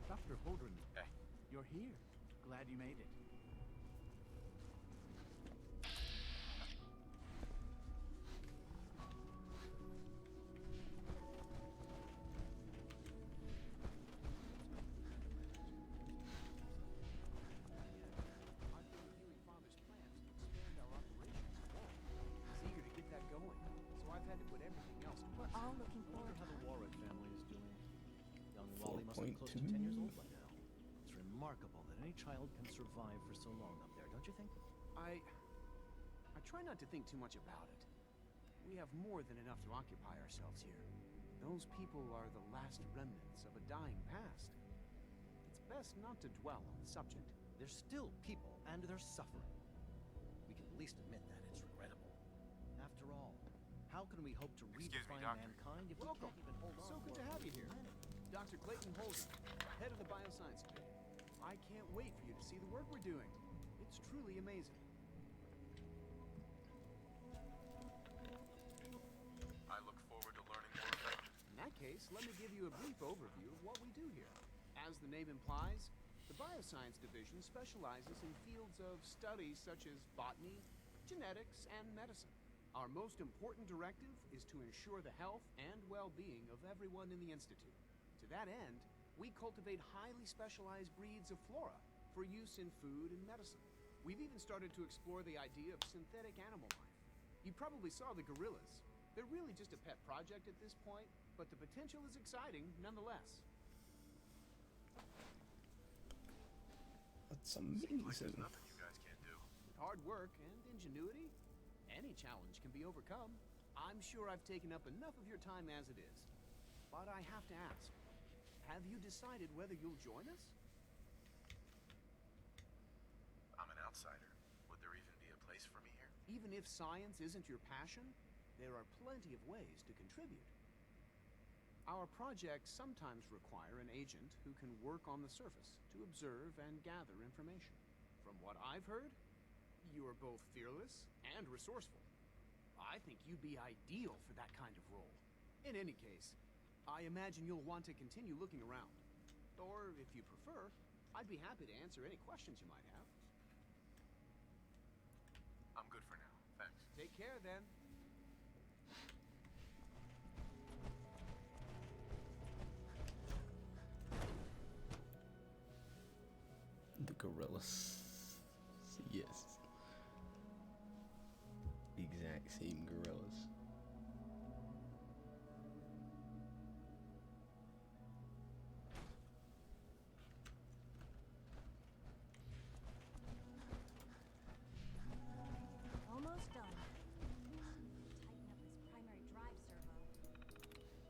Dr. Awonder'n. Hey. You're here. Glad you made it. We're all looking forward Wonder how to the it. Warwick family is doing. Young Wally must be close to 10 years old by now. It's remarkable that any child can survive for so long up there, don't you think? I try not to think too much about it. We have more than enough to occupy ourselves here. Those people are the last remnants of a dying past. It's best not to dwell on the subject. They're still people, and they're suffering. We can at least admit that it's regrettable. After all, How can we hope to redefine mankind if we can't even hold on? So good to have you here. Dr. Clayton Holden, head of the Bioscience Division. I can't wait for you to see the work we're doing. It's truly amazing. I look forward to learning more about it. In that case, let me give you a brief overview of what we do here. As the name implies, the Bioscience Division specializes in fields of study such as botany, genetics, and medicine. Our most important directive is to ensure the health and well-being of everyone in the Institute. To that end, we cultivate highly specialized breeds of flora for use in food and medicine. We've even started to explore the idea of synthetic animal life. You probably saw the gorillas. They're really just a pet project at this point, but the potential is exciting nonetheless. That's amazing. There's nothing you guys can't do. With hard work and ingenuity, any challenge can be overcome. I'm sure I've taken up enough of your time as it is. But I have to ask, have you decided whether you'll join us? I'm an outsider. Would there even be a place for me here? Even if science isn't your passion, there are plenty of ways to contribute. Our projects sometimes require an agent who can work on the surface to observe and gather information. From what I've heard, you are both fearless and resourceful. I think you'd be ideal for that kind of role. In any case, I imagine you'll want to continue looking around. Or, if you prefer, I'd be happy to answer any questions you might have. I'm good for now. Thanks. Take care, then. The gorillas. Yes. The exact same gorillas. Almost done. Tighten up this primary drive servo.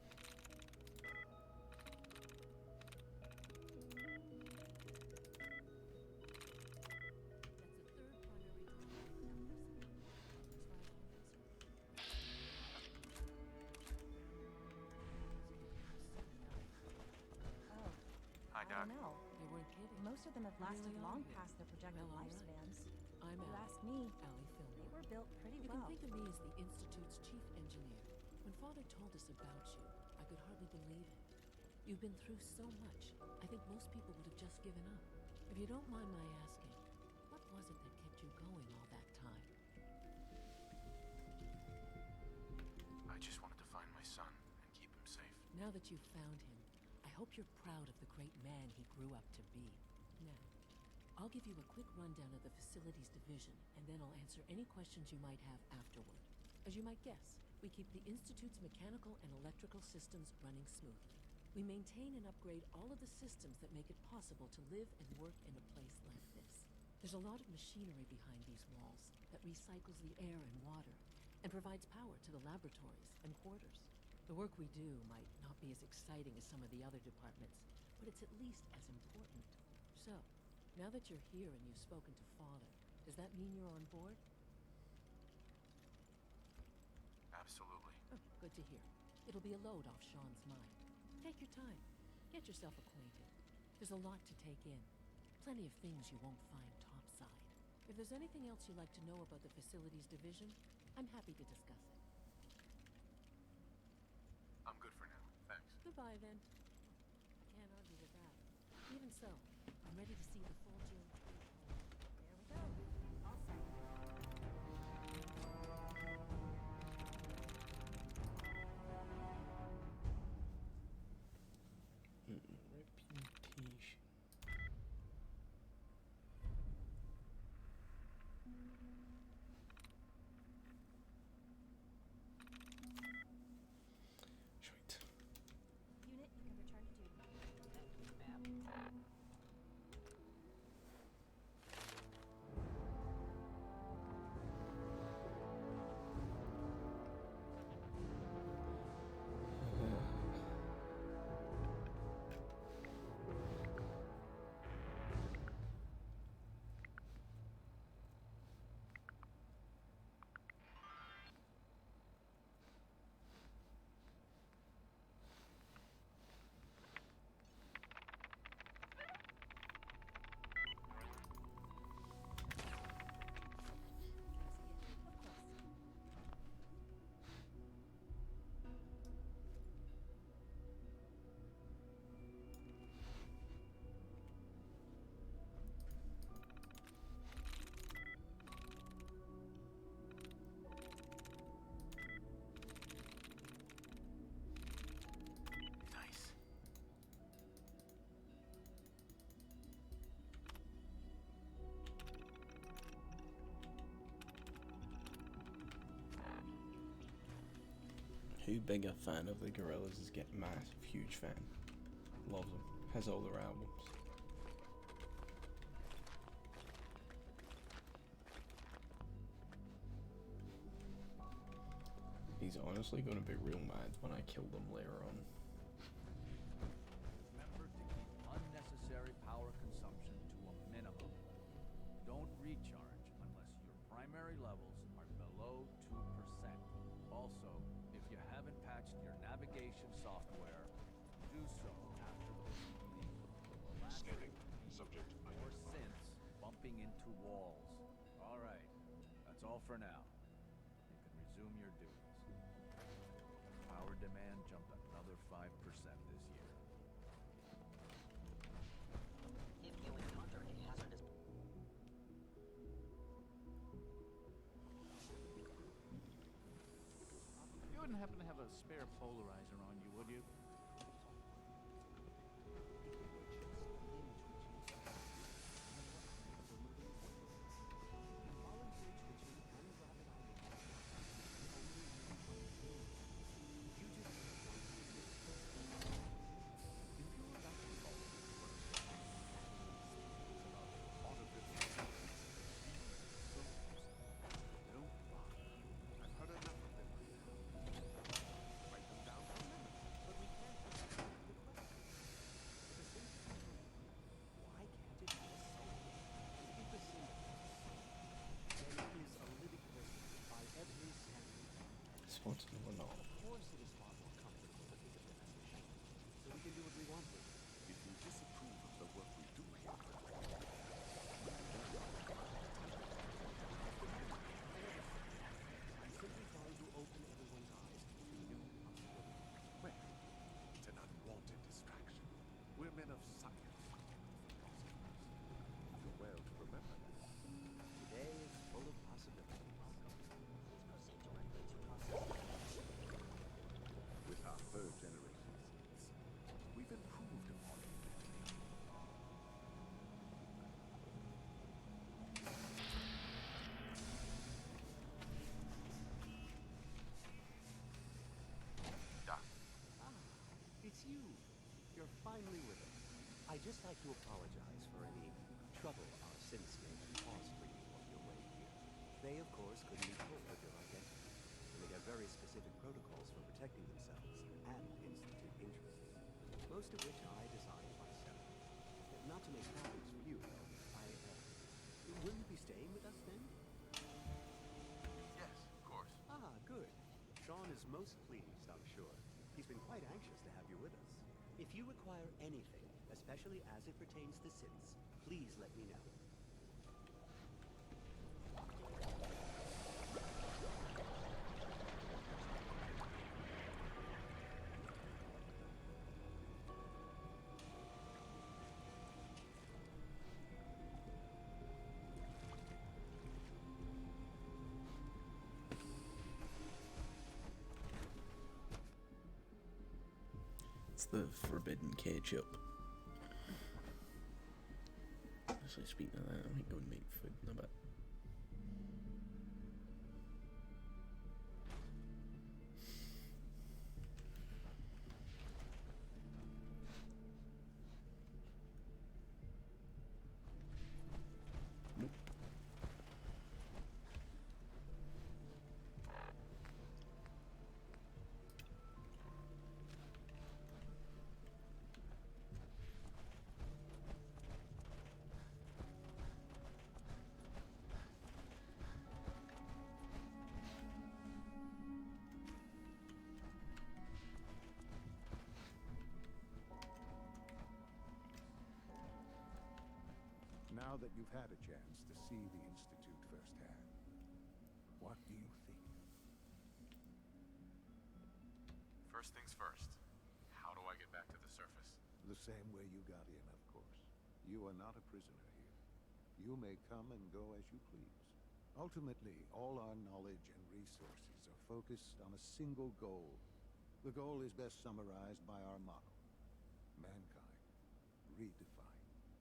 Hi, Doc. I don't know. They weren't kidding. Most of them have lasted Really long are. past their projected Well, all right. lifespans. I'm If you Allie. ask me, Allie Philbin. they were built pretty You well. can think of me as the Institute's chief engineer. When Father told us about you, I could hardly believe it. You've been through so much, I think most people would have just given up. If you don't mind my asking, what was it that kept you going all that time? I just wanted to find my son and keep him safe. Now that you've found him, I hope you're proud of the great man he grew up to be. Now, I'll give you a quick rundown of the Facilities Division, and then I'll answer any questions you might have afterward. As you might guess, we keep the Institute's mechanical and electrical systems running smoothly. We maintain and upgrade all of the systems that make it possible to live and work in a place like this. There's a lot of machinery behind these walls that recycles the air and water and provides power to the laboratories and quarters. The work we do might not be as exciting as some of the other departments, but it's at least as important. So, now that you're here and you've spoken to Father, does that mean you're on board? Absolutely. Oh, good to hear. It'll be a load off Sean's mind. Take your time. Get yourself acquainted. There's a lot to take in. Plenty of things you won't find topside. If there's anything else you'd like to know about the Facilities Division, I'm happy to discuss it. I'm good for now. Thanks. Goodbye, then. I can't argue with that. Even so, I'm ready to see the full June. There we go. All set. Reputation. Sweet. Unit, you can return to duty. too big a fan of the Gorillaz is getting massive, huge fan. Loves them. Has all their albums. He's honestly gonna be real mad when I kill them later on. Remember to keep unnecessary power consumption to a minimum. Don't recharge unless your primary levels are below 2%. Also, if you haven't patched your navigation software, do so after the Scanning. Subject or synths bumping into walls. Alright, that's all for now. You can resume your duties. Power demand jumped another 5% this year. If you encounter a hazardous... You wouldn't happen to have a spare polarizer on you, would you? What's going on? Of course it is far more comfortable to think of it as a machine. So we can do what we want with it. If you disapprove of the work we do here, I'm simply trying to open everyone's eyes to new possibilities. well, it's an unwanted distraction. We're men of science. Do well to remember that. Today is full of possibilities. With our third generation seeds, we've improved upon it. It's you. You're finally with us. I'd just like to apologize for any trouble our synths may have caused for you on your way here. They, of course, couldn't be told of your identity, and they have very specific protocols for protecting themselves and Institute interests, most of which I designed myself. Not to make problems for you, though. Will you be staying with us then? Yes, of course. Ah, good. Sean is most pleased, I'm sure. He's been quite anxious to have you with us. If you require anything, especially as it pertains to synths, please let me know. It's the forbidden ketchup. Actually, speaking of that, I might go and make food in a bit. Now that you've had a chance to see the Institute firsthand, what do you think? First things first. How do I get back to the surface? The same way you got in, of course. You are not a prisoner here. You may come and go as you please. Ultimately, all our knowledge and resources are focused on a single goal. The goal is best summarized by our motto: mankind redefined.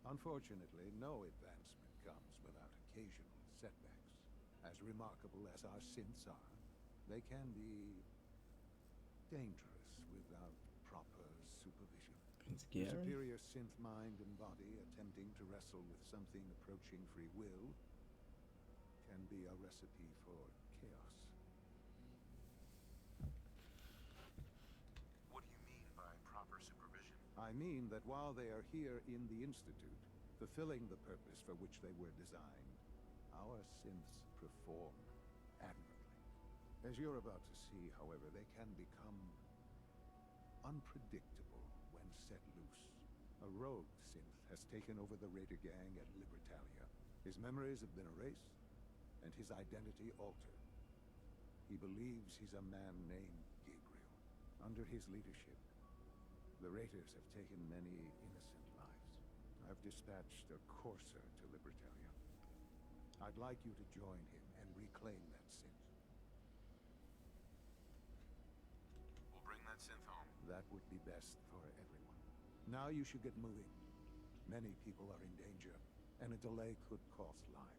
Unfortunately, no advancement comes without occasional setbacks. As remarkable as our synths are, they can be dangerous without proper supervision. It's A scary. superior synth mind and body attempting to wrestle with something approaching free will can be a recipe for chaos. What do you mean by proper supervision? I mean that while they are here in the Institute, fulfilling the purpose for which they were designed, our synths perform admirably. As you're about to see, however, they can become unpredictable when set loose. A rogue synth has taken over the Raider gang at Libertalia. His memories have been erased, and his identity altered. He believes he's a man named Gabriel. Under his leadership, the Raiders have taken many innocent lives. I've dispatched a courser to Libertalia. I'd like you to join him and reclaim that synth. We'll bring that synth home. That would be best for everyone. Now you should get moving. Many people are in danger, and a delay could cost lives.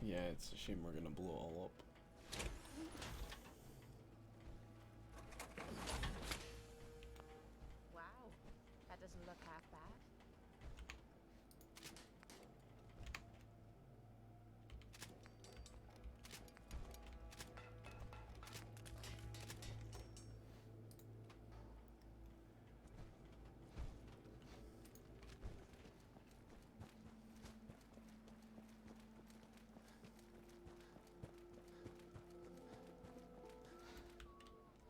Yeah, it's a shame we're gonna blow it all up. Wow, that doesn't look half bad.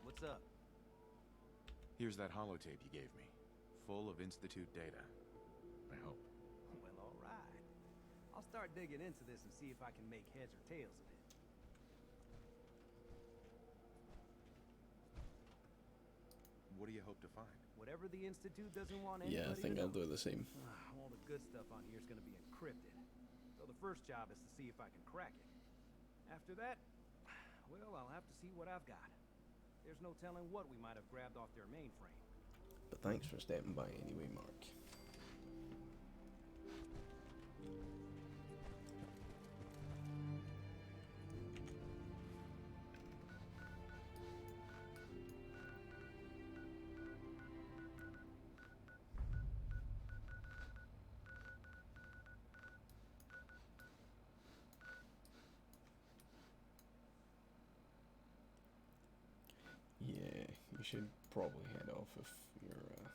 What's up? Here's that holotape you gave me, full of Institute data. I hope. Well, all right. I'll start digging into this and see if I can make heads or tails of it. What do you hope to find? Whatever the Institute doesn't want anybody Yeah, I think to I'll know. do the same. All the good stuff on here is going to be encrypted. So the first job is to see if I can crack it. After that, well, I'll have to see what I've got. There's no telling what we might have grabbed off their mainframe. But thanks for stepping by anyway, Mark. Yeah, you should probably head off if you're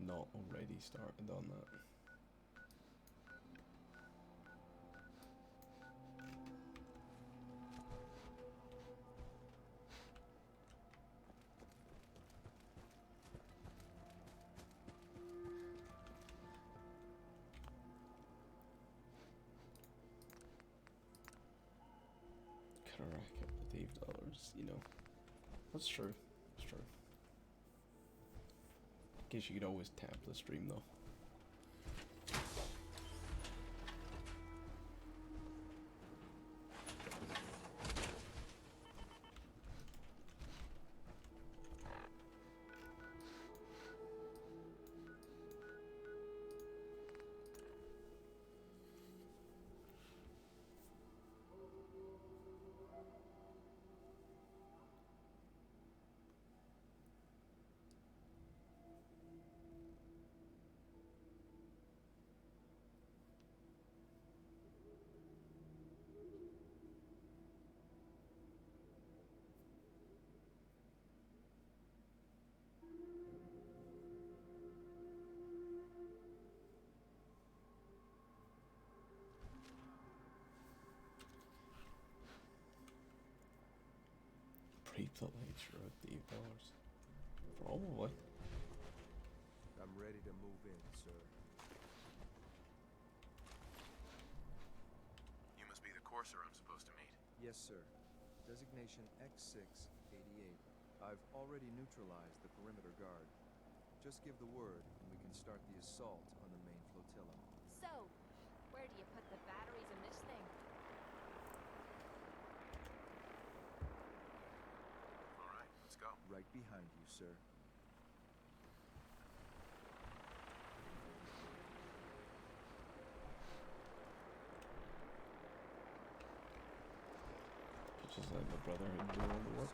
not already started on that. Crack up the Dave dollars, you know. That's true. That's true. Guess you could always tap the stream though. The lights are up to $8. Probably. I'm ready to move in, sir. You must be the courser I'm supposed to meet. Yes, sir. Designation X688. I've already neutralized the perimeter guard. Just give the word, and we can start the assault on the main flotilla. So, where do you put the batteries in this thing? All right, let's go. Right behind you, sir. Just like my brotherhood do all the work.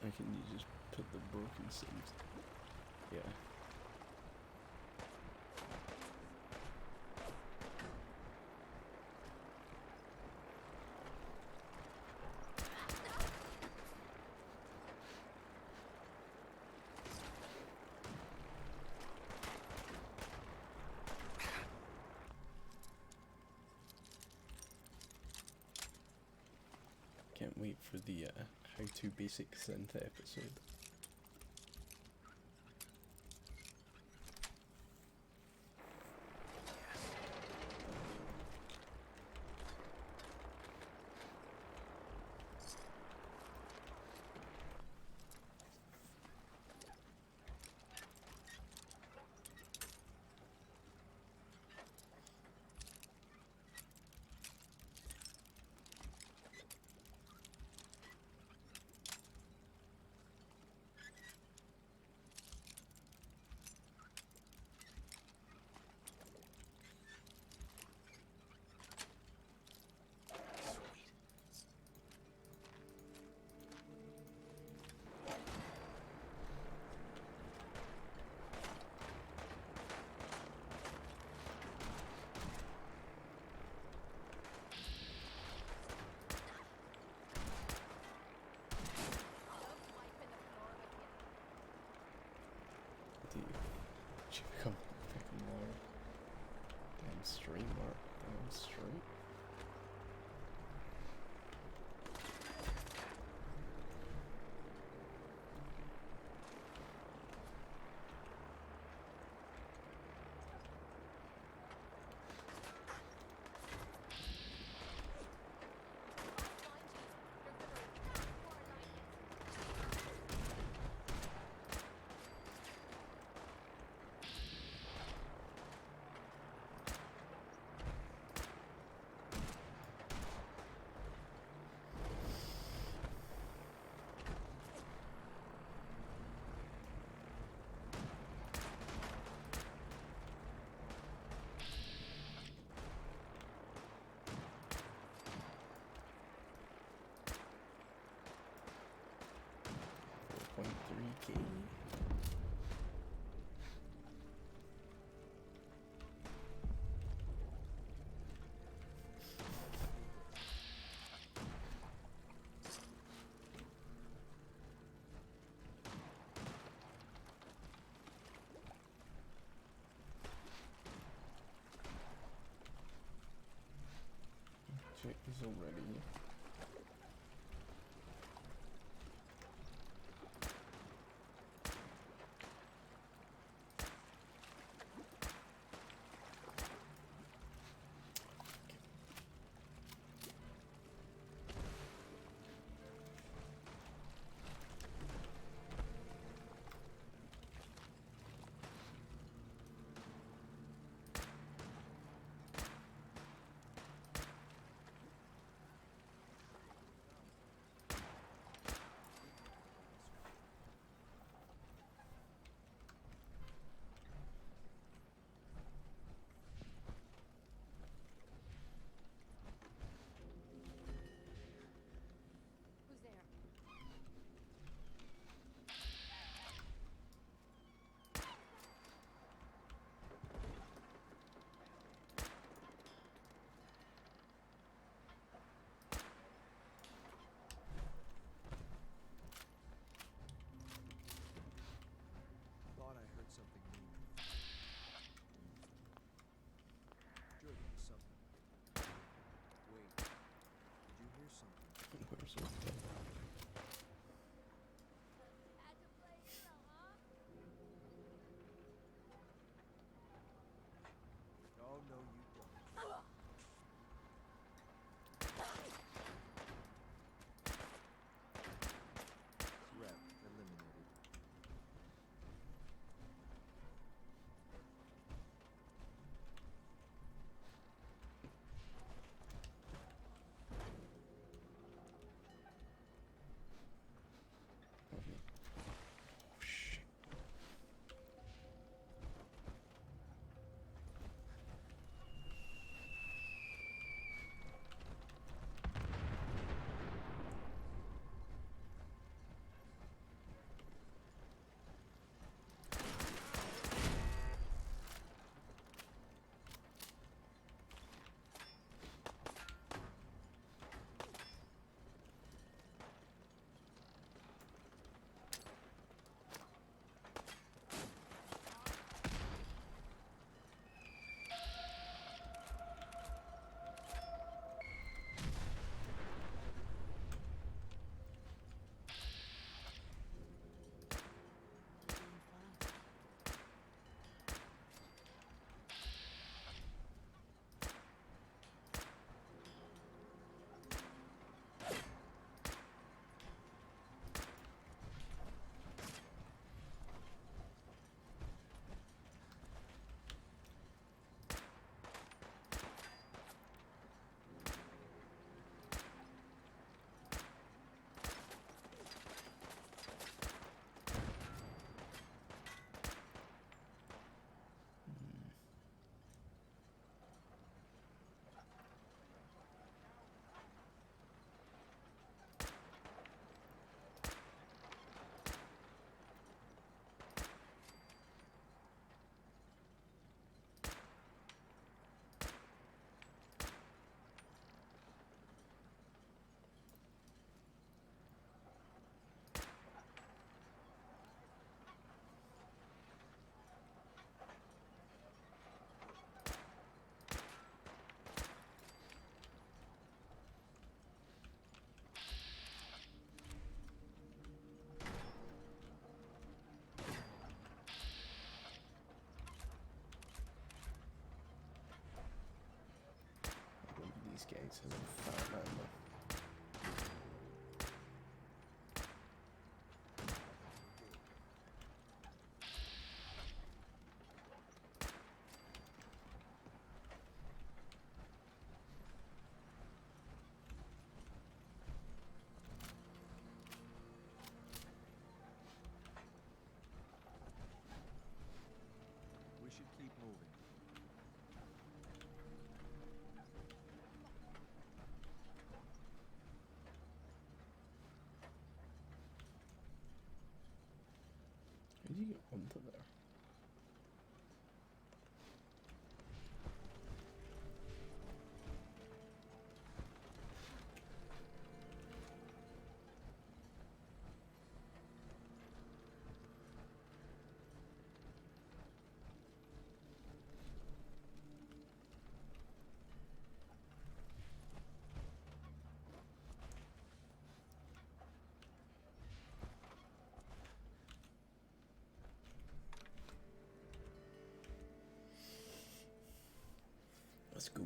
I can you just put the broken sims? Yeah. Can't wait for the how to basic synth episode. Dude, she become fucking more damn straight, Mark. Damn straight. $4.3K. Check is already. He's a fat man, though. We should keep moving. How do you get onto there? Let's go.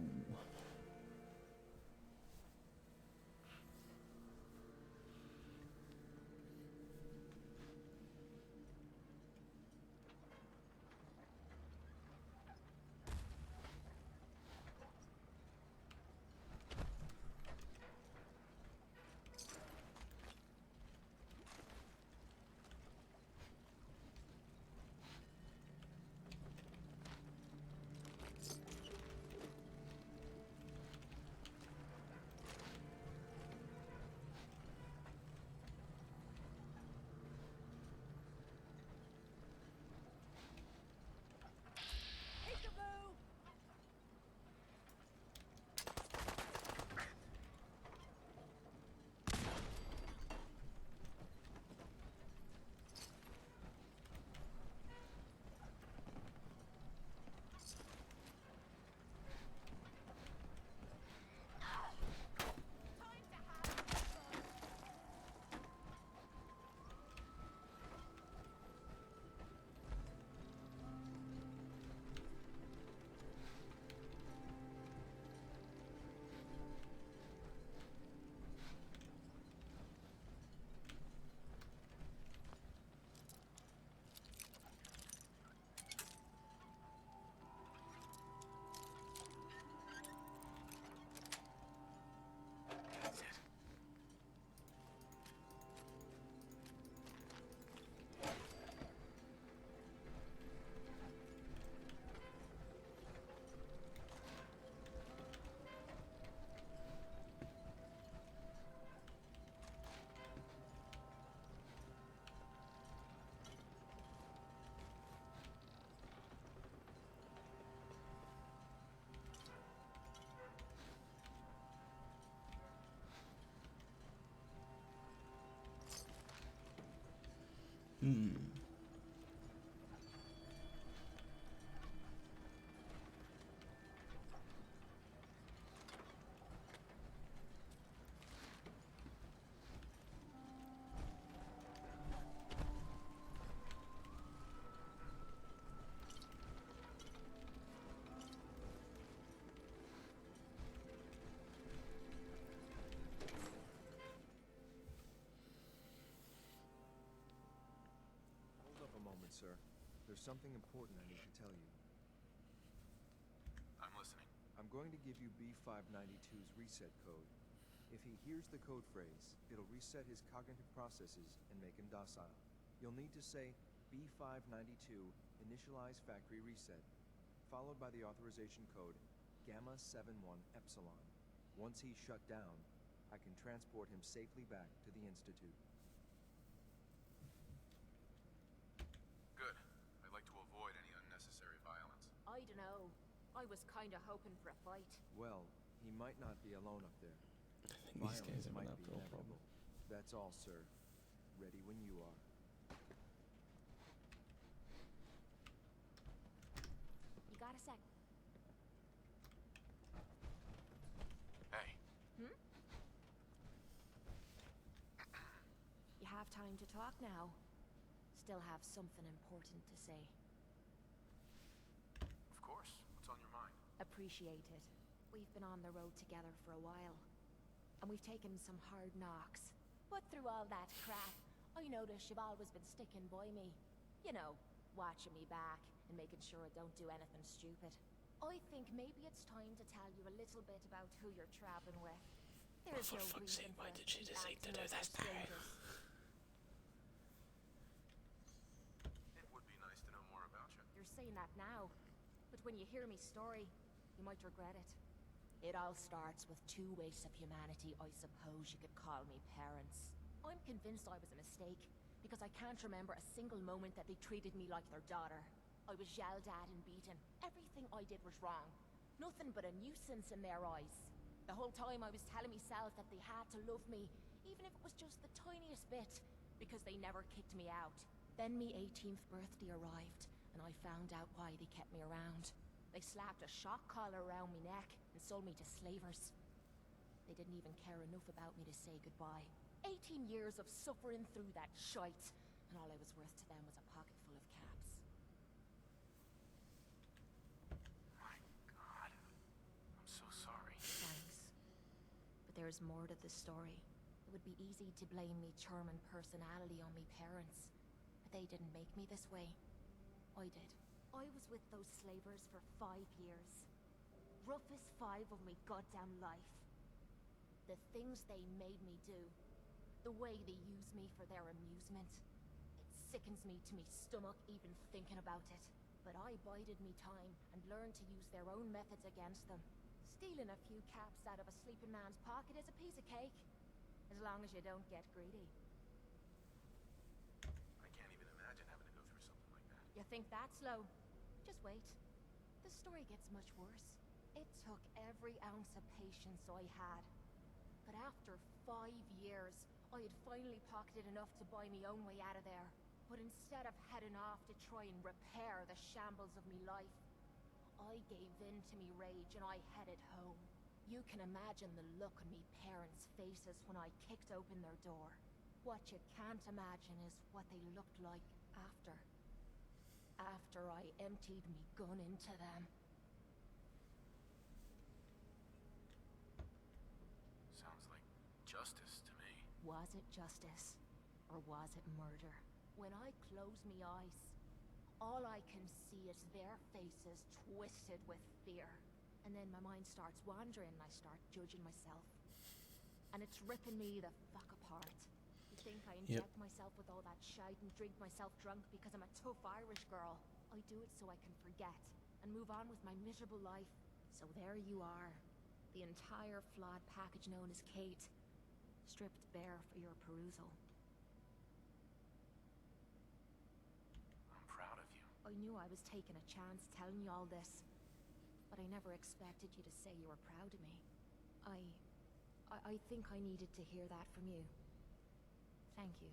Sir, there's something important I need to tell you. I'm listening. I'm going to give you B592's reset code. If he hears the code phrase, it'll reset his cognitive processes and make him docile. You'll need to say B592 initialize factory reset, followed by the authorization code Gamma 71 Epsilon. Once he's shut down, I can transport him safely back to the Institute. Good. I'd like to avoid any unnecessary violence. I dunno. I was kinda hoping for a fight. Well, he might not be alone up there. I think these guys have an might be uphill problem. inevitable. That's all, sir. Ready when you are. You got a sec? Hey. Hmm? You have time to talk now. Still have something important to say. Of course. What's on your mind? Appreciate it. We've been on the road together for a while, and we've taken some hard knocks. But through all that crap, I notice you've always been sticking by me. You know, watching me back and making sure I don't do anything stupid. I think maybe it's time to tell you a little bit about who you're traveling with. There's For no fuck's reason sake, for why us did to she be decide to acting do like this we're now? strangers. It would be nice to know more about you. You're saying that now, but when you hear me story, you might regret it. It all starts with two wastes of humanity I suppose you could call me parents. I'm convinced I was a mistake, because I can't remember a single moment that they treated me like their daughter. I was yelled at and beaten. Everything I did was wrong. Nothing but a nuisance in their eyes. The whole time I was telling myself that they had to love me, even if it was just the tiniest bit, because they never kicked me out. Then me 18th birthday arrived, and I found out why they kept me around. They slapped a shock collar around my neck and sold me to slavers. They didn't even care enough about me to say goodbye. 18 years of suffering through that shite, and all I was worth to them was a pocket full of caps. My God. I'm so sorry. Thanks. But there's more to the story. It would be easy to blame me charm and personality on me parents, but they didn't make me this way. I did. I was with those slavers for 5 years. Roughest 5 of me goddamn life. The things they made me do. The way they use me for their amusement. It sickens me to me stomach even thinking about it. But I bided me time and learned to use their own methods against them. Stealing a few caps out of a sleeping man's pocket is a piece of cake. As long as you don't get greedy. I can't even imagine having to go through something like that. You think that's low? Just wait. The story gets much worse. It took every ounce of patience I had. But after 5 years, I had finally pocketed enough to buy my own way out of there. But instead of heading off to try and repair the shambles of me life, I gave in to me rage and I headed home. You can imagine the look on me parents' faces when I kicked open their door. What you can't imagine is what they looked like after. After I emptied me gun into them. Sounds like justice to me. Was it justice? Or was it murder? When I close me eyes, all I can see is their faces twisted with fear. And then my mind starts wandering and I start judging myself. And it's ripping me the fuck apart. You think I inject myself with all that shite and drink myself drunk because I'm a tough Irish girl. I do it so I can forget and move on with my miserable life. So there you are. The entire flawed package known as Kate. Stripped bare for your perusal. I'm proud of you. I knew I was taking a chance telling you all this. But I never expected you to say you were proud of me. I think I needed to hear that from you. Thank you.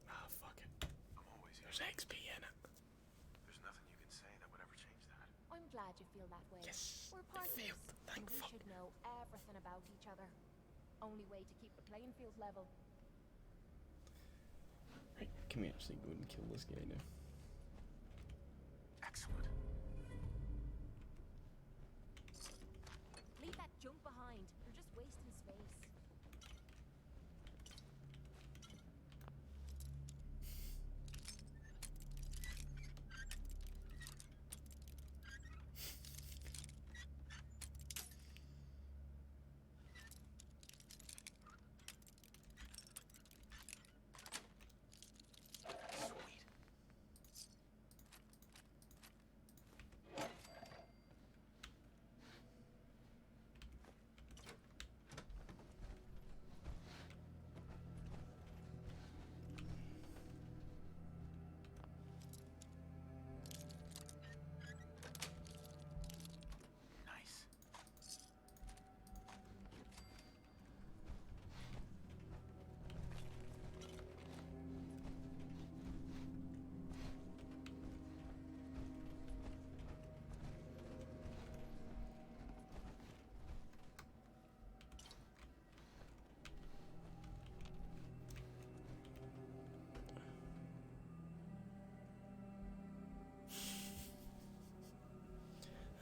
Ah, fuck it. I'm always here. There's XP in it. There's nothing you can say that would ever change that. I'm glad you feel that way. Yes, We're I partners, failed. Thank and we fuck. should know everything about each other. Only way to keep the playing field level. Right, can we actually go and kill this guy now? Excellent. Leave that junk behind. You're just wasting space.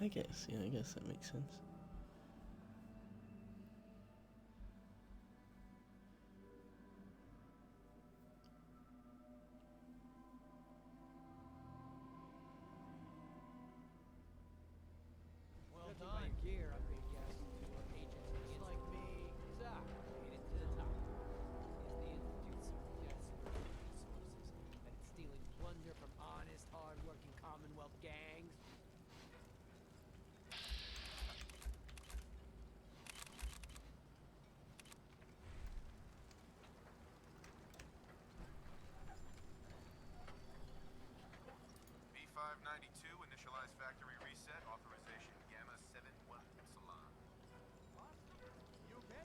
I guess, yeah, I guess that makes sense. Well done. Gear, I've been guessing for agents just like me. Zach made it to the top. Is the Institute so desperate for resources that it's stealing plunder from honest, hard-working Commonwealth gangs? B592, initialize factory reset, authorization Gamma 71 Epsilon. You okay?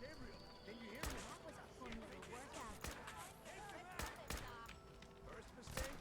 Gabriel, can you hear me? That was a fun little workout. First mistake?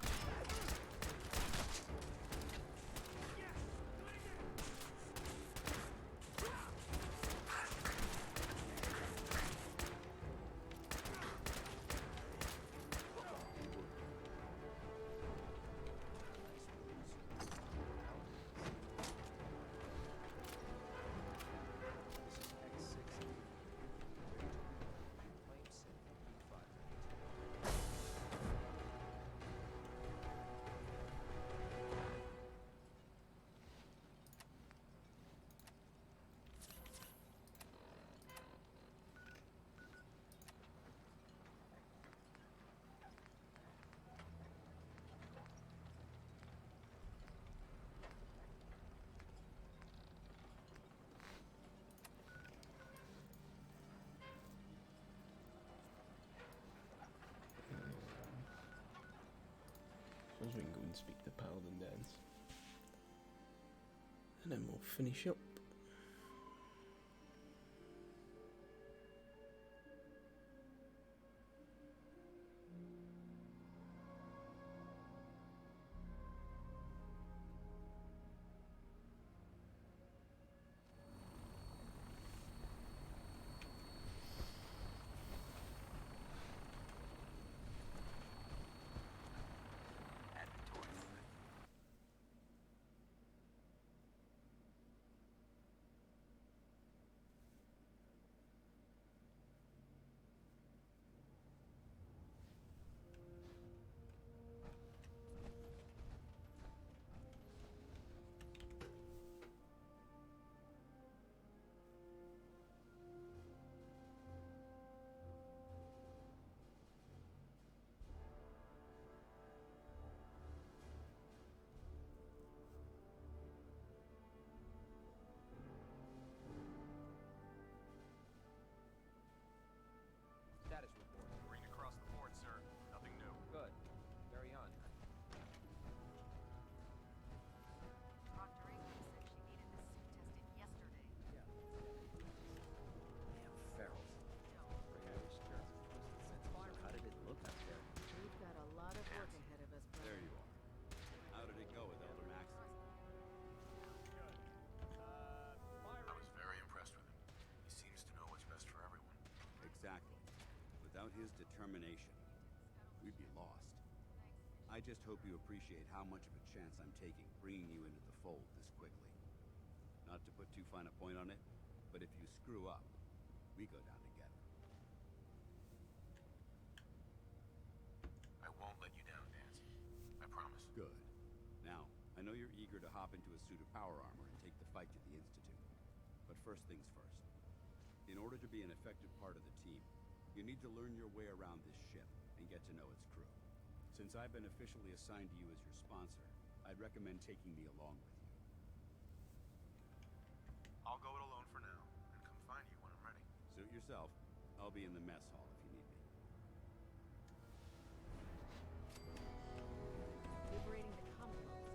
Suppose we can go and speak to Paladin Dance. And then we'll finish up. Status report. Green across the board, sir. Nothing new. Good. Carry on. Dr. Ingram said she needed this suit tested yesterday. Damn ferals. How did it look up there? We've got a lot of work ahead of us, brother. There you are. How did it go with Elder Max? I was very impressed with him. He seems to know what's best for everyone. Exactly. Without his determination, we'd be lost. I just hope you appreciate how much of a chance I'm taking bringing you into the fold this quickly. Not to put too fine a point on it, but if you screw up, we go down together. I won't let you down, Dancy. I promise. Good. Now, I know you're eager to hop into a suit of power armor and take the fight to the Institute. But first things first. In order to be an effective part of the team, you need to learn your way around this ship and get to know its crew. Since I've been officially assigned to you as your sponsor, I'd recommend taking me along with you. I'll go it alone for now, and come find you when I'm ready. Suit yourself. I'll be in the mess hall if you need me. Liberating the Commonwealth.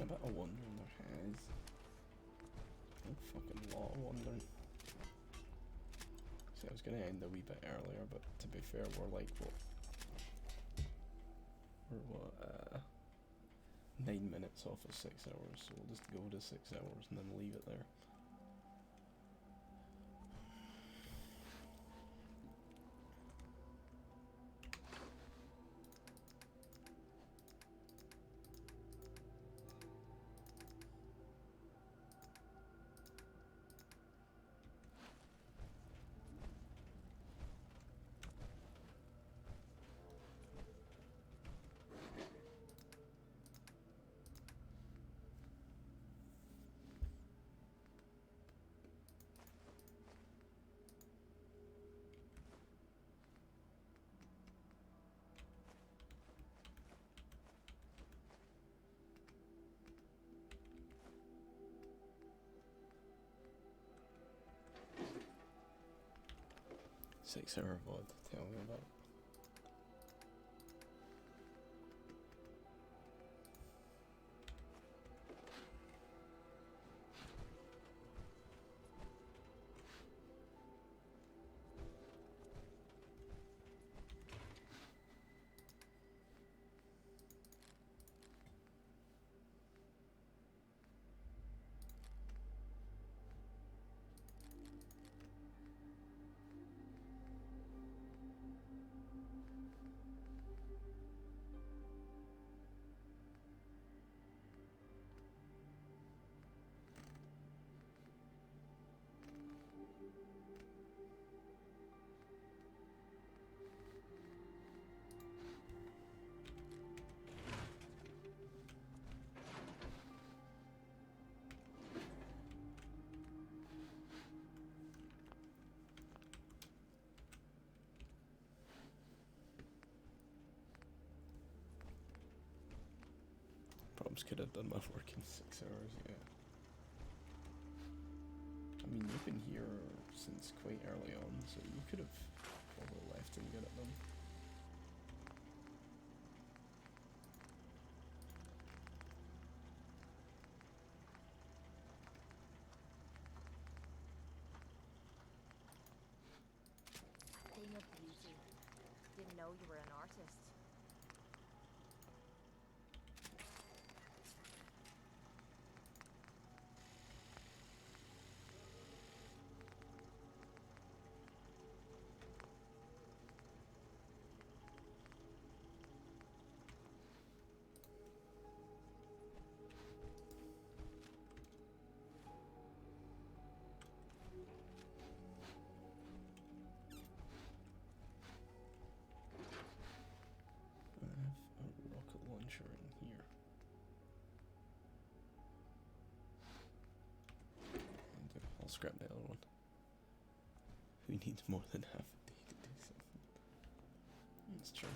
bit of wandering there has. A fucking lot of wandering. See, I was gonna end a wee bit earlier, but to be fair, we're like, what? We're what, 9 minutes off of 6 hours, so we'll just go to 6 hours and then leave it there. Six-hour VOD, tell me about it. Probs could have done my work in 6 hours, yeah. I mean, you've been here since quite early on, so you could have probably left and get it done. Thing of beauty. Didn't know you were an artist. I have a rocket launcher in here. And I'll scrap the other one. Who needs more than half a day to do something? That's true.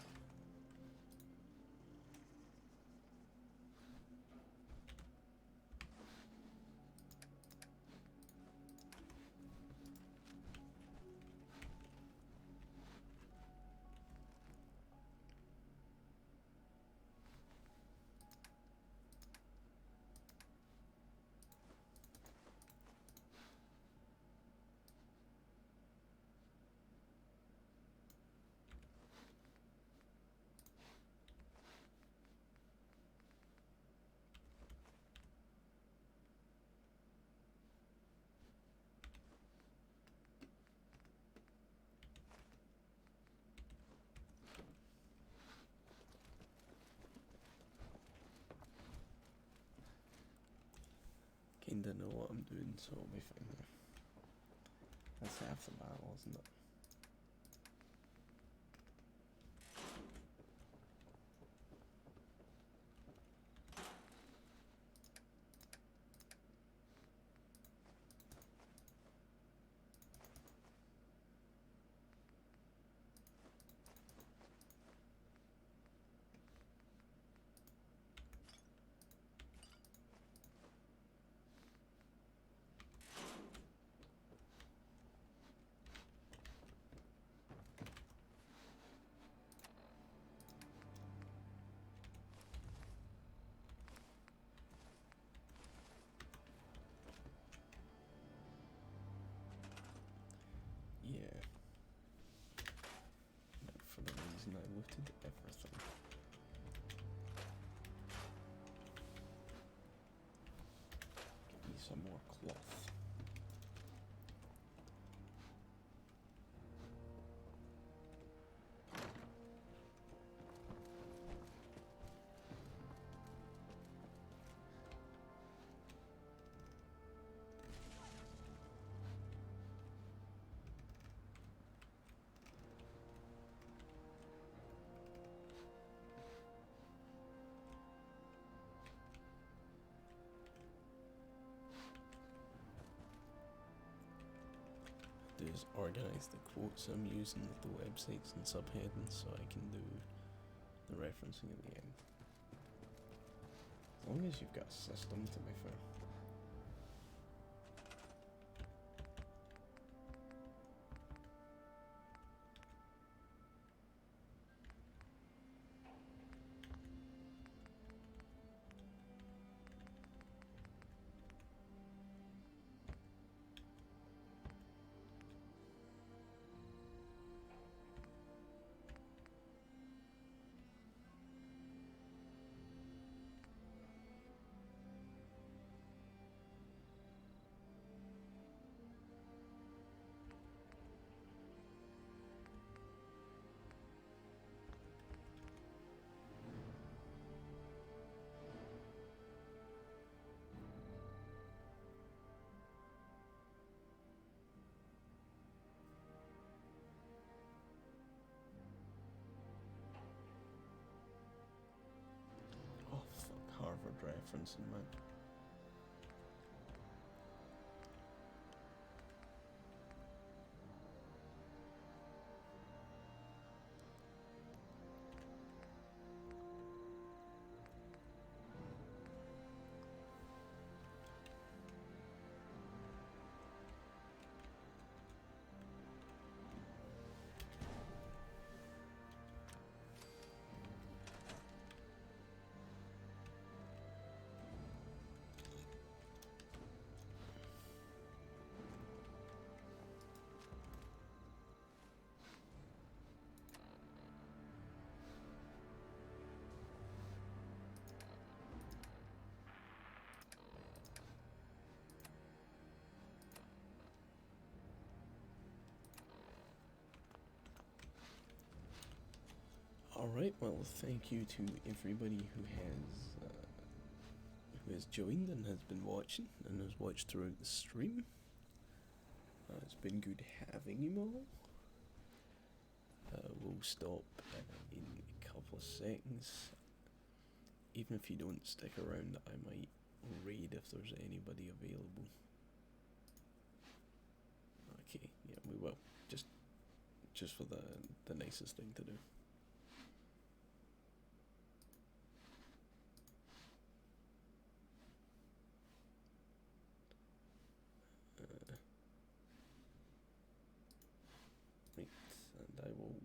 Kinda know what I'm doing, so it'll be fine there. That's half the battle, isn't it? some more cloth. Is organize the quotes I'm using with the websites and subheadings so I can do the referencing at the end. As long as you've got a system, to be fair. Oh fuck, Harvard referencing, man. Alright, well, thank you to everybody who has joined and has been watching and has watched throughout the stream. It's been good having you all. We'll stop in a couple of seconds. Even if you don't stick around, I might raid if there's anybody available. Okay, yeah, we will. Just for the nicest thing to do. Right, and I will